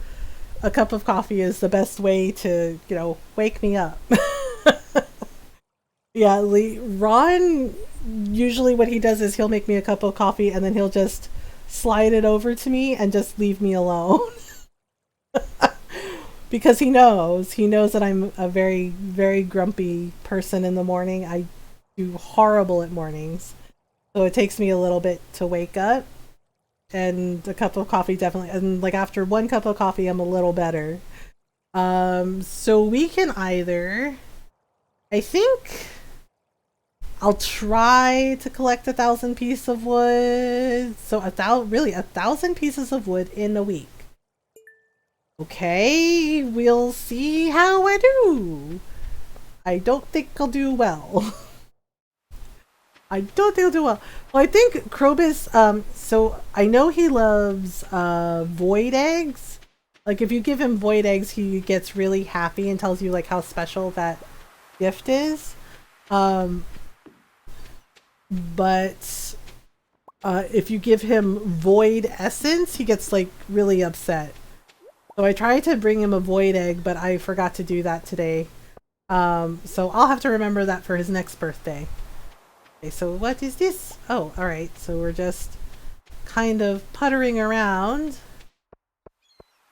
a cup of coffee is the best way to, you know, wake me up. Yeah, Ron, usually what he does is he'll make me a cup of coffee and then he'll just slide it over to me and just leave me alone. Because he knows that I'm a very, very grumpy person in the morning. I do horrible at mornings. So it takes me a little bit to wake up. And a cup of coffee definitely, and like after one cup of coffee, I'm a little better. So we can either, I think I'll try to collect 1,000 pieces of wood. So 1,000 pieces of wood in a week. Okay, we'll see how I do. I don't think I'll do well. I don't think I'll do well. Well, I think Krobus, so I know he loves void eggs. Like if you give him void eggs, he gets really happy and tells you like how special that gift is. But if you give him void essence, he gets like really upset. So I tried to bring him a void egg, but I forgot to do that today. So I'll have to remember that for his next birthday. Okay, so what is this? Oh, alright, so we're just kind of puttering around.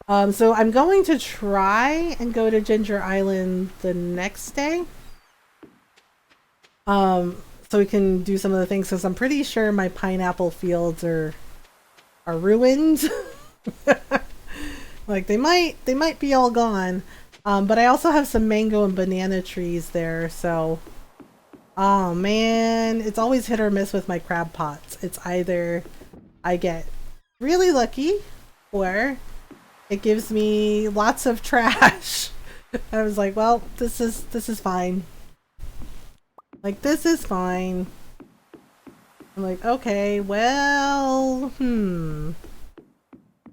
So I'm going to try and go to Ginger Island the next day. So we can do some of the things, because I'm pretty sure my pineapple fields are ruined. Like they might be all gone. But I also have some mango and banana trees there, so oh man, it's always hit or miss with my crab pots. It's either I get really lucky or it gives me lots of trash. I was like, well, this is fine. Like this is fine. I'm like, okay, well,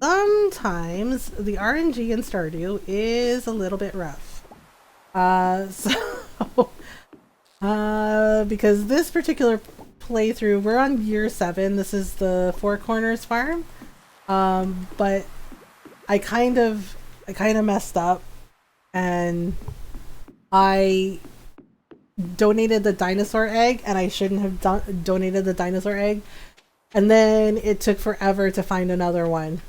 sometimes the RNG in Stardew is a little bit rough. Because this particular playthrough, we're on year 7. This is the Four Corners farm. But I kind of messed up, and I donated the dinosaur egg, and I shouldn't have donated the dinosaur egg. And then it took forever to find another one.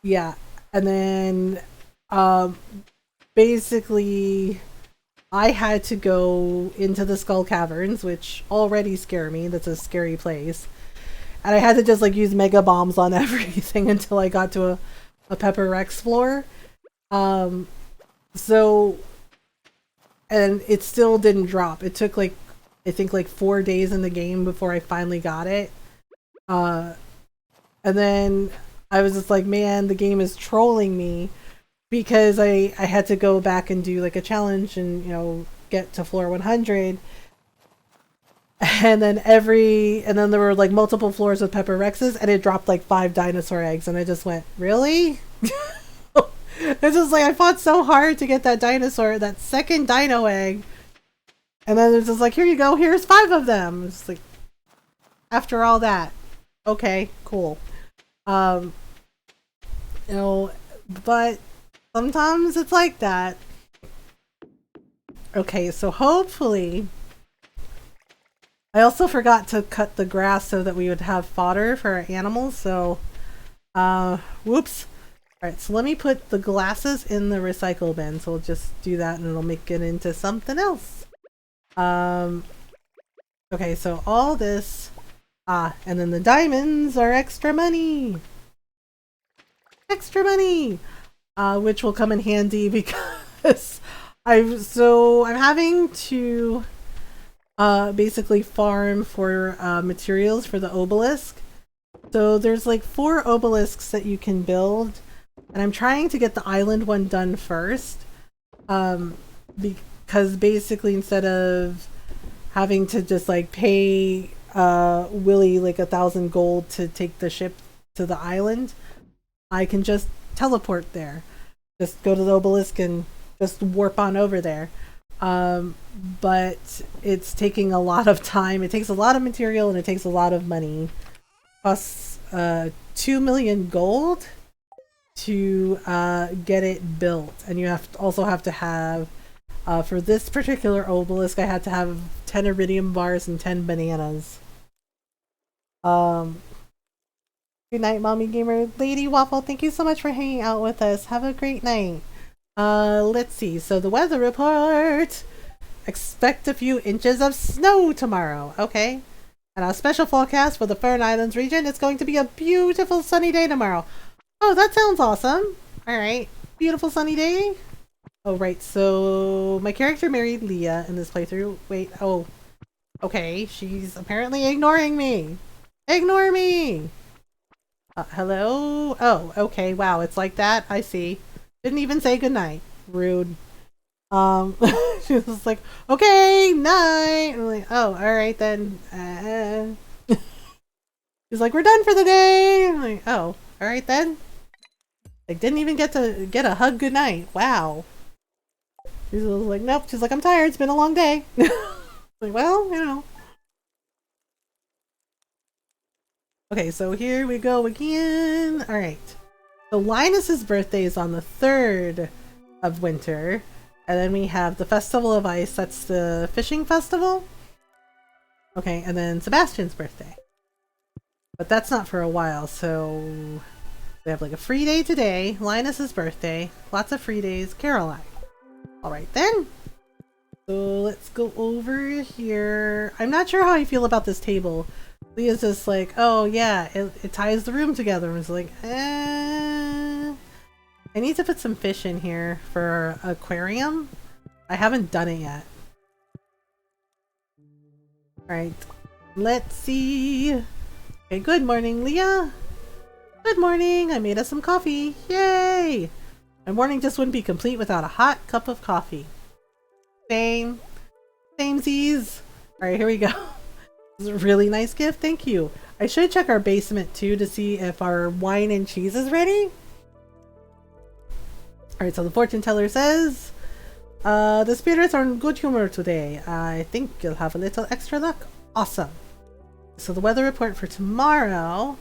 Yeah, and then basically I had to go into the Skull Caverns, which already scare me. That's a scary place. And I had to just like use mega bombs on everything until I got to a Pepper Rex floor. So, and it still didn't drop. It took like, I think like 4 days in the game before I finally got it. And then I was just like, man, the game is trolling me, because I had to go back and do like a challenge and, you know, get to floor 100. And then there were like multiple floors with Pepper Rexes, and it dropped like 5 dinosaur eggs, and I just went, really? It's just like, I fought so hard to get that second dino egg. And then it's just like, here you go, here's 5 of them. It's like, after all that, okay, cool. You know, but sometimes it's like that. Okay, so hopefully, I also forgot to cut the grass so that we would have fodder for our animals, so, whoops. Alright, so let me put the glasses in the recycle bin, so we'll just do that and it'll make it into something else. Okay, so all this, and then the diamonds are extra money! Extra money! which will come in handy because I'm having to basically farm for materials for the obelisk. So there's like 4 obelisks that you can build, and I'm trying to get the island one done first, because basically instead of having to just like pay Willie like 1,000 gold to take the ship to the island, I can just teleport there. Just go to the obelisk and just warp on over there. But it's taking a lot of time. It takes a lot of material and it takes a lot of money. Plus 2 million gold to get it built. And you also have to have, for this particular obelisk, I had to have 10 iridium bars and 10 bananas. Good night, Mommy Gamer. Lady Waffle, thank you so much for hanging out with us. Have a great night. Let's see. So the weather report. Expect a few inches of snow tomorrow. Okay. And a special forecast for the Fern Islands region. It's going to be a beautiful sunny day tomorrow. Oh, that sounds awesome. Alright. Beautiful sunny day. Oh, right. So my character married Leah in this playthrough. Wait. Oh. Okay. She's apparently ignoring me. Ignore me. Hello? Oh, okay. Wow. It's like that. I see. Didn't even say goodnight. Rude. She was like, okay, night. I'm like, oh, alright then. She's like, we're done for the day. I'm like, oh, alright then. Like, didn't even get to get a hug goodnight. Wow. She's like, nope. She's like, I'm tired. It's been a long day. Like, well, you know. Okay, so here we go again. Alright. So Linus's birthday is on the 3rd of winter. And then we have the Festival of Ice. That's the fishing festival. Okay, and then Sebastian's birthday. But that's not for a while, so we have like a free day today. Linus's birthday. Lots of free days. Caroline. Alright then. So let's go over here. I'm not sure how I feel about this table. Leah's just like, oh yeah, it ties the room together. And it's like, I need to put some fish in here for aquarium. I haven't done it yet. Alright, let's see. Okay, good morning, Leah. Good morning, I made us some coffee. Yay! My morning just wouldn't be complete without a hot cup of coffee. Same. Samesies. Alright, here we go. This is a really nice gift, thank you. I should check our basement too to see if our wine and cheese is ready. Alright, so the fortune teller says, the spirits are in good humor today. I think you'll have a little extra luck. Awesome. So the weather report for tomorrow.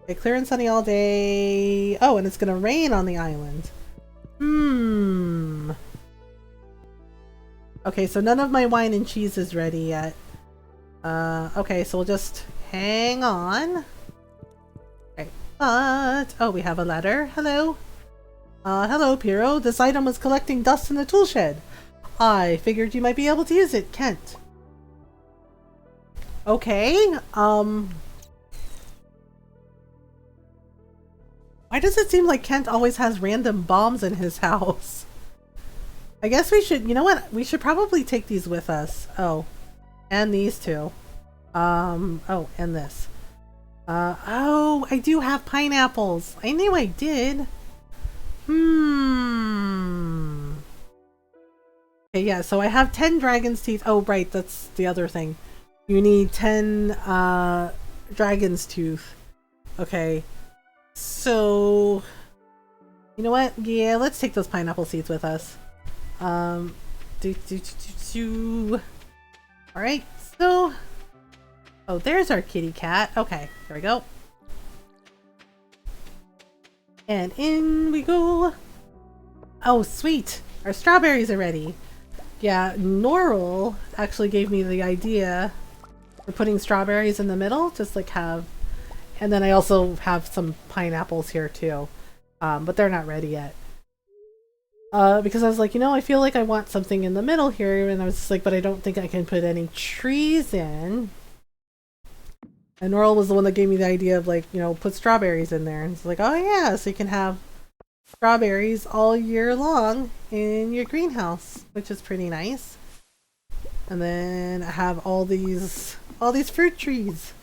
Okay, clear and sunny all day. Oh, and it's gonna rain on the island. Okay, so none of my wine and cheese is ready yet. Okay, so we'll just hang on. Okay, but... oh, we have a letter. Hello. Hello, Piero. This item was collecting dust in the tool shed. I figured you might be able to use it, Kent. Okay, why does it seem like Kent always has random bombs in his house? I guess we should, you know what? We should probably take these with us. Oh, and these two. Oh, and this. Oh, I do have pineapples. I knew I did. Okay, yeah, so I have 10 dragon's teeth. Oh, right, that's the other thing. You need 10, dragon's tooth. Okay. So... you know what? Yeah, let's take those pineapple seeds with us. Alright, so... oh, there's our kitty cat. Okay, there we go. And in we go. Oh, sweet. Our strawberries are ready. Yeah, Norrell actually gave me the idea for putting strawberries in the middle. Just like have... and then I also have some pineapples here too. But they're not ready yet. Because I was like, you know, I feel like I want something in the middle here. And I was just like, but I don't think I can put any trees in. And Norrell was the one that gave me the idea of like, you know, put strawberries in there. And it's like, oh yeah, so you can have strawberries all year long in your greenhouse, which is pretty nice. And then I have all these fruit trees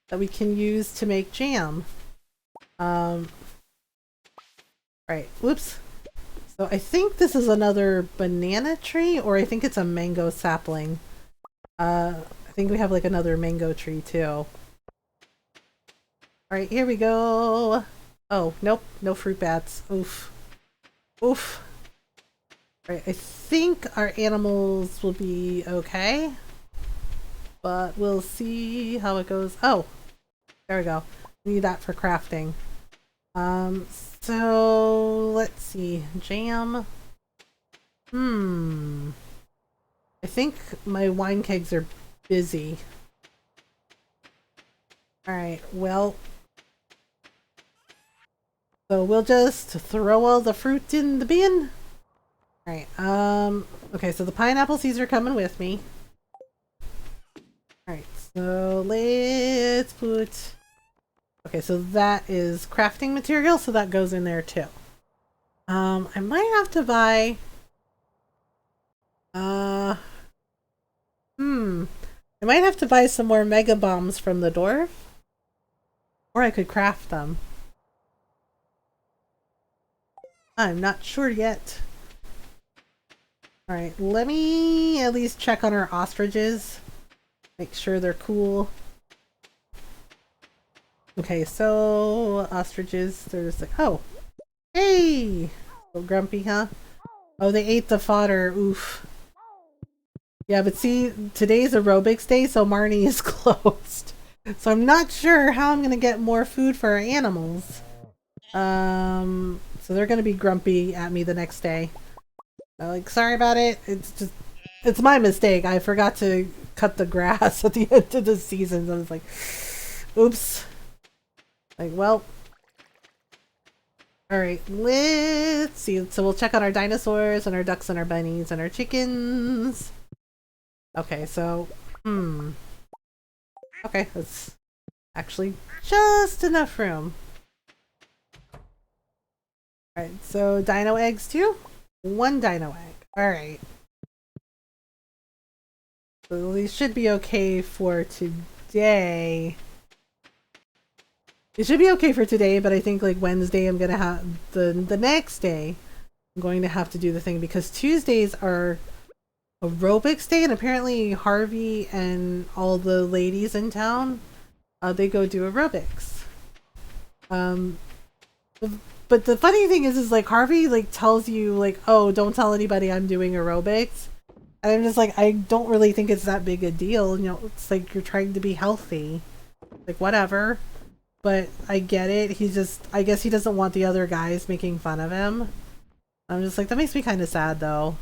that we can use to make jam. Right, whoops. So I think this is another banana tree, or I think it's a mango sapling. I think we have like another mango tree too. Alright, here we go. Oh, nope, no fruit bats. Oof. Oof. Alright, I think our animals will be okay. But we'll see how it goes. Oh, there we go. We need that for crafting. So let's see. Jam. I think my wine kegs are busy. Alright, well. So we'll just throw all the fruit in the bin. Alright, okay, so the pineapple seeds are coming with me. Alright, so let's put... Okay, so that is crafting material, so that goes in there too. I might have to buy... I might have to buy some more mega bombs from the dwarf. Or I could craft them. I'm not sure yet. Alright, let me at least check on our ostriches. Make sure they're cool. Okay, so ostriches, they're just like, oh, hey! So grumpy, huh? Oh, they ate the fodder, oof. Yeah, but see, today's aerobics day, so Marnie is closed. So I'm not sure how I'm gonna get more food for our animals. So they're gonna be grumpy at me the next day. Like, sorry about it, it's my mistake. I forgot to cut the grass at the end of the season. I was like, oops. Like, well. Alright, let's see. So we'll check on our dinosaurs and our ducks and our bunnies and our chickens. Okay, so, okay, that's actually just enough room. Alright, so dino eggs too? 1 dino egg. Alright. So these should be okay for today. It should be okay for today, but I think like Wednesday I'm gonna have the next day I'm going to have to do the thing because Tuesdays are aerobics day and apparently Harvey and all the ladies in town they go do aerobics. But the funny thing is like Harvey like tells you like, oh, don't tell anybody I'm doing aerobics. And I'm just like, I don't really think it's that big a deal. You know, it's like you're trying to be healthy. Like, whatever. But I get it. He's just, I guess he doesn't want the other guys making fun of him. I'm just like, that makes me kind of sad though.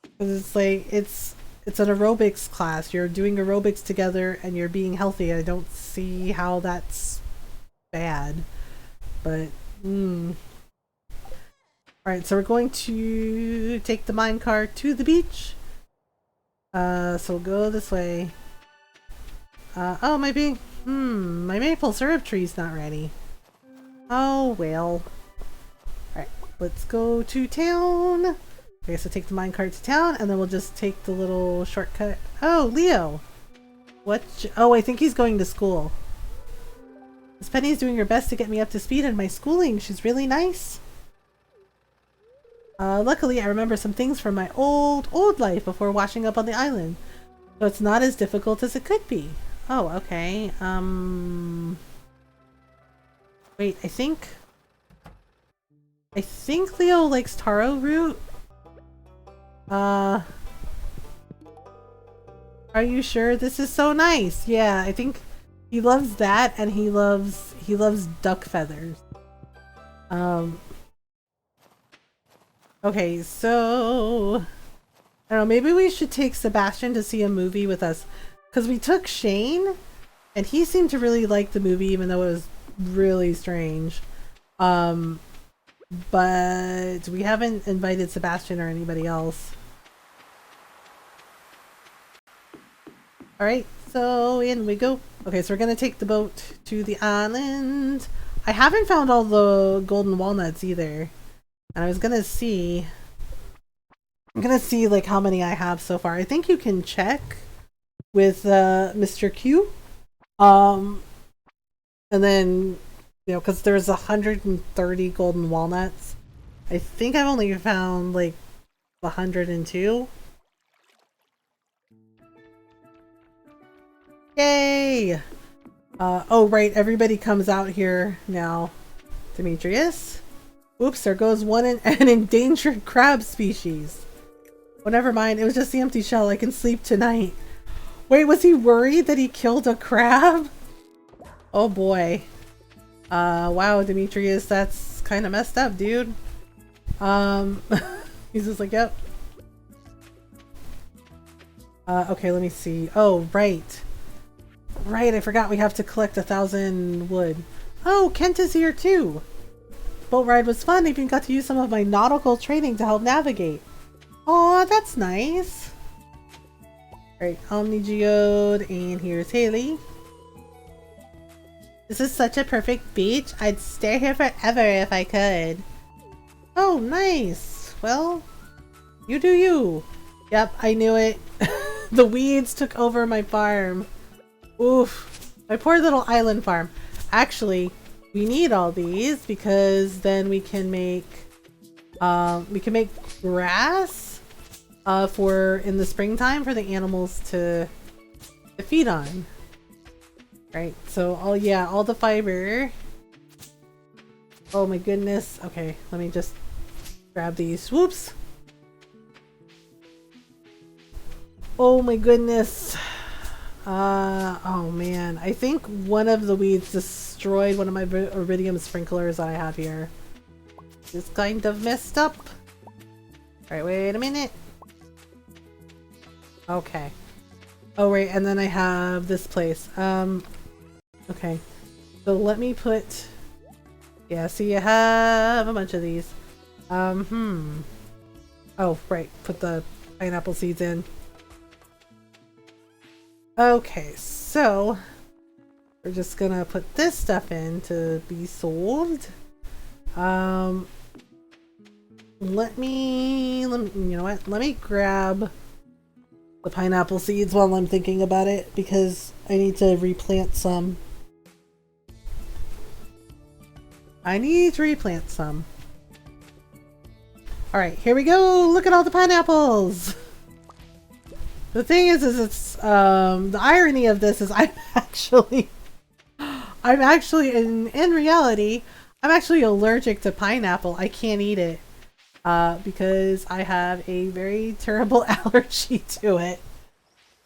Because it's like, it's an aerobics class. You're doing aerobics together and you're being healthy. I don't see how that's bad. But, Alright, so we're going to take the minecart to the beach. So we'll go this way. Oh, maybe. My maple syrup tree's not ready. Oh, well. Alright, let's go to town. Okay, so take the minecart to town, and then we'll just take the little shortcut. Oh, Leo! What? Oh, I think he's going to school. Miss Penny's doing her best to get me up to speed in my schooling. She's really nice. Luckily, I remember some things from my old life before washing up on the island. So it's not as difficult as it could be. Oh, okay. Wait, I think Leo likes taro root. Are you sure? This is so nice. Yeah, I think he loves that and he loves duck feathers. Okay, so I don't know, maybe we should take Sebastian to see a movie with us. Because we took Shane, and he seemed to really like the movie, even though it was really strange. But we haven't invited Sebastian or anybody else. Alright, so in we go. Okay, so we're going to take the boat to the island. I haven't found all the golden walnuts either. And I was gonna see... I'm gonna see like how many I have so far. I think you can check with Mr. Q. And then, you know, because there's 130 golden walnuts. I think I've only found like 102. Yay! Oh right, everybody comes out here now. Demetrius. Oops, there goes an endangered crab species. Well, never mind, it was just the empty shell. I can sleep tonight. Wait, was he worried that he killed a crab? Oh boy. Wow, Demetrius, that's kind of messed up, dude. He's just like, yep. Okay, let me see. Oh, right. Right, I forgot we have to collect 1,000 wood. Oh, Kent is here too. Boat ride was fun. I even got to use some of my nautical training to help navigate. Aw, that's nice. Alright, Omnigeode, and here's Haley. This is such a perfect beach. I'd stay here forever if I could. Oh, nice. Well, you do you. Yep, I knew it. The weeds took over my farm. Oof. My poor little island farm. Actually, we need all these because then we can make grass for in the springtime for the animals to feed on. Right, so all the fiber. Oh my goodness. Okay, let me just grab these. Whoops. Oh my goodness. Oh man, I think one of the weeds destroyed one of my iridium sprinklers that I have here. It's kind of messed up. Alright, wait a minute. Okay. Oh right, and then I have this place. Okay. So let me put... Yeah, see, you have a bunch of these. Oh, right. Put the pineapple seeds in. Okay, so... We're just gonna put this stuff in to be sold. Let me, you know what? Let me grab the pineapple seeds while I'm thinking about it, because I need to replant some. Alright, here we go! Look at all the pineapples! The thing is it's, the irony of this is I'm actually in reality, I'm actually allergic to pineapple. I can't eat it. Because I have a very terrible allergy to it.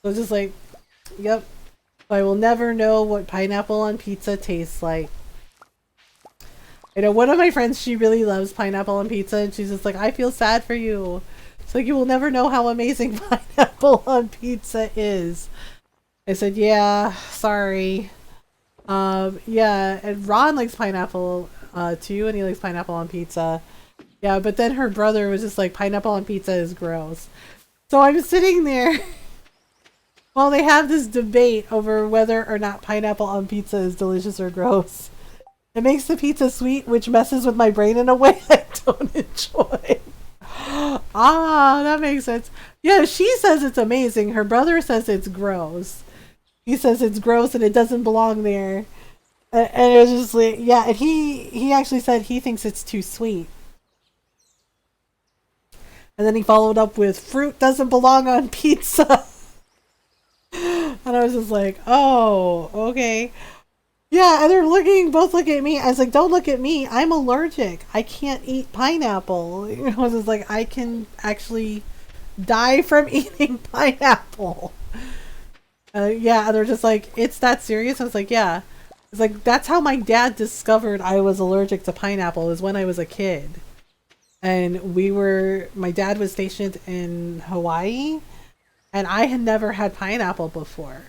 So just like, yep. I will never know what pineapple on pizza tastes like. I know one of my friends, she really loves pineapple on pizza, and she's just like, I feel sad for you. It's like, you will never know how amazing pineapple on pizza is. I said, yeah, sorry. Yeah, and Ron likes pineapple too, and he likes pineapple on pizza. Yeah, but then her brother was just like, pineapple on pizza is gross. So I'm sitting there while they have this debate over whether or not pineapple on pizza is delicious or gross. It makes the pizza sweet, which messes with my brain in a way I don't enjoy. Ah, that makes sense. Yeah, she says it's amazing. Her brother says it's gross. He says it's gross and it doesn't belong there. And it was just like, yeah, and he actually said he thinks it's too sweet. And then he followed up with, fruit doesn't belong on pizza. And I was just like, oh, okay. Yeah, and they're both looking at me. I was like, don't look at me. I'm allergic. I can't eat pineapple. You know, I was just like, I can actually die from eating pineapple. Yeah, and they're just like, it's that serious? I was like, yeah. It's like, that's how my dad discovered I was allergic to pineapple, was when I was a kid. And my dad was stationed in Hawaii, and I had never had pineapple before.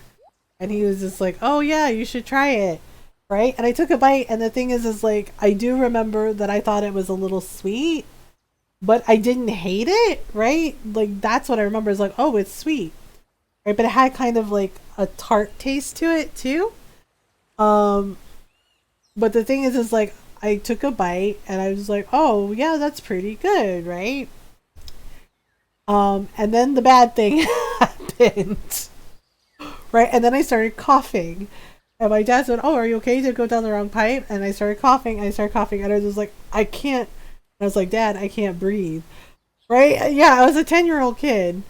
And he was just like, oh yeah, you should try it. Right? And I took a bite, and the thing is like, I do remember that I thought it was a little sweet, but I didn't hate it, right? Like, that's what I remember, is like, oh, it's sweet. Right? But it had kind of like a tart taste to it too. but the thing is like, I took a bite and I was like, oh yeah, that's pretty good, right? And then the bad thing happened, right? And then I started coughing. And my dad said, oh, are you okay to go down the wrong pipe? And I started coughing, and I was just like, I can't. I was like, Dad, I can't breathe. Right? Yeah, I was a 10-year-old kid.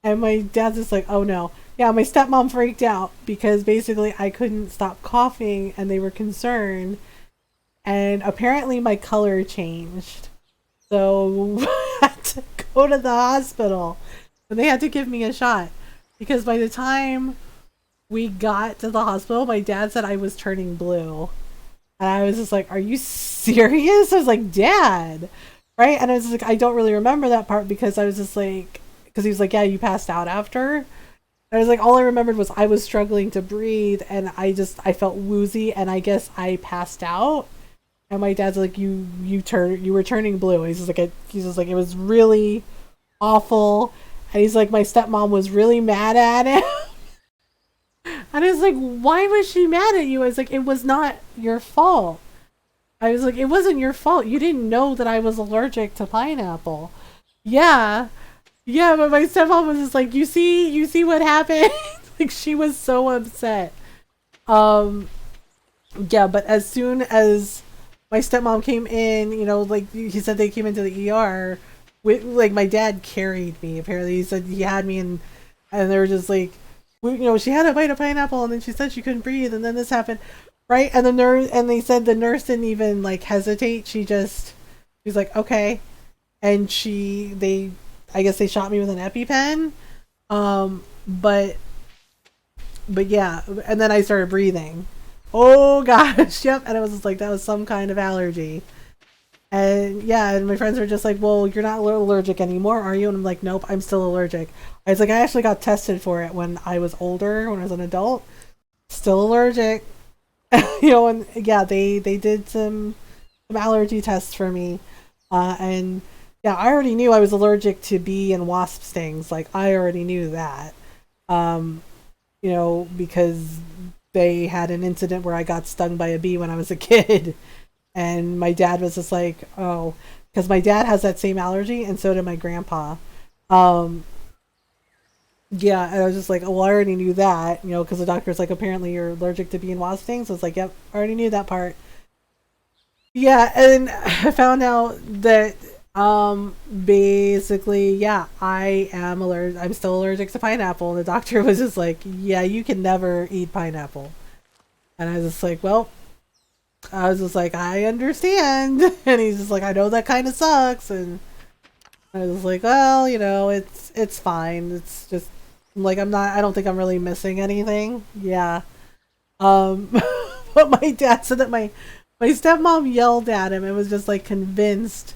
And my dad's just like, oh no. Yeah, my stepmom freaked out because basically I couldn't stop coughing and they were concerned. And apparently my color changed. So I had to go to the hospital. And they had to give me a shot. Because by the time we got to the hospital, my dad said I was turning blue. And I was just like, are you serious? I was like, Dad. Right? And I was like, I don't really remember that part because I was just like, because he was like, yeah, you passed out after. And I was like, all I remembered was I was struggling to breathe and I felt woozy and I guess I passed out. And my dad's like, you were turning blue. He's just like, it was really awful. And he's like, my stepmom was really mad at him. And I was like, why was she mad at you? I was like, it was not your fault. I was like, it wasn't your fault. You didn't know that I was allergic to pineapple. Yeah. Yeah, but my stepmom was just like, you see what happened? Like, she was so upset. Yeah, but as soon as my stepmom came in, you know, like he said they came into the ER, like my dad carried me, apparently. He said he had me and they were just like, you know, she had a bite of pineapple and then she said she couldn't breathe and then this happened. Right? And they said the nurse didn't even like hesitate. She's like, okay. And I guess they shot me with an EpiPen. But yeah, and then I started breathing. Oh gosh, yep. And I was just like, that was some kind of allergy. And yeah, and my friends were just like, well, you're not allergic anymore, are you? And I'm like, nope, I'm still allergic. I was like, I actually got tested for it when I was older, when I was an adult. Still allergic. You know, and yeah, they did some allergy tests for me. And yeah, I already knew I was allergic to bee and wasp stings. Like, I already knew that. You know, because they had an incident where I got stung by a bee when I was a kid. And my dad was just like, oh, because my dad has that same allergy, and so did my grandpa. Yeah, and I was just like, oh, well, I already knew that, you know, because the doctor's like, apparently you're allergic to bee and wasp stings. So I was like, yep, I already knew that part. Yeah, and I found out that basically, yeah, I'm still allergic to pineapple. And the doctor was just like, yeah, you can never eat pineapple. And I was just like, well, I was just like, I understand. And he's just like, I know that kind of sucks. And I was like, well, you know, it's fine. It's just like, I don't think I'm really missing anything. Yeah. But my dad said that my stepmom yelled at him and was just like convinced,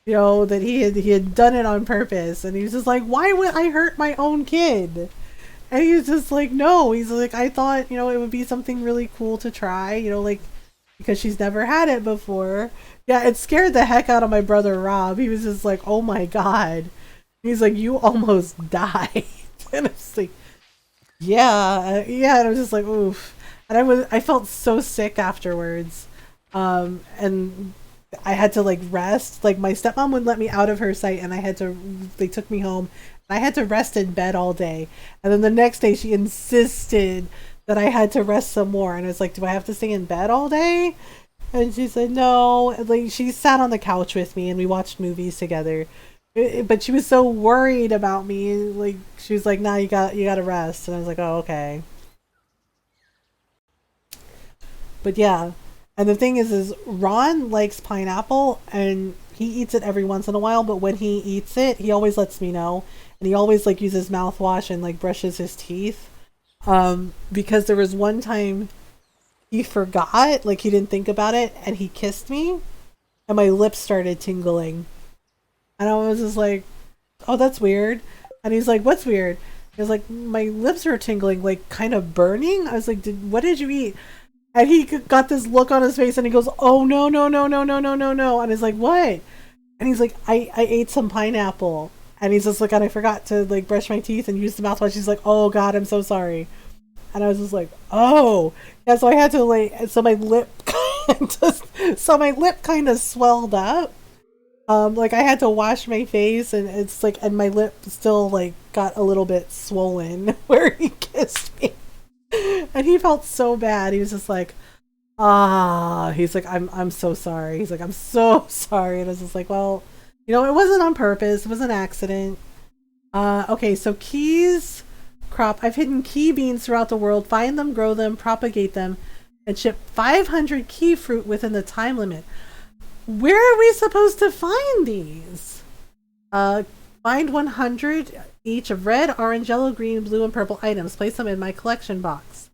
you know, that he had done it on purpose. And he was just like, why would I hurt my own kid? And he was just like, no. He's like, I thought, you know, it would be something really cool to try, you know, like, because she's never had it before. Yeah, it scared the heck out of my brother Rob. He was just like, oh my god. He's like, you almost died. And I was like, yeah. Yeah, and I was just like, oof. And I felt so sick afterwards. And I had to like rest. Like, my stepmom wouldn't let me out of her sight, and they took me home. And I had to rest in bed all day. And then the next day she insisted that I had to rest some more. And I was like, do I have to stay in bed all day? And she said, no. Like, she sat on the couch with me and we watched movies together. But she was so worried about me. Like, she was like, nah, you gotta rest. And I was like, oh, okay. But yeah. And the thing is Ron likes pineapple and he eats it every once in a while. But when he eats it, he always lets me know. And he always like uses mouthwash and like brushes his teeth. Because there was one time he forgot, like he didn't think about it, and he kissed me, and my lips started tingling. And I was just like, oh, that's weird. And he's like, what's weird? He was like, my lips are tingling, like kind of burning. I was like, what did you eat? And he got this look on his face and he goes, oh, no, no, no, no, no, no, no, no. And he's like, what? And he's like, I ate some pineapple. And he's just like, and I forgot to like brush my teeth and use the mouthwash. He's like, oh God, I'm so sorry. And I was just like, oh. Yeah, so I had to like, so my lip kind So my lip kind of swelled up. Like I had to wash my face, and it's like, and my lip still like got a little bit swollen where he kissed me, and he felt so bad. He was just like, he's like, I'm so sorry. He's like, I'm so sorry. And I was just like, well, you know, it wasn't on purpose. It was an accident. Okay, so keys crop. I've hidden key beans throughout the world. Find them, grow them, propagate them, and ship 500 key fruit within the time limit. Where are we supposed to find these? Find 100 each of red, orange, yellow, green, blue, and purple items. Place them in my collection box.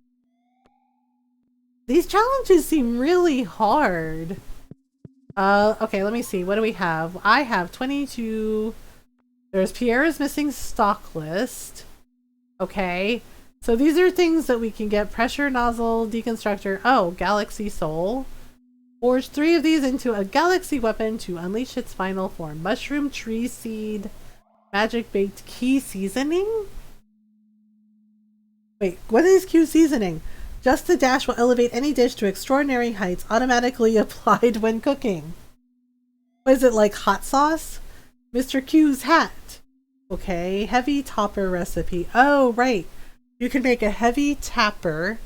These challenges seem really hard. Okay, let me see. What do we have? I have 22. There's Pierre's missing stock list. Okay. So these are things that we can get. Pressure nozzle, deconstructor. Oh, galaxy soul. Forge 3 of these into a galaxy weapon to unleash its final form. Mushroom tree seed. Magic baked key seasoning? Wait, what is Q seasoning? Just a dash will elevate any dish to extraordinary heights, automatically applied when cooking. What is it, like hot sauce? Mr. Q's hat. Okay, heavy topper recipe. Oh, right. You can make a heavy tapper.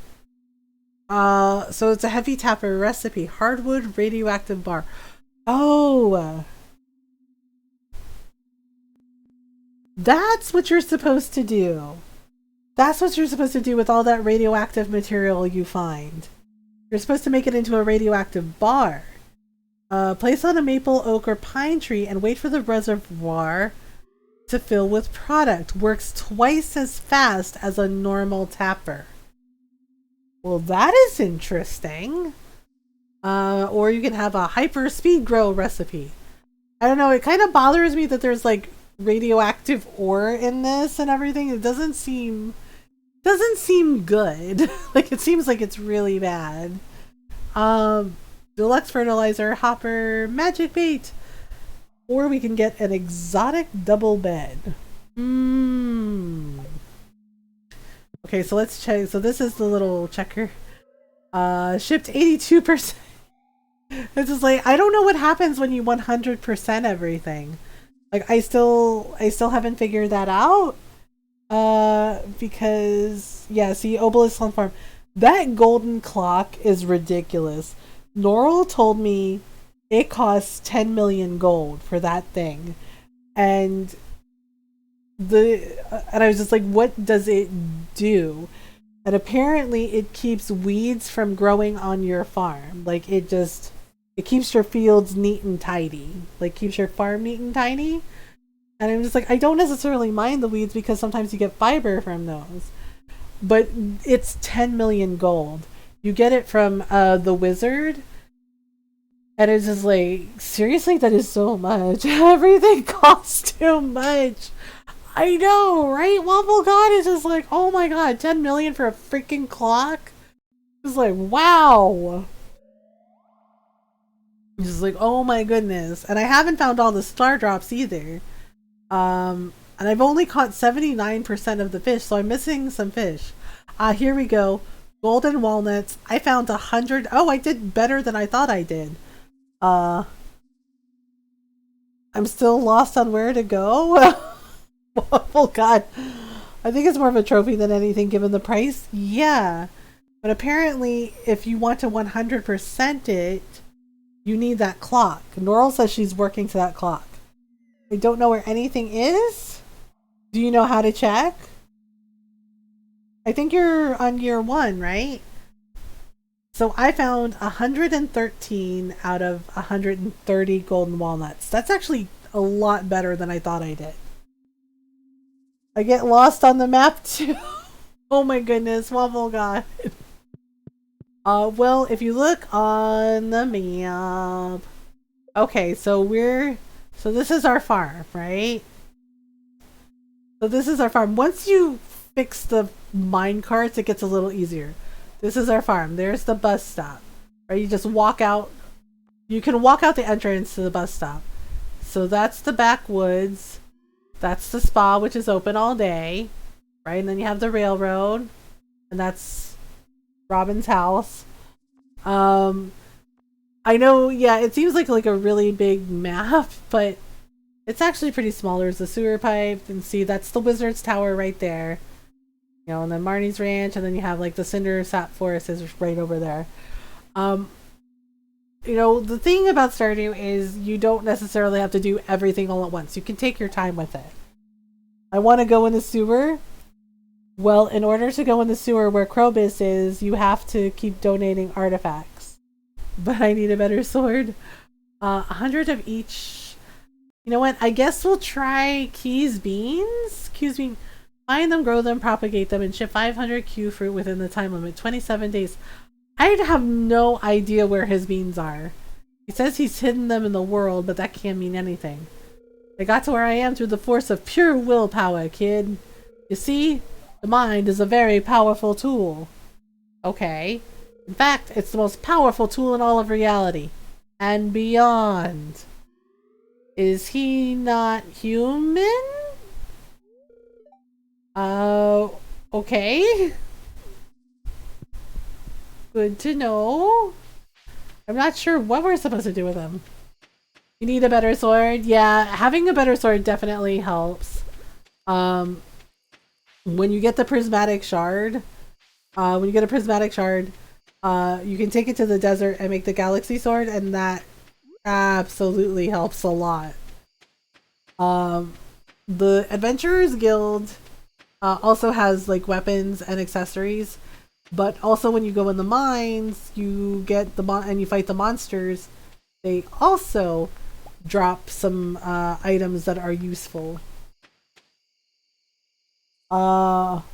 So it's a heavy tapper recipe. Hardwood radioactive bar. Oh. That's what you're supposed to do. That's what you're supposed to do with all that radioactive material you find. You're supposed to make it into a radioactive bar. Place on a maple, oak, or pine tree and wait for the reservoir to fill with product. Works twice as fast as a normal tapper. Well, that is interesting. Or you can have a hyper speed grow recipe. I don't know, it kind of bothers me that there's like radioactive ore in this and everything. It doesn't seem good. Like it seems like it's really bad. Deluxe fertilizer, hopper, magic bait. Or we can get an exotic double bed. Okay, so let's check. So this is the little checker. Shipped 82%. It's just like, I don't know what happens when you 100% everything. Like I still haven't figured that out. Because yeah, see, Obelisk on Farm. That golden clock is ridiculous. Norl told me it costs 10 million gold for that thing. And I was just like, what does it do? And apparently it keeps weeds from growing on your farm. Like it keeps your fields neat and tidy. Like keeps your farm neat and tidy. And I'm just like, I don't necessarily mind the weeds because sometimes you get fiber from those. But it's 10 million gold. You get it from the wizard. And it's just like, seriously, that is so much. Everything costs too much. I know, right? Waffle God is just like, oh my god, 10 million for a freaking clock? It's like, wow. It's just like, oh my goodness. And I haven't found all the star drops either. And I've only caught 79% of the fish, so I'm missing some fish. Here we go. Golden walnuts. I found 100. Oh, I did better than I thought I did. I'm still lost on where to go. Oh god. I think it's more of a trophy than anything given the price. Yeah. But apparently if you want to 100% it, you need that clock. Norl says she's working to that clock. I don't know where anything is. Do you know how to check? I think you're on year 1, right? So I found 113 out of 130 golden walnuts. That's actually a lot better than I thought I did. I get lost on the map too. Oh my goodness, Waffle God. Well, if you look on the map. Okay, so this is our farm, right? So this is our farm. Once you fix the mine carts, it gets a little easier. This is our farm. There's the bus stop. Right? You just walk out. You can walk out the entrance to the bus stop. So that's the backwoods. That's the spa, which is open all day. Right? And then you have the railroad. And that's Robin's house. I know, yeah, it seems like a really big map, but it's actually pretty small. There's the sewer pipe, and see, that's the Wizard's Tower right there. You know, and then Marnie's Ranch, and then you have like the Cinder Sap Forest is right over there. You know, the thing about Stardew is you don't necessarily have to do everything all at once. You can take your time with it. I want to go in the sewer. Well, in order to go in the sewer where Krobus is, you have to keep donating artifacts. But I need a better sword. 100 of each. You know what? I guess we'll try Keys Beans. Find them, grow them, propagate them, and ship 500 Q fruit within the time limit. 27 days. I have no idea where his beans are. He says he's hidden them in the world, but that can't mean anything. I got to where I am through the force of pure willpower, kid. You see? The mind is a very powerful tool. Okay. In fact, it's the most powerful tool in all of reality. And beyond. Is he not human? Okay. Good to know. I'm not sure what we're supposed to do with him. You need a better sword? Yeah, having a better sword definitely helps. When you get the prismatic shard, you can take it to the desert and make the galaxy sword, and that absolutely helps a lot. The Adventurers Guild also has like weapons and accessories, but also when you go in the mines, you get and you fight the monsters, they also drop some items that are useful. Wow,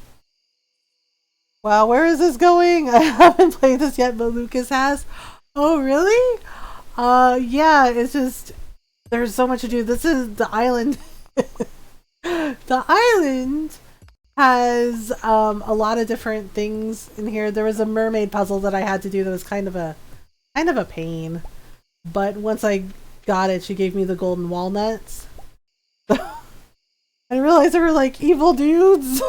where is this going? I haven't played this yet, but Lucas has. Oh, really? Yeah, it's just, there's so much to do. This is the island. The island has a lot of different things in here. There was a mermaid puzzle that I had to do that was kind of a pain. But once I got it, she gave me the golden walnuts. I realized there were like evil dudes.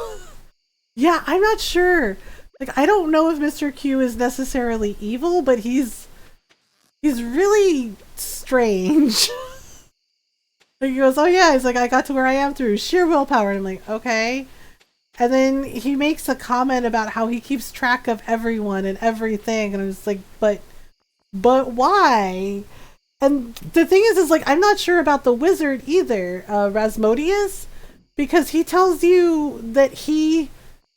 Yeah, I'm not sure. Like, I don't know if Mr. Q is necessarily evil, but he's really strange. Like, he goes, oh yeah, he's like, I got to where I am through sheer willpower. And I'm like, okay. And then he makes a comment about how he keeps track of everyone and everything. And I was like, but why? And the thing is like, I'm not sure about the wizard either, Rasmodius, because he tells you that he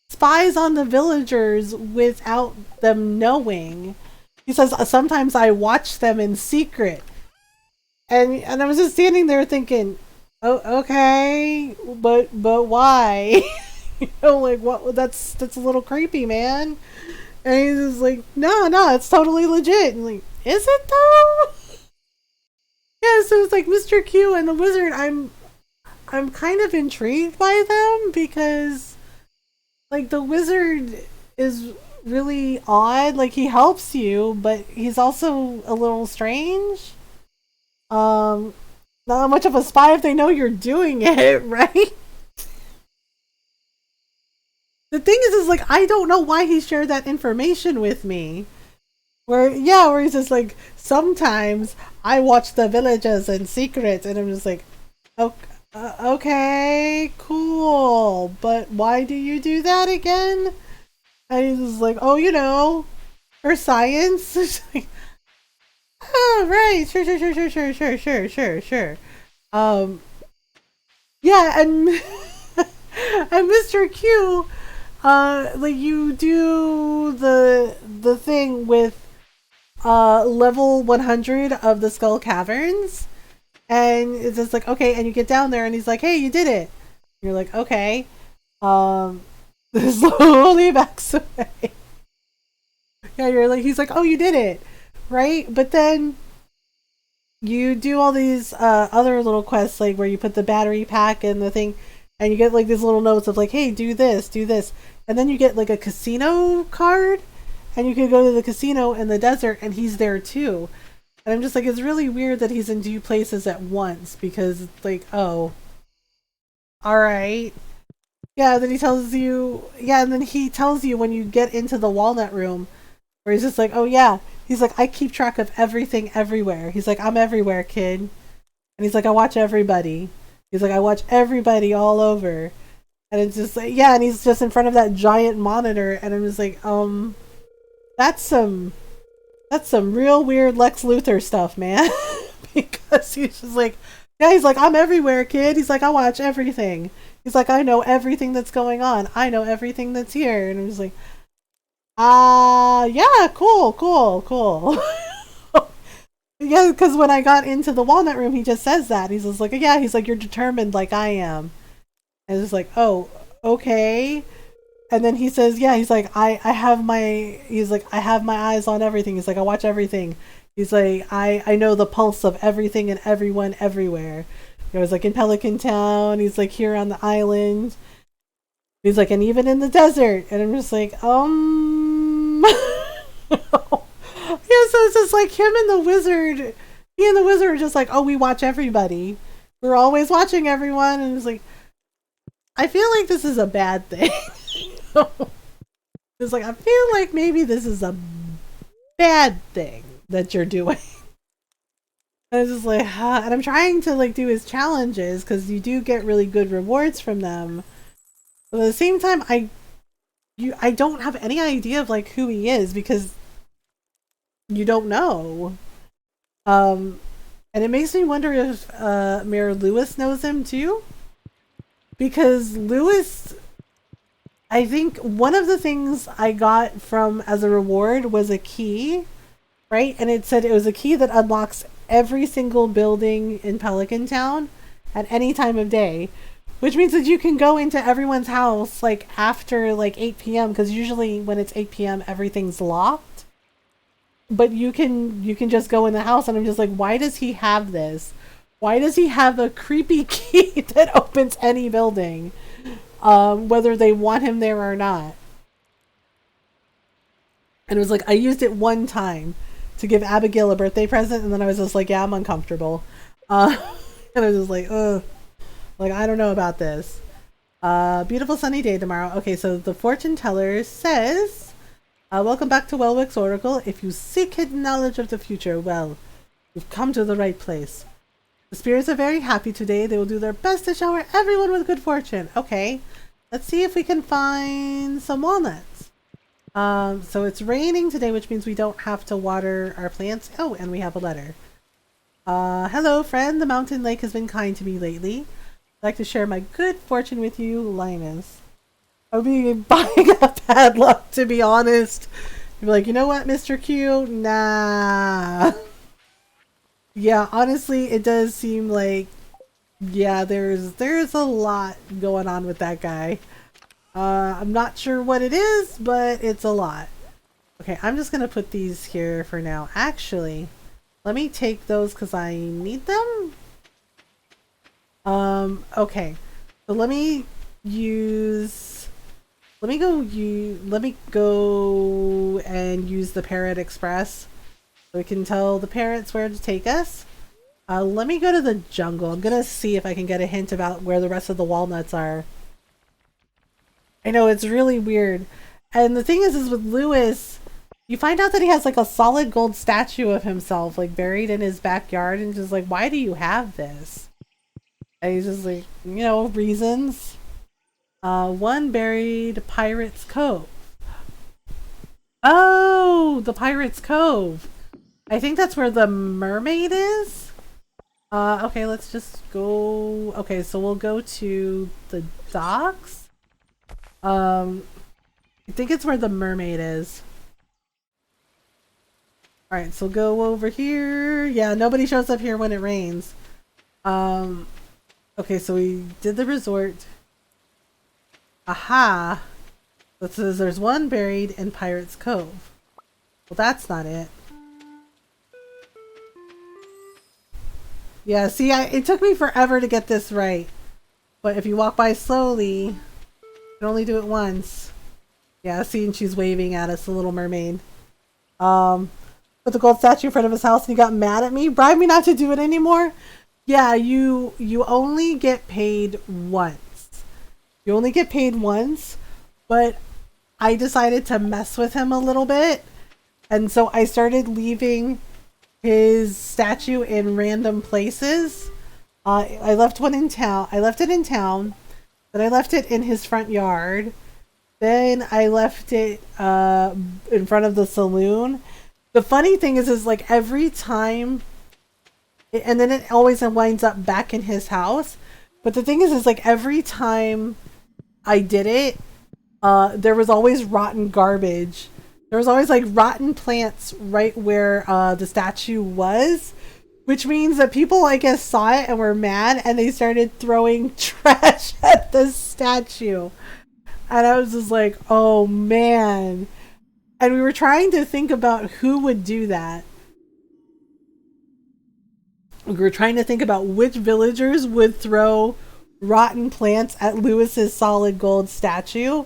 spies on the villagers without them knowing. He says, sometimes I watch them in secret. And I was just standing there thinking, oh, okay, but why? You know, like, what? That's a little creepy, man. And he's just like, no, it's totally legit. And like, is it though? Yeah, so it's like Mr. Q and the wizard, I'm kind of intrigued by them because, like, the wizard is really odd. Like, he helps you, but he's also a little strange. Not much of a spy if they know you're doing it, right? The thing is like, I don't know why he shared that information with me. Where he's just like, sometimes I watch the villagers in secret, and I'm just like, okay, cool, but why do you do that again? And he's just like, oh, you know, for science. Oh, right, sure. Yeah, and and Mr. Q, like, you do the thing with level 100 of the Skull Caverns, and it's just like, okay, and you get down there and he's like, hey, you did it. And you're like, okay. Slowly backs away. Yeah, you're like, he's like, oh, you did it, right? But then you do all these other little quests, like where you put the battery pack in the thing, and you get like these little notes of like, hey, do this, and then you get like a casino card, and you can go to the casino in the desert, and he's there too. And I'm just like, it's really weird that he's in two places at once, because it's like, oh, all right. Yeah, then he tells you, and then he tells you when you get into the walnut room, Where he's just like, oh yeah. He's like, I keep track of everything everywhere. He's like, I'm everywhere, kid. And he's like, I watch everybody. He's like, I watch everybody all over. And it's just like, yeah, and he's just in front of that giant monitor, and I'm just like, that's some real weird Lex Luthor stuff, man. Because he's just like, yeah, he's like, I'm everywhere, kid. He's like, I watch everything. He's like, I know everything that's going on. I know everything that's here. And I'm just like, yeah, cool. Yeah, because when I got into the walnut room, he just says that. He's just like, yeah, he's like, you're determined like I am. And it's like, oh, okay. And then he says, yeah, he's like, I have my eyes on everything. He's like, I watch everything. He's like, I know the pulse of everything and everyone everywhere. It was like in Pelican Town. He's like here on the island. He's like, and even in the desert. And I'm just like, Yeah, so it's just like him and the wizard. He and the wizard are just like, oh, we watch everybody. We're always watching everyone. And it's like, I feel like this is a bad thing. It's like, I feel like maybe this is a bad thing that you're doing. And it's just like, and I'm trying to like do his challenges because you do get really good rewards from them. But at the same time, I don't have any idea of like who he is because you don't know. And it makes me wonder if Mayor Lewis knows him too. Because Lewis, I think one of the things I got from as a reward was a key, right? And it said it was a key that unlocks every single building in Pelican Town at any time of day, which means that you can go into everyone's house like after like 8 p.m. because usually when it's 8 p.m. everything's locked. But you can just go in the house, and I'm just like, why does he have this? Why does he have a creepy key that opens any building, whether they want him there or not? And it was like, I used it one time to give Abigail a birthday present, and then I was just like, yeah, I'm uncomfortable. And I was just like, ugh. Like, I don't know about this. Beautiful sunny day tomorrow. Okay, so the fortune teller says, welcome back to Welwick's Oracle. If you seek hidden knowledge of the future, well, you've come to the right place. The spirits are very happy today. They will do their best to shower everyone with good fortune. Okay, let's see if we can find some walnuts. So it's raining today, which means we don't have to water our plants. Oh, and we have a letter. Hello, friend. The mountain lake has been kind to me lately. I'd like to share my good fortune with you, Linus. I'll be buying a padlock, to be honest. You'd be like, you know what, Mr. Q? Nah. Yeah, honestly, it does seem like, yeah, there's a lot going on with that guy. I'm not sure what it is, but it's a lot. Okay, I'm just gonna put these here for now. Actually, let me take those because I need them. Okay, so let me go and use the Parrot Express. So we can tell the parrots where to take us. Let me go to the jungle. I'm gonna see if I can get a hint about where the rest of the walnuts are. I know, it's really weird. And the thing is with Lewis, you find out that he has like a solid gold statue of himself like buried in his backyard, and just like, why do you have this? And he's just like, you know, reasons. One buried Pirate's Cove. Oh, the Pirate's Cove. I think that's where the mermaid is. Okay, let's just go. Okay, so we'll go to the docks. I think it's where the mermaid is. Alright, so go over here. Yeah, nobody shows up here when it rains. Okay, so we did the resort. Aha! It says there's one buried in Pirate's Cove. Well, that's not it. Yeah, see, it took me forever to get this right. But if you walk by slowly, you can only do it once. Yeah, see, and she's waving at us, the little mermaid. Put the gold statue in front of his house and he got mad at me. Bribed me not to do it anymore. Yeah, you only get paid once. You only get paid once, but I decided to mess with him a little bit. And so I started leaving his statue in random places. I left one in town. I left it in town. Then I left it in his front yard. Then I left it in front of the saloon. The funny thing is like every time, and then it always winds up back in his house. But the thing is like every time I did it, there was always rotten garbage. There was always like rotten plants right where the statue was, which means that people, I guess, saw it and were mad and they started throwing trash at the statue. And I was just like, oh man. And we were trying to think about who would do that. We were trying to think about which villagers would throw rotten plants at Lewis's solid gold statue.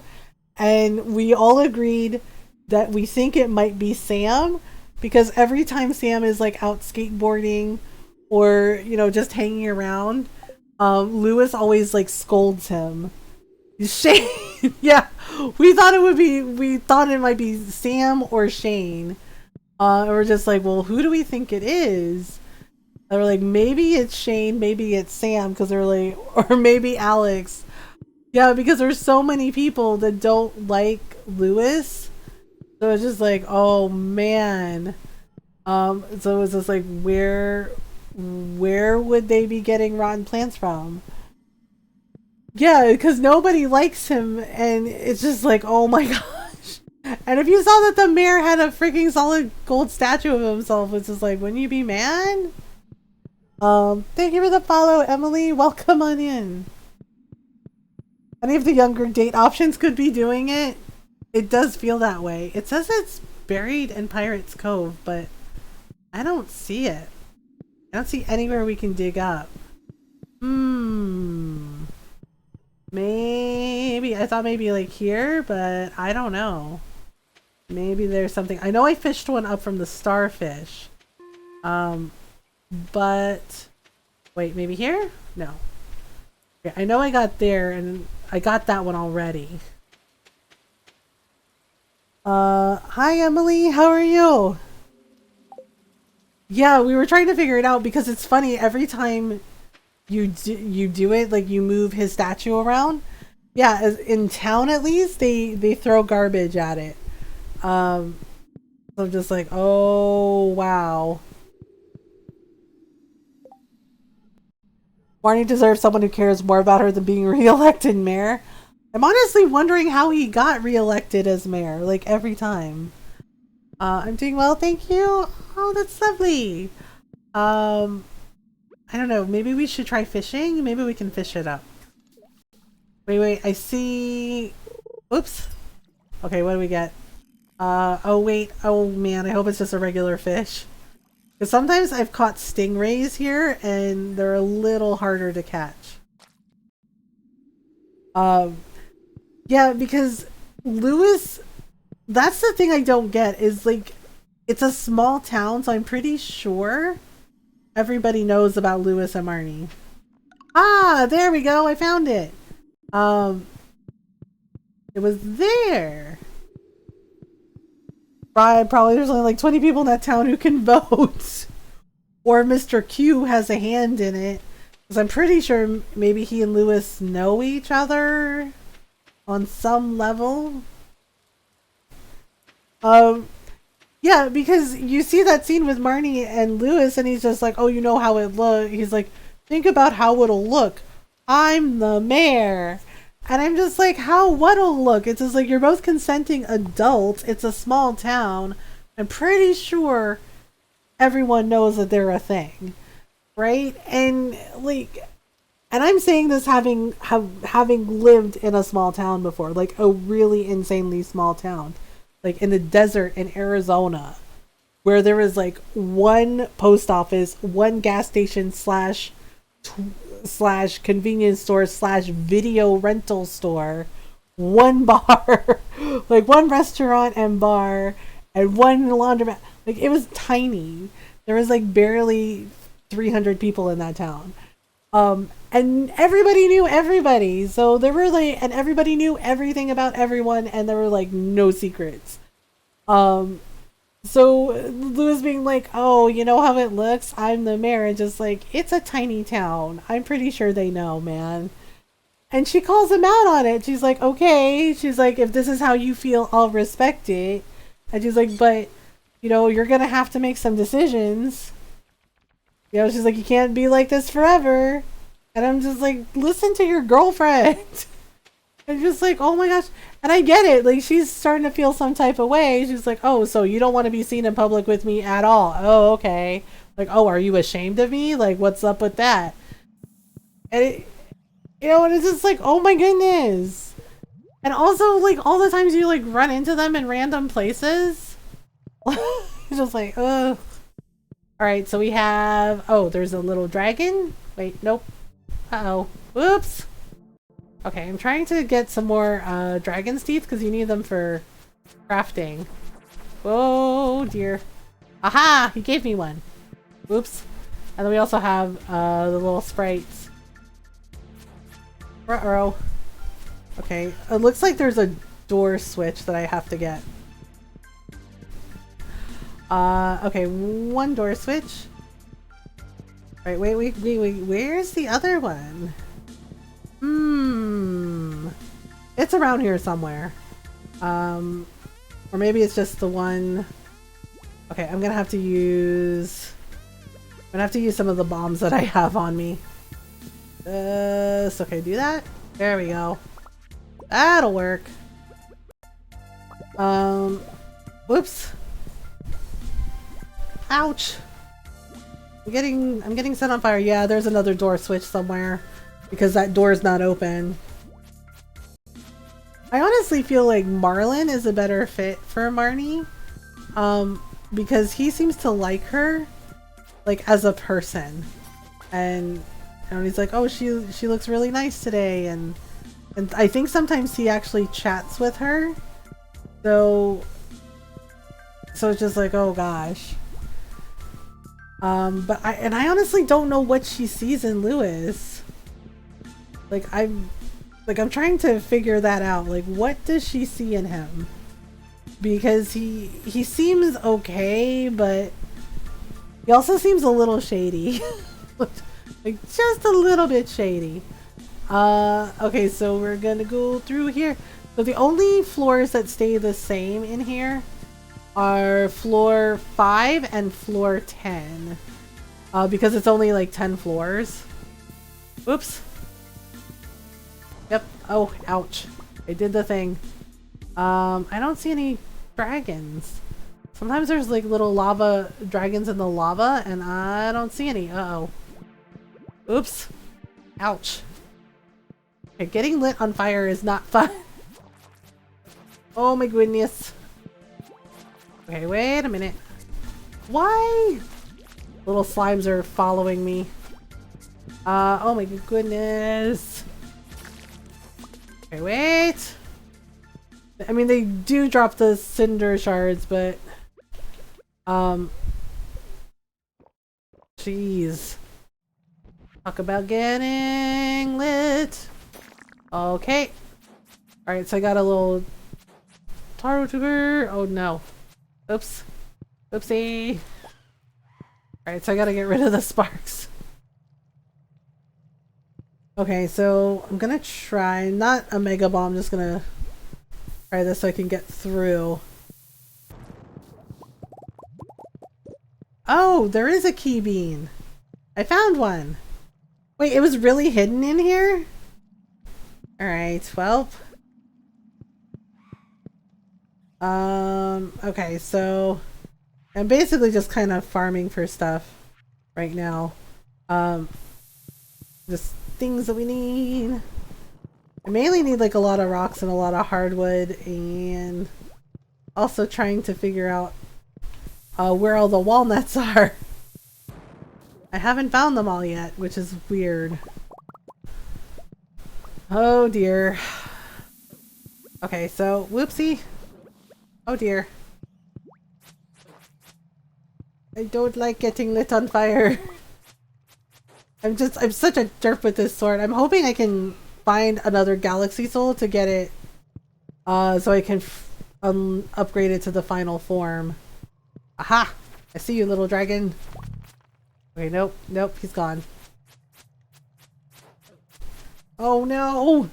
And we all agreed that we think it might be Sam, because every time Sam is like out skateboarding or, you know, just hanging around, Lewis always like scolds him. Shane, yeah, we thought it might be Sam or Shane. And we're just like, well, who do we think it is? And we're like, maybe it's Shane, maybe it's Sam, because they're like, or maybe Alex. Yeah, because there's so many people that don't like Lewis. So it's just like, oh man. So it was just like, where would they be getting rotten plants from? Yeah, because nobody likes him, and it's just like, oh my gosh. And if you saw that the mayor had a freaking solid gold statue of himself, it's just like, wouldn't you be mad? Thank you for the follow, Emily. Welcome on in. Any of the younger date options could be doing it. It does feel that way. It says it's buried in Pirate's Cove, but I don't see it. I don't see anywhere we can dig up. Maybe. I thought maybe like here, but I don't know. Maybe there's something. I know I fished one up from the starfish. But wait, maybe here? No. Okay, I know I got there and I got that one already. Hi Emily, how are you? Yeah, we were trying to figure it out because it's funny every time you do it, like you move his statue around. Yeah, in town at least they throw garbage at it. So I'm just like, oh wow. Marnie deserves someone who cares more about her than being reelected mayor. I'm honestly wondering how he got reelected as mayor, like every time. I'm doing well, thank you. Oh, that's lovely. I don't know, maybe we should try fishing? Maybe we can fish it up. Wait, I see... Oops. Okay, what do we get? Oh wait, oh man, I hope it's just a regular fish. Because sometimes I've caught stingrays here, and they're a little harder to catch. Yeah, because Lewis... That's the thing I don't get, is like... It's a small town, so I'm pretty sure everybody knows about Lewis and Marnie. Ah, there we go, I found it! It was there! Probably there's only like 20 people in that town who can vote. Or Mr. Q has a hand in it. Because I'm pretty sure maybe he and Lewis know each other on some level. Yeah, because you see that scene with Marnie and Lewis and he's just like, oh, you know how it looks. He's like, think about how it'll look. I'm the mayor. And I'm just like, how what'll look? It's just like, you're both consenting adults. It's a small town. I'm pretty sure everyone knows that they're a thing. Right? And like, and I'm saying this having lived in a small town before, like a really insanely small town, like in the desert in Arizona, where there was like one post office, one gas station slash convenience store slash video rental store, one bar, like one restaurant and bar, and one laundromat. Like it was tiny. There was like barely 300 people in that town. And everybody knew everybody. So there were like, and everybody knew everything about everyone, and there were like no secrets. So Louis being like, oh, you know how it looks? I'm the mayor. And just like, it's a tiny town. I'm pretty sure they know, man. And she calls him out on it. She's like, okay. She's like, if this is how you feel, I'll respect it. And she's like, but, you know, you're going to have to make some decisions. You know, she's like, you can't be like this forever. And I'm just like, listen to your girlfriend. And just like, oh my gosh. And I get it. Like, she's starting to feel some type of way. She's like, oh, so you don't want to be seen in public with me at all. Oh, okay. Like, oh, are you ashamed of me? Like, what's up with that? And it, you know, and it's just like, oh my goodness. And also, like, all the times you, like, run into them in random places. It's just like, ugh. Alright, so we have... Oh, there's a little dragon? Wait, nope. Uh-oh. Whoops. Okay, I'm trying to get some more dragon's teeth because you need them for crafting. Oh, dear. Aha! He gave me one. Whoops. And then we also have the little sprites. Uh-oh. Okay, it looks like there's a door switch that I have to get. Okay, one door switch. Right, wait, where's the other one? It's around here somewhere. Or maybe it's just the one... Okay, I'm gonna have to use some of the bombs that I have on me. So okay, do that. There we go. That'll work. Whoops. Ouch. I'm getting set on fire. Yeah, there's another door switch somewhere because that door is not open. I honestly feel like Marlin is a better fit for Marnie. Because he seems to like her, like, as a person. And he's like, oh, she looks really nice today, and I think sometimes he actually chats with her. So it's just like, oh gosh. But I honestly don't know what she sees in Lewis. Like, I'm trying to figure that out. Like, what does she see in him? Because he seems okay, but he also seems a little shady. Like, just a little bit shady. Okay, so we're gonna go through here. So the only floors that stay the same in here are floor 5 and floor 10. Because it's only like 10 floors. Oops. Yep. Oh, ouch. I did the thing. I don't see any dragons. Sometimes there's like little lava dragons in the lava and I don't see any. Uh-oh. Oops. Ouch. Okay, getting lit on fire is not fun. Oh my goodness. Okay, wait a minute. Why? Little slimes are following me. Oh my goodness. Okay, wait. I mean, they do drop the cinder shards, but... Jeez. Talk about getting lit. Okay. Alright, so I got a little... Taro tuber. Oh no. Oops. Oopsie. Alright, so I gotta get rid of the sparks. Okay, so I'm gonna try... Not a mega bomb, I'm just gonna... Try this so I can get through. Oh, there is a key bean. I found one. Wait, it was really hidden in here? Alright, well. Okay, so I'm basically just kind of farming for stuff right now. Just things that we need. I mainly need like a lot of rocks and a lot of hardwood, and also trying to figure out where all the walnuts are. I haven't found them all yet, which is weird. Oh dear. Okay, so whoopsie. Oh dear. I don't like getting lit on fire. I'm such a derp with this sword. I'm hoping I can find another galaxy soul to get it so I can upgrade it to the final form. Aha! I see you, little dragon. Wait, nope, nope, he's gone. Oh no!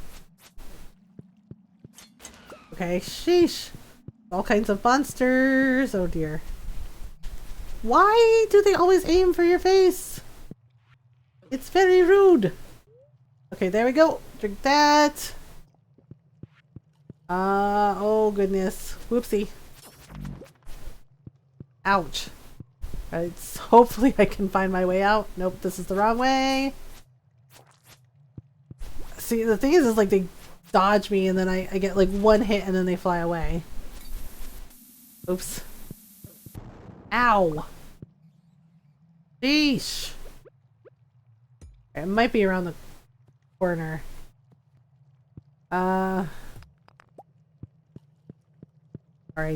Okay, sheesh. All kinds of monsters. Oh dear. Why do they always aim for your face? It's very rude. Okay, there we go. Drink that. Oh goodness. Whoopsie. Ouch. Alright, so hopefully I can find my way out. Nope, this is the wrong way. See, the thing is like they dodge me and then I get like one hit and then they fly away. Oops. Ow! Sheesh! It might be around the corner. Alright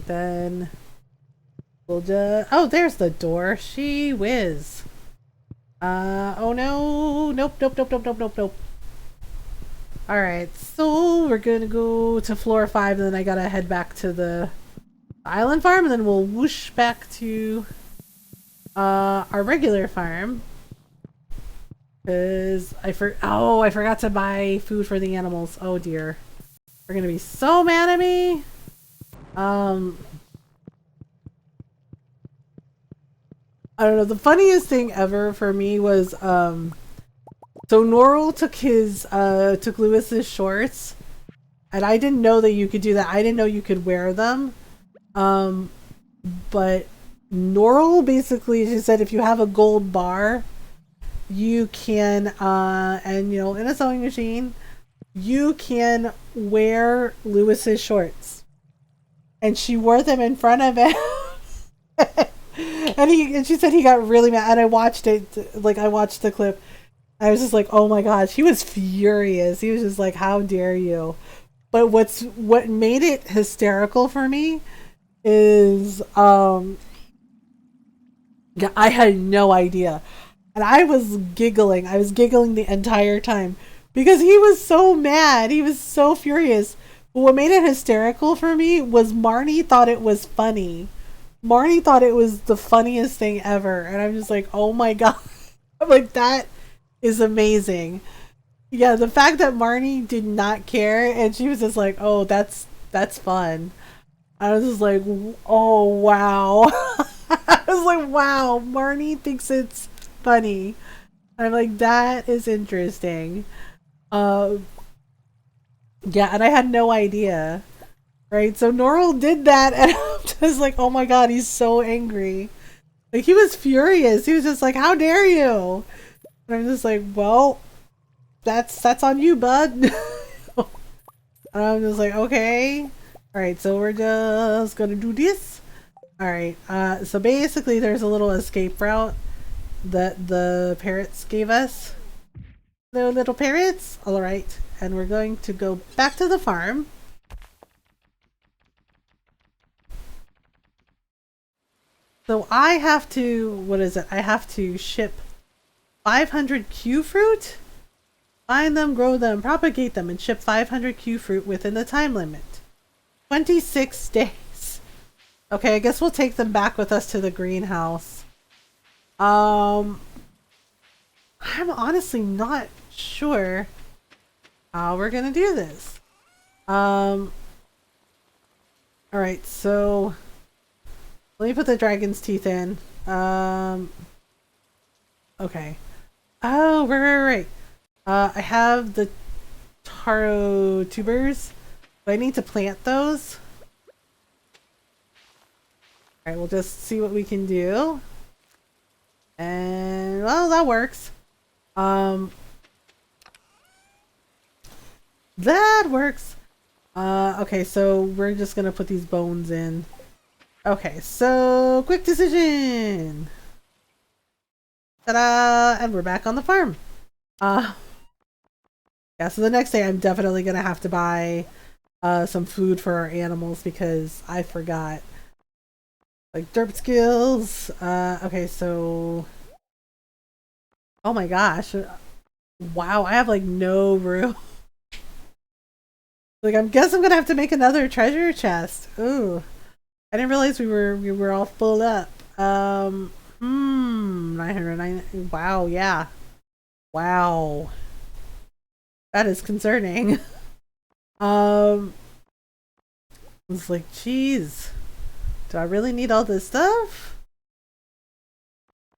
then. We'll just... Oh, there's the door. She whiz. Oh no! Nope, nope, nope, nope, nope, nope, nope. Alright, so we're gonna go to floor 5 and then I gotta head back to the island farm and then we'll whoosh back to our regular farm. Cause I forgot to buy food for the animals. Oh dear. They're gonna be so mad at me. I don't know, the funniest thing ever for me was so Norrell took Lewis's shorts and I didn't know that you could do that. I didn't know you could wear them. But Norrell basically, she said if you have a gold bar, you can and you know, in a sewing machine, you can wear Lewis's shorts. And she wore them in front of him. And she said he got really mad, and I watched it, like I watched the clip. I was just like, oh my gosh, he was furious. He was just like, how dare you? But what made it hysterical for me is yeah, I had no idea. And I was giggling. I was giggling the entire time because he was so mad. He was so furious. But what made it hysterical for me was Marnie thought it was funny. Marnie thought it was the funniest thing ever. And I'm just like, oh my god. I'm like, that is amazing. Yeah, the fact that Marnie did not care and she was just like, oh, that's fun. I was just like, oh wow. I was like, wow, Marnie thinks it's funny. I'm like, that is interesting. Yeah, and I had no idea. Right, so Norrell did that and I'm just like, oh my god, he's so angry. Like, he was furious. He was just like, how dare you? And I'm just like, well, that's on you, bud. And I'm just like, okay. Alright, so we're just gonna do this. Alright, so basically there's a little escape route that the parrots gave us. The little parrots? Alright, and we're going to go back to the farm. So I have to, what is it? I have to ship 500 Q fruit? Find them, grow them, propagate them, and ship 500 Q fruit within the time limit. 26 days. Okay, I guess we'll take them back with us to the greenhouse. I'm honestly not sure how we're gonna do this. Alright, so let me put the dragon's teeth in. Okay. Oh, right. I have the taro tubers. Do I need to plant those? Alright, we'll just see what we can do. And, well, that works. That works. Okay, so we're just gonna put these bones in. Okay, so quick decision. Ta-da! And we're back on the farm. Yeah, so the next day I'm definitely gonna have to buy some food for our animals because I forgot. Like derp skills. Okay, so oh my gosh. Wow, I have like no room. Like, I guess I'm gonna have to make another treasure chest. Ooh. I didn't realize we were all full up. 990. Wow, yeah. Wow. That is concerning. It's like, geez. Do I really need all this stuff?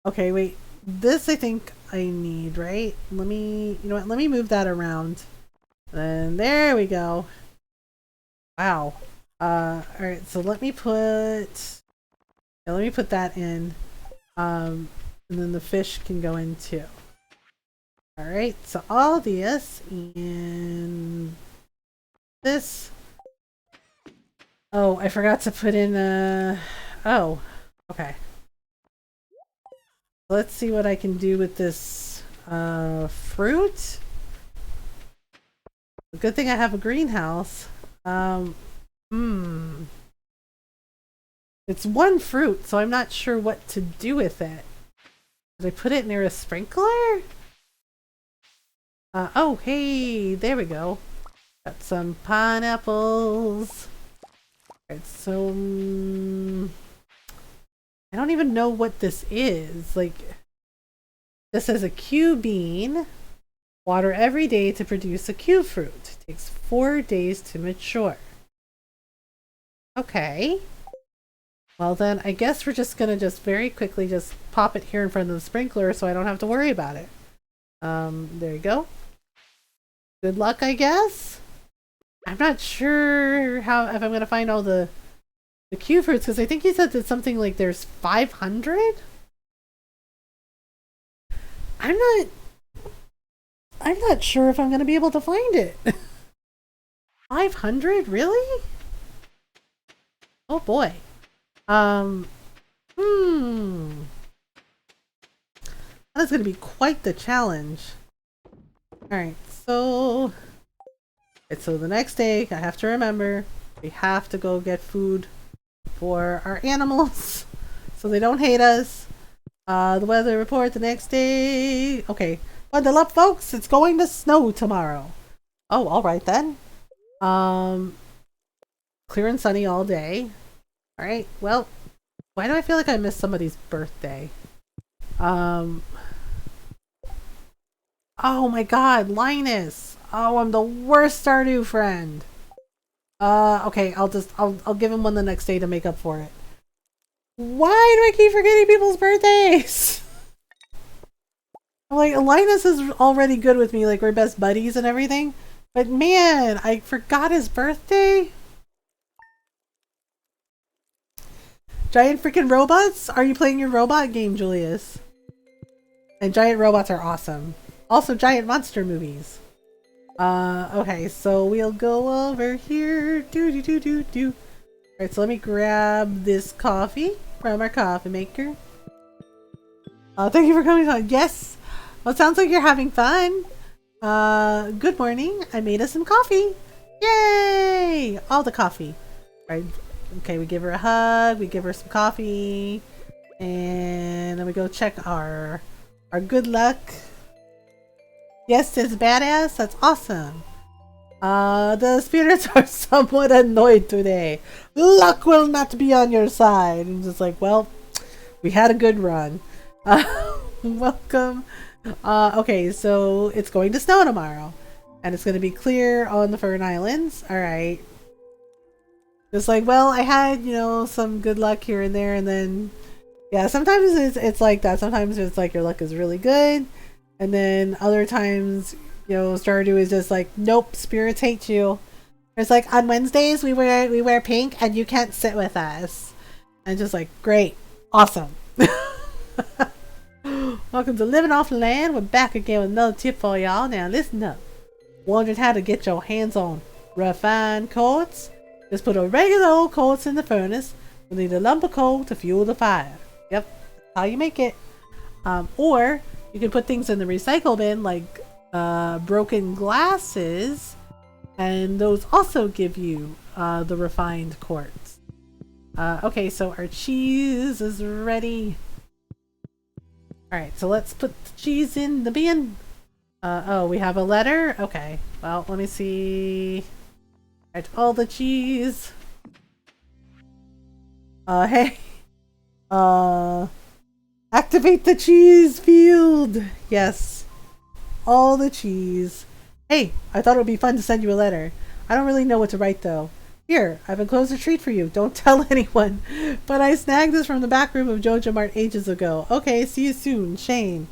Okay, wait. This I think I need, right? Let me, you know what? Let me move that around. And there we go. Wow. Alright, so let me put that in. And then the fish can go in too. Alright, so all this and this. Oh, I forgot to put in oh, okay. Let's see what I can do with this fruit. Good thing I have a greenhouse. It's one fruit, so I'm not sure what to do with it. Did I put it near a sprinkler? Oh, hey, there we go. Got some pineapples. Alright, so I don't even know what this is. Like, this is a Q bean. Water every day to produce a Q fruit. Takes 4 days to mature. Okay. Well then, I guess we're just gonna very quickly just pop it here in front of the sprinkler so I don't have to worry about it. There you go. Good luck, I guess? I'm not sure if I'm gonna find all the Q fruits, because I think he said that something like there's 500? I'm not sure if I'm gonna be able to find it. 500? Really? Oh boy. That is gonna be quite the challenge. Alright, so the next day I have to remember we have to go get food for our animals so they don't hate us. The weather report the next day. Okay, bundle up folks, it's going to snow tomorrow. Oh, alright then. Clear and sunny all day. Alright, well, why do I feel like I missed somebody's birthday? Oh my god, Linus! Oh, I'm the worst Stardew friend! Okay, I'll give him one the next day to make up for it. Why do I keep forgetting people's birthdays? Like, Linus is already good with me, like we're best buddies and everything. But man, I forgot his birthday? Giant freaking robots? Are you playing your robot game, Julius? And giant robots are awesome. Also, giant monster movies. Okay, so we'll go over here. Alright, so let me grab this coffee from our coffee maker. Thank you for coming on. Yes! Well, it sounds like you're having fun. Good morning. I made us some coffee. Yay! All the coffee. Alright, okay, we give her a hug, we give her some coffee, and then we go check our good luck. Yes, it's badass. That's awesome. The spirits are somewhat annoyed today. Luck will not be on your side. And just like, well, we had a good run. Welcome. Okay, so it's going to snow tomorrow. And it's going to be clear on the Fern Islands. Alright. Just like, well, I had, you know, some good luck here and there. And then, yeah, sometimes it's like that. Sometimes it's like your luck is really good. And then other times, you know, Stardew is just like, nope, spirits hate you. It's like, on Wednesdays we wear pink and you can't sit with us. And just like, great, awesome. Welcome to Living Off the Land. We're back again with another tip for y'all. Now listen up. Wondering how to get your hands on refined quartz? Just put a regular old quartz in the furnace. We'll need a lump of coal to fuel the fire. Yep, that's how you make it. Or you can put things in the recycle bin like broken glasses, and those also give you the refined quartz. Okay, so our cheese is ready. Alright, so let's put the cheese in the bin. Oh, we have a letter? Okay, well, let me see. Alright, all the cheese. Hey. Activate the cheese field. Yes. All the cheese. Hey, I thought it would be fun to send you a letter. I don't really know what to write though. Here, I've enclosed a treat for you. Don't tell anyone. But I snagged this from the back room of Joja Mart ages ago. Okay, see you soon, Shane.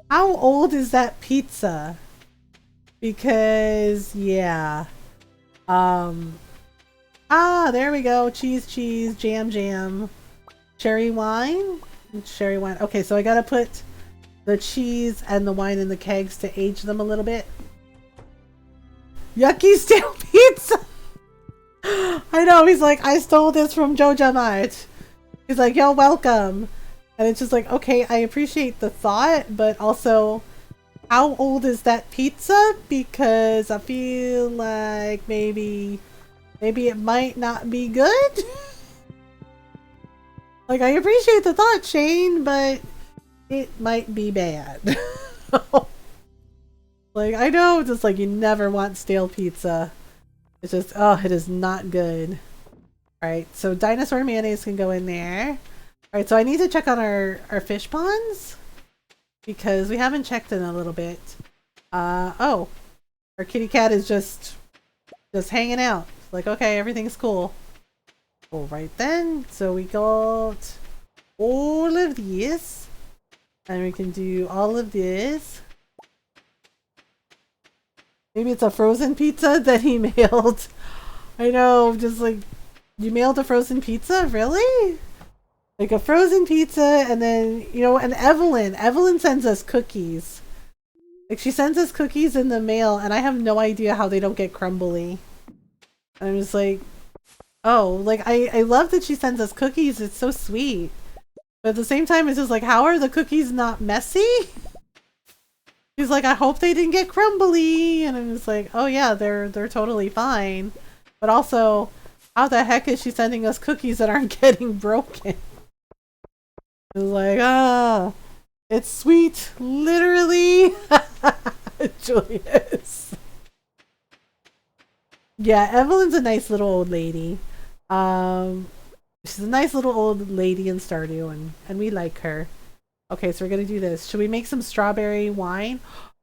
How old is that pizza? Because, yeah. There we go. Cheese, cheese, jam, jam. Cherry wine? Cherry wine. Okay, so I gotta put the cheese and the wine in the kegs to age them a little bit. Yucky stale pizza! I know, he's like, I stole this from Joja Mart. He's like, you're welcome. And it's just like, okay, I appreciate the thought, but also, how old is that pizza? Because I feel like maybe it might not be good. Like, I appreciate the thought, Shane, but it might be bad. Like, I know, just like, you never want stale pizza. It's just, oh, it is not good. Alright, so dinosaur mayonnaise can go in there. Alright, so I need to check on our fish ponds. Because we haven't checked in a little bit. Oh. Our kitty cat is just hanging out. It's like, okay, everything's cool. Alright then, so we got all of these. And we can do all of this. Maybe it's a frozen pizza that he mailed. I know, just like, you mailed a frozen pizza? Really? Like a frozen pizza, and then, you know, and Evelyn sends us cookies. Like, she sends us cookies in the mail, and I have no idea how they don't get crumbly. And I'm just like, oh, like, I love that she sends us cookies. It's so sweet. But at the same time, it's just like, how are the cookies not messy? She's like, I hope they didn't get crumbly. And I'm just like, oh yeah, they're totally fine. But also, how the heck is she sending us cookies that aren't getting broken? It's like, it's sweet, literally. Julius. Yeah, Evelyn's a nice little old lady. She's a nice little old lady in Stardew, and we like her. Okay, so we're gonna do this. Should we make some strawberry wine?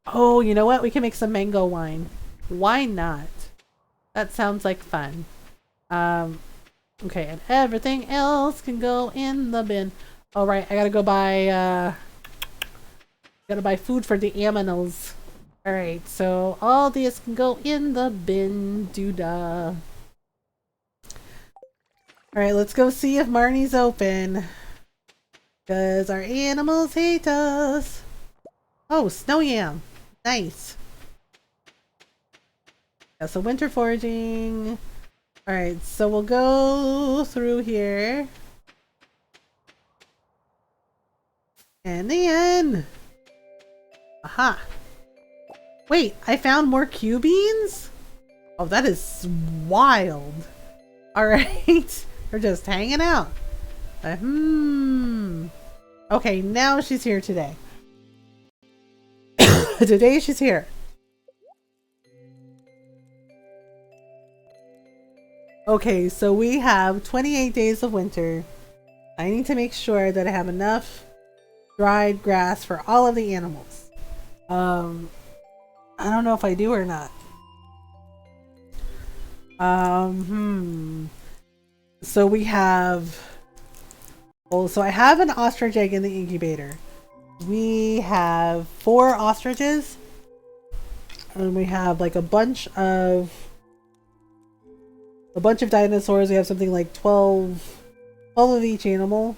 Oh, you know what? We can make some mango wine. Why not? That sounds like fun. Okay, and everything else can go in the bin. All right, I gotta go buy, gotta buy food for the aminals. All right, so all this can go in the bin. Doodah. All right, let's go see if Marnie's open. Because our animals hate us. Oh, snow yam. Nice. Yeah, so winter foraging. Alright, so we'll go through here. And then... Aha. Wait, I found more Q beans? Oh, that is wild. Alright. We're just hanging out. Okay, now she's here today. Today she's here. Okay, so we have 28 days of winter. I need to make sure that I have enough dried grass for all of the animals. I don't know if I do or not. So we have... Oh, so I have an ostrich egg in the incubator. We have 4 ostriches. And we have like a bunch of dinosaurs. We have something like 12 of each animal.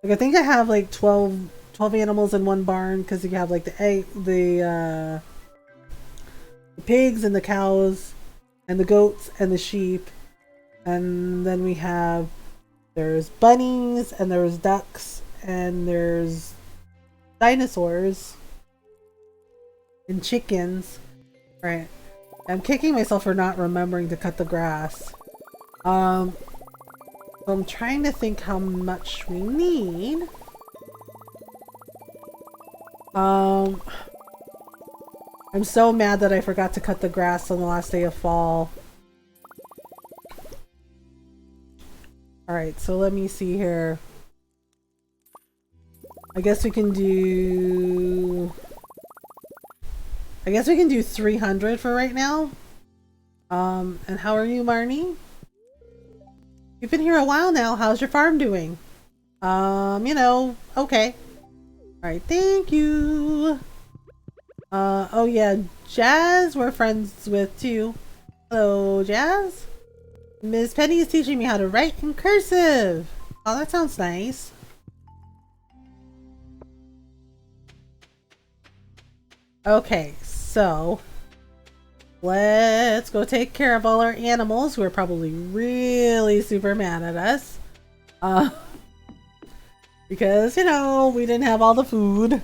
Like I think I have like 12 animals in one barn because you have like the pigs and the cows and the goats and the sheep. And then we have there's bunnies and there's ducks and there's dinosaurs and chickens. Right. I'm kicking myself for not remembering to cut the grass. So I'm trying to think how much we need. I'm so mad that I forgot to cut the grass on the last day of fall. Alright, so let me see here. I guess we can do 300 for right now. And how are you, Marnie? You've been here a while now. How's your farm doing? You know, okay. Alright, thank you. Oh yeah, Jazz we're friends with too. Hello, Jazz. Miss Penny is teaching me how to write in cursive. Oh, that sounds nice. Okay, so let's go take care of all our animals who are probably really super mad at us. Because, you know, we didn't have all the food.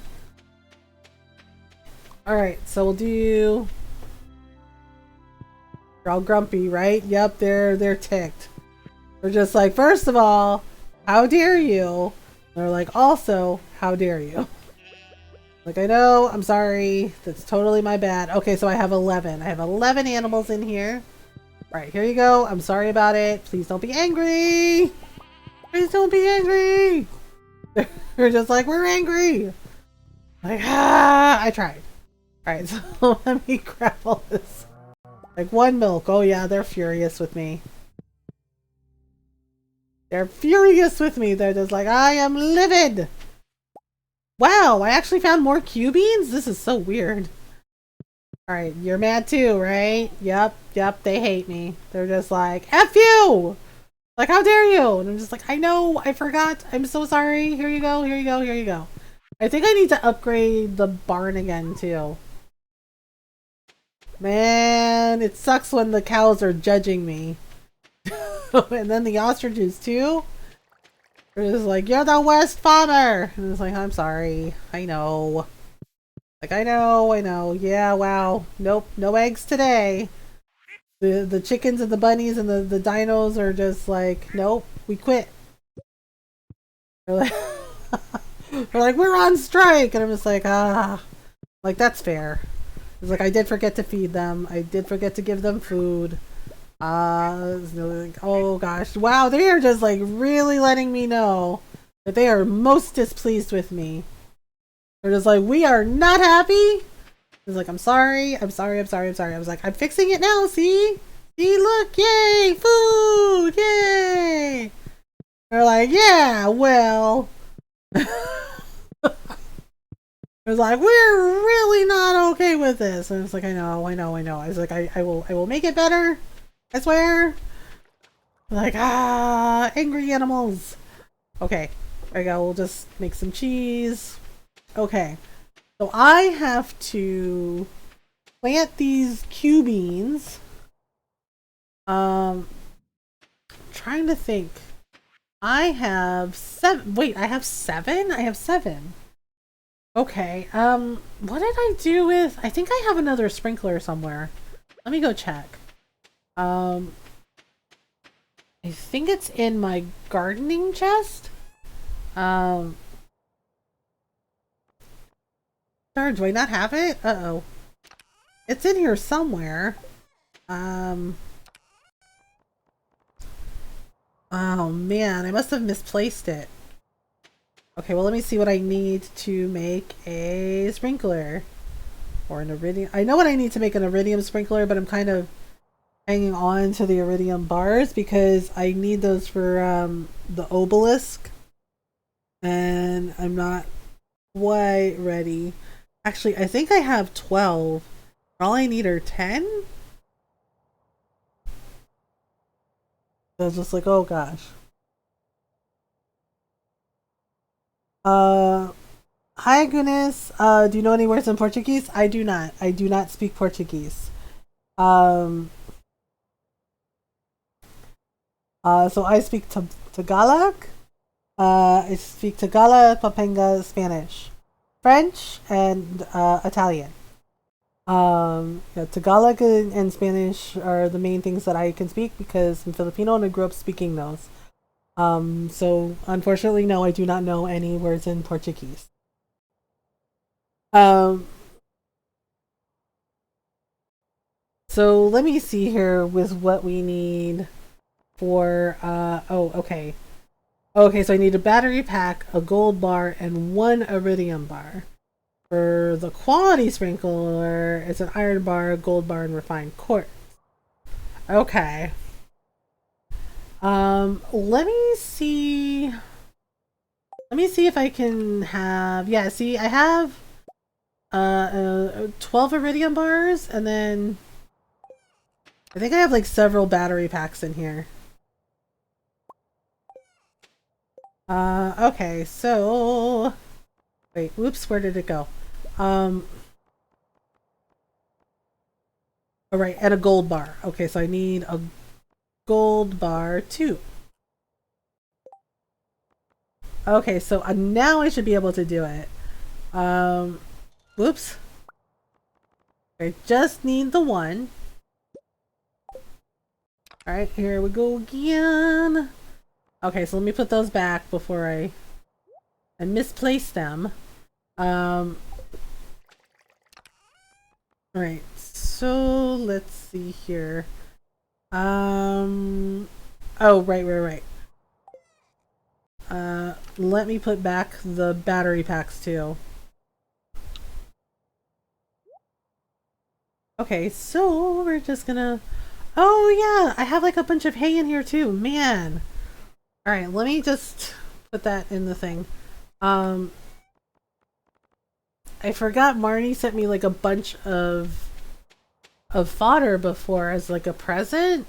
Alright, so we'll do... They're all grumpy, right? Yep, they're ticked. They're just like, first of all, how dare you? They're like, also, how dare you? Like, I know, I'm sorry. That's totally my bad. Okay, so I have 11. I have 11 animals in here. Alright, here you go. I'm sorry about it. Please don't be angry. Please don't be angry. They're just like, we're angry. Like, I tried. Alright, so let me grab all this. Like, 1 milk. Oh yeah, they're furious with me. They're furious with me. They're just like, I am livid. Wow, I actually found more Q beans? This is so weird. Alright, you're mad too, right? Yep, they hate me. They're just like, F you! Like, how dare you? And I'm just like, I know, I forgot. I'm so sorry. Here you go, here you go, here you go. I think I need to upgrade the barn again too. Man, it sucks when the cows are judging me. And then the ostriches too. They're just like, you're the worst farmer! And it's like, I'm sorry. I know. Like, I know. Yeah, wow. Nope, no eggs today. The chickens and the bunnies and the dinos are just like, nope, we quit. They're like, they're like, we're on strike! And I'm just like, like, that's fair. It's like, I did forget to feed them. I did forget to give them food. Oh gosh, wow, they are just like really letting me know that they are most displeased with me. They're just like, we are not happy. It's like, I'm sorry. I was like, I'm fixing it now, see, look, yay, food, yay. They're like, yeah, well. It was like, we're really not okay with this. And it's like, I know. I was like, I will make it better. I swear. Like, angry animals. Okay, there we go. We'll just make some cheese. Okay, so I have to plant these Q beans. Trying to think. I have 7. Wait, I have 7? I have 7. Okay, what did I do with... I think I have another sprinkler somewhere. Let me go check. I think it's in my gardening chest. Darn, do I not have it? Uh-oh. It's in here somewhere. Oh man, I must have misplaced it. Okay, well let me see what I need to make a sprinkler. Or an iridium. I know what I need to make an iridium sprinkler, but I'm kind of hanging on to the iridium bars because I need those for the obelisk. And I'm not quite ready. Actually, I think I have 12. All I need are 10? So I was just like, oh gosh. Hi Guinness. Do you know any words in Portuguese? I do not. I do not speak Portuguese. So I speak Tagalog. I speak Tagalog, Pampanga, Spanish, French, and Italian. Yeah, Tagalog and Spanish are the main things that I can speak because I'm Filipino and I grew up speaking those. So unfortunately, no, I do not know any words in Portuguese. So let me see here with what we need. for, oh, okay. Okay, so I need a battery pack, a gold bar, and one iridium bar. For the quality sprinkler, it's an iron bar, gold bar, and refined quartz. Okay. Let me see. Let me see if I can have, yeah, see, I have 12 iridium bars, and then I think I have like several battery packs in here. Okay, so wait, whoops, where did it go? All right, and a gold bar. Okay, so I need a gold bar too. Okay, so now I should be able to do it. Whoops. I just need the one. Alright, here we go again. Okay, so let me put those back before I misplaced them. Alright, so let's see here. Oh, right. Let me put back the battery packs too. Okay, so we're just gonna... Oh yeah, I have like a bunch of hay in here too, man. Alright, let me just put that in the thing. I forgot Marnie sent me like a bunch of fodder before as like a present.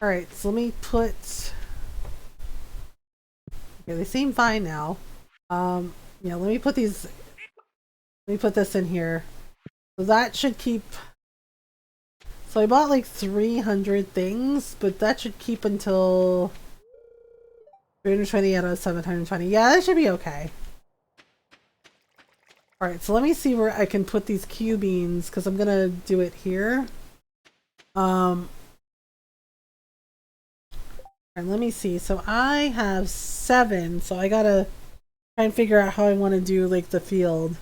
Alright, so let me put... Okay, they seem fine now. Yeah, let me put these... Let me put this in here. So that should keep... So I bought like 300 things, but that should keep until 320 out of 720. Yeah, that should be okay. Alright, so let me see where I can put these Q beans, because I'm gonna do it here. And let me see. So I have 7, so I gotta try and figure out how I want to do like the field.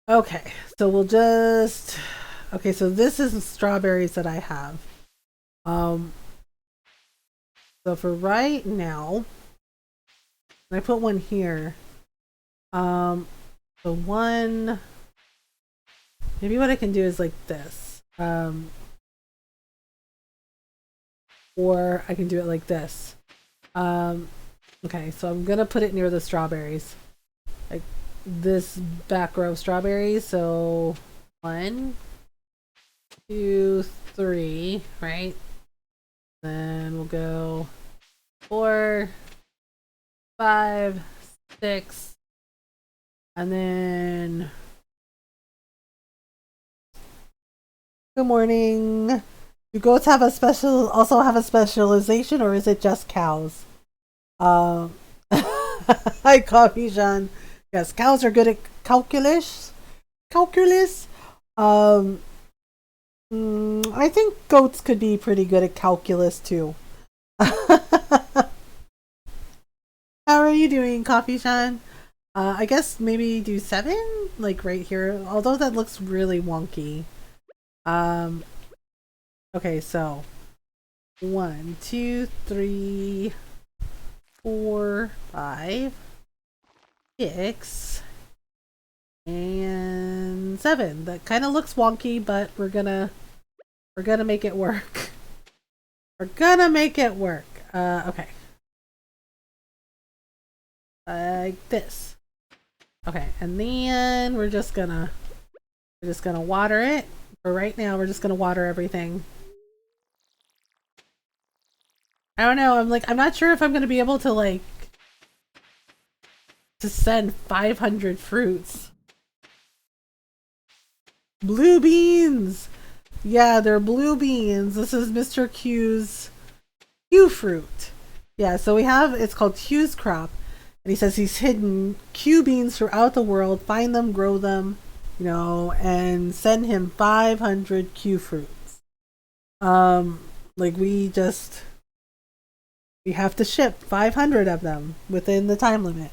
Okay, so we'll just... Okay, so this is the strawberries that I have. So for right now, I put one here. The one... Maybe what I can do is like this. Or I can do it like this. Okay, so I'm gonna put it near the strawberries. Like this back row of strawberries. So 1, 2, 3, right? Then we'll go 4, 5, 6, and then good morning. Do goats have a also have a specialization, or is it just cows? Hi, Coffee Jean. Yes, cows are good at calculus. I think goats could be pretty good at calculus too. How are you doing, Coffee Jean? I guess maybe do 7, like right here. Although that looks really wonky. Okay, so 1, 2, 3, 4, 5, 6, and 7. That kind of looks wonky, but we're gonna make it work. We're gonna make it work. Okay. Like this. Okay, and then we're just gonna water it. For right now, we're just gonna water everything. I don't know, I'm not sure if I'm gonna be able to send 500 fruits. Blue beans! Yeah, they're blue beans. This is Mr. Q's Q fruit. Yeah, so it's called Q's crop. And he says he's hidden Q beans throughout the world, find them, grow them, and send him 500 Q fruits. We have to ship 500 of them within the time limit.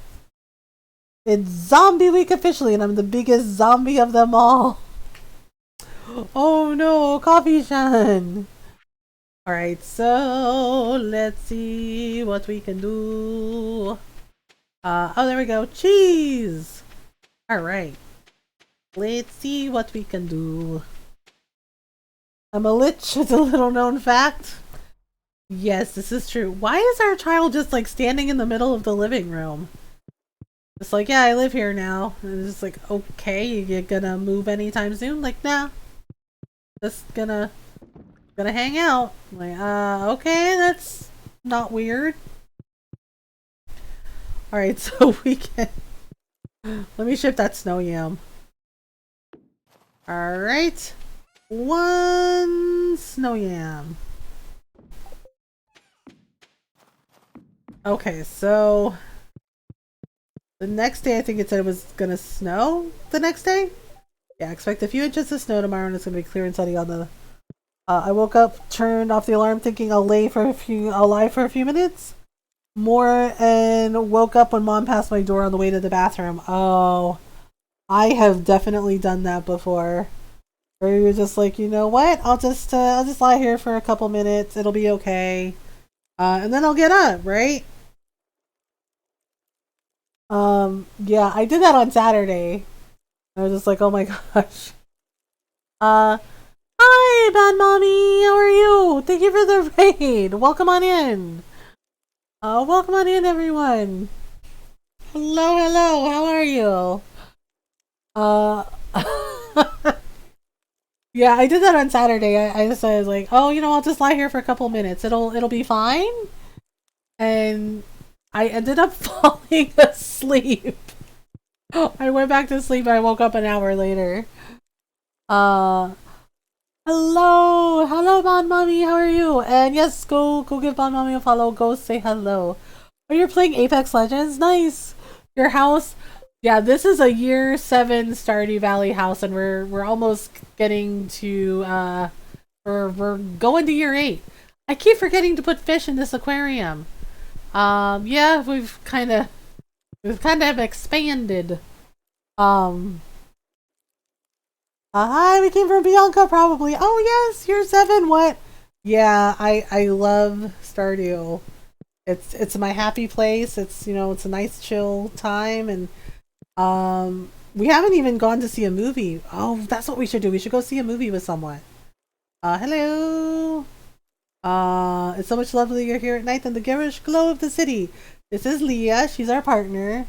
It's zombie week officially, and I'm the biggest zombie of them all. Oh no, Coffee Shan. Alright, so let's see what we can do. Oh, there we go. Cheese! Alright. Let's see what we can do. I'm a lich, it's a little known fact. Yes, this is true. Why is our child just like standing in the middle of the living room? It's like, yeah, I live here now. And it's like, okay, you gonna move anytime soon? Like, nah. Just gonna hang out. Like, okay, that's not weird. Alright, so we can... Let me ship that snow yam. Alright. 1 snow yam. Okay, so... The next day, I think it said it was gonna snow the next day? Yeah, expect a few inches of snow tomorrow and it's gonna be clear and sunny on the... I woke up, turned off the alarm thinking I'll lie for a few minutes. More and woke up when mom passed my door on the way to the bathroom. Oh, I have definitely done that before. Where you're just like, you know what? I'll just lie here for a couple minutes. It'll be okay. And then I'll get up, right? Yeah, I did that on Saturday. I was just like, oh my gosh. Hi, Bad Mommy. How are you? Thank you for the raid. Welcome on in. Welcome on in, everyone. Hello, hello. How are you? Yeah, I did that on Saturday. I just was like, oh, you know, I'll just lie here for a couple minutes. It'll be fine. And I ended up falling asleep. I went back to sleep and I woke up an hour later. Hello, Bon Mommy, how are you? And yes, go give Bon Mommy a follow. Go say hello. Oh, you're playing Apex Legends? Nice. Your house? Yeah, this is a year 7 Stardew Valley house, and we're almost getting to we're going to year 8. I keep forgetting to put fish in this aquarium. Yeah, we've kind of expanded. Hi, we came from Bianca, probably. Oh yes, year 7. What? Yeah, I love Stardew. It's my happy place. It's, you know, it's a nice chill time, and we haven't even gone to see a movie. Oh, that's what we should do. We should go see a movie with someone. Hello. It's so much lovelier here at night than the garish glow of the city. This is Leah. She's our partner.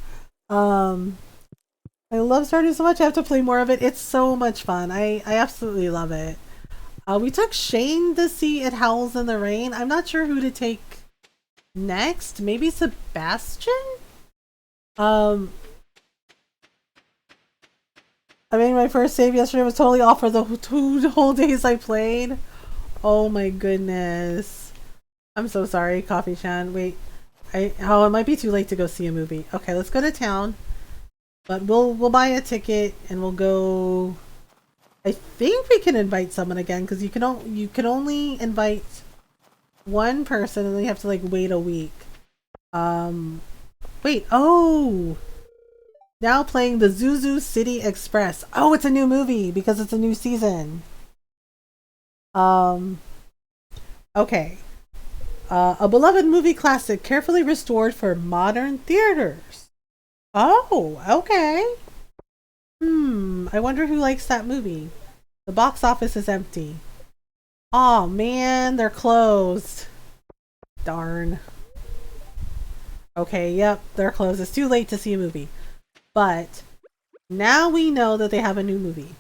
I love Stardew so much. I have to play more of it. It's so much fun. I absolutely love it. We took Shane to see It Howls in the Rain. I'm not sure who to take next. Maybe Sebastian? I made my first save yesterday. Was totally off for the 2 whole days I played. Oh my goodness. I'm so sorry, Coffee Shan. Wait. It might be too late to go see a movie. Okay, let's go to town. But we'll buy a ticket and we'll go. I think we can invite someone again because you can only invite one person and then you have to like wait a week. Wait. Oh. Now playing the Zuzu City Express. Oh, it's a new movie because it's a new season. Okay. A beloved movie classic carefully restored for modern theaters. Oh, okay. I wonder who likes that movie. The box office is empty. Oh man, they're closed. Darn. Okay, yep, they're closed. It's too late to see a movie. But now we know that they have a new movie.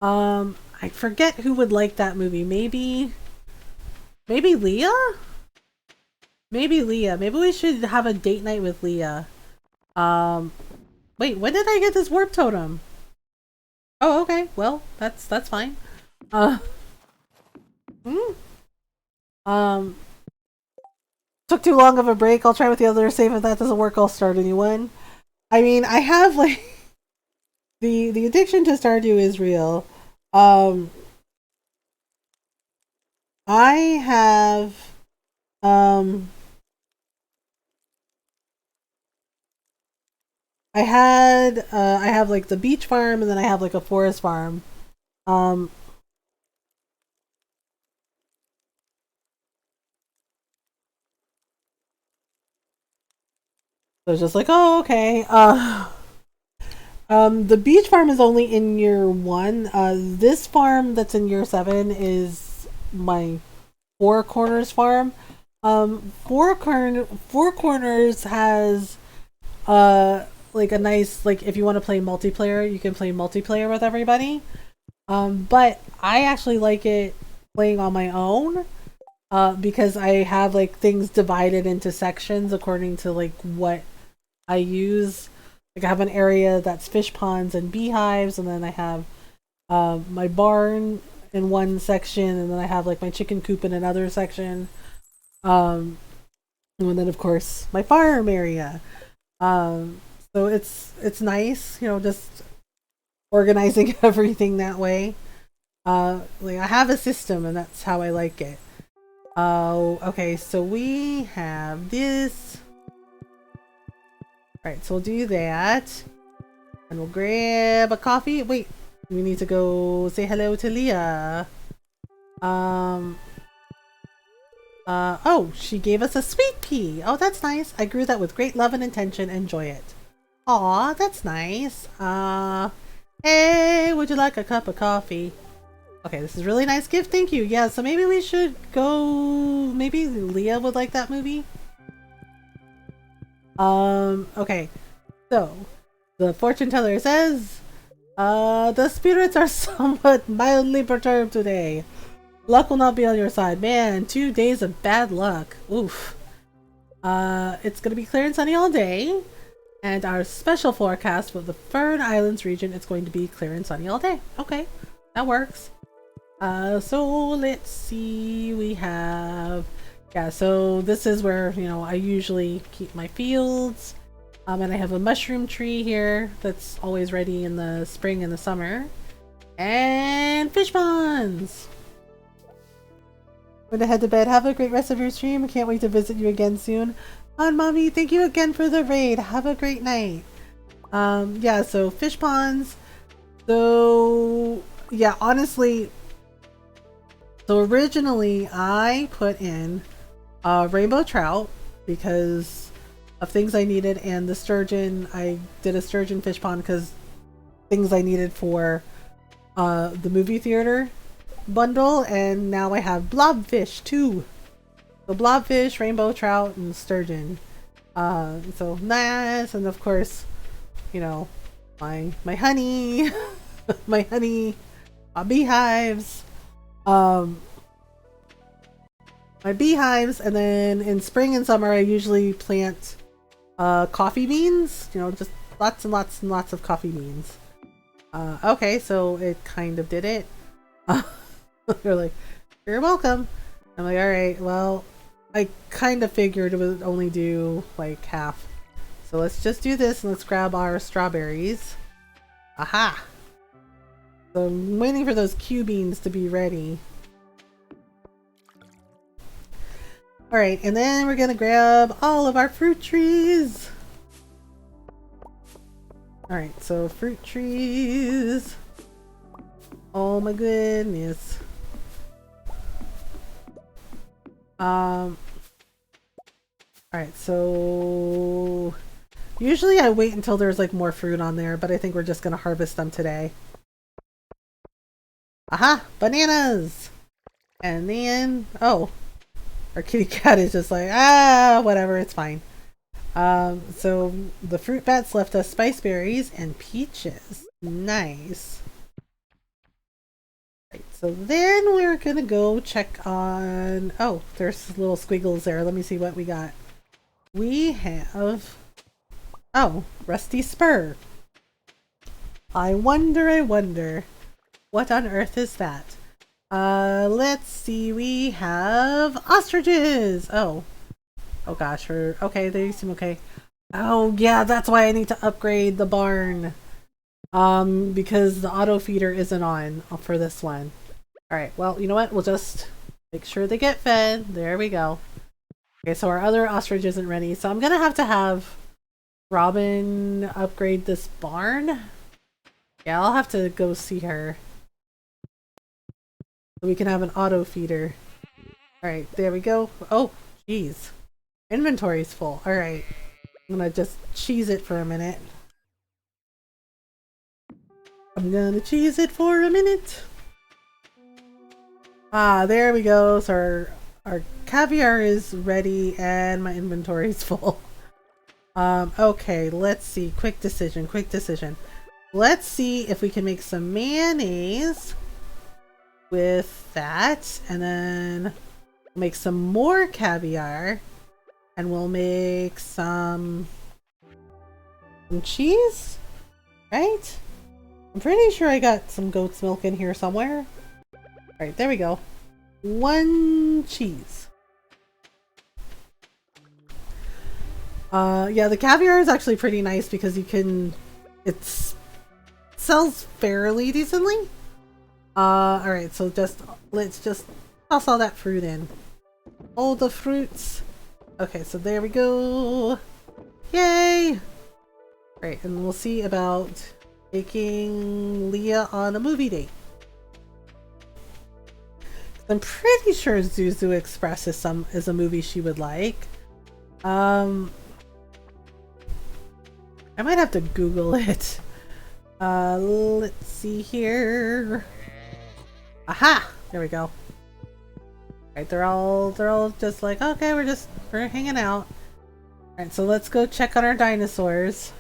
I forget who would like that movie. Maybe Leah? Maybe Leah. Maybe we should have a date night with Leah. Wait, when did I get this warp totem? Oh, okay. Well, that's fine. Took too long of a break. I'll try with the other save. If that doesn't work, I'll start a new one. I mean, I have like the addiction to Stardew is real. I have I have like the beach farm, and then I have like a forest farm. So it's just like, oh, okay. The beach farm is only in year 1. This farm that's in year 7 is my Four Corners farm. Four Corners has like a nice, like, if you want to play multiplayer, you can play multiplayer with everybody. But I actually like it playing on my own. Because I have like things divided into sections according to like what I use. Like I have an area that's fish ponds and beehives, and then I have my barn in one section, and then I have like my chicken coop in another section. And then of course my farm area. So it's nice, just organizing everything that way. Like I have a system, and that's how I like it. Oh, okay, so we have this. Alright, so we'll do that. And we'll grab a coffee. Wait, we need to go say hello to Leah. Oh, she gave us a sweet pea. Oh, that's nice. I grew that with great love and intention. Enjoy it. Aw, that's nice. Hey, would you like a cup of coffee? Okay, this is a really nice gift. Thank you. Yeah, so maybe we should go... Maybe Leah would like that movie? Okay. So, the fortune teller says, the spirits are somewhat mildly perturbed today. Luck will not be on your side. Man, 2 days of bad luck. Oof. It's gonna be clear and sunny all day. And our special forecast for the Fern Islands region, it's going to be clear and sunny all day. Okay, that works. So let's see, we have, yeah, so this is where, I usually keep my fields. And I have a mushroom tree here that's always ready in the spring and the summer. And fish ponds! I'm gonna head to bed. Have a great rest of your stream. I can't wait to visit you again soon. Mommy, thank you again for the raid. Have a great night. Yeah, so fish ponds. So, yeah, honestly, so originally I put in rainbow trout because of things I needed, and the sturgeon, I did a sturgeon fish pond because things I needed for the movie theater bundle, and now I have blobfish too. So blobfish, rainbow trout, and sturgeon. So nice, and of course, my honey, my honey, beehives. My beehives, and then in spring and summer I usually plant coffee beans, just lots and lots and lots of coffee beans. Okay, so it kind of did it. They're like, you're welcome. I'm like, alright, well, I kind of figured it would only do like half. So let's just do this, and let's grab our strawberries. Aha! So I'm waiting for those Q beans to be ready. Alright, and then we're gonna grab all of our fruit trees. Alright, so fruit trees. Oh my goodness. Alright, so usually I wait until there's like more fruit on there, but I think we're just gonna harvest them today. Aha! Bananas! And then, oh, our kitty cat is just like, whatever, it's fine. So the fruit bats left us spice berries and peaches. Nice. Right, so then we're gonna go check on, oh, there's little squiggles there. Let me see what we got. We have, oh, rusty spur. I wonder, what on earth is that? Let's see, we have ostriches! Oh gosh, okay, they seem okay. Oh yeah, that's why I need to upgrade the barn. Because the auto feeder isn't on for this one. Alright, well, you know what? We'll just make sure they get fed. There we go. Okay, so our other ostrich isn't ready, so I'm gonna have to have Robin upgrade this barn? Yeah, I'll have to go see her. So we can have an auto feeder. Alright, there we go. Oh, jeez. Inventory's full. Alright. I'm gonna just cheese it for a minute. I'm gonna cheese it for a minute. Ah, there we go. So our caviar is ready and my inventory's full. Okay, let's see. Quick decision, quick decision. Let's see if we can make some mayonnaise with that, and then make some more caviar, and we'll make some cheese, right? I'm pretty sure I got some goat's milk in here somewhere. Alright, there we go. 1 cheese. Yeah, the caviar is actually pretty nice because you can, it sells fairly decently. Alright, so let's just toss all that fruit in. All the fruits. Okay, so there we go. Yay! Alright, and we'll see about taking Leah on a movie date. I'm pretty sure Zuzu Express is a movie she would like. I might have to Google it. Let's see here. Aha! There we go. Alright, they're all just like, okay, we're hanging out. Alright, so let's go check on our dinosaurs.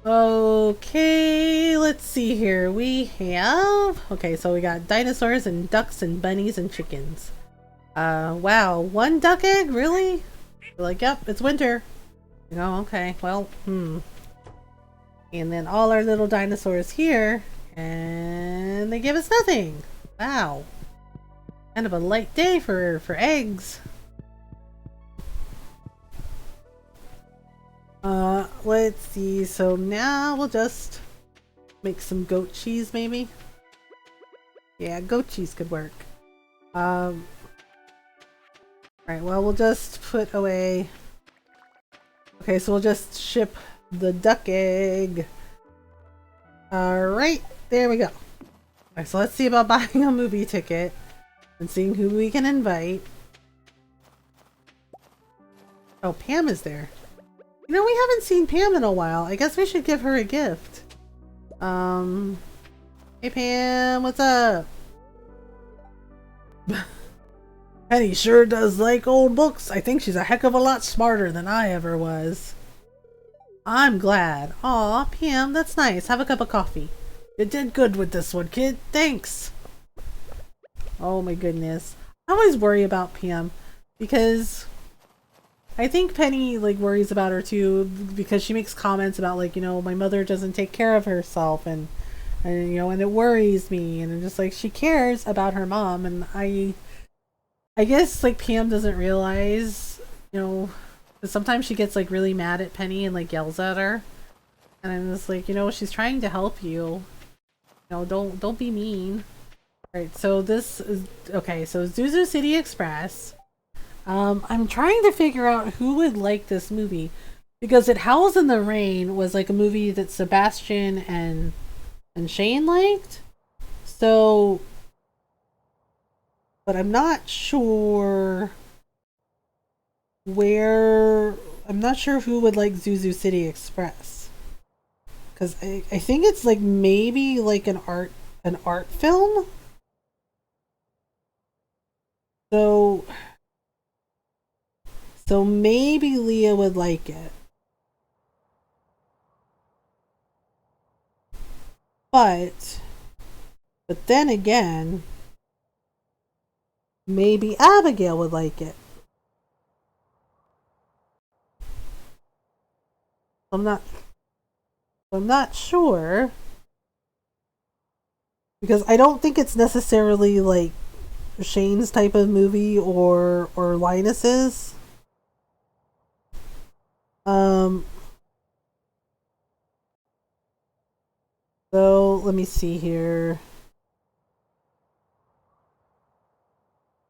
Okay, let's see here. We have, okay, so we got dinosaurs and ducks and bunnies and chickens. Wow, 1 duck egg? Really? You're like, yep, it's winter. Oh, okay, well, And then all our little dinosaurs here, and they give us nothing. Wow. Kind of a light day for eggs. Let's see, so now we'll just make some goat cheese maybe? Yeah, goat cheese could work. Alright, well we'll just put away. Okay, so we'll just ship the duck egg. Alright, there we go. Alright, so let's see about buying a movie ticket and seeing who we can invite. Oh, Pam is there. You know, we haven't seen Pam in a while. I guess we should give her a gift. Hey Pam, what's up? Penny sure does like old books. I think she's a heck of a lot smarter than I ever was. I'm glad. Aw, Pam, that's nice. Have a cup of coffee. You did good with this one, kid. Thanks. Oh my goodness. I always worry about Pam because I think Penny like worries about her too because she makes comments about like, you know, my mother doesn't take care of herself and you know, and it worries me, and I'm just like, she cares about her mom, and I guess like Pam doesn't realize, you know, sometimes she gets like really mad at Penny and like yells at her, and I'm just like, you know, she's trying to help you. You know, don't be mean. Right, so this is okay, so Zuzu City Express. I'm trying to figure out who would like this movie because It Howls in the Rain was like a movie that Sebastian and Shane liked. So, but I'm not sure I'm not sure who would like Zuzu City Express. Cuz I think it's like maybe like an art film. So maybe Leah would like it. But then again, maybe Abigail would like it. I'm not sure. Because I don't think it's necessarily like Shane's type of movie or Linus's. So let me see here.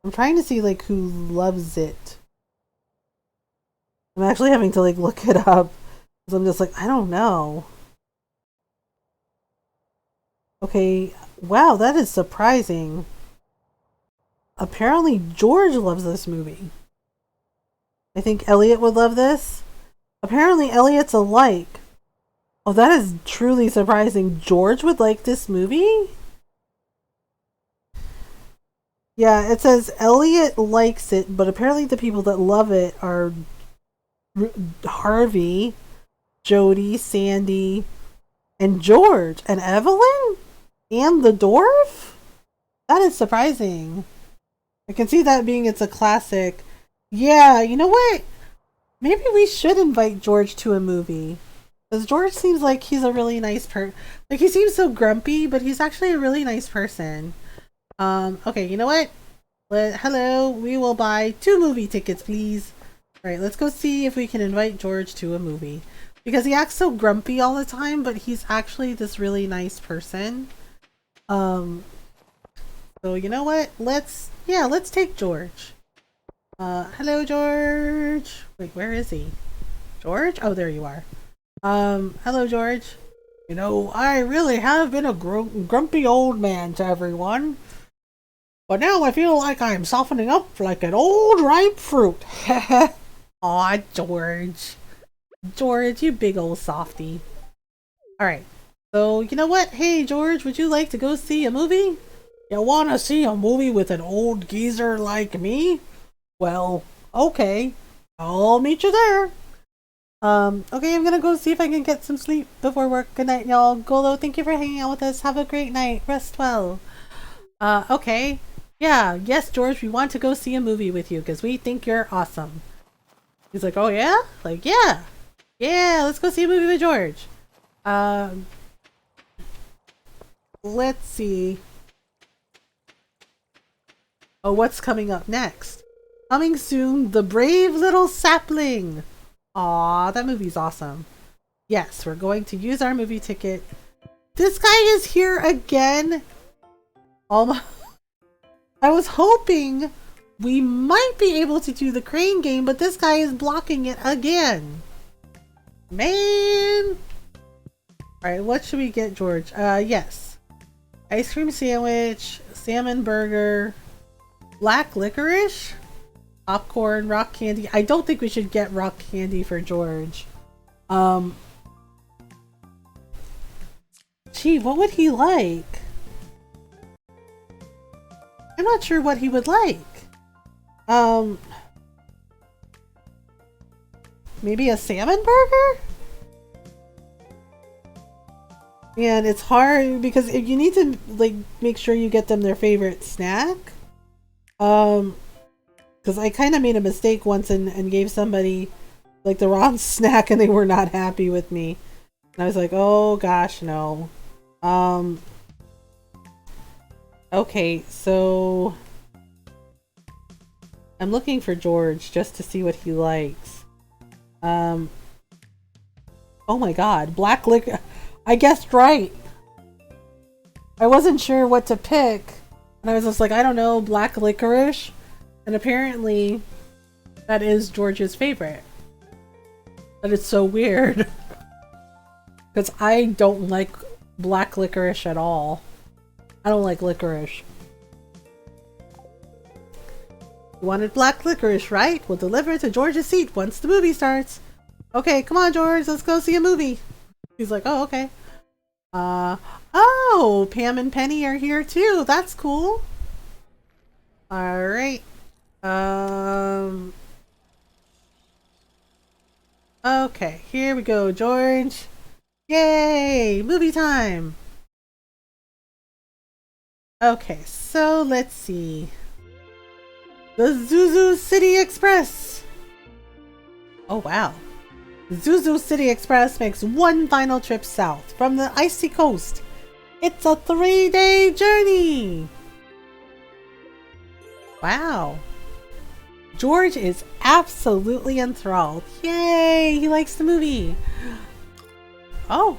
I'm trying to see like who loves it. I'm actually having to like look it up because I'm just like, I don't know. Okay, wow, that is surprising. Apparently George loves this movie. I think Elliot would love this. Apparently Elliot's a like. Oh, that is truly surprising. George would like this movie? Yeah, it says Elliot likes it, but apparently the people that love it are Harvey, Jody, Sandy, and George, and Evelyn? And the dwarf? That is surprising. I can see that being it's a classic. Yeah, you know what? Maybe we should invite George to a movie. Because George seems like he's a really nice person. Like, he seems so grumpy, but he's actually a really nice person. Okay, you know what? Hello, we will buy 2 movie tickets, please. Alright, let's go see if we can invite George to a movie. Because he acts so grumpy all the time, but he's actually this really nice person. So you know what? Let's take George. Hello, George. Wait, where is he? George? Oh, there you are. Hello, George. You know, I really have been a grumpy old man to everyone. But now I feel like I'm softening up like an old ripe fruit. Aw, George. George, you big old softy. Alright. So, you know what? Hey, George, would you like to go see a movie? You wanna see a movie with an old geezer like me? Well, okay. I'll meet you there. Okay, I'm gonna go see if I can get some sleep before work. Good night, y'all. Golo, thank you for hanging out with us. Have a great night. Rest well. Okay. Yeah, yes, George, we want to go see a movie with you because we think you're awesome. He's like, oh yeah? Like, yeah. Yeah, let's go see a movie with George. Let's see. Oh, what's coming up next? Coming soon, The Brave Little Sapling. Aw, that movie's awesome. Yes, we're going to use our movie ticket. This guy is here again. I was hoping we might be able to do the crane game, but this guy is blocking it again. Man. Alright, what should we get, George? Yes. Ice cream sandwich, salmon burger, black licorice, popcorn, rock candy. I don't think we should get rock candy for George. Gee, what would he like? I'm not sure what he would like. Maybe a salmon burger? And it's hard because you need to like make sure you get them their favorite snack. Because I kind of made a mistake once and gave somebody like the wrong snack and they were not happy with me. And I was like, oh gosh, no. Okay, so I'm looking for George just to see what he likes. Oh my god, black liquor. I guessed right. I wasn't sure what to pick. And I was just like, I don't know, black licorice. And apparently that is George's favorite. That is so weird. Because I don't like black licorice at all. I don't like licorice. You wanted black licorice, right? We'll deliver it to George's seat once the movie starts. Okay, come on, George, let's go see a movie. He's like, oh, okay. Oh, Pam and Penny are here too. That's cool. Alright. Okay, here we go, George. Yay! Movie time! Okay, so let's see. The Zuzu City Express! Oh wow. Zuzu City Express makes one final trip south from the icy coast. It's a 3-day journey! Wow. George is absolutely enthralled. Yay! He likes the movie. Oh.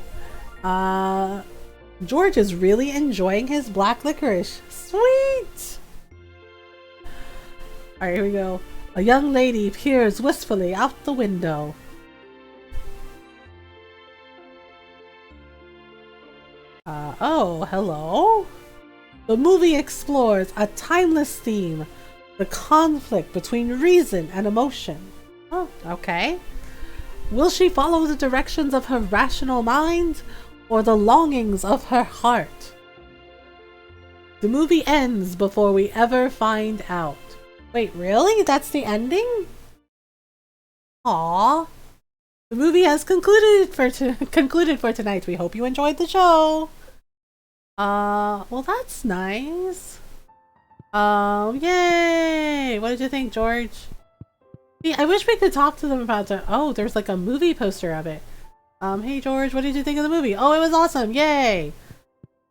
George is really enjoying his black licorice. Sweet! Alright, here we go. A young lady peers wistfully out the window. Oh, hello? The movie explores a timeless theme, the conflict between reason and emotion. Oh, okay. Will she follow the directions of her rational mind or the longings of her heart? The movie ends before we ever find out. Wait, really? That's the ending? Aww. The movie has concluded for tonight. We hope you enjoyed the show. Well, that's nice. Yay! What did you think, George? See, I wish we could talk to them about the— oh, there's like a movie poster of it. Hey George, what did you think of the movie? Oh, it was awesome! Yay!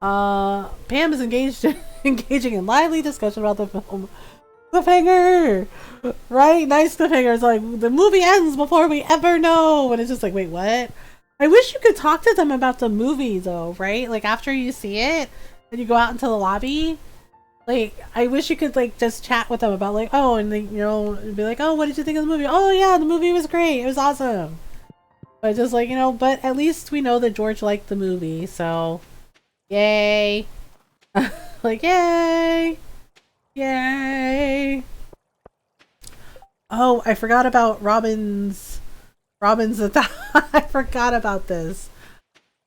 Pam is engaging in lively discussion about the film. Cliffhanger! Right? Nice cliffhanger. It's like, the movie ends before we ever know! And it's just like, wait, what? I wish you could talk to them about the movie though, right? Like after you see it and you go out into the lobby, like I wish you could like just chat with them about like, oh, and like, you know, be like, oh, what did you think of the movie? Oh yeah, the movie was great. It was awesome. But just like, you know, but at least we know that George liked the movie, so yay. Like yay. Yay. Oh, I forgot about Robin's I forgot about this.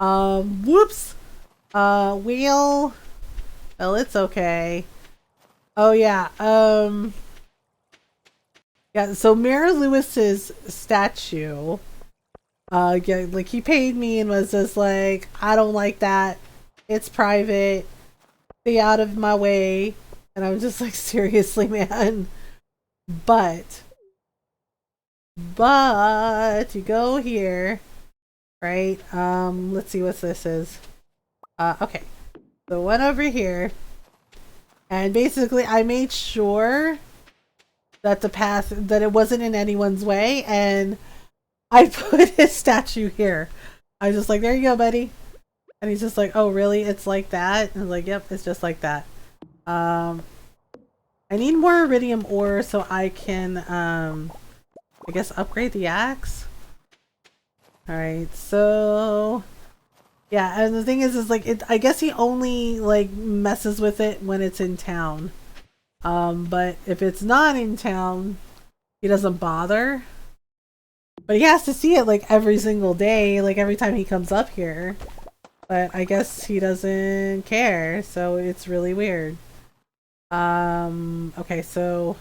Whoops. Wheel. Well, it's okay. Oh yeah. Yeah, so Mayor Lewis's statue. Yeah, like he paid me and was just like, I don't like that. It's private. Stay out of my way. And I'm just like, seriously, man. But you go here, right? Let's see what this is. Okay. So went over here, and basically I made sure that the path, that it wasn't in anyone's way, and I put his statue here. I was just like, there you go, buddy. And he's just like, oh, really? It's like that? And I was like, yep, it's just like that. I need more iridium ore so I can, I guess upgrade the axe. Alright, so yeah, and the thing is like I guess he only like messes with it when it's in town. But if it's not in town, he doesn't bother. But he has to see it like every single day, like every time he comes up here. But I guess he doesn't care, so it's really weird. Okay, so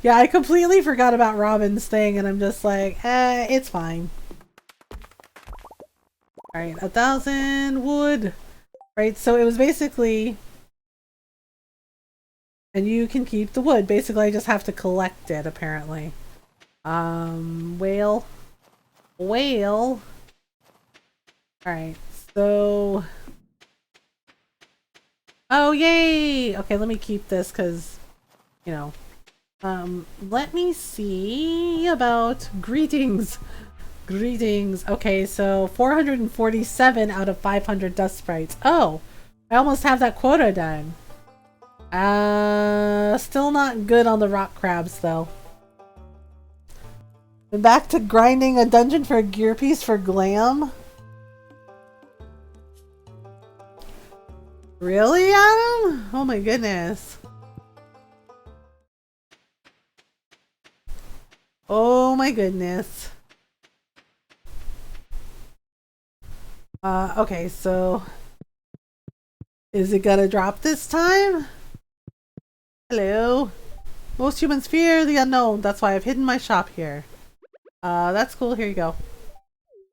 yeah, I completely forgot about Robin's thing, and I'm just like, it's fine. Alright, 1,000 wood. Right, so it was basically, and you can keep the wood. Basically, I just have to collect it, apparently. Whale. Alright, so oh, yay! Okay, let me keep this, because, you know, let me see about greetings. Okay, so 447 out of 500 dust sprites. Oh, I almost have that quota done. Still not good on the rock crabs though. Been back to grinding a dungeon for a gear piece for glam. Really, Adam? Oh my goodness. Oh my goodness. Okay, so is it gonna drop this time? Hello. Most humans fear the unknown. That's why I've hidden my shop here. That's cool. Here you go.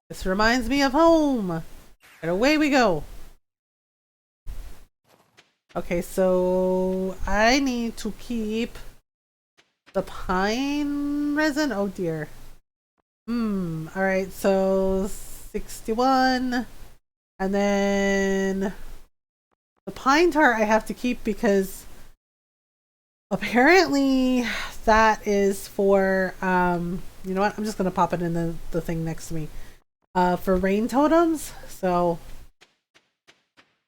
This reminds me of home. And away we go. Okay, so I need to keep the pine resin. Oh dear. Alright, so 61. And then the pine tar I have to keep because apparently that is for, you know what? I'm just going to pop it in the thing next to me. For rain totems. So,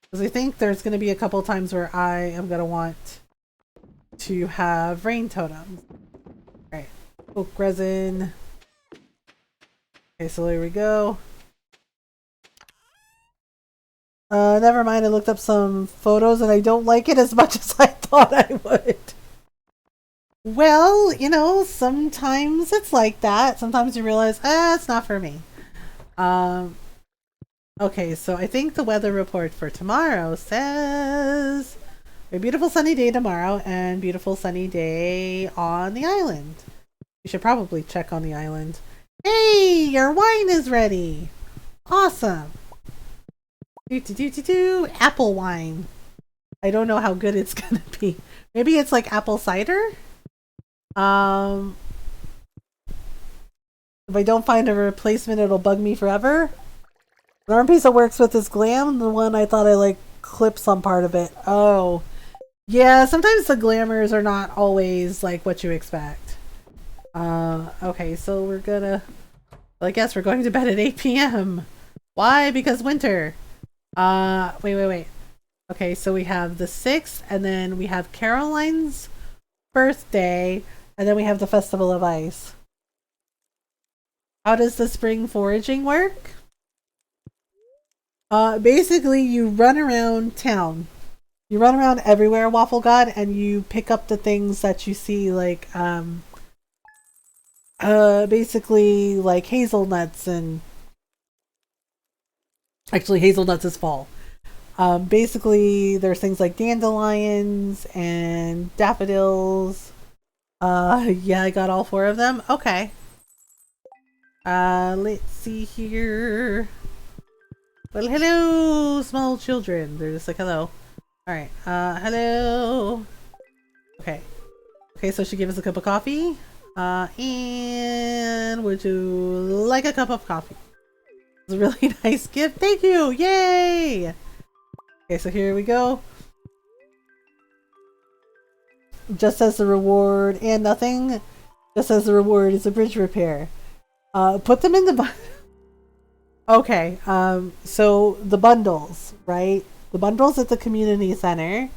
because I think there's going to be a couple times where I am going to want to have rain totems. Alright, oak resin. Okay, so there we go. Never mind, I looked up some photos and I don't like it as much as I thought I would. Well, you know, sometimes it's like that. Sometimes you realize, it's not for me. Okay, so I think the weather report for tomorrow says a beautiful sunny day tomorrow and beautiful sunny day on the island. You should probably check on the island. Hey, your wine is ready. Awesome. Apple wine. I don't know how good it's gonna be. Maybe it's like apple cider? If I don't find a replacement, it'll bug me forever. The arm piece that works with is glam. The one I thought I like clips on part of it. Oh. Yeah, sometimes the glamours are not always like what you expect. Okay, so we're gonna... Well, I guess we're going to bed at 8 p.m. Why? Because winter. Wait. Okay, so we have the 6th, and then we have Caroline's birthday, and then we have the Festival of Ice. How does the spring foraging work? Basically, you run around town. You run around everywhere, Waffle God, and you pick up the things that you see, like, basically, like hazelnuts and... Actually, hazelnuts is fall. Basically, there's things like dandelions and daffodils. Yeah, I got all 4 of them. Okay. Let's see here. Well, hello, small children. They're just like, hello. Alright, hello. Okay. Okay, so she gave us a cup of coffee. And would you like a cup of coffee? It's a really nice gift. Thank you! Yay! Okay, so here we go. Just as the reward, and nothing. Just as the reward is a bridge repair. Put them in the... Okay, so the bundles, right? The bundles at the community center.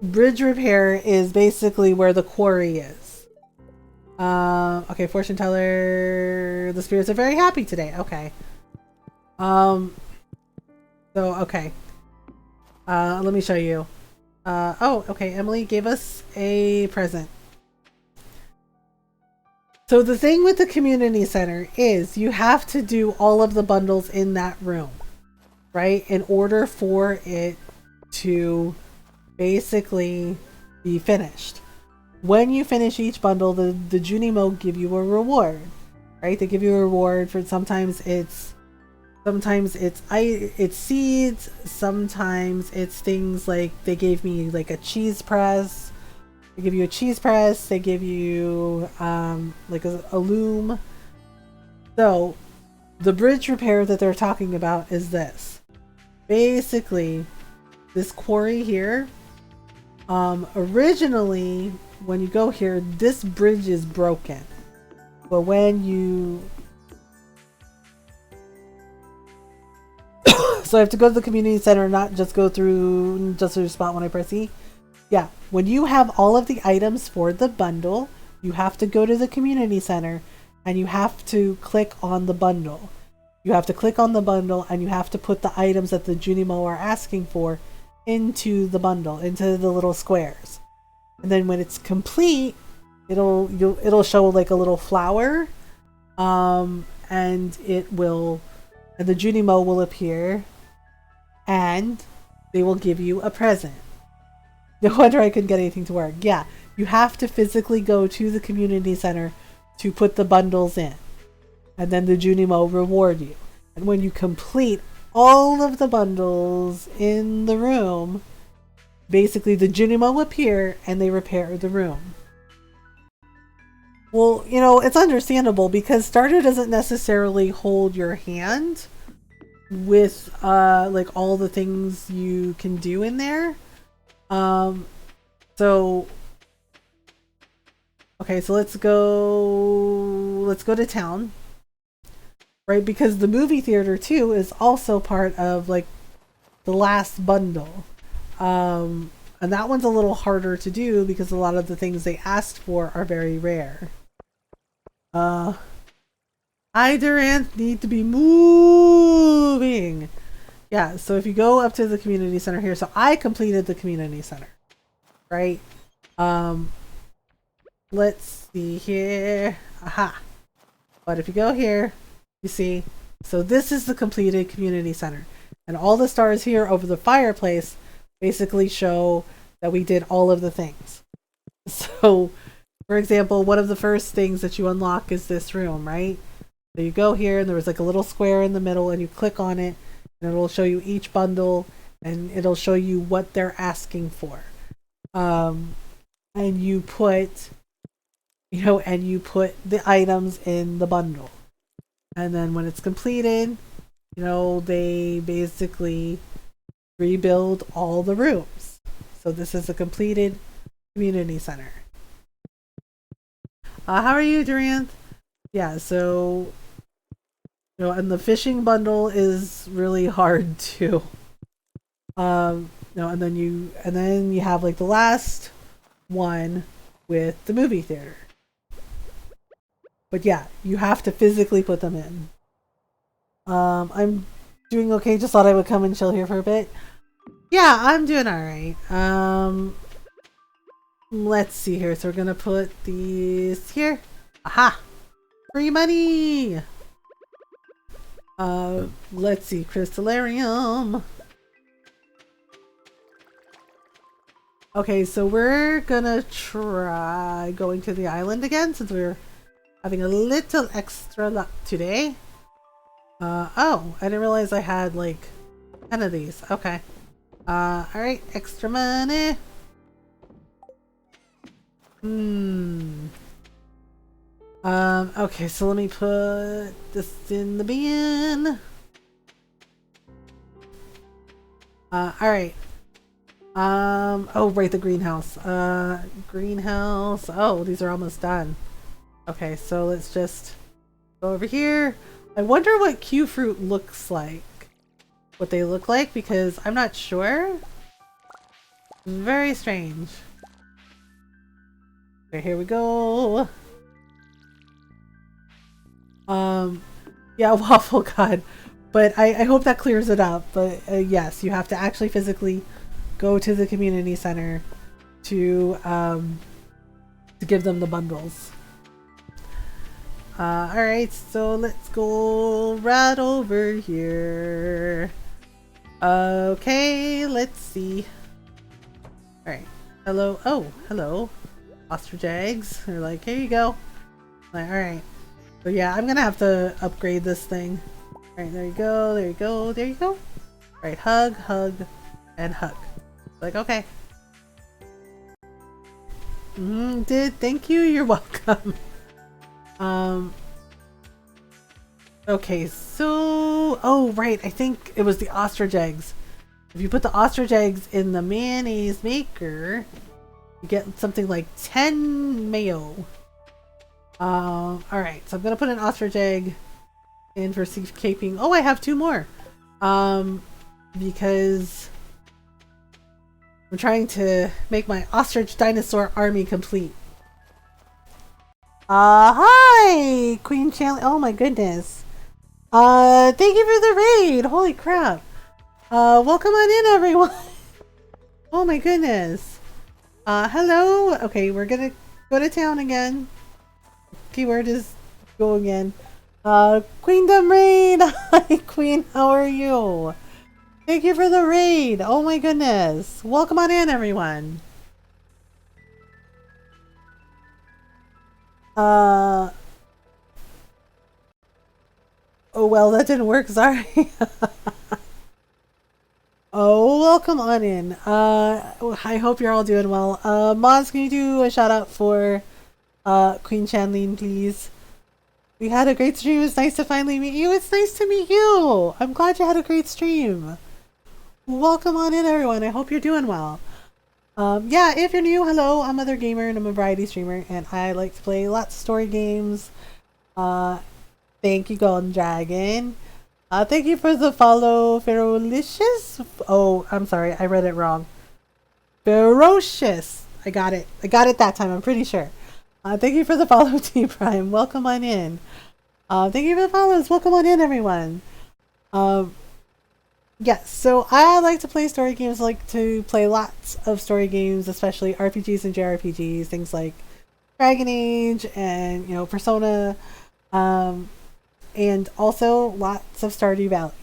Bridge repair is basically where the quarry is. Okay, fortune teller. The spirits are very happy today. Okay. So, okay. Let me show you. Oh, okay. Emily gave us a present. So the thing with the community center is you have to do all of the bundles in that room, right? In order for it to basically be finished. When you finish each bundle, the Junimo give you a reward, right? They give you a reward for sometimes it's seeds, sometimes it's things like they gave me like a cheese press. They give you a cheese press, they give you like a loom. So the bridge repair that they're talking about is this. Basically, this quarry here, originally when you go here, this bridge is broken. But when you... So I have to go to the community center, not just go through just a spot when I press E. Yeah, when you have all of the items for the bundle, you have to go to the community center and you have to click on the bundle. You have to click on the bundle and you have to put the items that the Junimo are asking for into the bundle, into the little squares. And then when it's complete, it'll show like a little flower, and the Junimo will appear and they will give you a present. No wonder I couldn't get anything to work. Yeah, you have to physically go to the community center to put the bundles in. And then the Junimo reward you. And when you complete all of the bundles in the room, basically the Junimo will appear and they repair the room. Well, you know, it's understandable because starter doesn't necessarily hold your hand with like all the things you can do in there. So okay, so let's go to town, right? Because the movie theater too is also part of like the last bundle. And that one's a little harder to do because a lot of the things they asked for are very rare. Hydrant need to be moving. Yeah, so if you go up to the community center here, so I completed the community center, right? Let's see here. Aha. But if you go here, you see, so this is the completed community center. And all the stars here over the fireplace basically show that we did all of the things. So, for example, one of the first things that you unlock is this room, right? So you go here and there was like a little square in the middle and you click on it and it'll show you each bundle and it'll show you what they're asking for. And you put, and you put the items in the bundle. And then when it's completed, they basically rebuild all the rooms. So this is a completed community center. How are you, Durant? Yeah, so and the fishing bundle is really hard too. And then you have like the last one with the movie theater. But yeah, you have to physically put them in. I'm doing okay. Just thought I would come and chill here for a bit. Yeah, I'm doing alright. Let's see here. So we're gonna put these here. Aha! Free money! Let's see. Crystallarium. Okay, so we're gonna try going to the island again since we're having a little extra luck today. Oh, I didn't realize I had like 10 of these. Okay. Alright, extra money. Okay, so let me put this in the bin. Alright. Oh, right, the greenhouse. Greenhouse. Oh, these are almost done. Okay, so let's just go over here. I wonder what Q fruit looks like. What they look like, because I'm not sure. Very strange. Okay, here we go. Yeah, Waffle God. But I hope that clears it up. But yes, you have to actually physically go to the community center to give them the bundles. Alright, so let's go right over here. Okay, let's see. Alright. Hello. Oh, hello. Ostrich eggs. They're like, here you go. Like, alright. So yeah, I'm gonna have to upgrade this thing. Alright, there you go, there you go, there you go. Alright, hug, hug, and hug. Like, okay. Thank you, you're welcome. Okay, so... Oh, right, I think it was the ostrich eggs. If you put the ostrich eggs in the mayonnaise maker, you get something like 10 mayo. Alright, so I'm gonna put an ostrich egg in for safekeeping. Oh, I have 2 more. Because I'm trying to make my ostrich dinosaur army complete. Hi! Queen Chandler. Oh my goodness. Thank you for the raid! Holy crap. Welcome on in, everyone! Oh my goodness. Hello? Okay, we're gonna go to town again. Keyword is go again. Queendom raid! Hi, Queen, how are you? Thank you for the raid! Oh my goodness. Welcome on in, everyone. Oh well, that didn't work, sorry. Oh, welcome on in. I hope you're all doing well. Moz, can you do a shout out for Queen Chanlene, please? We had a great stream. It's nice to finally meet you. It's nice to meet you. I'm glad you had a great stream. Welcome on in, everyone. I hope you're doing well. Yeah, if you're new, hello. I'm Mothergamer and I'm a variety streamer and I like to play lots of story games. Thank you, Golden Dragon. Thank you for the follow, Ferolicious. Oh, I'm sorry, I read it wrong. Ferocious. I got it. I got it that time, I'm pretty sure. Thank you for the follow, T Prime. Welcome on in. Thank you for the follows. Welcome on in, everyone. Yes, so I like to play story games. I like to play lots of story games, especially RPGs and JRPGs, things like Dragon Age and, you know, Persona, and also lots of Stardew Valley.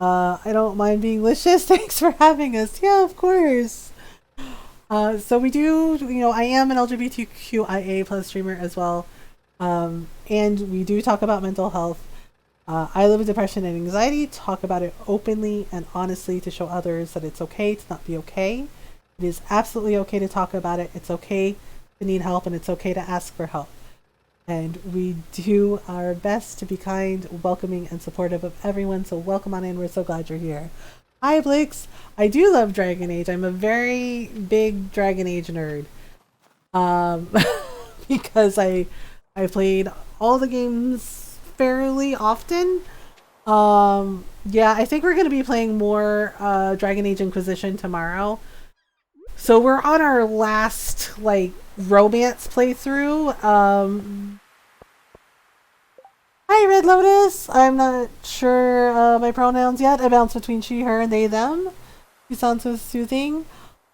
I don't mind being licious. Thanks for having us. Yeah, of course. So we do, you know, I am an LGBTQIA plus streamer as well. And we do talk about mental health. I live with depression and anxiety, talk about it openly and honestly to show others that it's okay to not be okay. It is absolutely okay to talk about it. It's okay to need help, and it's okay to ask for help. And we do our best to be kind, welcoming, and supportive of everyone. So welcome on in. We're so glad you're here. Hi, Blix. I do love Dragon Age. I'm a very big Dragon Age nerd. Because I played all the games fairly often. Yeah, I think we're going to be playing more Dragon Age Inquisition tomorrow. So we're on our last, like, romance playthrough. Hi, Red Lotus. I'm not sure my pronouns yet. I bounce between she, her, and they, them. You sound so soothing.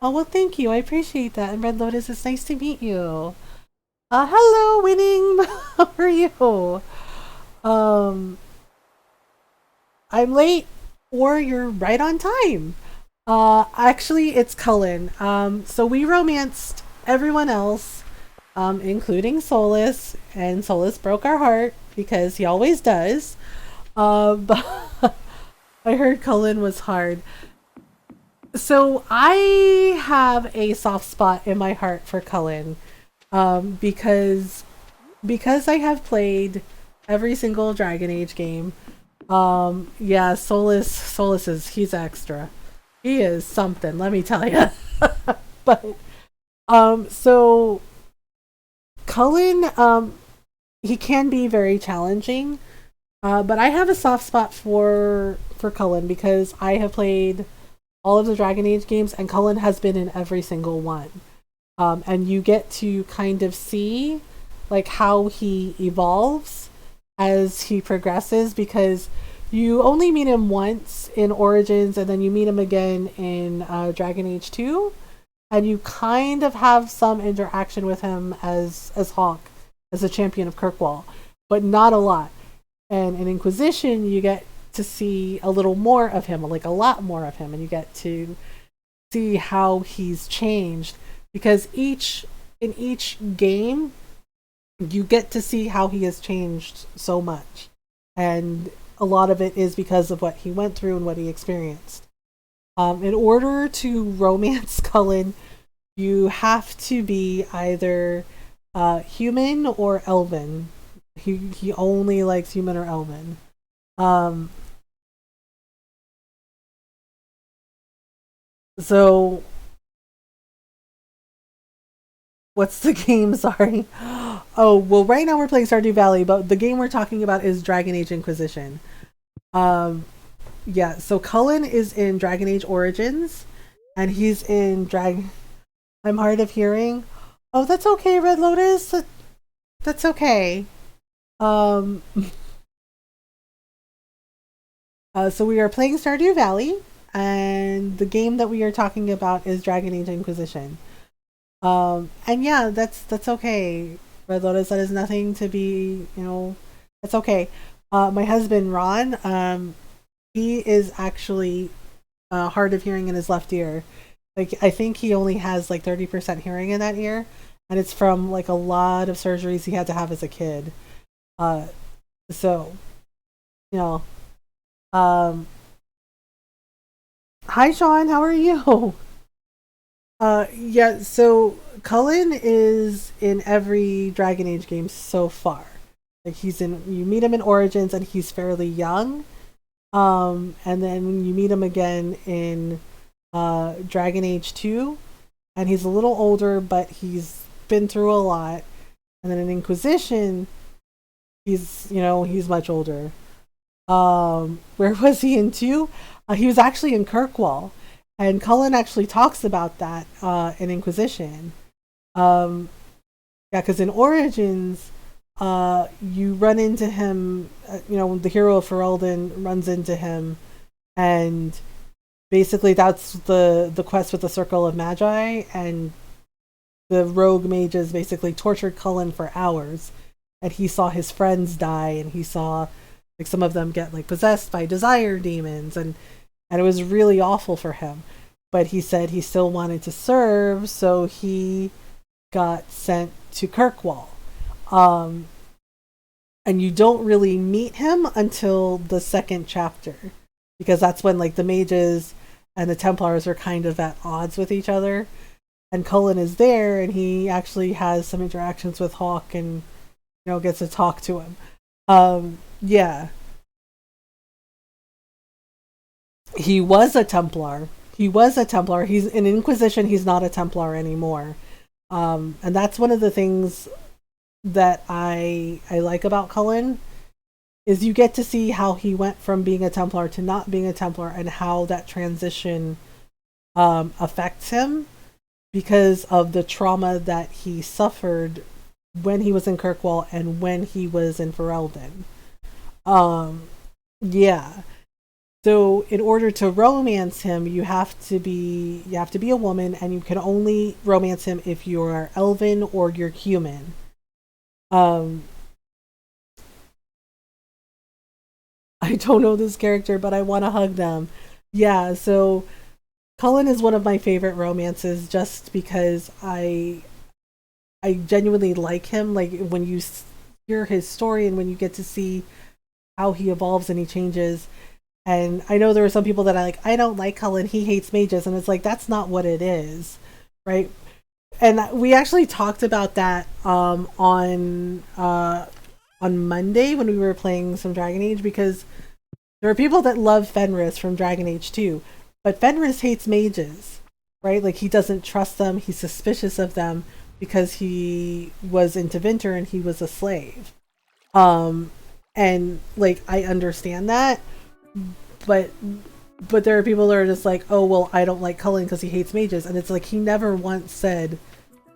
Oh, well, thank you. I appreciate that. And Red Lotus, it's nice to meet you. Hello, Winning. How are you? I'm late, or you're right on time. Actually, it's Cullen. So we romanced everyone else, including Solus, and Solus broke our heart because he always does. But I heard Cullen was hard. So I have a soft spot in my heart for Cullen, because I have played every single Dragon Age game. Yeah, Solus he's extra. He is something, let me tell you. But so Cullen, he can be very challenging. But I have a soft spot for Cullen because I have played all of the Dragon Age games, and Cullen has been in every single one. And you get to kind of see like how he evolves as he progresses, because you only meet him once in Origins, and then you meet him again in Dragon Age 2, and you kind of have some interaction with him as Hawk, as the champion of Kirkwall, but not a lot. And in Inquisition, you get to see a little more of him, like a lot more of him, and you get to see how he's changed, because in each game you get to see how he has changed so much, and a lot of it is because of what he went through and what he experienced. In order to romance Cullen, you have to be either human or elven. He only likes human or elven. So what's the game? Sorry. Oh, well, right now we're playing Stardew Valley, but the game we're talking about is Dragon Age Inquisition. Yeah, so Cullen is in Dragon Age Origins, and he's in I'm hard of hearing. Oh, that's okay, Red Lotus. That's okay. So we are playing Stardew Valley, and the game that we are talking about is Dragon Age Inquisition. And yeah, that's okay, Red Lotus. That is nothing to be, that's okay. My husband Ron, he is actually hard of hearing in his left ear. Like, I think he only has like 30% hearing in that ear, and it's from like a lot of surgeries he had to have as a kid. So, hi Sean, how are you? Yeah, so Cullen is in every Dragon Age game so far. Like, you meet him in Origins and he's fairly young. And then you meet him again in Dragon Age 2, and he's a little older, but he's been through a lot. And then in Inquisition, he's much older. Where was he in 2? He was actually in Kirkwall. And Cullen actually talks about that in Inquisition. Yeah, because in Origins, you run into him, the hero of Ferelden runs into him, and basically that's the quest with the Circle of Magi, and the rogue mages basically tortured Cullen for hours, and he saw his friends die, and he saw like some of them get like possessed by desire demons, and it was really awful for him. But he said he still wanted to serve, so he got sent to Kirkwall. And you don't really meet him until the second chapter, because that's when like the mages and the Templars are kind of at odds with each other. And Cullen is there, and he actually has some interactions with Hawke, and gets to talk to him. Yeah. He was a Templar. He's in Inquisition. He's not a Templar anymore. And that's one of the things that I like about Cullen, is you get to see how he went from being a Templar to not being a Templar, and how that transition affects him because of the trauma that he suffered when he was in Kirkwall and when he was in Ferelden. Yeah. So in order to romance him, you have to be a woman, and you can only romance him if you're elven or you're human. I don't know this character, but I want to hug them. Yeah, so Cullen is one of my favorite romances, just because I genuinely like him. Like when you hear his story and when you get to see how he evolves and he changes. And I know there are some people that I don't like Cullen, he hates mages, and it's like, that's not what it is, right? And we actually talked about that on Monday when we were playing some Dragon Age, because there are people that love Fenris from Dragon Age 2, but Fenris hates mages, right? Like, he doesn't trust them, he's suspicious of them because he was in Tevinter and he was a slave. And like, I understand that, but there are people that are just like, oh well, I don't like Cullen because he hates mages, and it's like, he never once said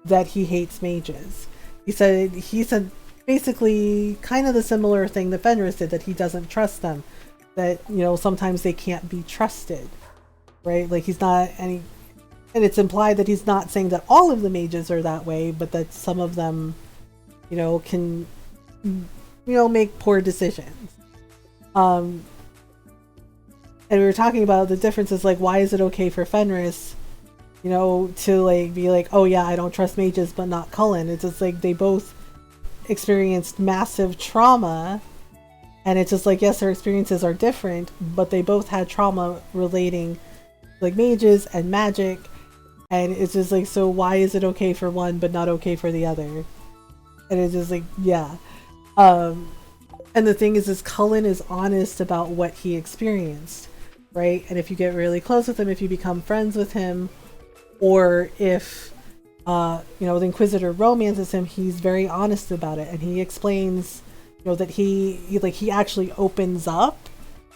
that he hates mages. He said basically kind of the similar thing that Fenris did, that he doesn't trust them, that sometimes they can't be trusted, right? Like, he's not any, and it's implied that he's not saying that all of the mages are that way, but that some of them can make poor decisions. And we were talking about the differences, like, why is it okay for Fenris, to like be like, oh yeah, I don't trust mages, but not Cullen. It's just like, they both experienced massive trauma, and it's just like, yes, their experiences are different, but they both had trauma relating like mages and magic, and it's just like, so why is it okay for one but not okay for the other? And it's just like, yeah. And the thing is Cullen is honest about what he experienced, right? And if you get really close with him, if you become friends with him, or if the Inquisitor romances him, he's very honest about it, and he explains that he actually opens up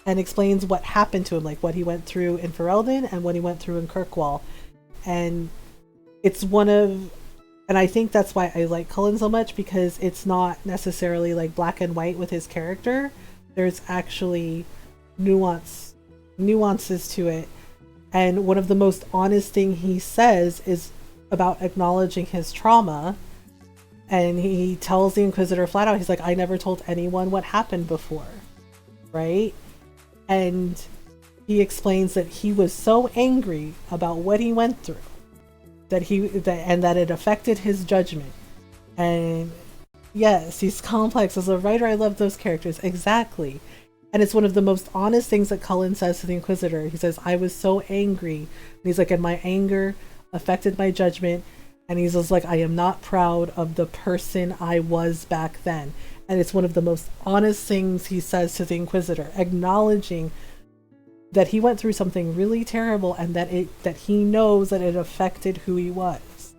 and explains what happened to him, like what he went through in Ferelden and what he went through in Kirkwall. And it's and I think that's why I like Cullen so much, because it's not necessarily like black and white with his character. There's actually nuances to it. And one of the most honest thing he says is about acknowledging his trauma. And he tells the Inquisitor flat out, he's like, I never told anyone what happened before, right? And he explains that he was so angry about what he went through, that it affected his judgment. And yes, he's complex. As a writer, I love those characters. Exactly. And it's one of the most honest things that Cullen says to the Inquisitor. He says, I was so angry. And he's like, and my anger affected my judgment. And he's just like, I am not proud of the person I was back then. And it's one of the most honest things he says to the Inquisitor, acknowledging that he went through something really terrible, and that he knows that it affected who he was.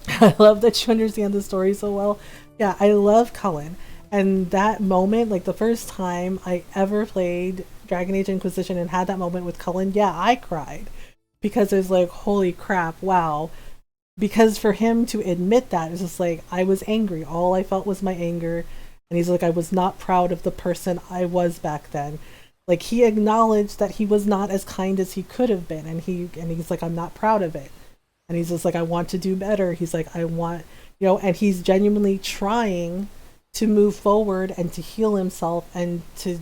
I love that you understand the story so well. Yeah, I love Cullen. And that moment, like the first time I ever played Dragon Age Inquisition and had that moment with Cullen, yeah, I cried. Because it's like, holy crap, wow. Because for him to admit that, it's just like, I was angry. All I felt was my anger. And he's like, I was not proud of the person I was back then. Like, he acknowledged that he was not as kind as he could have been. And he's like, I'm not proud of it. And he's just like, I want to do better. He's like, I want, and he's genuinely trying to move forward and to heal himself and to,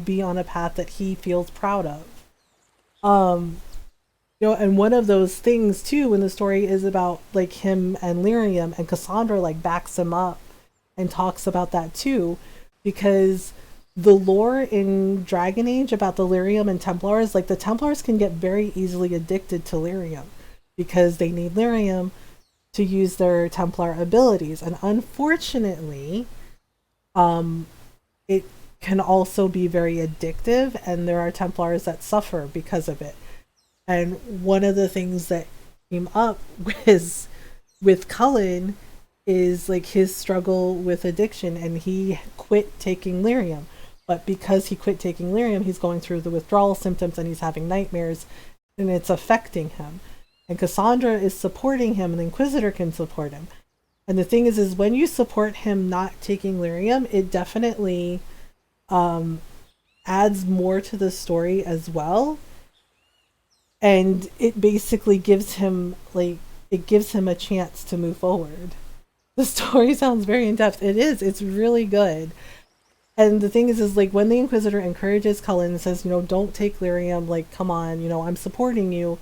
be on a path that he feels proud of. And one of those things too in the story is about like him and Lyrium, and Cassandra like backs him up and talks about that too, because the lore in Dragon Age about the Lyrium and Templars, like the Templars can get very easily addicted to Lyrium because they need Lyrium to use their Templar abilities, and unfortunately, it can also be very addictive, and there are Templars that suffer because of it. And one of the things that came up with Cullen is like his struggle with addiction, and he quit taking Lyrium. But because he quit taking Lyrium, he's going through the withdrawal symptoms and he's having nightmares, and it's affecting him. And Cassandra is supporting him, and the Inquisitor can support him. And the thing is when you support him not taking Lyrium, it definitely adds more to the story as well. And it basically gives him a chance to move forward. The story sounds very in-depth. It is. It's really good. And the thing is like when the Inquisitor encourages Cullen and says, don't take Lyrium, like, come on, I'm supporting you.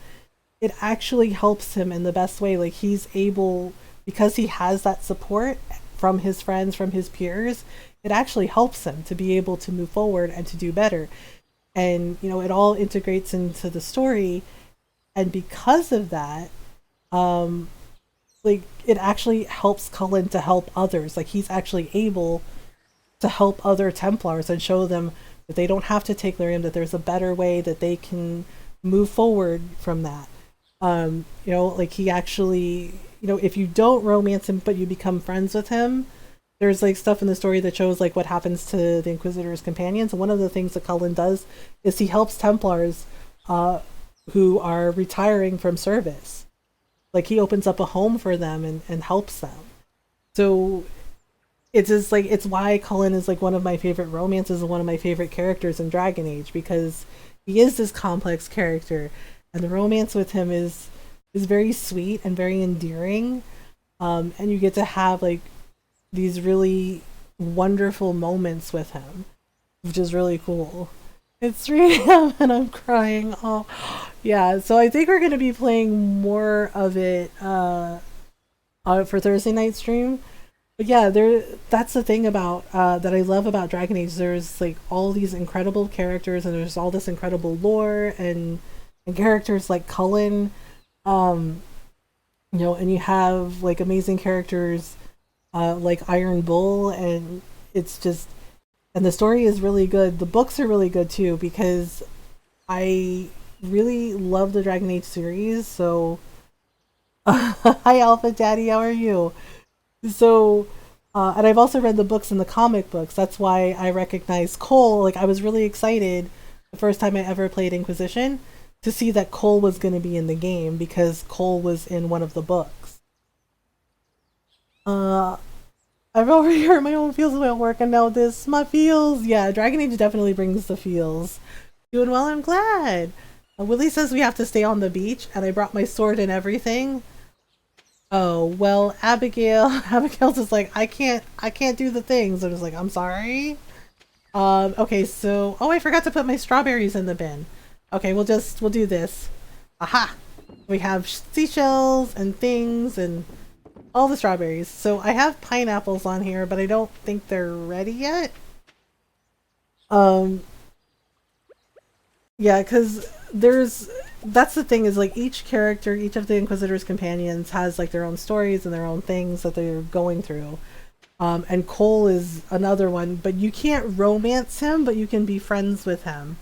It actually helps him in the best way. Like, he's able, because he has that support from his friends, from his peers, it actually helps him to be able to move forward and to do better. And, it all integrates into the story. And because of that, it actually helps Cullen to help others. Like, he's actually able to help other Templars and show them that they don't have to take Lyrium, that there's a better way that they can move forward from that. He actually, if you don't romance him, but you become friends with him, there's like stuff in the story that shows like what happens to the Inquisitor's companions. And one of the things that Cullen does is he helps Templars who are retiring from service. Like, he opens up a home for them and helps them. So it's just like, it's why Cullen is like one of my favorite romances and one of my favorite characters in Dragon Age, because he is this complex character, and the romance with him is very sweet and very endearing. And you get to have like these really wonderful moments with him, which is really cool. It's 3 a.m. and I'm crying. Oh, yeah. So I think we're going to be playing more of it for Thursday night stream. But yeah, that's the thing about that I love about Dragon Age. There's like all these incredible characters, and there's all this incredible lore and characters like Cullen, and you have like amazing characters like Iron Bull, and it's just, and the story is really good. The books are really good too, because I really love the Dragon Age series. So hi Alpha Daddy, how are you? So and I've also read the books and the comic books. That's why I recognize Cole. Like, I was really excited the first time I ever played Inquisition to see that Cole was going to be in the game, because Cole was in one of the books. I've already hurt my own feels about work, and now this, my feels. Yeah, Dragon Age definitely brings the feels. Doing well, I'm glad. Willie says we have to stay on the beach, and I brought my sword and everything. Oh, well, Abigail's just like, I can't do the things. I'm just like, I'm sorry. Okay, so, oh, I forgot to put my strawberries in the bin. Okay, we'll do this. Aha! We have seashells and things and all the strawberries. So I have pineapples on here, but I don't think they're ready yet. Yeah, because that's the thing, is like each character, each of the Inquisitor's companions has like their own stories and their own things that they're going through. And Cole is another one, but you can't romance him, but you can be friends with him.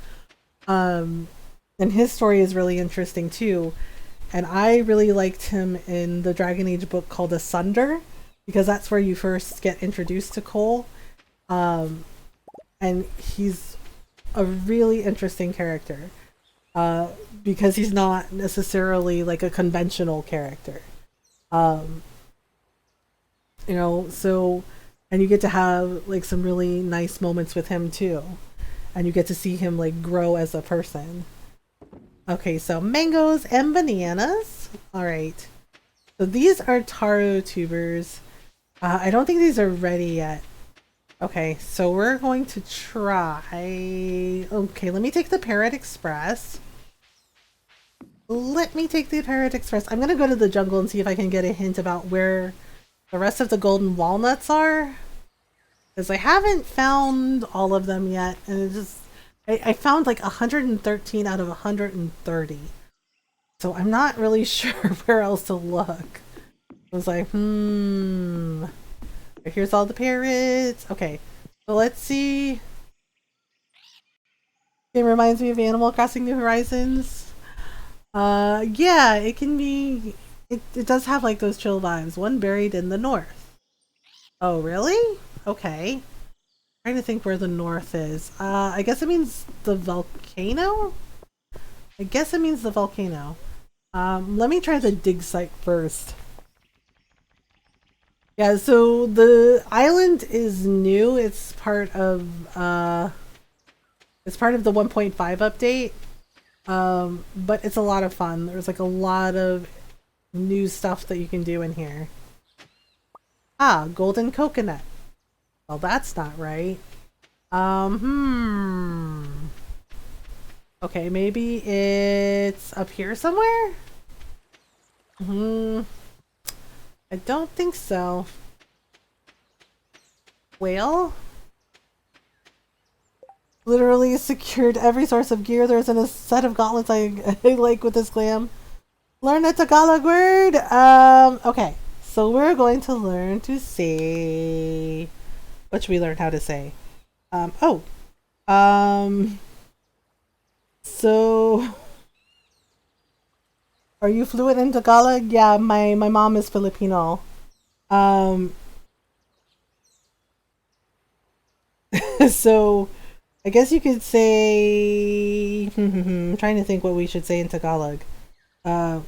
And his story is really interesting too. And I really liked him in the Dragon Age book called Asunder, because that's where you first get introduced to Cole. And he's a really interesting character. Because he's not necessarily like a conventional character. You know, so, and you get to have like some really nice moments with him too. And you get to see him like grow as a person. Okay, so mangoes and bananas. All right. So these are taro tubers. I don't think these are ready yet. Okay, so we're going to try. Okay, let me take the Parrot Express. Let me take the Parrot Express. I'm gonna go to the jungle and see if I can get a hint about where the rest of the golden walnuts are. Because I haven't found all of them yet. And it just, I found like 113 out of 130. So I'm not really sure where else to look. I was like, here's all the parrots. Okay, so let's see. It reminds me of Animal Crossing New Horizons. Yeah, it can be, it does have like those chill vibes. One buried in the north. Oh, really? Okay. Trying to think where the north is. I guess it means the volcano? I guess it means the volcano. Let me try the dig site first. Yeah, so the island is new. It's part of the 1.5 update. But it's a lot of fun. There's like a lot of new stuff that you can do in here. Ah, golden coconut. Well, that's not right. Okay, maybe it's up here somewhere? I don't think so. Whale? Literally secured every source of gear there is in a set of gauntlets I like with this glam. Learn a Tagalog word! Okay. So we're going to learn to say... What should we learn how to say? So... Are you fluent in Tagalog? Yeah, my mom is Filipino. So... I guess you could say... I'm trying to think what we should say in Tagalog. Nice,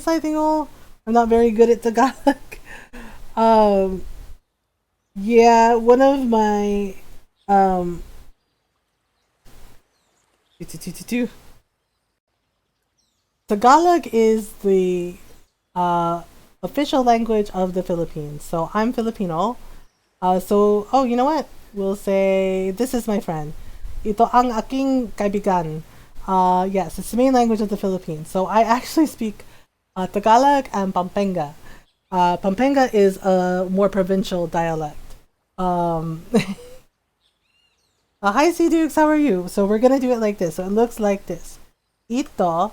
I think I'm not very good at Tagalog. Yeah, one of my, Tagalog is the, official language of the Philippines. So I'm Filipino. So, oh, you know what? We'll say, this is my friend. Ito ang aking kaibigan. Yes, it's the main language of the Philippines. So I actually speak Tagalog and Pampanga. Pampanga is a more provincial dialect. Hi, C Dukes, how are you? So we're gonna do it like this. So it looks like this. Ito.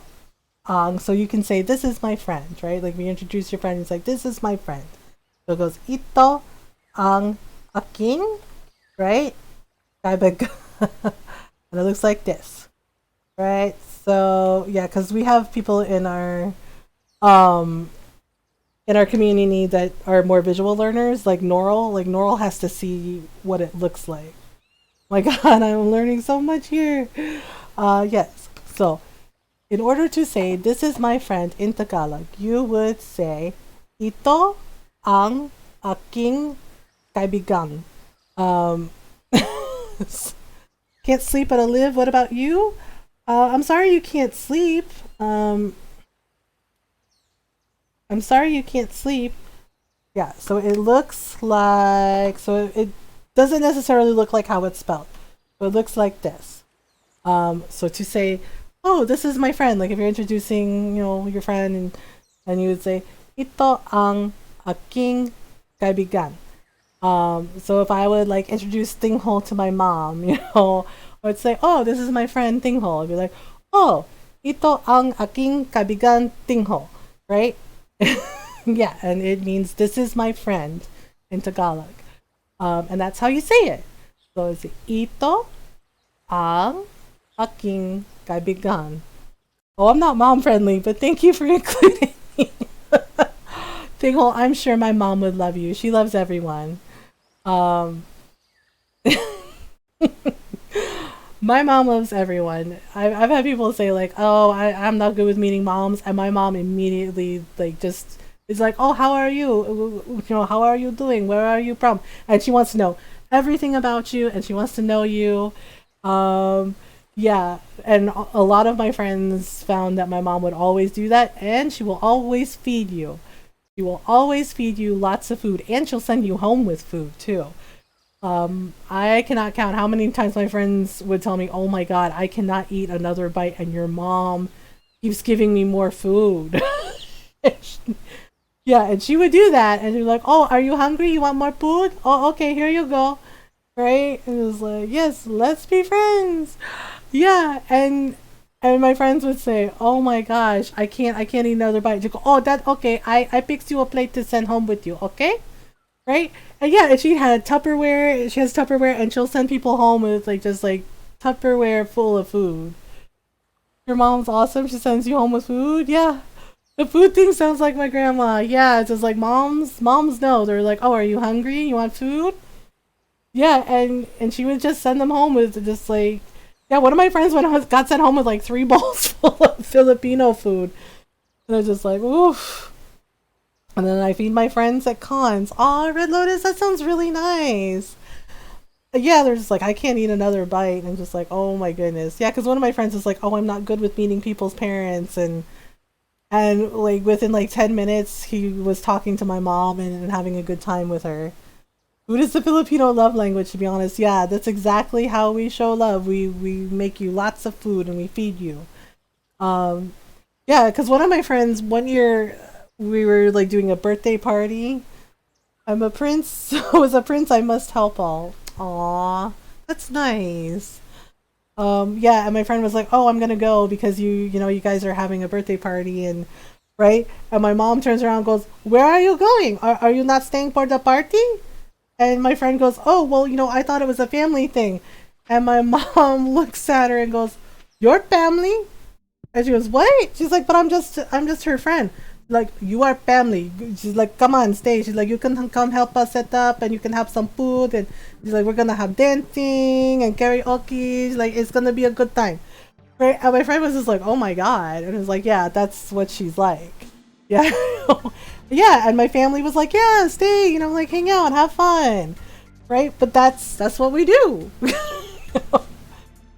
So you can say, this is my friend, right? Like, we introduce your friend, it's like, this is my friend. So it goes, ito ang aking, right? Kaibigan. And it looks like this, right? So, yeah, because we have people in our community that are more visual learners, like Norl. Like, Norl has to see what it looks like. My God, I'm learning so much here. Yes, so... In order to say, this is my friend in Tagalog, you would say, ito ang aking kaibigan. Can't sleep but I live. What about you? I'm sorry you can't sleep. I'm sorry you can't sleep. Yeah, so it looks like, so it doesn't necessarily look like how it's spelled. So it looks like this. So to say, oh, this is my friend. Like if you're introducing, you know, your friend and you would say, ito ang aking kaibigan. So if I would like introduce Tingho to my mom, you know, I would say, oh, this is my friend Tingho. I'd be like, oh, ito ang aking kaibigan Tingho, right? Yeah, and it means this is my friend in Tagalog. And that's how you say it. So it's ito ang aking kaibigan. Oh, I'm not mom friendly, but thank you for including me. Tingho, I'm sure my mom would love you. She loves everyone. Um, my mom loves everyone. I've had people say like, "Oh, I'm not good with meeting moms," and my mom immediately like just is like, "Oh, how are you? You know, how are you doing? Where are you from?" And she wants to know everything about you, and she wants to know you. Um, yeah, and a lot of my friends found that my mom would always do that, and she will always feed you. She will always feed you lots of food, and she'll send you home with food too. I cannot count how many times my friends would tell me, "Oh my God, I cannot eat another bite, and your mom keeps giving me more food." Yeah, and she would do that, and she'd be like, "Oh, are you hungry? You want more food? Oh, okay, here you go." Right? And it was like, "Yes, let's be friends." Yeah, and my friends would say, "Oh my gosh, I can't eat another bite." You go, "Oh, that okay. I picked you a plate to send home with you, okay?" Right? And yeah, and she had Tupperware. She has Tupperware, and she'll send people home with like just like Tupperware full of food. Your mom's awesome. She sends you home with food. Yeah, the food thing sounds like my grandma. Yeah, it's just like moms know. They're like, "Oh, are you hungry? You want food?" Yeah, and she would just send them home with just like, yeah. One of my friends got sent home with like 3 bowls full of Filipino food, and I was just like, oof. And then I feed my friends at cons. Aw, Red Lotus, that sounds really nice. Yeah, they're just like, I can't eat another bite. And just like, oh my goodness. Yeah, because one of my friends is like, oh, I'm not good with meeting people's parents. And like within like 10 minutes, he was talking to my mom and having a good time with her. Food is the Filipino love language, to be honest. Yeah, that's exactly how we show love. We make you lots of food and we feed you. Um, yeah, because one of my friends, one year, we were like doing a birthday party. I'm a prince, so as a prince, I must help all. Aw, that's nice. Yeah, and my friend was like, "Oh, I'm gonna go because you know, you guys are having a birthday party and right." And my mom turns around and goes, "Where are you going? Are you not staying for the party?" And my friend goes, "Oh, well, you know, I thought it was a family thing." And my mom looks at her and goes, "Your family?" And she goes, "What?" She's like, "But I'm just her friend." Like, "You are family." She's like, "Come on, stay." She's like, "You can come help us set up and you can have some food." And she's like, "We're gonna have dancing and karaoke. She's like, it's gonna be a good time." Right? And my friend was just like, "Oh my God." And I was like, "Yeah, that's what she's like." Yeah. Yeah, and my family was like, "Yeah, stay, you know, like hang out, have fun." Right? But that's what we do.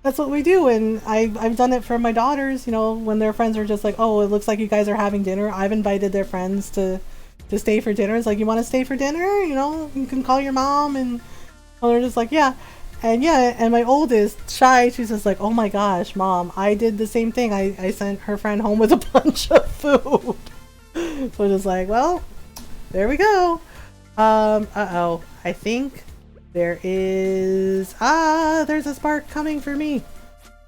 That's what we do, and I've done it for my daughters, you know, when their friends are just like, "Oh, it looks like you guys are having dinner." I've invited their friends to stay for dinner. It's like, "You want to stay for dinner? You know, you can call your mom." And they're just like, "Yeah." And yeah, and my oldest, Shy, she's just like, "Oh my gosh, mom, I did the same thing. I sent her friend home with a bunch of food." So just like, well, there we go. Uh-oh. I think there's a spark coming for me.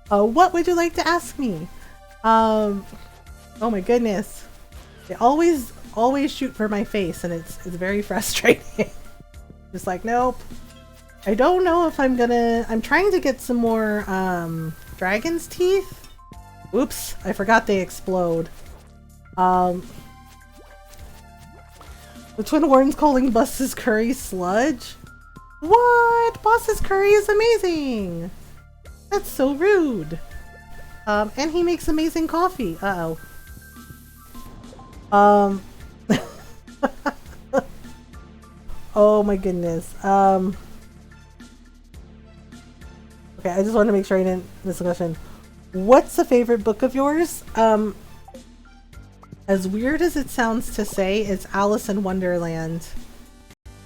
What would you like to ask me? Oh my goodness. They always shoot for my face and it's very frustrating. Just like, nope. I don't know if I'm trying to get some more, dragon's teeth. Oops, I forgot they explode. The Twin Wardens calling Boss's curry sludge? What? Boss's curry is amazing! That's so rude. And he makes amazing coffee. Uh-oh. Oh my goodness. Okay, I just wanted to make sure I didn't miss a question. What's a favorite book of yours? As weird as it sounds to say, it's Alice in Wonderland.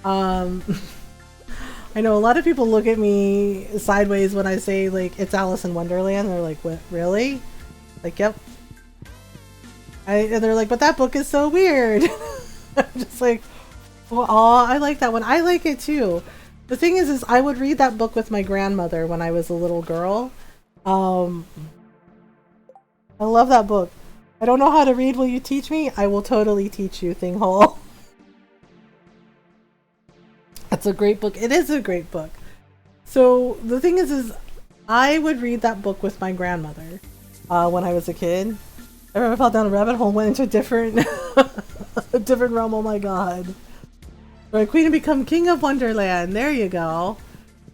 I know a lot of people look at me sideways when I say, like, it's Alice in Wonderland. They're like, what, really? Like, yep. And they're like, but that book is so weird. I'm just like, well, aw, I like that one. I like it too. The thing is I would read that book with my grandmother when I was a little girl. I love that book. I don't know how to read. Will you teach me? I will totally teach you, Thinghole. That's a great book. It is a great book. So the thing is I would read that book with my grandmother when I was a kid. I remember I fell down a rabbit hole, went into a different, a different realm. Oh my god. Or Queen and become King of Wonderland. There you go.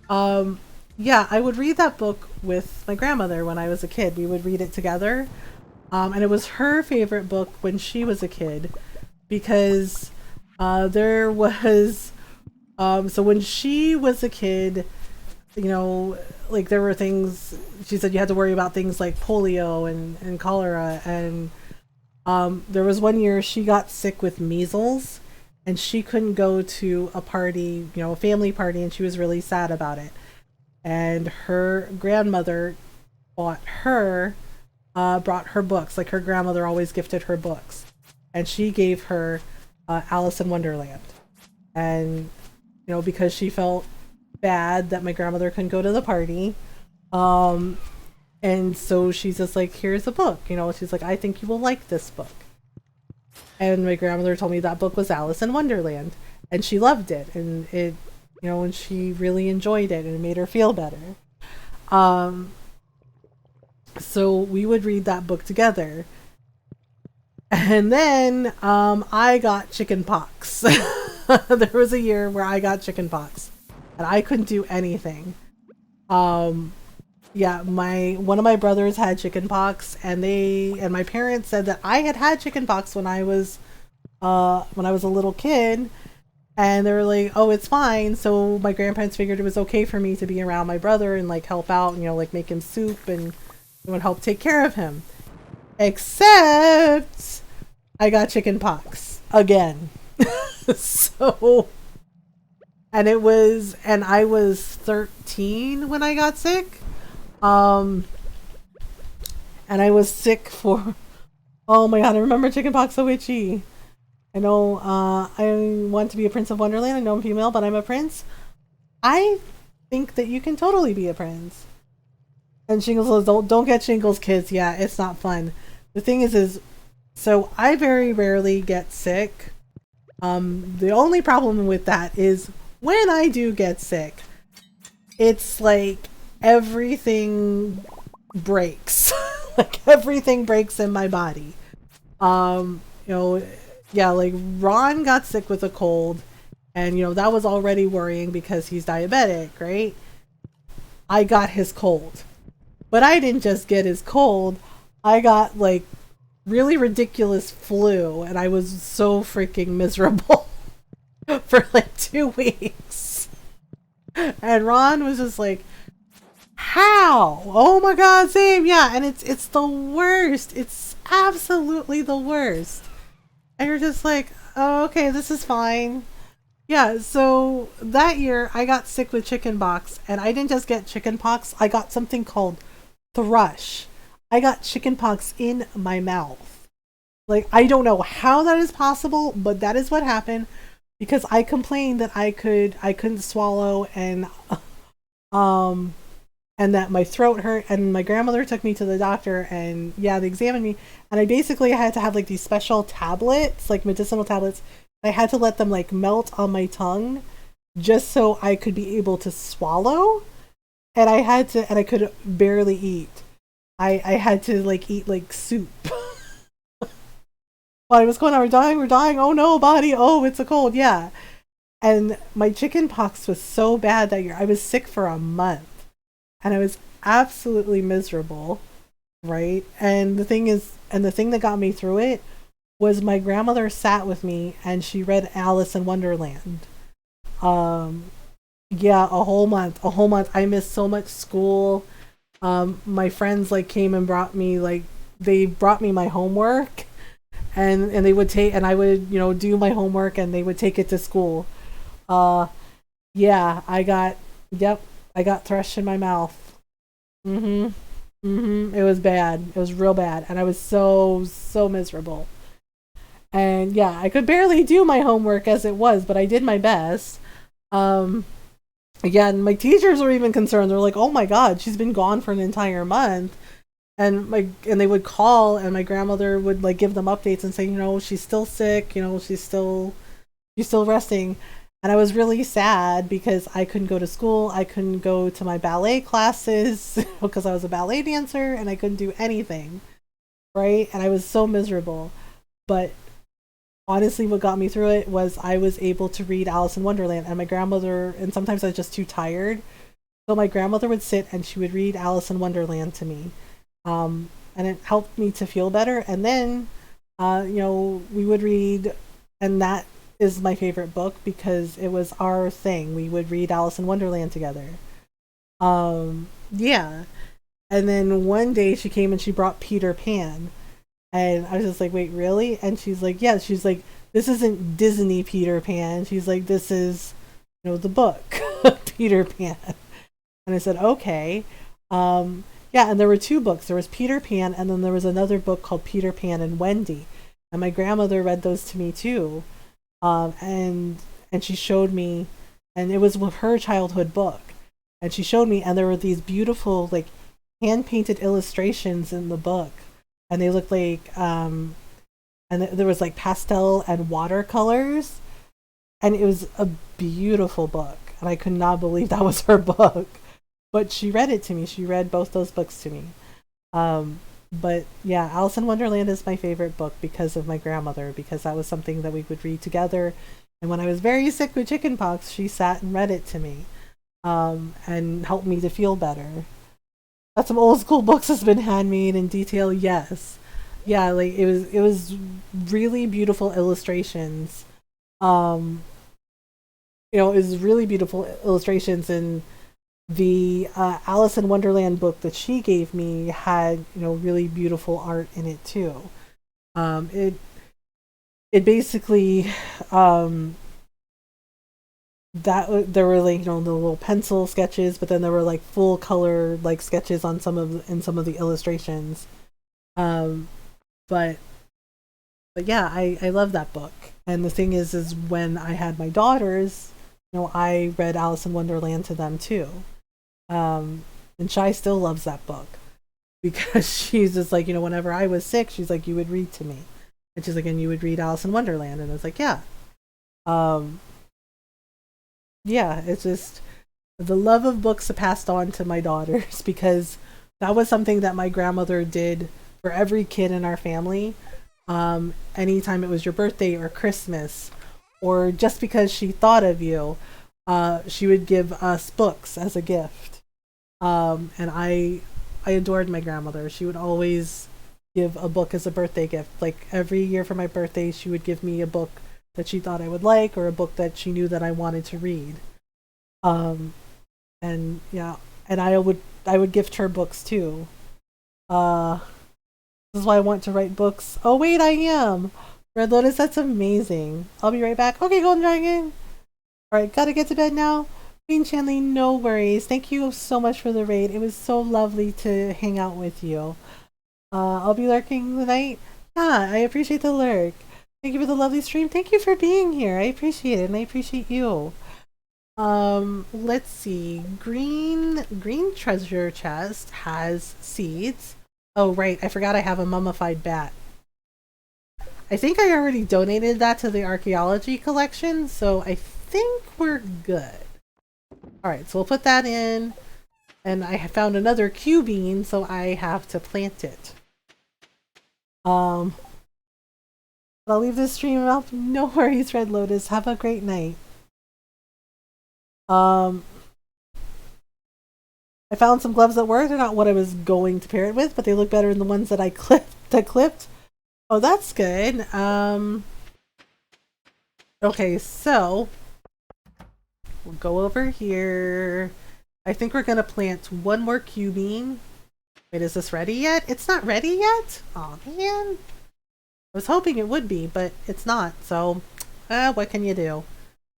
Yeah, I would read that book with my grandmother when I was a kid. We would read it together. And it was her favorite book when she was a kid because there was so when she was a kid, you know, like there were things she said you had to worry about things like polio and cholera, and there was one year she got sick with measles and she couldn't go to a party, you know, a family party, and she was really sad about it. And her grandmother bought her brought her books. Like her grandmother always gifted her books, and she gave her Alice in Wonderland. And you know, because she felt bad that my grandmother couldn't go to the party, and so she's just like, here's a book. You know, she's like, I think you will like this book. And my grandmother told me that book was Alice in Wonderland, and she loved it, and it, you know, and she really enjoyed it, and it made her feel better. So we would read that book together. And then I got chicken pox. There was a year where I got chicken pox and I couldn't do anything. Yeah, one of my brothers had chicken pox, and my parents said that I had chicken pox when I was a little kid, and they were like, oh, it's fine. So my grandparents figured it was okay for me to be around my brother and like help out, you know, like make him soup and would help take care of him. Except I got chicken pox again. So, and I was 13 when I got sick. And I was sick for, oh my god, I remember chicken pox so itchy. I know, I want to be a Prince of Wonderland. I know I'm female, but I'm a prince. I think that you can totally be a prince. And Shingles says, don't get shingles, kids. Yeah, it's not fun. The thing is so I very rarely get sick. The only problem with that is when I do get sick, it's like everything breaks. Like everything breaks in my body. You know, yeah, like Ron got sick with a cold, and you know, that was already worrying because he's diabetic, right? I got his cold. But I didn't just get his cold. I got like really ridiculous flu, and I was so freaking miserable for like 2 weeks. And Ron was just like, how? Oh my god, same. Yeah, and it's the worst. It's absolutely the worst. And you're just like, oh, okay, this is fine. Yeah, so that year I got sick with chicken pox, and I didn't just get chicken pox, I got something called thrush. I got chicken pox in my mouth. Like, I don't know how that is possible, but that is what happened because I complained that I couldn't swallow, and that my throat hurt, and my grandmother took me to the doctor, and yeah, they examined me, and I basically had to have like these special tablets, like medicinal tablets. I had to let them like melt on my tongue just so I could be able to swallow. And I could barely eat. I had to like eat like soup. While I was going on, we're dying, oh no, body, oh, it's a cold, yeah. And my chicken pox was so bad that year. I was sick for a month. And I was absolutely miserable, right? And the thing that got me through it was my grandmother sat with me and she read Alice in Wonderland. Yeah, a whole month. I missed so much school. My friends like came and they brought me my homework, and they would take, and I would, you know, do my homework, and they would take it to school. Yeah, I got thrush in my mouth. It was bad. It was real bad, and I was so miserable. And yeah, I could barely do my homework as it was, but I did my best. Again, my teachers were even concerned. They're like, "Oh my God, she's been gone for an entire month," and they would call, and my grandmother would like give them updates and say, you know, she's still sick, you know, she's still resting. And I was really sad because I couldn't go to school. I couldn't go to my ballet classes because I was a ballet dancer, and I couldn't do anything, right? And I was so miserable. But honestly, what got me through it was I was able to read Alice in Wonderland, and my grandmother, and sometimes I was just too tired. So my grandmother would sit and she would read Alice in Wonderland to me. And it helped me to feel better. And then, we would read, and that is my favorite book because it was our thing. We would read Alice in Wonderland together. Yeah. And then one day she came and she brought Peter Pan. And I was just like, wait, really? And she's like, yeah. She's like, this isn't Disney Peter Pan. She's like, this is, the book, Peter Pan. And I said, okay. Yeah, and there were two books. There was Peter Pan, and then there was another book called Peter Pan and Wendy. And my grandmother read those to me too. And she showed me, and it was her childhood book. And she showed me, and there were these beautiful, like, hand-painted illustrations in the book. And they looked like, and there was like pastel and watercolors. And it was a beautiful book. And I could not believe that was her book. But she read it to me. She read both those books to me. But yeah, Alice in Wonderland is my favorite book because of my grandmother, because that was something that we would read together. And when I was very sick with chickenpox, she sat and read it to me, and helped me to feel better. Got some old school books that's been handmade in detail, yes. Yeah, like it was really beautiful illustrations. It was really beautiful illustrations, and the Alice in Wonderland book that she gave me had really beautiful art in it too. It basically that there were like the little pencil sketches, but then there were like full color like sketches on some of the illustrations. But yeah, I love that book. And the thing is when I had my daughters, I read Alice in Wonderland to them too. And Shai still loves that book because she's just like, whenever I was sick, she's like, you would read to me. And she's like, and you would read Alice in Wonderland. And I was like, yeah. Yeah, it's just the love of books passed on to my daughters because that was something that my grandmother did for every kid in our family. Anytime it was your birthday or Christmas, or just because she thought of you, she would give us books as a gift. And I adored my grandmother. She would always give a book as a birthday gift. Like every year for my birthday, she would give me a book that she thought I would like, or a book that she knew that I wanted to read. And yeah, and I would gift her books too. This is why I want to write books. Oh wait, I am. Red Lotus, that's amazing. I'll be right back. Okay, Golden Dragon. Alright, gotta get to bed now. Queen Shanley, no worries. Thank you so much for the raid. It was so lovely to hang out with you. I'll be lurking tonight. Yeah, I appreciate the lurk. Thank you for the lovely stream. Thank you for being here. I appreciate it, and I appreciate you. Let's see. Green treasure chest has seeds. Oh, right. I forgot I have a mummified bat. I think I already donated that to the archaeology collection, so I think we're good. Alright, so we'll put that in. And I found another Q bean, so I have to plant it. I'll leave this stream up. No worries, Red Lotus. Have a great night. I found some gloves that work. They're not what I was going to pair it with, but they look better than the ones that I clipped. Oh, that's good. Okay, so we'll go over here. I think we're gonna plant one more Q bean. Wait, is this ready yet? It's not ready yet? Oh man. I was hoping it would be, but it's not. So, what can you do?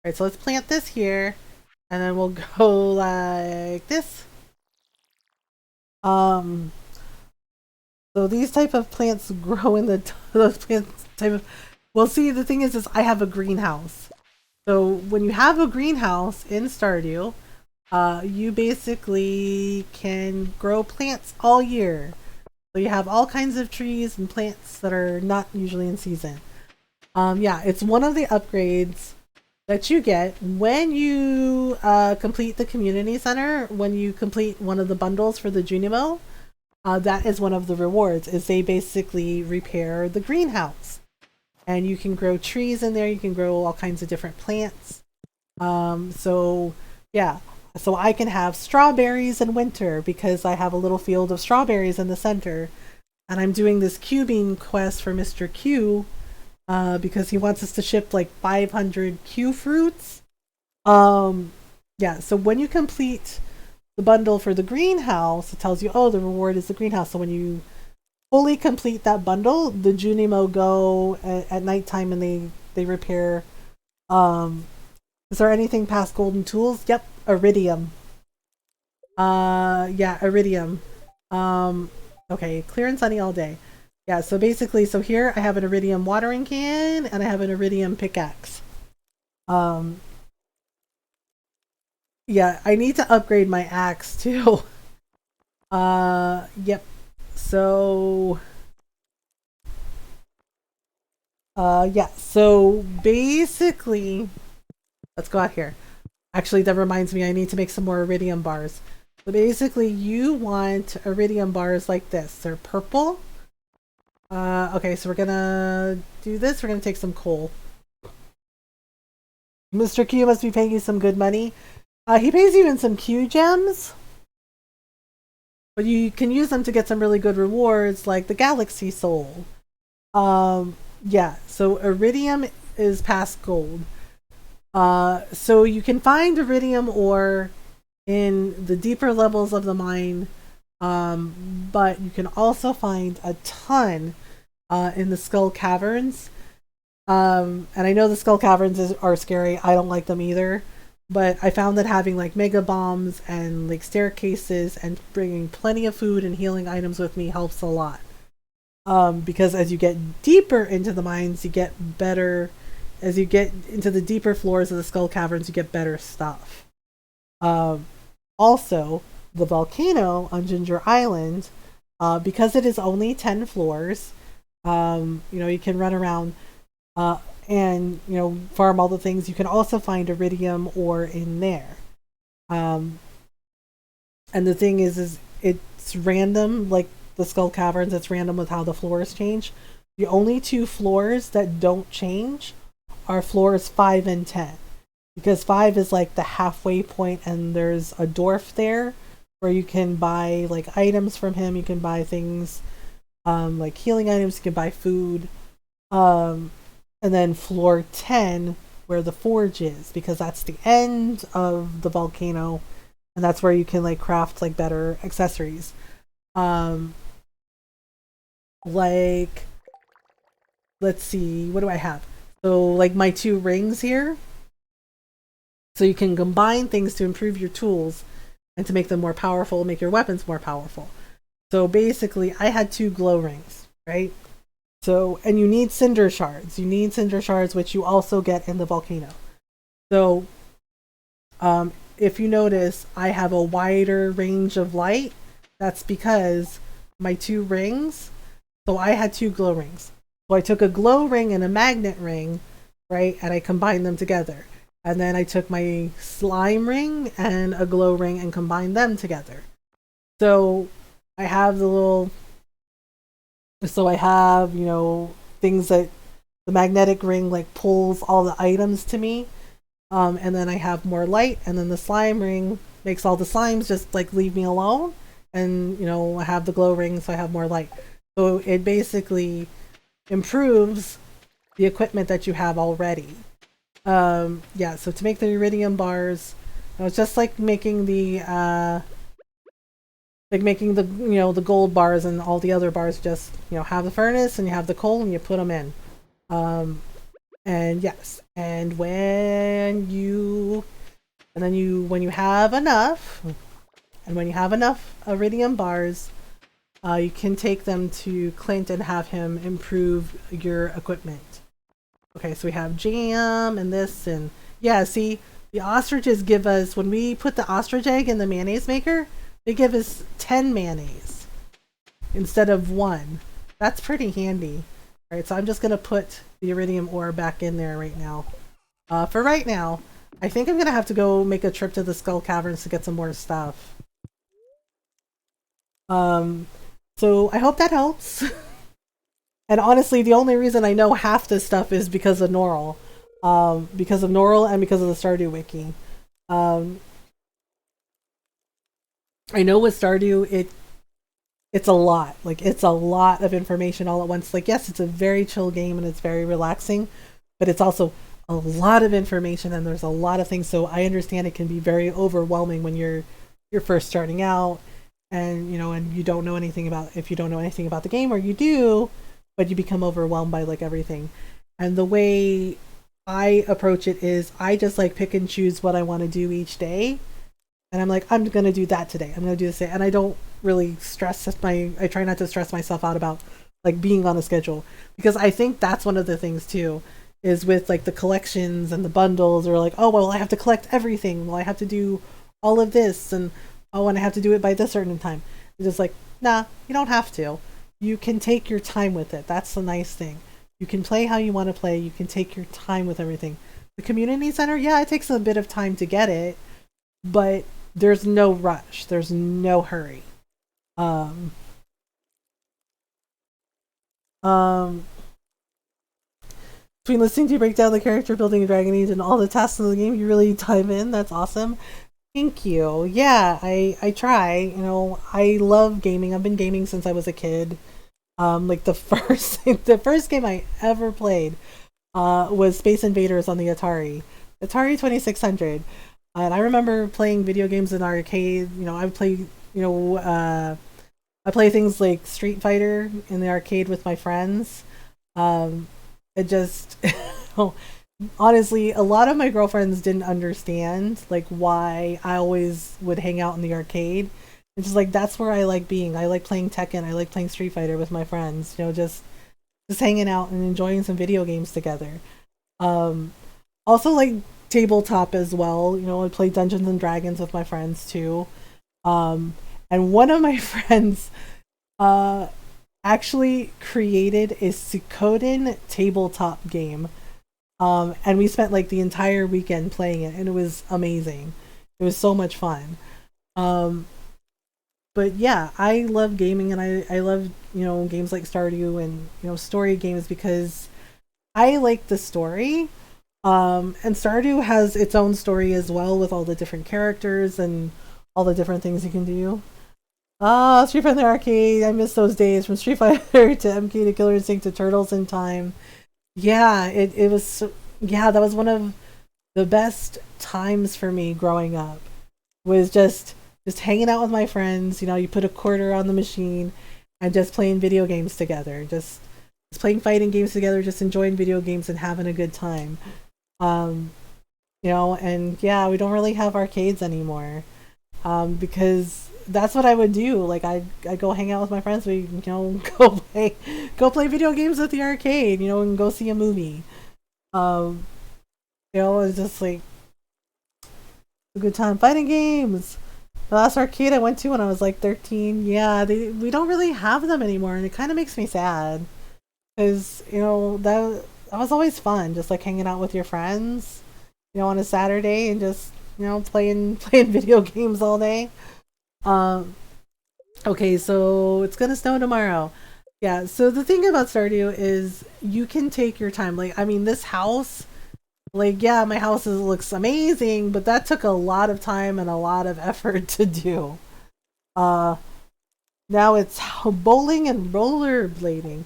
Alright, so let's plant this here. And then we'll go like this. So these type of plants grow in those plants type of. Well, see, the thing is I have a greenhouse. So when you have a greenhouse in Stardew, you basically can grow plants all year. So you have all kinds of trees and plants that are not usually in season. Yeah, it's one of the upgrades that you get when you complete the community center. When you complete one of the bundles for the Junimo, that is one of the rewards, is they basically repair the greenhouse. and you can grow trees in there. You can grow all kinds of different plants. So yeah, so I can have strawberries in winter because I have a little field of strawberries in the center, and I'm doing this cubing quest for Mr. Q because he wants us to ship like 500 Q fruits. Yeah, so when you complete the bundle for the greenhouse, it tells you, oh, the reward is the greenhouse. So when you fully complete that bundle, the Junimo go at nighttime and they repair. Is there anything past golden tools? Yep, iridium. Yeah, iridium. Okay, clear and sunny all day. Yeah, so basically, so here I have an iridium watering can and I have an iridium pickaxe. Yeah, I need to upgrade my axe too. Yep. So yeah, so basically, let's go out here. Actually, that reminds me, I need to make some more iridium bars. So basically, you want iridium bars like this. They're purple. Okay, so we're gonna do this. We're gonna take some coal. Mr. Q must be paying you some good money. He pays you in some Q gems. But you can use them to get some really good rewards, like the Galaxy Soul. Yeah, so iridium is past gold. So you can find iridium ore in the deeper levels of the mine, but you can also find a ton in the Skull Caverns. And I know the Skull Caverns are scary. I don't like them either. But I found that having like mega bombs and like staircases and bringing plenty of food and healing items with me helps a lot. Because as you get deeper into the mines, you get better. As you get into the deeper floors of the Skull Caverns, you get better stuff. Also, the volcano on Ginger Island, because it is only 10 floors, you can run around and farm all the things. You can also find iridium ore in there. And the thing is it's random, like the Skull Caverns, it's random with how the floors change. The only two floors that don't change are floors 5 and 10. Because 5 is like the halfway point and there's a dwarf there where you can buy like items from him. You can buy things like healing items, you can buy food. And then floor 10 where the forge is, because that's the end of the volcano and that's where you can like craft like better accessories. Like, let's see, what do I have? So like my 2 rings here. So you can combine things to improve your tools and to make them more powerful, make your weapons more powerful. So basically I had 2 glow rings, right? So, and you need cinder shards. You need cinder shards, which you also get in the volcano. So, if you notice, I have a wider range of light. That's because my 2 rings. So I had 2 glow rings. So I took a glow ring and a magnet ring, right? And I combined them together. And then I took my slime ring and a glow ring and combined them together. So I have the little... So I have, things that the magnetic ring like pulls all the items to me. And then I have more light, and then the slime ring makes all the slimes just like leave me alone. And, I have the glow ring, so I have more light. So it basically improves the equipment that you have already. Yeah, so to make the iridium bars, it's just like making the the gold bars and all the other bars. Just have the furnace and you have the coal and you put them in. And yes, and when you have enough, iridium bars, you can take them to Clint and have him improve your equipment. Okay, so we have jam and this, and yeah, see, the ostriches give us, when we put the ostrich egg in the mayonnaise maker, they give us 10 mayonnaise instead of 1. That's pretty handy. All right, so I'm just going to put the iridium ore back in there right now. For right now, I think I'm going to have to go make a trip to the Skull Caverns to get some more stuff. So I hope that helps. And honestly, the only reason I know half this stuff is because of Norl. Because of Norl and because of the Stardew Wiki. I know with Stardew, it's a lot. Like, it's a lot of information all at once. Like, yes, it's a very chill game and it's very relaxing, but it's also a lot of information and there's a lot of things. So I understand it can be very overwhelming when you're first starting out, and and you don't know anything about, if you don't know anything about the game, or you do, but you become overwhelmed by like everything. And the way I approach it is I just like pick and choose what I want to do each day. And I'm like, I'm going to do that today. I'm going to do this today. And I don't really I try not to stress myself out about like being on a schedule, because I think that's one of the things too, is with like the collections and the bundles, or like, oh, well, I have to collect everything. Well, I have to do all of this, and oh, and I have to do it by this certain time. It's just like, nah, you don't have to. You can take your time with it. That's the nice thing. You can play how you want to play. You can take your time with everything. The community center, yeah, it takes a bit of time to get it, but there's no rush. There's no hurry. Between listening to you break down the character building of Dragon Age and all the tasks in the game, you really dive in. That's awesome. Thank you. Yeah, I try. I love gaming. I've been gaming since I was a kid. Like the first game I ever played was Space Invaders on the Atari 2600. And I remember playing video games in arcade. I would play, I play things like Street Fighter in the arcade with my friends. It just, honestly, a lot of my girlfriends didn't understand like why I always would hang out in the arcade. It's just like, that's where I like being. I like playing Tekken. I like playing Street Fighter with my friends. Just hanging out and enjoying some video games together. Also like tabletop as well. I play Dungeons and Dragons with my friends too. And one of my friends actually created a Suikoden tabletop game. And we spent like the entire weekend playing it, and it was amazing. It was so much fun. But yeah, I love gaming, and I love, games like Stardew and, story games, because I like the story. And Stardew has its own story as well, with all the different characters and all the different things you can do. Street Fighter in the arcade. I miss those days, from Street Fighter to MK to Killer Instinct to Turtles in Time. Yeah, it was, yeah, that was one of the best times for me growing up, was just hanging out with my friends. You put a quarter on the machine and just playing video games together, just playing fighting games together, just enjoying video games and having a good time. And yeah, we don't really have arcades anymore, because that's what I would do. Like, I go hang out with my friends. We go play video games at the arcade, and go see a movie. It's just like a good time. Fighting games. The last arcade I went to when I was like 13, yeah, we don't really have them anymore, and it kind of makes me sad, because that was always fun, just like hanging out with your friends, on a Saturday, and just playing video games all day. Okay, so it's gonna snow tomorrow. Yeah, so the thing about Stardew is you can take your time. Like, I mean, this house, like, yeah, my house looks amazing, but that took a lot of time and a lot of effort to do. Now it's bowling and rollerblading.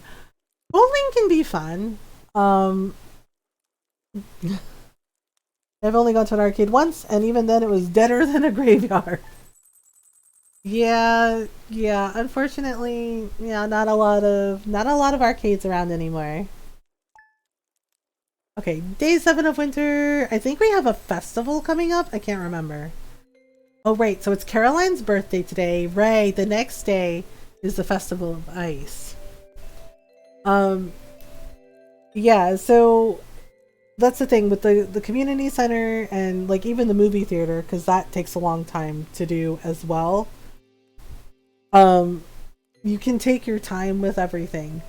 Bowling can be fun. I've only gone to an arcade once, and even then it was deader than a graveyard. Yeah, unfortunately, yeah, not a lot of arcades around anymore. Okay, day 7 of winter. I think we have a festival coming up. I can't remember. Oh, right, so it's Caroline's birthday today. Right, the next day is the Festival of Ice. Yeah, so that's the thing with the community center, and like even the movie theater, because that takes a long time to do as well. You can take your time with everything.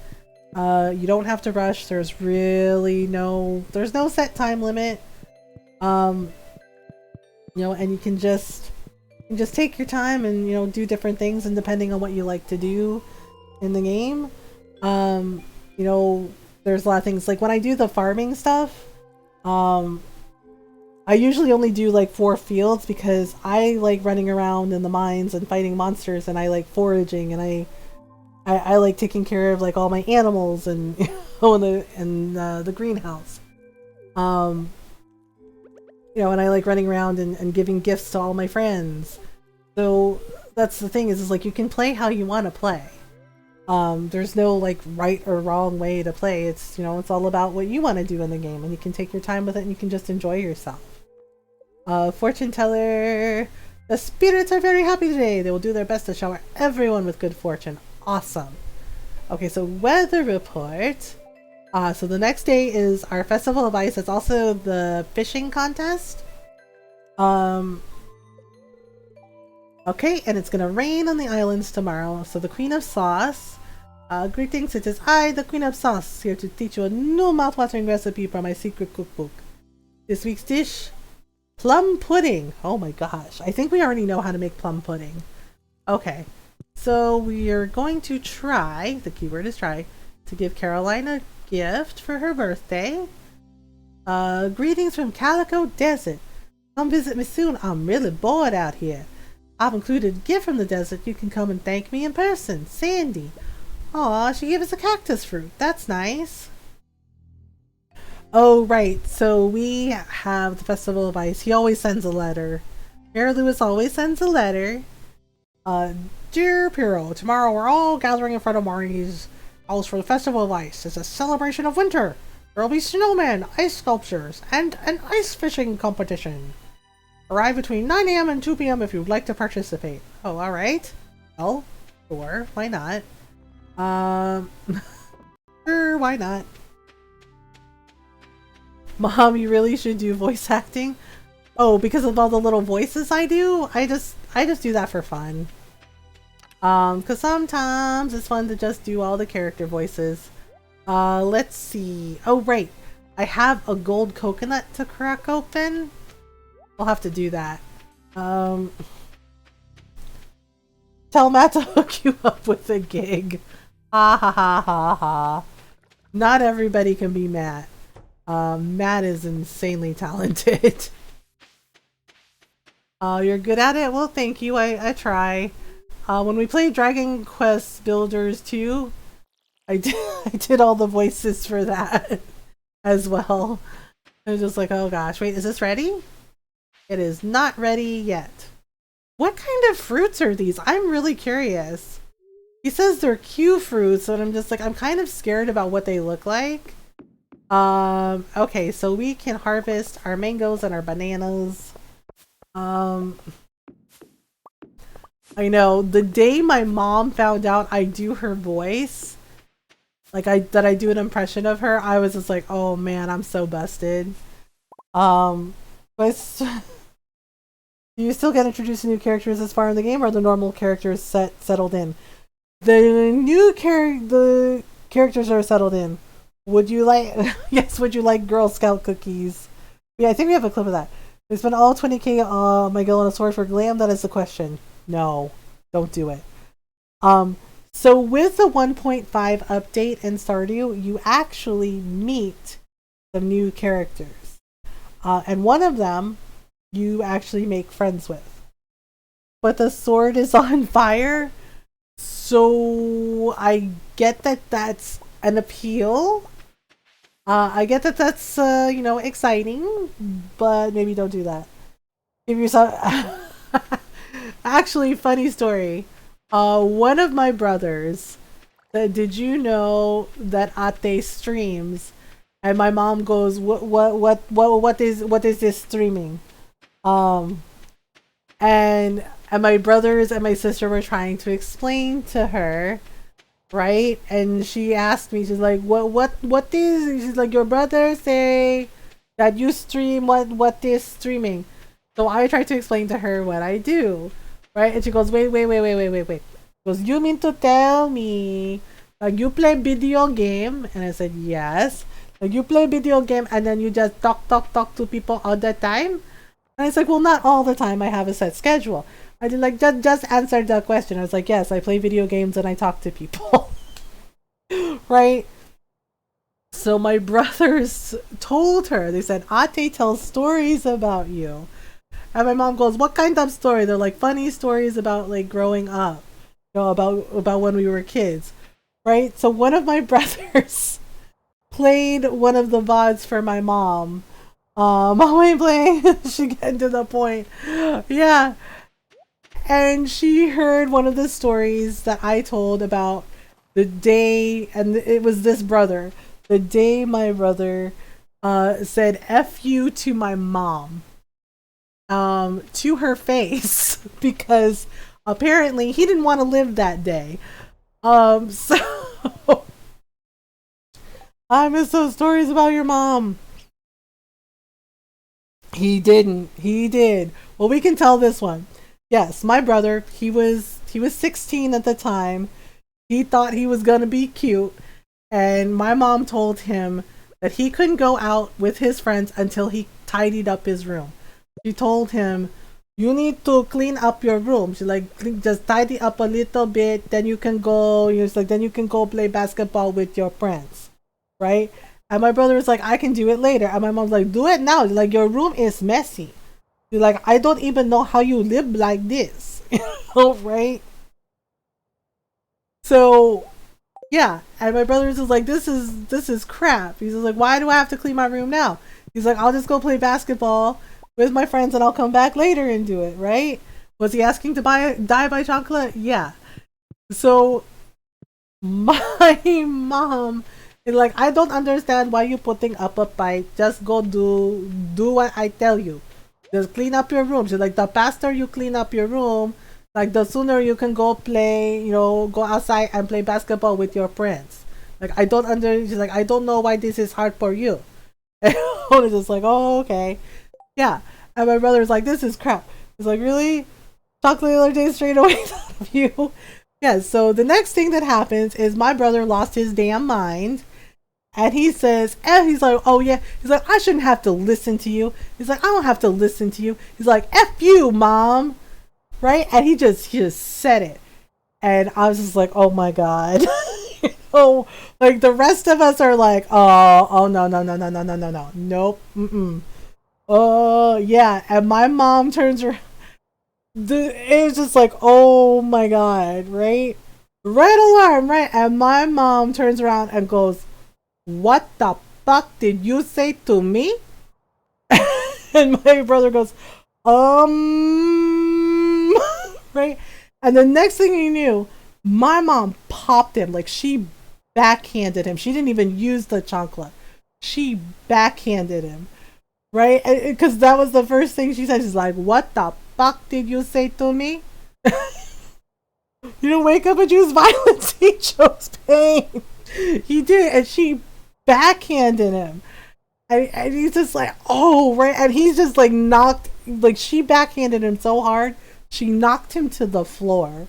You don't have to rush. There's no set time limit. And you can just take your time and do different things, and depending on what you like to do in the game. you know, there's a lot of things like when I do the farming stuff, I usually only do like 4 fields because I like running around in the mines and fighting monsters, and I like foraging, and I like taking care of like all my animals and you know, in the greenhouse. You know, and I like running around and giving gifts to all my friends. So that's the thing is like you can play how you want to play. There's no like right or wrong way to play. It's, you know, it's all about what you want to do in the game, and you can take your time with it and you can just enjoy yourself. Fortune teller. The spirits are very happy today. They will do their best to shower everyone with good fortune. Awesome. Okay, so weather report. So the next day is our Festival of Ice. It's also the fishing contest. Okay, and it's gonna rain on the islands tomorrow. So the Queen of Sauce. Greetings, it is I, the Queen of Sauce, here to teach you a new mouthwatering recipe from my secret cookbook. This week's dish, plum pudding. Oh my gosh, I think we already know how to make plum pudding. Okay, so we are going to try, the keyword is try, to give Caroline a gift for her birthday. Greetings from Calico Desert. Come visit me soon. I'm really bored out here. I've included a gift from the desert. You can come and thank me in person. Sandy. Aw, she gave us a cactus fruit. That's nice. Oh, right. So we have the Festival of Ice. He always sends a letter. Mayor Lewis always sends a letter. Dear Piro, tomorrow we're all gathering in front of Marnie's house for the Festival of Ice. It's a celebration of winter. There will be snowmen, ice sculptures, and an ice fishing competition. Arrive between 9 a.m. and 2 p.m. if you'd like to participate. Oh, alright. Well, sure. Why not? Sure, why not? Mom, you really should do voice acting. Oh, because of all the little voices I do? I just do that for fun. Because sometimes it's fun to just do all the character voices. Let's see. Oh, right. I have a gold coconut to crack open. I'll have to do that. Tell Matt to hook you up with a gig. Ha ha ha ha ha. Not everybody can be Matt. Matt is insanely talented. You're good at it? Well, thank you. I try. When we played Dragon Quest Builders 2, I did all the voices for that as well. I was just like, oh gosh, wait, is this ready? It is not ready yet. What kind of fruits are these? I'm really curious. He says they're Q fruits, and I'm just like, I'm kind of scared about what they look like. Okay, so we can harvest our mangoes and our bananas. I know, the day my mom found out I do her voice, like that I do an impression of her, I was just like, oh man, I'm so busted. But do you still get introduced to new characters as far in the game, or are the normal characters settled in? The characters are settled in. Would you like yes, would you like Girl Scout cookies? Yeah, I think we have a clip of that. We spent all 20k on my girl on a sword for glam, that is the question. No, don't do it. So with the 1.5 update in Stardew, you actually meet some new characters. And one of them you actually make friends with. But the sword is on fire, so I get that that's an appeal. I get that that's, you know, exciting, but maybe don't do that. Give yourself... Actually, funny story. One of my brothers said, did you know that Ate streams? And my mom goes, what is this streaming? And my brothers and my sister were trying to explain to her, right? And she asked me, she's like, what is, she's like, your brother say that you stream, what is streaming? So I tried to explain to her what I do, right? And she goes, wait. She goes, you mean to tell me like you play video game? And I said, yes. Like you play video game and then you just talk to people all the time? And it's like, well, not all the time. I have a set schedule. I did like just answer the question. I was like, yes, I play video games and I talk to people. Right? So my brothers told her, they said, Ate tells stories about you. And my mom goes, what kind of story? They're like funny stories about like growing up, about when we were kids, right? So one of my brothers played one of the VODs for my mom. Mom ain't playing. She getting to the point. Yeah. And she heard one of the stories that I told about the day, and it was this brother. The day my brother said F you to my mom. To her face because apparently he didn't want to live that day. So I miss those stories about your mom. He didn't. He did. Well, we can tell this one. Yes, my brother, he was 16 at the time. He thought he was gonna be cute, and my mom told him that he couldn't go out with his friends until he tidied up his room. She told him, you need to clean up your room. She's like, just tidy up a little bit, then you can go, then you can go play basketball with your friends, right? And my brother was like, I can do it later. And my mom's like, do it now. She's like, your room is messy. She's like, I don't even know how you live like this, right? So, yeah. And my brother was just like, this is crap. He's just like, why do I have to clean my room now? He's like, I'll just go play basketball with my friends and I'll come back later and do it, right? Was he asking to die by chocolate? Yeah. So my mom is like, I don't understand why you putting up a fight. Just go do what I tell you. Just clean up your room. She's like, the faster you clean up your room, like the sooner you can go play, go outside and play basketball with your friends. Like she's like, I don't know why this is hard for you. And I was just like, oh, okay. Yeah, and my brother's like, this is crap. He's like, really? Chocolate the other day straight away out of you? Yeah, so the next thing that happens is my brother lost his damn mind. And he says, he's like, oh yeah. He's like, I shouldn't have to listen to you. He's like, I don't have to listen to you. He's like, F you, mom. Right? And he just said it. And I was just like, oh my God. Oh, like the rest of us are like, oh no. Nope. Oh, yeah. And my mom turns around. It was just like, oh my God, right? Red alarm, right? And my mom turns around and goes, what the fuck did you say to me? And my brother goes, right? And the next thing he knew, my mom popped him. Like, she backhanded him. She didn't even use the chancla. She backhanded him. Right? Because that was the first thing she said. She's like, what the fuck did you say to me? You didn't wake up and choose violence. He chose pain. He did. And she backhanded him. And he's just like, oh, right. And he's just like she backhanded him so hard, she knocked him to the floor.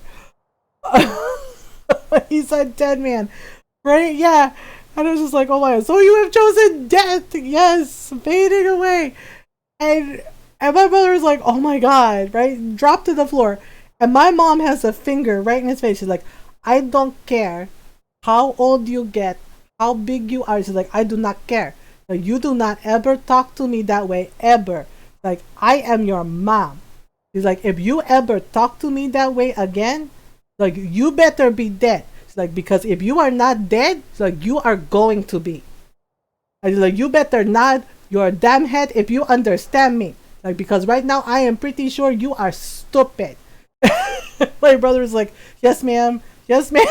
He's a dead man. Right? Yeah. And I was just like, oh my God, so you have chosen death. Yes, fading away. And my brother was like, oh my God, right? Dropped to the floor. And my mom has a finger right in his face. She's like, I don't care how old you get, how big you are. She's like, I do not care. Like, you do not ever talk to me that way, ever. Like, I am your mom. She's like, if you ever talk to me that way again, like, you better be dead. Like, because if you are not dead, like, you are going to be. And like, you better nod your damn head if you understand me. Like, because right now I am pretty sure you are stupid. My brother is like, yes ma'am, yes ma'am.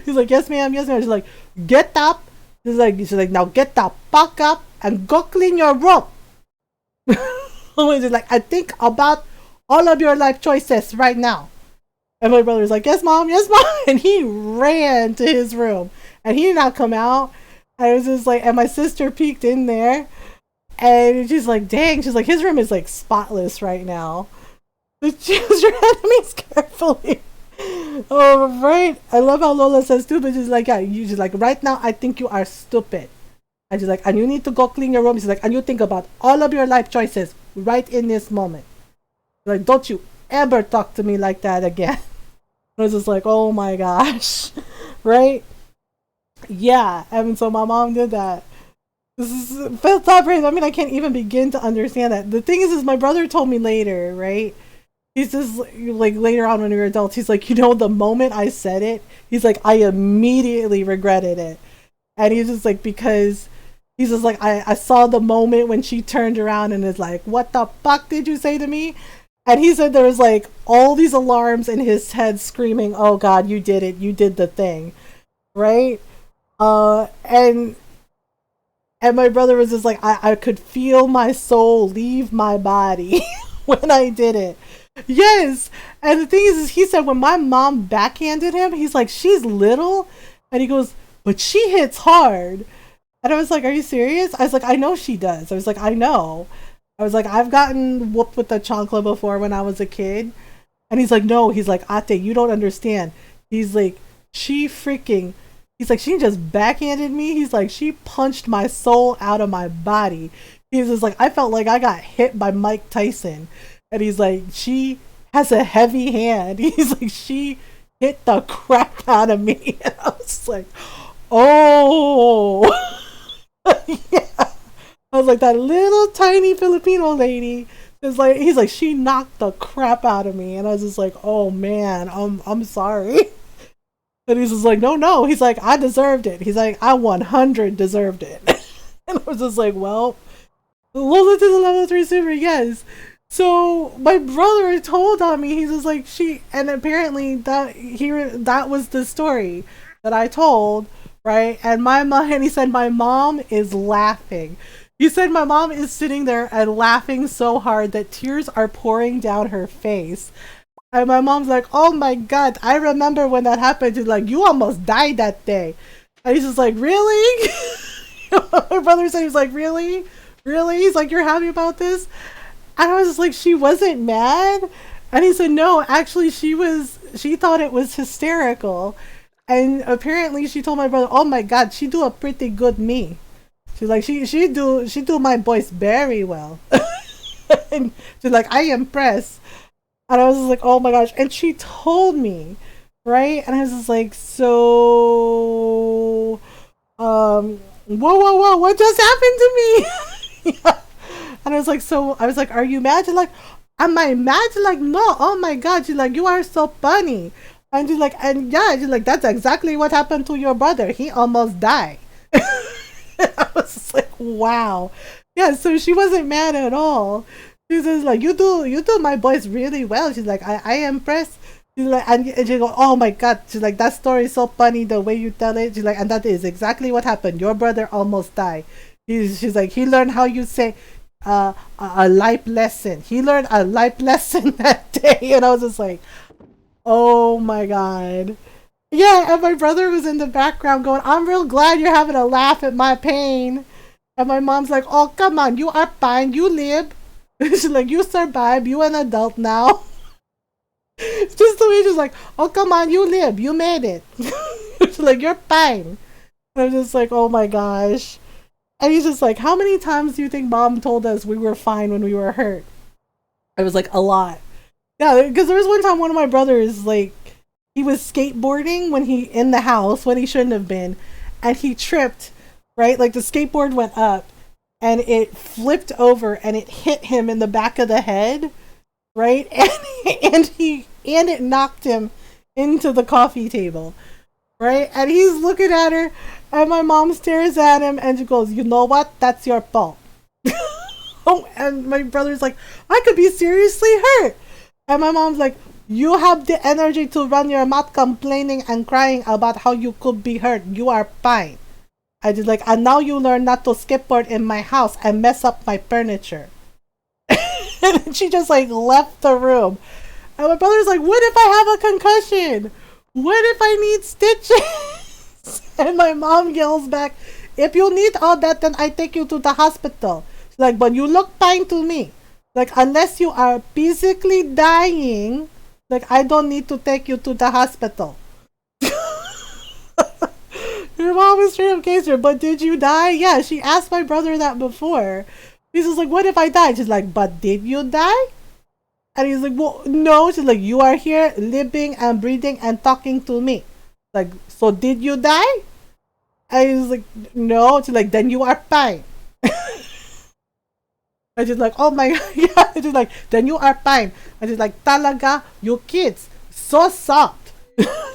He's like, yes ma'am, yes ma'am. She's like, get up. She's like, now get the fuck up and go clean your room. She's like, I think about all of your life choices right now. And my brother's like, yes, mom, yes, mom. And he ran to his room. And he did not come out. I was just like, and my sister peeked in there. And she's like, dang. She's like, his room is like spotless right now. Choose your enemies carefully. Oh, right. I love how Lola says stupid. She's like, yeah, she's like, right now, I think you are stupid. And she's like, and you need to go clean your room. She's like, and you think about all of your life choices right in this moment. She's like, don't you ever talk to me like that again. I was just like, oh my gosh. Right? Yeah, and so my mom did that. This is felt that praise. I mean, I can't even begin to understand that. The thing is my brother told me later, right? He's just like later on when we were adults, he's like, the moment I said it, he's like, I immediately regretted it. And he's just like, because he's just like, I saw the moment when she turned around and is like, what the fuck did you say to me? And he said there was like all these alarms in his head screaming, oh God, you did it. You did the thing. Right? And my brother was just like, I could feel my soul leave my body when I did it. Yes. And the thing is he said when my mom backhanded him, he's like, she's little. And he goes, but she hits hard. And I was like, are you serious? I was like, I know she does. I was like, I know. I was like, I've gotten whooped with the chancla before when I was a kid. And he's like, no. He's like, Ate, you don't understand. He's like, he's like, she just backhanded me. He's like, she punched my soul out of my body. He's just like, I felt like I got hit by Mike Tyson. And he's like, she has a heavy hand. He's like, she hit the crap out of me. And I was like, oh. Yeah. I was like, that little tiny Filipino lady is like, he's like, she knocked the crap out of me. And I was just like, oh man, I'm sorry. And he's just like, no. He's like, I deserved it. He's like, I 100 deserved it. And I was just like, well, Lola to the level 3 super, yes. So my brother told on me, he's just like, and apparently that was the story that I told, right? And and he said, my mom is laughing. He said, my mom is sitting there and laughing so hard that tears are pouring down her face. And my mom's like, oh my God, I remember when that happened. He's like, you almost died that day. And he's just like, really? My brother said, he was like, really? Really? He's like, you're happy about this? And I was just like, she wasn't mad? And he said, no, actually she thought it was hysterical. And apparently she told my brother, oh my God, she do a pretty good me. She's like, she do my voice very well. And she's like, I am impressed. And I was just like, oh my gosh. And she told me, right? And I was just like, so, whoa, what just happened to me? Yeah. And I was like, are you mad? She's like, am I mad? She's like, no, oh my God. She's like, you are so funny. And she's like, and yeah, she's like, that's exactly what happened to your brother. He almost died. I was just like, wow. Yeah, so she wasn't mad at all. She says like, you do my voice really well. She's like, I am impressed. She's like, and she go, oh my God. She's like, that story is so funny the way you tell it. She's like, and that is exactly what happened. Your brother almost died. She's like, he learned how you say a life lesson. He learned a life lesson that day. And I was just like, oh my God. Yeah, and my brother was in the background going, I'm real glad you're having a laugh at my pain. And my mom's like, oh, come on, you are fine. You live. She's like, you survived. You an adult now. It's just the way she's like, oh, come on, you live. You made it. She's like, you're fine. And I'm just like, oh my gosh. And he's just like, how many times do you think mom told us we were fine when we were hurt? I was like, a lot. Yeah, because there was one time one of my brothers, like, he was skateboarding in the house when he shouldn't have been. And he tripped, right? Like the skateboard went up. And it flipped over and it hit him in the back of the head, right? And it knocked him into the coffee table, right? And he's looking at her, and my mom stares at him, and she goes, "You know what? That's your fault." Oh, and my brother's like, "I could be seriously hurt," and my mom's like, "You have the energy to run your mouth complaining and crying about how you could be hurt. You are fine." I just like, and now you learn not to skateboard in my house and mess up my furniture. And she just like left the room. And my brother's like, what if I have a concussion? What if I need stitches? And my mom yells back, if you need all that, then I take you to the hospital. She's like, but you look fine to me. Like, unless you are physically dying, like, I don't need to take you to the hospital. Your mom is straight up cancer, but did you die? Yeah, she asked my brother that before. He's just like, what if I died? She's like, but did you die? And he's like, well, no. She's like, you are here living and breathing and talking to me. Like, so did you die? I was like, no. She's like, then you are fine. I just like, oh my god, yeah. I just like, then you are fine. I just like, talaga, you kids, so soft.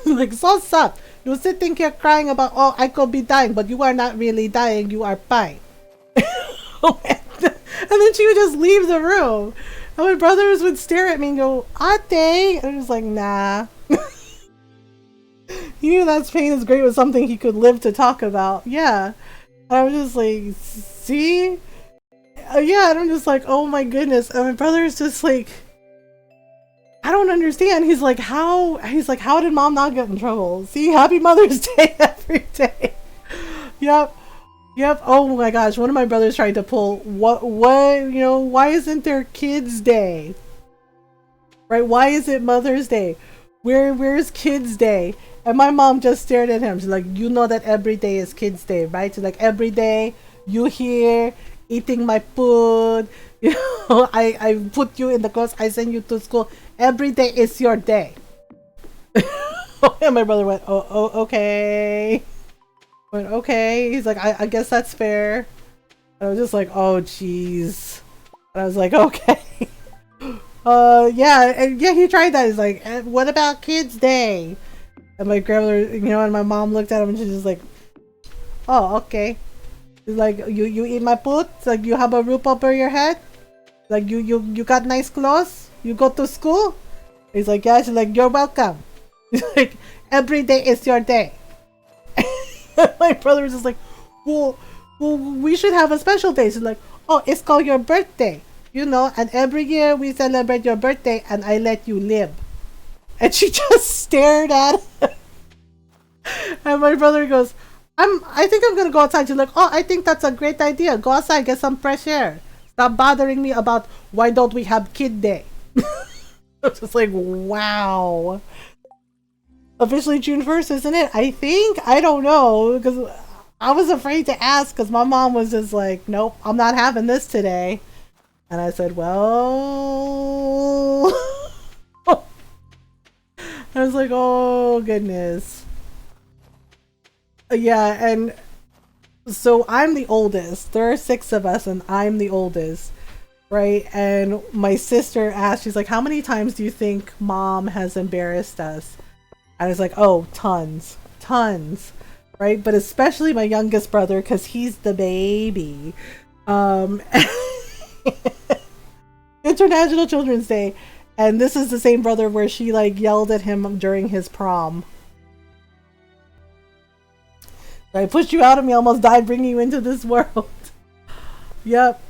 Like, so soft. You're sitting here crying about, oh, I could be dying, but you are not really dying, you are fine. And then she would just leave the room. And my brothers would stare at me and go, Ate! And I was like, nah. He knew that pain is great was something he could live to talk about. Yeah. And I was just like, see? Yeah, and I'm just like, oh my goodness. And my brother's just like, I don't understand. He's like, how did mom not get in trouble? See, happy Mother's Day every day. Yep. Yep. Oh my gosh. One of my brothers tried to pull why isn't there Kids Day? Right? Why is it Mother's Day? Where's Kids Day? And my mom just stared at him. She's like, you know that every day is Kids Day, right? She's like, every day you here eating my food. You know, I put you in the clothes. I send you to school. Every day is your day. And my brother went, oh okay. Went, okay. He's like, I guess that's fair. And I was just like, oh jeez. And I was like, okay. Yeah, and yeah, he tried that. He's like, what about Kids Day? And my grandmother, and my mom looked at him and she's just like, oh, okay. He's like, you eat my food? It's like, you have a roof over your head? Like, you got nice clothes? You go to school? He's like, yeah. She's like, you're welcome. He's like, every day is your day. My brother was just like, well, we should have a special day. She's like, oh, it's called your birthday. And every year we celebrate your birthday and I let you live. And she just stared at him. And my brother goes, I think I'm gonna go outside. She's like, oh, I think that's a great idea. Go outside, get some fresh air. Stop bothering me about why don't we have Kid Day. It's just like, wow. Officially June 1st, isn't it? I think. I don't know. Because I was afraid to ask because my mom was just like, nope, I'm not having this today. And I said, well... I was like, oh, goodness. Yeah, and so I'm the oldest. There are 6 of us, and I'm the oldest, right? And my sister asked, she's like, how many times do you think mom has embarrassed us? And I was like, oh, tons, right? But especially my youngest brother, because he's the baby. International Children's Day. And this is the same brother where she like yelled at him during his prom. I pushed you out of me, almost died bringing you into this world. Yep.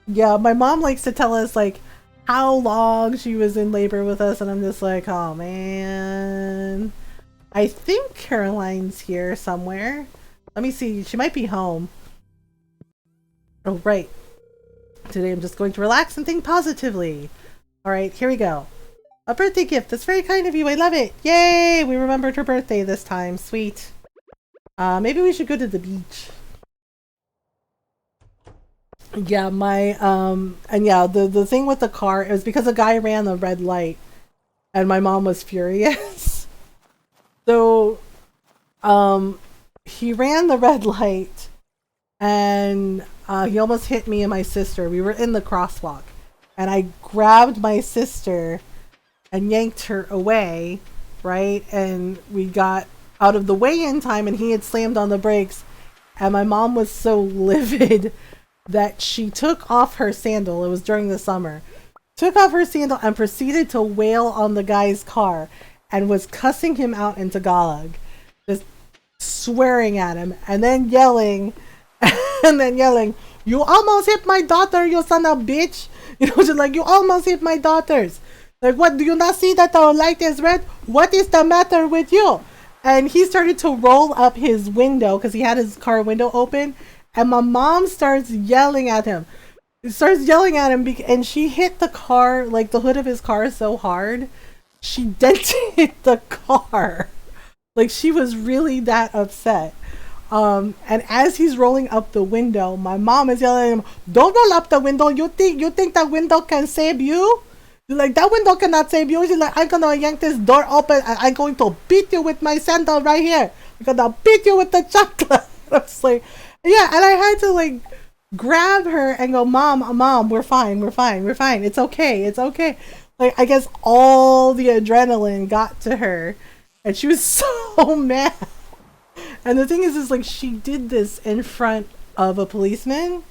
Yeah, my mom likes to tell us like how long she was in labor with us, and I'm just like, oh man. I think Caroline's here somewhere. Let me see. She might be home. Oh, right. Today I'm just going to relax and think positively. Alright, here we go. A birthday gift. That's very kind of you. I love it. Yay! We remembered her birthday this time. Sweet. Maybe we should go to the beach. Yeah, and yeah, the thing with the car, it was because a guy ran the red light and my mom was furious. So, he ran the red light and he almost hit me and my sister. We were in the crosswalk and I grabbed my sister and yanked her away, right? And we got out of the way in time and he had slammed on the brakes and my mom was so livid that she took off her sandal. It was during the summer. Took off her sandal and proceeded to wail on the guy's car and was cussing him out in Tagalog. Just swearing at him and then yelling, you almost hit my daughter, you son of a bitch. Just like, you almost hit my daughters. Like, what, do you not see that the light is red? What is the matter with you? And he started to roll up his window because he had his car window open. And my mom starts yelling at him. And she hit the car, like the hood of his car so hard, she dented the car. Like, she was really that upset. And as he's rolling up the window, my mom is yelling at him, don't roll up the window. You think that window can save you? She's like, that window cannot save you. She's like, I'm gonna yank this door open and I'm going to beat you with my sandal right here. I'll beat you with the chocolate. I was like, yeah, and I had to like grab her and go, mom, we're fine. It's okay. Like, I guess all the adrenaline got to her and she was so mad. And the thing is like, she did this in front of a policeman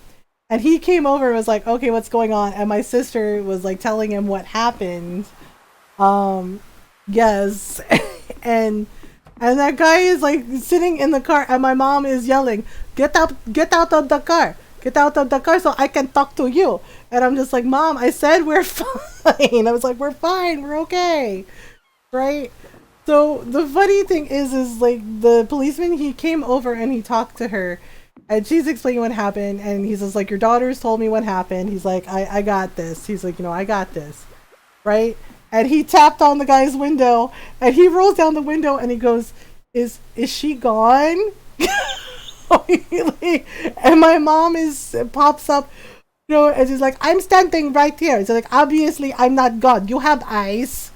and he came over and was like, okay, what's going on? And my sister was like telling him what happened. Yes. and that guy is like sitting in the car and my mom is yelling, get out of the car. Get out of the car so I can talk to you. And I'm just like, Mom, I said we're fine. I was like, we're fine. We're okay. Right? So the funny thing is like the policeman, he came over and he talked to her and she's explaining what happened. And he's just like, your daughters told me what happened. He's like, I got this. He's like, I got this. Right? And he tapped on the guy's window and he rolls down the window and he goes, is she gone? And my mom pops up, and she's like, I'm standing right here. So like, obviously I'm not God. You have eyes.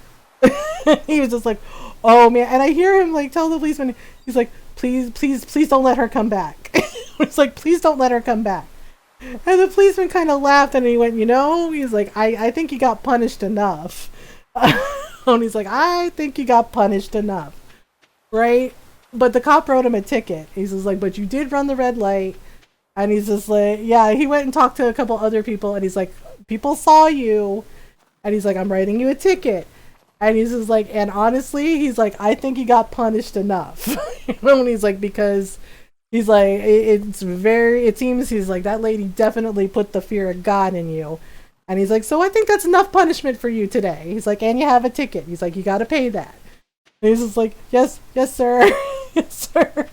He was just like, oh man. And I hear him like tell the policeman, he's like, please don't let her come back. It's like, please don't let her come back. And the policeman kind of laughed and he went, he's like, I think he got punished enough. And he's like, I think he got punished enough. Right? But the cop wrote him a ticket. He's just like, but you did run the red light. And he's just like, yeah, he went and talked to a couple other people. And he's like, people saw you. And he's like, I'm writing you a ticket. And he's just like, and honestly, he's like, I think he got punished enough. And he's like, because he's like, it seems he's like, that lady definitely put the fear of God in you. And he's like, so I think that's enough punishment for you today. He's like, and you have a ticket. He's like, you got to pay that. And he's just like, yes, sir. Yes, sir.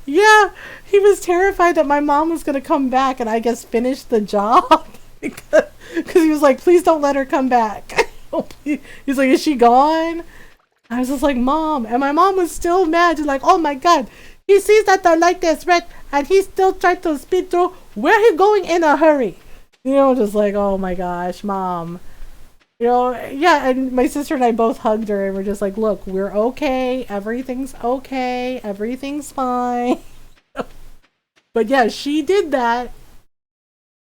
Yeah, he was terrified that my mom was going to come back and I guess finish the job. because he was like, please don't let her come back. He's like, is she gone? I was just like, Mom. And my mom was still mad. She's like, oh my God. He sees that the light is red and he still tried to speed through. Where he going in a hurry? Just like, oh my gosh, Mom. Yeah, and my sister and I both hugged her and we're just like, look, we're okay. Everything's okay. Everything's fine. But yeah, she did that.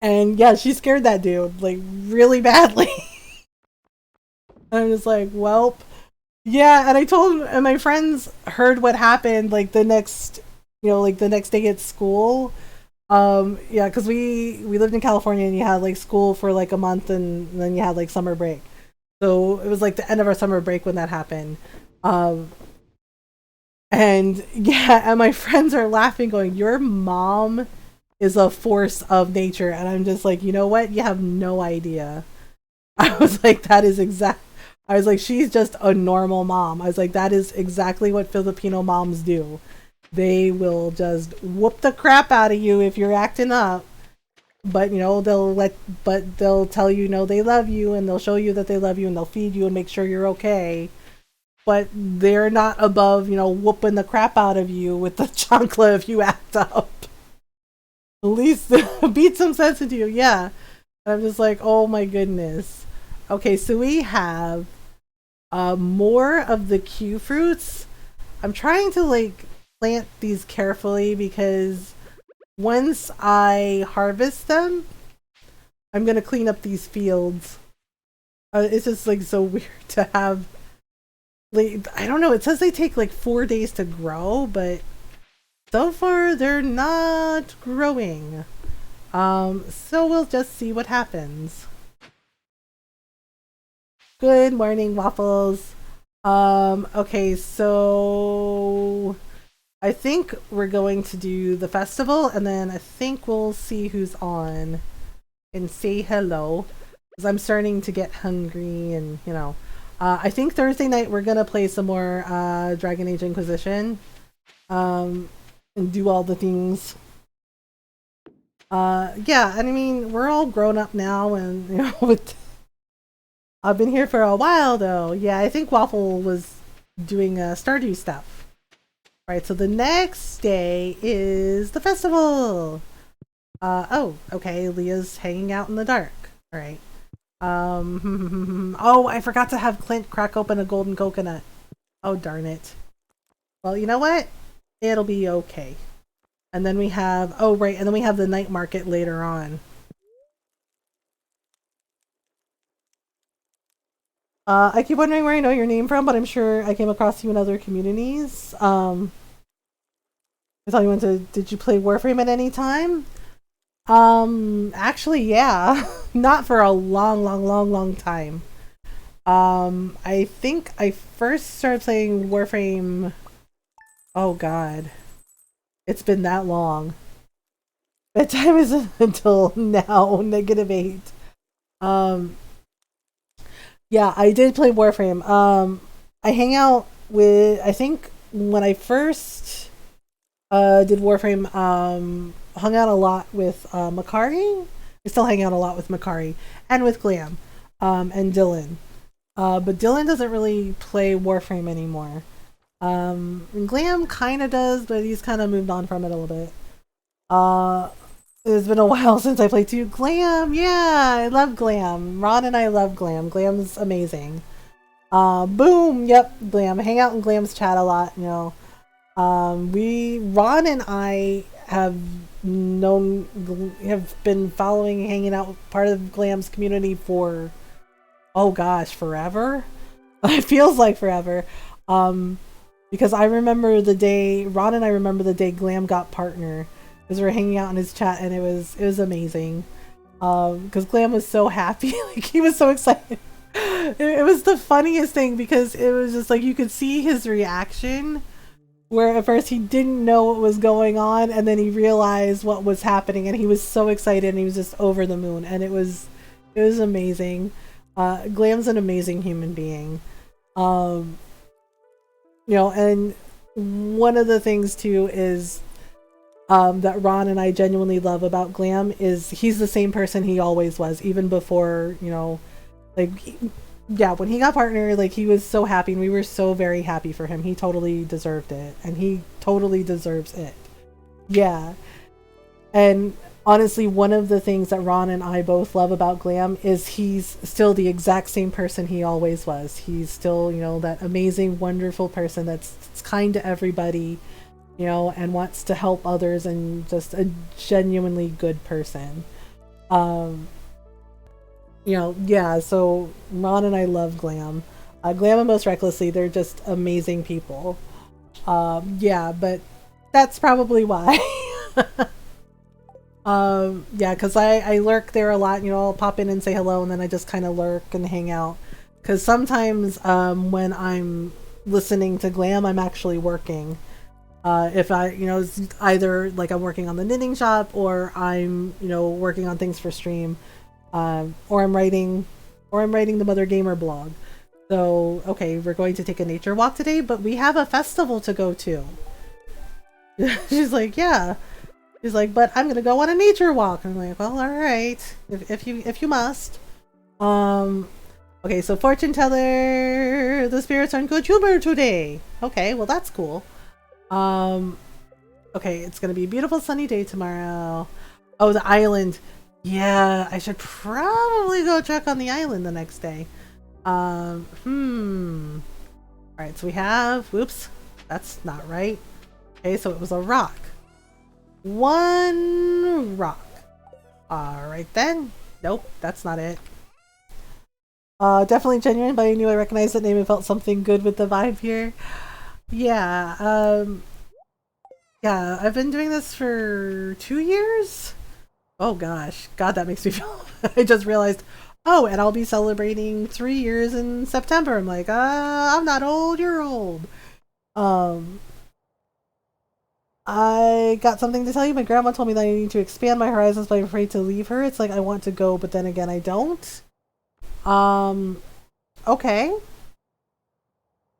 And yeah, she scared that dude, like, really badly. I'm just like, welp. Yeah, and I told him, and my friends heard what happened, like, the next day at school. Yeah, because we lived in California and you had like school for like a month and then you had like summer break. So it was like the end of our summer break when that happened. And yeah, and my friends are laughing going, your mom is a force of nature. And I'm just like, you know what? You have no idea. I was like, I was like, she's just a normal mom. I was like, that is exactly what Filipino moms do. They will just whoop the crap out of you if you're acting up. But they'll tell you, they love you and they'll show you that they love you and they'll feed you and make sure you're okay. But they're not above, whooping the crap out of you with the chancla if you act up. At least beat some sense into you, yeah. I'm just like, oh my goodness. Okay, so we have more of the Q fruits. I'm trying to like plant these carefully because once I harvest them, I'm gonna clean up these fields. It's just like so weird to have. Like, I don't know. It says they take like 4 days to grow, but so far they're not growing. So we'll just see what happens. Good morning, Waffles. Okay, so I think we're going to do the festival and then I think we'll see who's on and say hello because I'm starting to get hungry and I think Thursday night we're gonna play some more Dragon Age Inquisition and do all the things. Yeah, and I mean we're all grown up now and I've been here for a while though. Yeah, I think Waffle was doing Stardew stuff. Right, so the next day is the festival. Oh, okay, Leah's hanging out in the dark. All right. Oh, I forgot to have Clint crack open a golden coconut. Oh, darn it. Well, you know what? It'll be okay. And then we have, oh right, and then we have the night market later on. I keep wondering where I know your name from, but I'm sure I came across you in other communities. I thought you went to, did you play Warframe at any time? Actually, yeah. Not for a long time. I think I first started playing Warframe, oh god. It's been that long. Bedtime isn't until now, -8. Yeah, I did play Warframe. I hang out with, I think when I first did Warframe, hung out a lot with Makari. I still hang out a lot with Makari and with Glam, and Dylan. But Dylan doesn't really play Warframe anymore. Glam kind of does, but he's kind of moved on from it a little bit. It's been a while since I played too. Glam, yeah, I love Glam. Ron and I love Glam. Glam's amazing. Boom, yep, Glam. I hang out in Glam's chat a lot, you know. Ron and I have been following, hanging out, part of Glam's community for, oh gosh, forever? It feels like forever. Because I remember the day, Ron and I remember the day Glam got partner. Because we were hanging out in his chat and it was amazing. Because Glam was so happy, like he was so excited. It was the funniest thing because it was just like you could see his reaction. Where at first he didn't know what was going on and then he realized what was happening and he was so excited and he was just over the moon and it was amazing. Glam's an amazing human being. You know, and one of the things too is that Ron and I genuinely love about Glam is he's the same person he always was, even before, you know, like, yeah, when he got partner, like, he was so happy and we were so very happy for him. He totally deserved it and he totally deserves it. Yeah. And honestly, one of the things that Ron and I both love about Glam is he's still the exact same person he always was. He's still, you know, that amazing, wonderful person that's kind to everybody, you know, and wants to help others and just a genuinely good person. You know, yeah, so Ron and I love Glam. Glam and Most Recklessly, they're just amazing people. Yeah, but that's probably why. Yeah, because I lurk there a lot, you know, I'll pop in and say hello and then I just kind of lurk and hang out. Because sometimes when I'm listening to Glam, I'm actually working. If I, you know, it's either like I'm working on the knitting shop or I'm, you know, working on things for stream. Or I'm writing the Mothergamer blog. So, okay, we're going to take a nature walk today, but we have a festival to go to. She's like, yeah. She's like, but I'm gonna go on a nature walk. I'm like, well, all right, if you must. Okay, so fortune teller, the spirits are in good humor today. Okay, well that's cool. Okay, it's gonna be a beautiful sunny day tomorrow. Oh, the island. Yeah, I should probably go check on the island the next day. Alright, so we have, whoops, that's not right. Okay, so it was a rock. One rock. Alright then. Nope, that's not it. Definitely genuine, but I knew I recognized the name and felt something good with the vibe here. Yeah, yeah, I've been doing this for 2 years? Oh gosh, God, that makes me feel. I just realized, oh, and I'll be celebrating 3 years in September. I'm like, I'm not old, you're old. I got something to tell you. My grandma told me that I need to expand my horizons, but I'm afraid to leave her. It's like I want to go, but then again, I don't. Okay.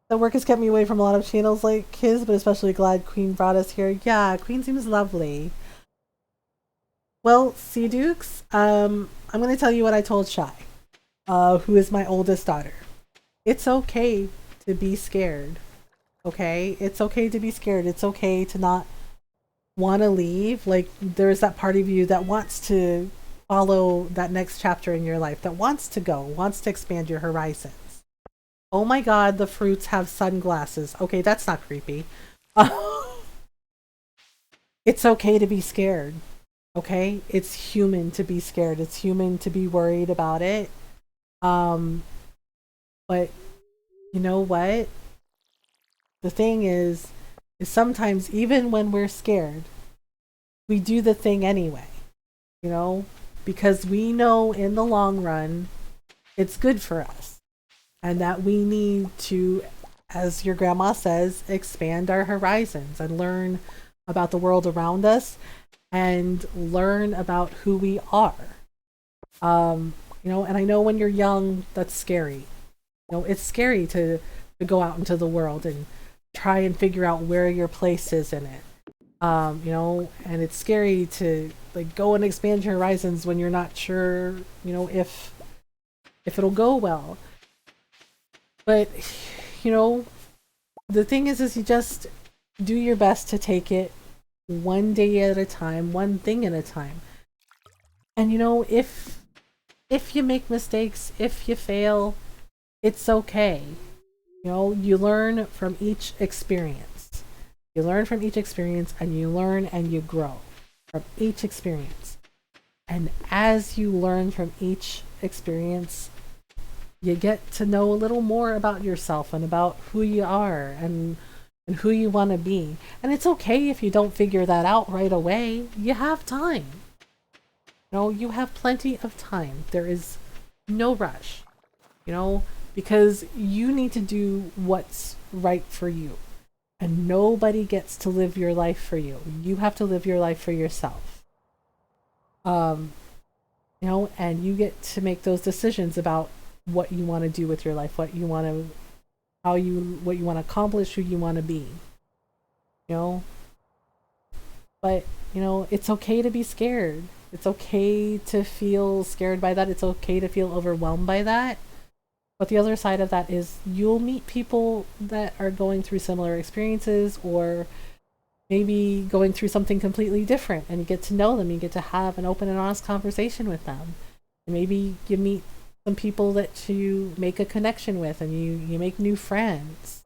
The work has kept me away from a lot of channels like his, but especially glad Queen brought us here. Yeah, Queen seems lovely. Well, Sea Dukes, I'm going to tell you what I told Shy, who is my oldest daughter. It's okay to be scared, okay? It's okay to be scared. It's okay to not want to leave. Like, there's that part of you that wants to follow that next chapter in your life, that wants to go, wants to expand your horizons. Oh my god, the fruits have sunglasses. Okay, that's not creepy. it's okay to be scared. Okay? It's human to be scared. It's human to be worried about it. But you know what? The thing is sometimes even when we're scared, we do the thing anyway, you know, because we know in the long run it's good for us and that we need to, as your grandma says, expand our horizons and learn about the world around us and learn about who we are. You know, and I know when you're young, that's scary. You know, it's scary to go out into the world and try and figure out where your place is in it. You know, and it's scary to like go and expand your horizons when you're not sure, you know, if it'll go well. But, you know, the thing is you just do your best to take it one day at a time, one thing at a time. And you know, if you make mistakes, if you fail, it's okay. You know, you learn from each experience. You learn from each experience and you learn and you grow from each experience. And as you learn from each experience, you get to know a little more about yourself and about who you are and who you want to be. And it's okay if you don't figure that out right away. You have time. You know, you have plenty of time. There is no rush, you know, because you need to do what's right for you. And nobody gets to live your life for you. You have to live your life for yourself. You know, and you get to make those decisions about what you want to do with your life, what you want to, what you want to accomplish, who you want to be. You know? But, you know, it's okay to be scared. It's okay to feel scared by that. It's okay to feel overwhelmed by that. But the other side of that is you'll meet people that are going through similar experiences or maybe going through something completely different, and you get to know them. You get to have an open and honest conversation with them. And maybe you meet some people that you make a connection with and you make new friends.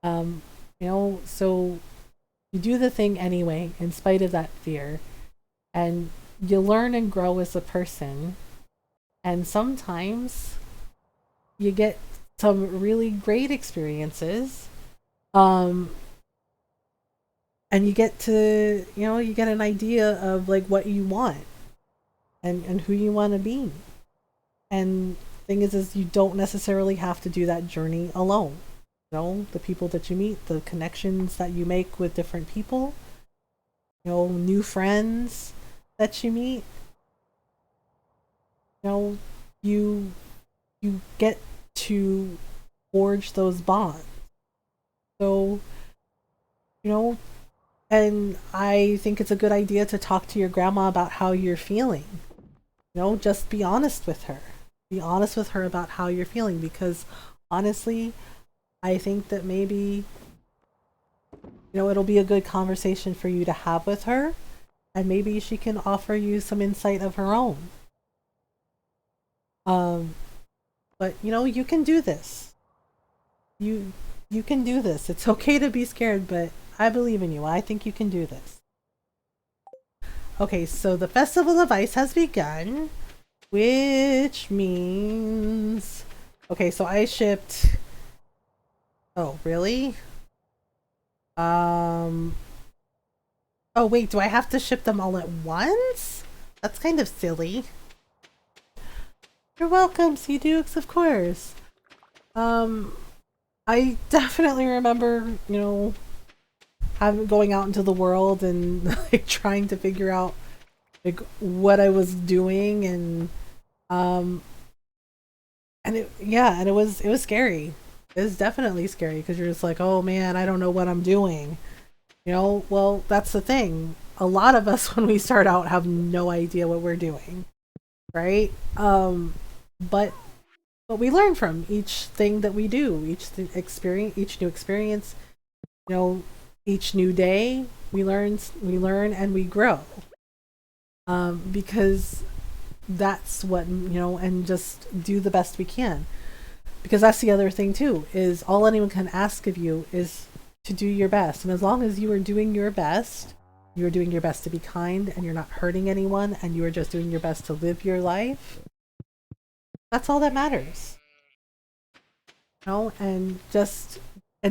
You know, so you do the thing anyway in spite of that fear. And you learn and grow as a person. And sometimes you get some really great experiences. And you get to, you know, you get an idea of like what you want and who you want to be. And the thing is you don't necessarily have to do that journey alone. You know, the people that you meet, the connections that you make with different people, you know, new friends that you meet, you know, you get to forge those bonds. So, you know, and I think it's a good idea to talk to your grandma about how you're feeling. You know, just be honest with her. Be honest with her about how you're feeling, because honestly, I think that maybe, you know, it'll be a good conversation for you to have with her, and maybe she can offer you some insight of her own. But you know, you can do this. You can do this. It's okay to be scared, but I believe in you. I think you can do this. Okay, so the Festival of Ice has begun, which means... Okay, so I shipped... Oh, really? Oh, wait, do I have to ship them all at once? That's kind of silly. You're welcome, Sea Dukes, of course. I definitely remember, you know, going out into the world and like trying to figure out like what I was doing, and it was scary. It was definitely scary because you're just like, oh man, I don't know what I'm doing. You know, well, that's the thing. A lot of us when we start out have no idea what we're doing, right? But we learn from each thing that we do, each new experience, you know, each new day, we learn and we grow. Because that's what, you know, and just do the best we can. Because that's the other thing too, is all anyone can ask of you is to do your best. And as long as you are doing your best, you're doing your best to be kind and you're not hurting anyone and you are just doing your best to live your life, that's all that matters. You know, and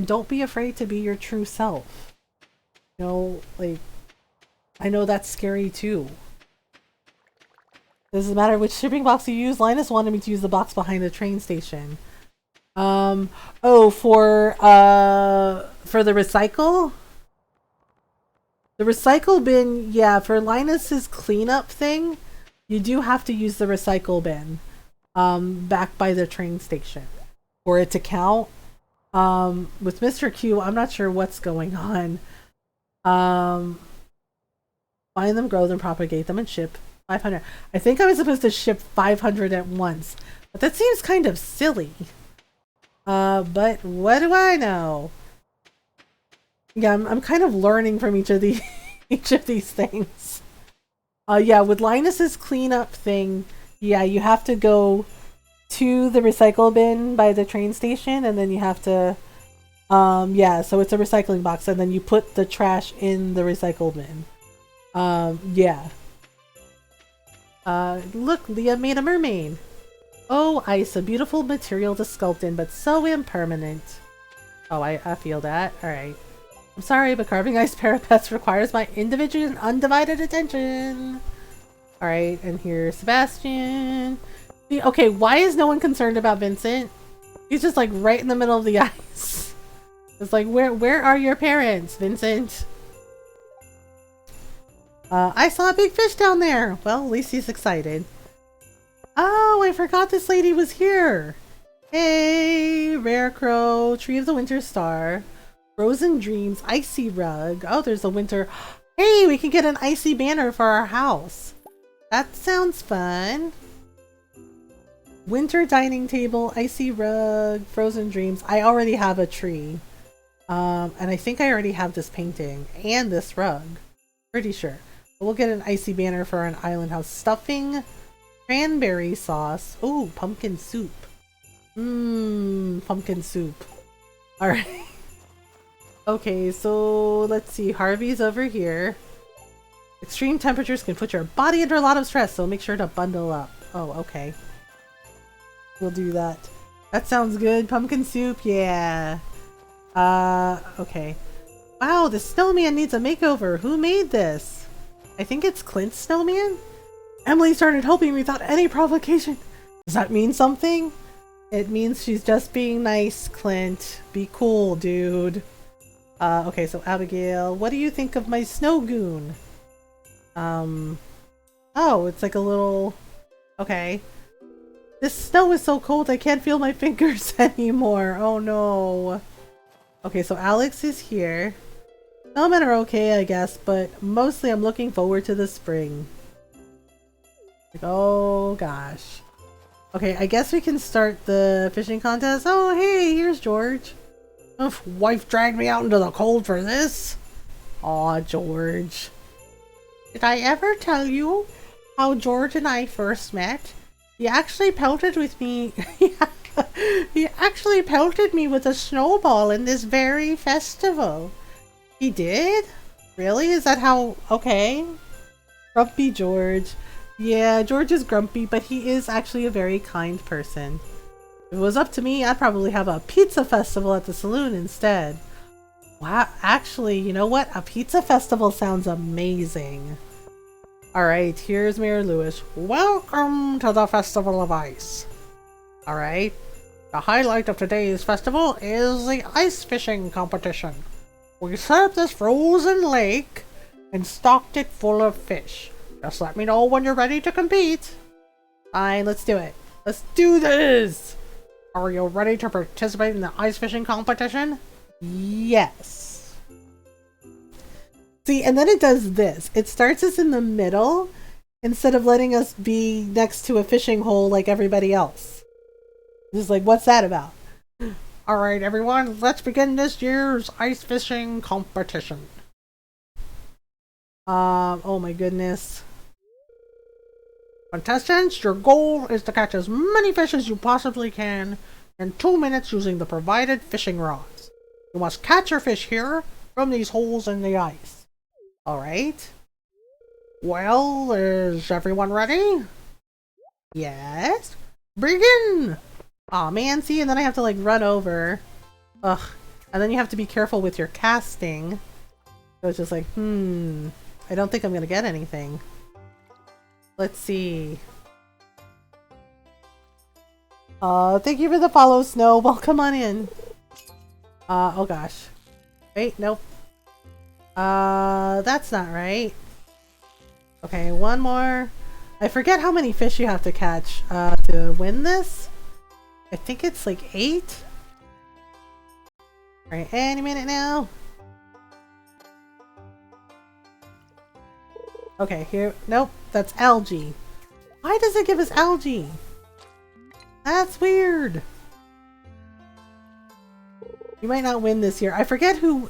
don't be afraid to be your true self. You know, like, I know that's scary too. Doesn't matter which shipping box you use. Linus wanted me to use the box behind the train station. Oh, for the recycle? The recycle bin, yeah, for Linus's cleanup thing, you do have to use the recycle bin back by the train station for it to count. With Mr. Q, I'm not sure what's going on. Find them, grow them, propagate them, and ship 500. I think I was supposed to ship 500 at once, but that seems kind of silly. But what do I know? Yeah, I'm kind of learning from each of these things. Yeah, with Linus's cleanup thing, yeah, you have to go to the recycle bin by the train station, and then you have to, yeah, so it's a recycling box, and then you put the trash in the recycle bin. Yeah. Look, Leah made a mermaid. Oh, ice, a beautiful material to sculpt in, but so impermanent. Oh, I feel that. Alright. I'm sorry, but carving ice parapets requires my individual and undivided attention. Alright, and here's Sebastian. See, okay, why is no one concerned about Vincent? He's just like right in the middle of the ice. It's like, where are your parents, Vincent? I saw a big fish down there. Well, at least he's excited. Oh, I forgot this lady was here. Hey, Rare Crow, Tree of the Winter Star, Frozen Dreams, Icy Rug. Oh, there's a winter. Hey, we can get an icy banner for our house. That sounds fun. Winter dining table, icy rug, Frozen Dreams. I already have a tree. And I think I already have this painting and this rug. Pretty sure. We'll get an icy banner for an island house. Stuffing, cranberry sauce. Oh, pumpkin soup. Mmm, pumpkin soup. Alright. Okay, so let's see. Harvey's over here. Extreme temperatures can put your body under a lot of stress, so make sure to bundle up. Oh, okay. We'll do that. That sounds good. Pumpkin soup, yeah. Okay. Wow, the snowman needs a makeover. Who made this? I think it's Clint's snowman? Emily started helping me without any provocation. Does that mean something? It means she's just being nice, Clint. Be cool, dude. Okay, so Abigail, what do you think of my snow goon? Oh, it's like a little... Okay. This snow is so cold I can't feel my fingers anymore. Oh no. Okay, so Alex is here. Snowmen are okay, I guess, but mostly I'm looking forward to the spring. Like, oh gosh. Okay, I guess we can start the fishing contest. Oh, hey, here's George. Oh, wife dragged me out into the cold for this. Aw, George. Did I ever tell you how George and I first met? He actually pelted with me. He actually pelted me with a snowball in this very festival. He did? Really? Is that how... Okay. Grumpy George. Yeah, George is grumpy, but he is actually a very kind person. If it was up to me, I'd probably have a pizza festival at the saloon instead. Wow, actually, you know what? A pizza festival sounds amazing. Alright, here's Mayor Lewis. Welcome to the Festival of Ice. Alright. The highlight of today's festival is the ice fishing competition. We set up this frozen lake and stocked it full of fish. Just let me know when you're ready to compete. Fine, let's do it. Let's do this! Are you ready to participate in the ice fishing competition? Yes. See, and then it does this. It starts us in the middle instead of letting us be next to a fishing hole like everybody else. Just like, what's that about? Alright, everyone, let's begin this year's ice fishing competition. Oh my goodness. Contestants, your goal is to catch as many fish as you possibly can in 2 minutes using the provided fishing rods. You must catch your fish here from these holes in the ice. Alright. Well, is everyone ready? Yes. Begin! Aw, man, see, and then I have to, like, run over. Ugh. And then you have to be careful with your casting. So it's just like, I don't think I'm gonna get anything. Let's see. Thank you for the follow, Snow. Welcome on in. Oh gosh. Wait, nope. That's not right. Okay, one more. I forget how many fish you have to catch, to win this. I think it's like 8. Alright, any minute now. Okay, here. Nope, that's algae. Why does it give us algae? That's weird. You might not win this year. I forget who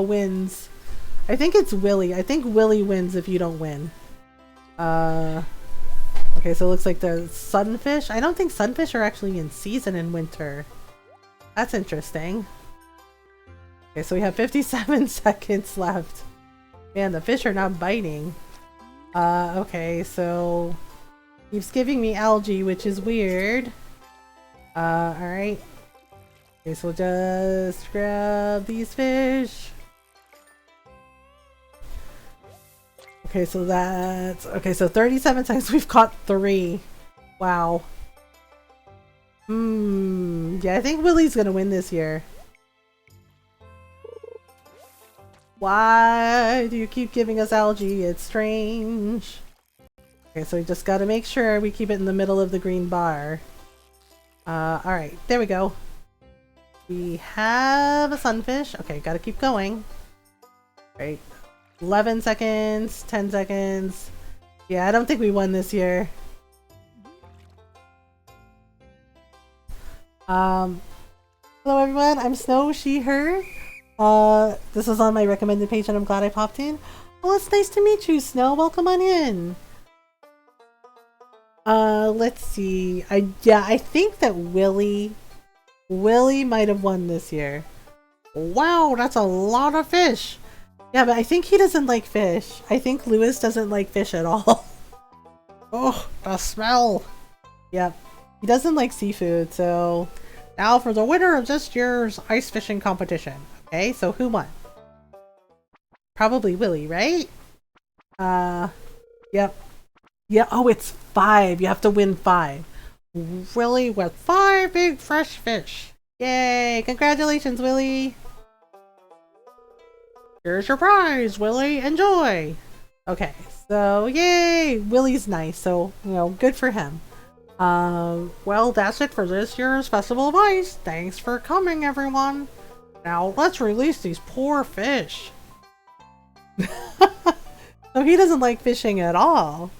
wins. I think it's Willy. I think Willy wins if you don't win. Okay, so it looks like the sunfish. I don't think sunfish are actually in season in winter. That's interesting. Okay, so we have 57 seconds left. Man, the fish are not biting. Okay, so keeps giving me algae, which is weird. Alright. Okay, so we'll just grab these fish. Okay, so that's... Okay, so 37 times we've caught 3. Wow. Yeah, I think Willy's gonna win this year. Why do you keep giving us algae? It's strange. Okay, so we just gotta make sure we keep it in the middle of the green bar. Alright, there we go. We have a sunfish. Okay, gotta keep going. Right. 11 seconds, 10 seconds. Yeah, I don't think we won this year. Hello everyone, I'm Snow, she, her. This is on my recommended page and I'm glad I popped in. Oh, it's nice to meet you, Snow. Welcome on in. Let's see. I think that Willy might have won this year. Wow, that's a lot of fish. Yeah, but I think he doesn't like fish. I think Lewis doesn't like fish at all. Oh, the smell. Yep. He doesn't like seafood, so now for the winner of this year's ice fishing competition. Okay, so who won? Probably Willy, right? Yep. Yeah, oh, it's 5. You have to win 5. Willy with 5 big fresh fish. Yay! Congratulations, Willy! Here's your prize, Willy. Enjoy! Okay, so yay! Willy's nice, so, you know, good for him. Well, that's it for this year's Festival of Ice. Thanks for coming, everyone. Now, let's release these poor fish. So he doesn't like fishing at all.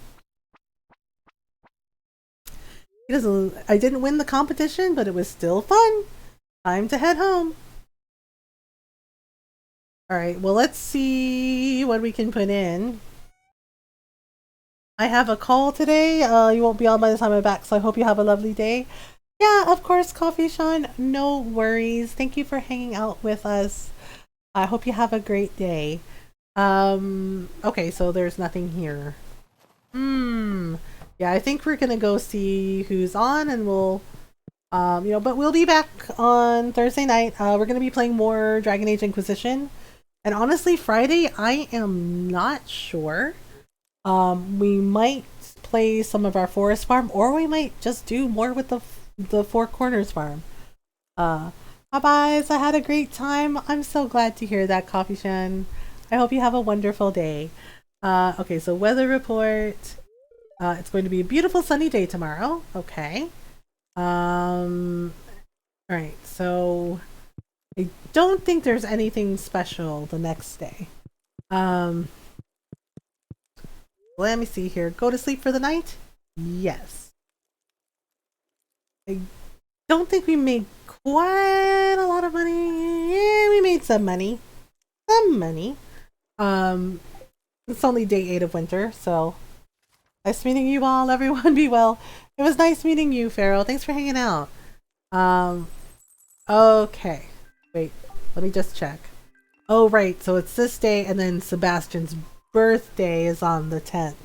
He doesn't. I didn't win the competition, but it was still fun. Time to head home. Alright, well, let's see what we can put in. I have a call today. You won't be on by the time I'm back, so I hope you have a lovely day. Yeah, of course, Coffee Sean. No worries. Thank you for hanging out with us. I hope you have a great day. Okay, so there's nothing here. Yeah, I think we're gonna go see who's on, and we'll, you know, but we'll be back on Thursday night. We're gonna be playing more Dragon Age Inquisition. And honestly, Friday, I am not sure. We might play some of our Forest Farm, or we might just do more with the Four Corners Farm. Bye-byes, I had a great time. I'm so glad to hear that, Coffee Shan. I hope you have a wonderful day. Okay, so weather report. It's going to be a beautiful sunny day tomorrow. Okay. Alright, so I don't think there's anything special the next day. Let me see here. Go to sleep for the night? Yes. I don't think we made quite a lot of money. Yeah, we made some money. Some money. It's only day 8 of winter, so nice meeting you all. Everyone be well. It was nice meeting you, Pharaoh. Thanks for hanging out. Okay. Wait, let me just check. Oh, right. So it's this day, and then Sebastian's birthday is on the 10th.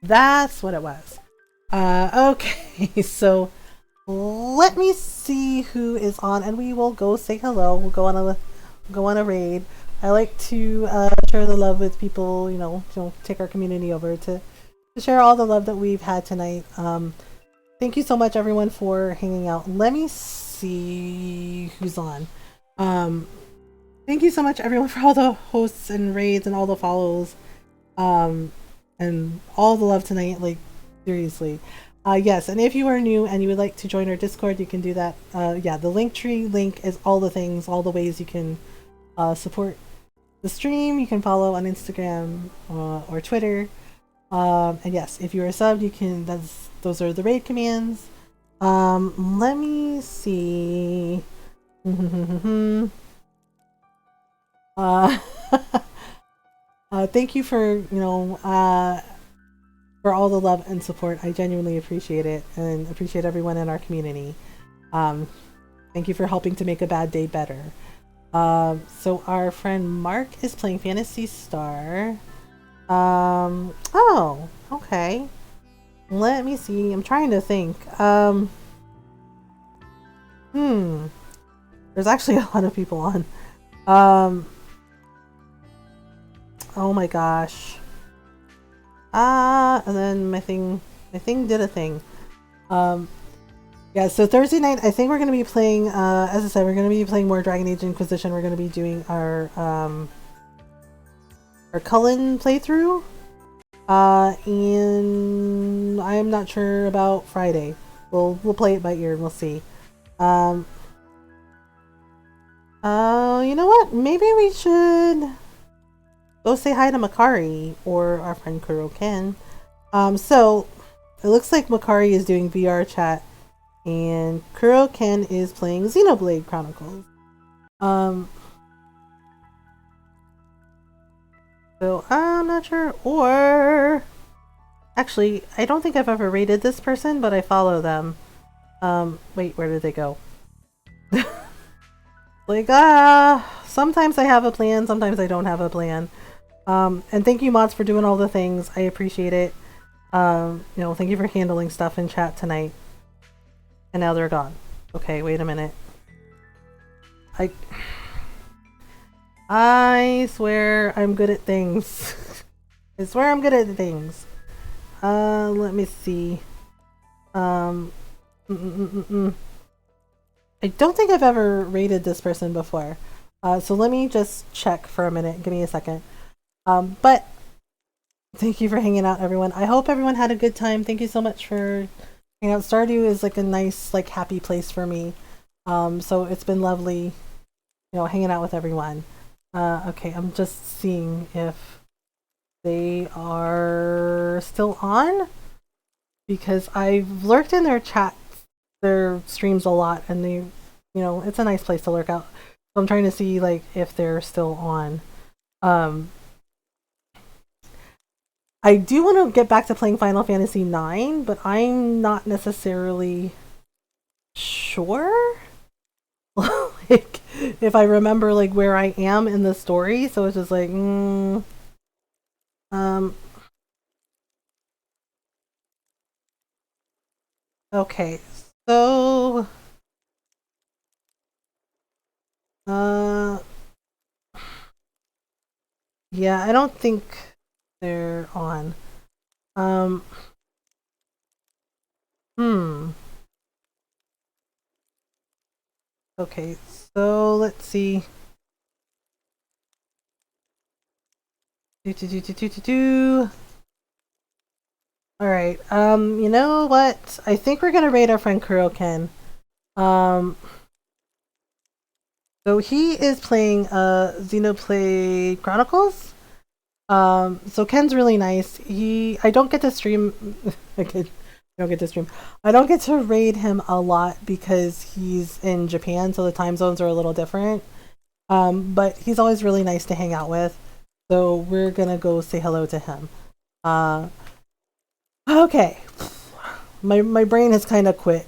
That's what it was. Okay, so let me see who is on, and we will go say hello. We'll go on a raid. I like to share the love with people. Take our community over to share all the love that we've had tonight. Thank you so much, everyone, for hanging out. Let me see who's on. Thank you so much, everyone, for all the hosts and raids and all the follows, and all the love tonight. Like, seriously. Yes, and if you are new and you would like to join our Discord, you can do that. Yeah, the Linktree link is all the things, all the ways you can support the stream. You can follow on Instagram or Twitter. And yes, if you're a sub, you can. Those are the raid commands. Let me see. Thank you for for all the love and support. I genuinely appreciate it and appreciate everyone in our community. Thank you for helping to make a bad day better. So our friend Mark is playing Phantasy Star. Oh, okay. Let me see. I'm trying to think. There's actually a lot of people on. Oh my gosh. And then my thing did a thing. Yeah, so Thursday night, I think we're going to be playing, as I said, we're going to be playing more Dragon Age Inquisition. We're going to be doing our Cullen playthrough. And I'm not sure about Friday. We'll play it by ear and we'll see. You know what? Maybe we should go say hi to Makari or our friend Kuro Ken. So it looks like Makari is doing VR chat and Kuro Ken is playing Xenoblade Chronicles. So I'm not sure. Or actually, I don't think I've ever rated this person, but I follow them. Wait, where did they go? Like, sometimes I have a plan, sometimes I don't have a plan. And thank you, mods, for doing all the things. I appreciate it. Thank you for handling stuff in chat tonight. And now they're gone. Okay, wait a minute. I swear I'm good at things. I swear I'm good at things. Let me see. I don't think I've ever rated this person before. So let me just check for a minute. Give me a second. But thank you for hanging out, everyone. I hope everyone had a good time. Thank you so much for hanging out. Stardew is like a nice, like, happy place for me. So it's been lovely, hanging out with everyone. Okay, I'm just seeing if they are still on, because I've lurked in their chat, their streams a lot, and they, it's a nice place to lurk out. So I'm trying to see, like, if they're still on. I do want to get back to playing Final Fantasy IX, but I'm not necessarily sure. Like, if I remember, like, where I am in the story, so it's just like, okay, so, yeah, I don't think they're on. Okay, so let's see. Alright, you know what? I think we're gonna raid our friend Kuroken. So he is playing Xenoblade Chronicles. So Ken's really nice. I don't get to stream I don't get to stream. I don't get to raid him a lot because he's in Japan, so the time zones are a little different. But he's always really nice to hang out with. So we're gonna go say hello to him. Okay. My brain has kind of quit.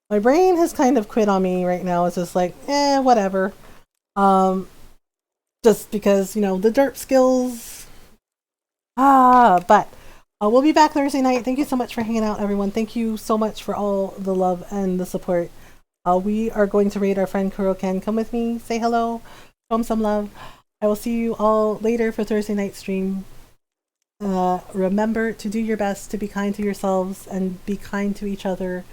My brain has kind of quit on me right now. It's just like, whatever. just because, you know, the derp skills. But we'll be back Thursday night. Thank you so much for hanging out, everyone. Thank you so much for all the love and the support. We are going to raid our friend Kuroken. Come with me, say hello, show him some love. I will see you all later for Thursday night stream. Remember to do your best to be kind to yourselves and be kind to each other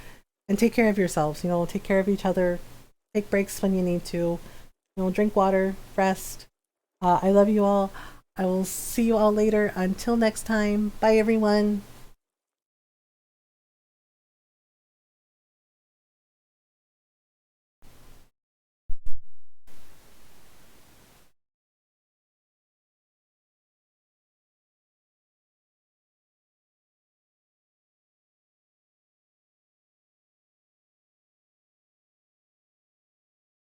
and take care of yourselves. You know, take care of each other. Take breaks when you need to. You know, drink water, rest. I love you all. I will see you all later. Until next time. Bye, everyone.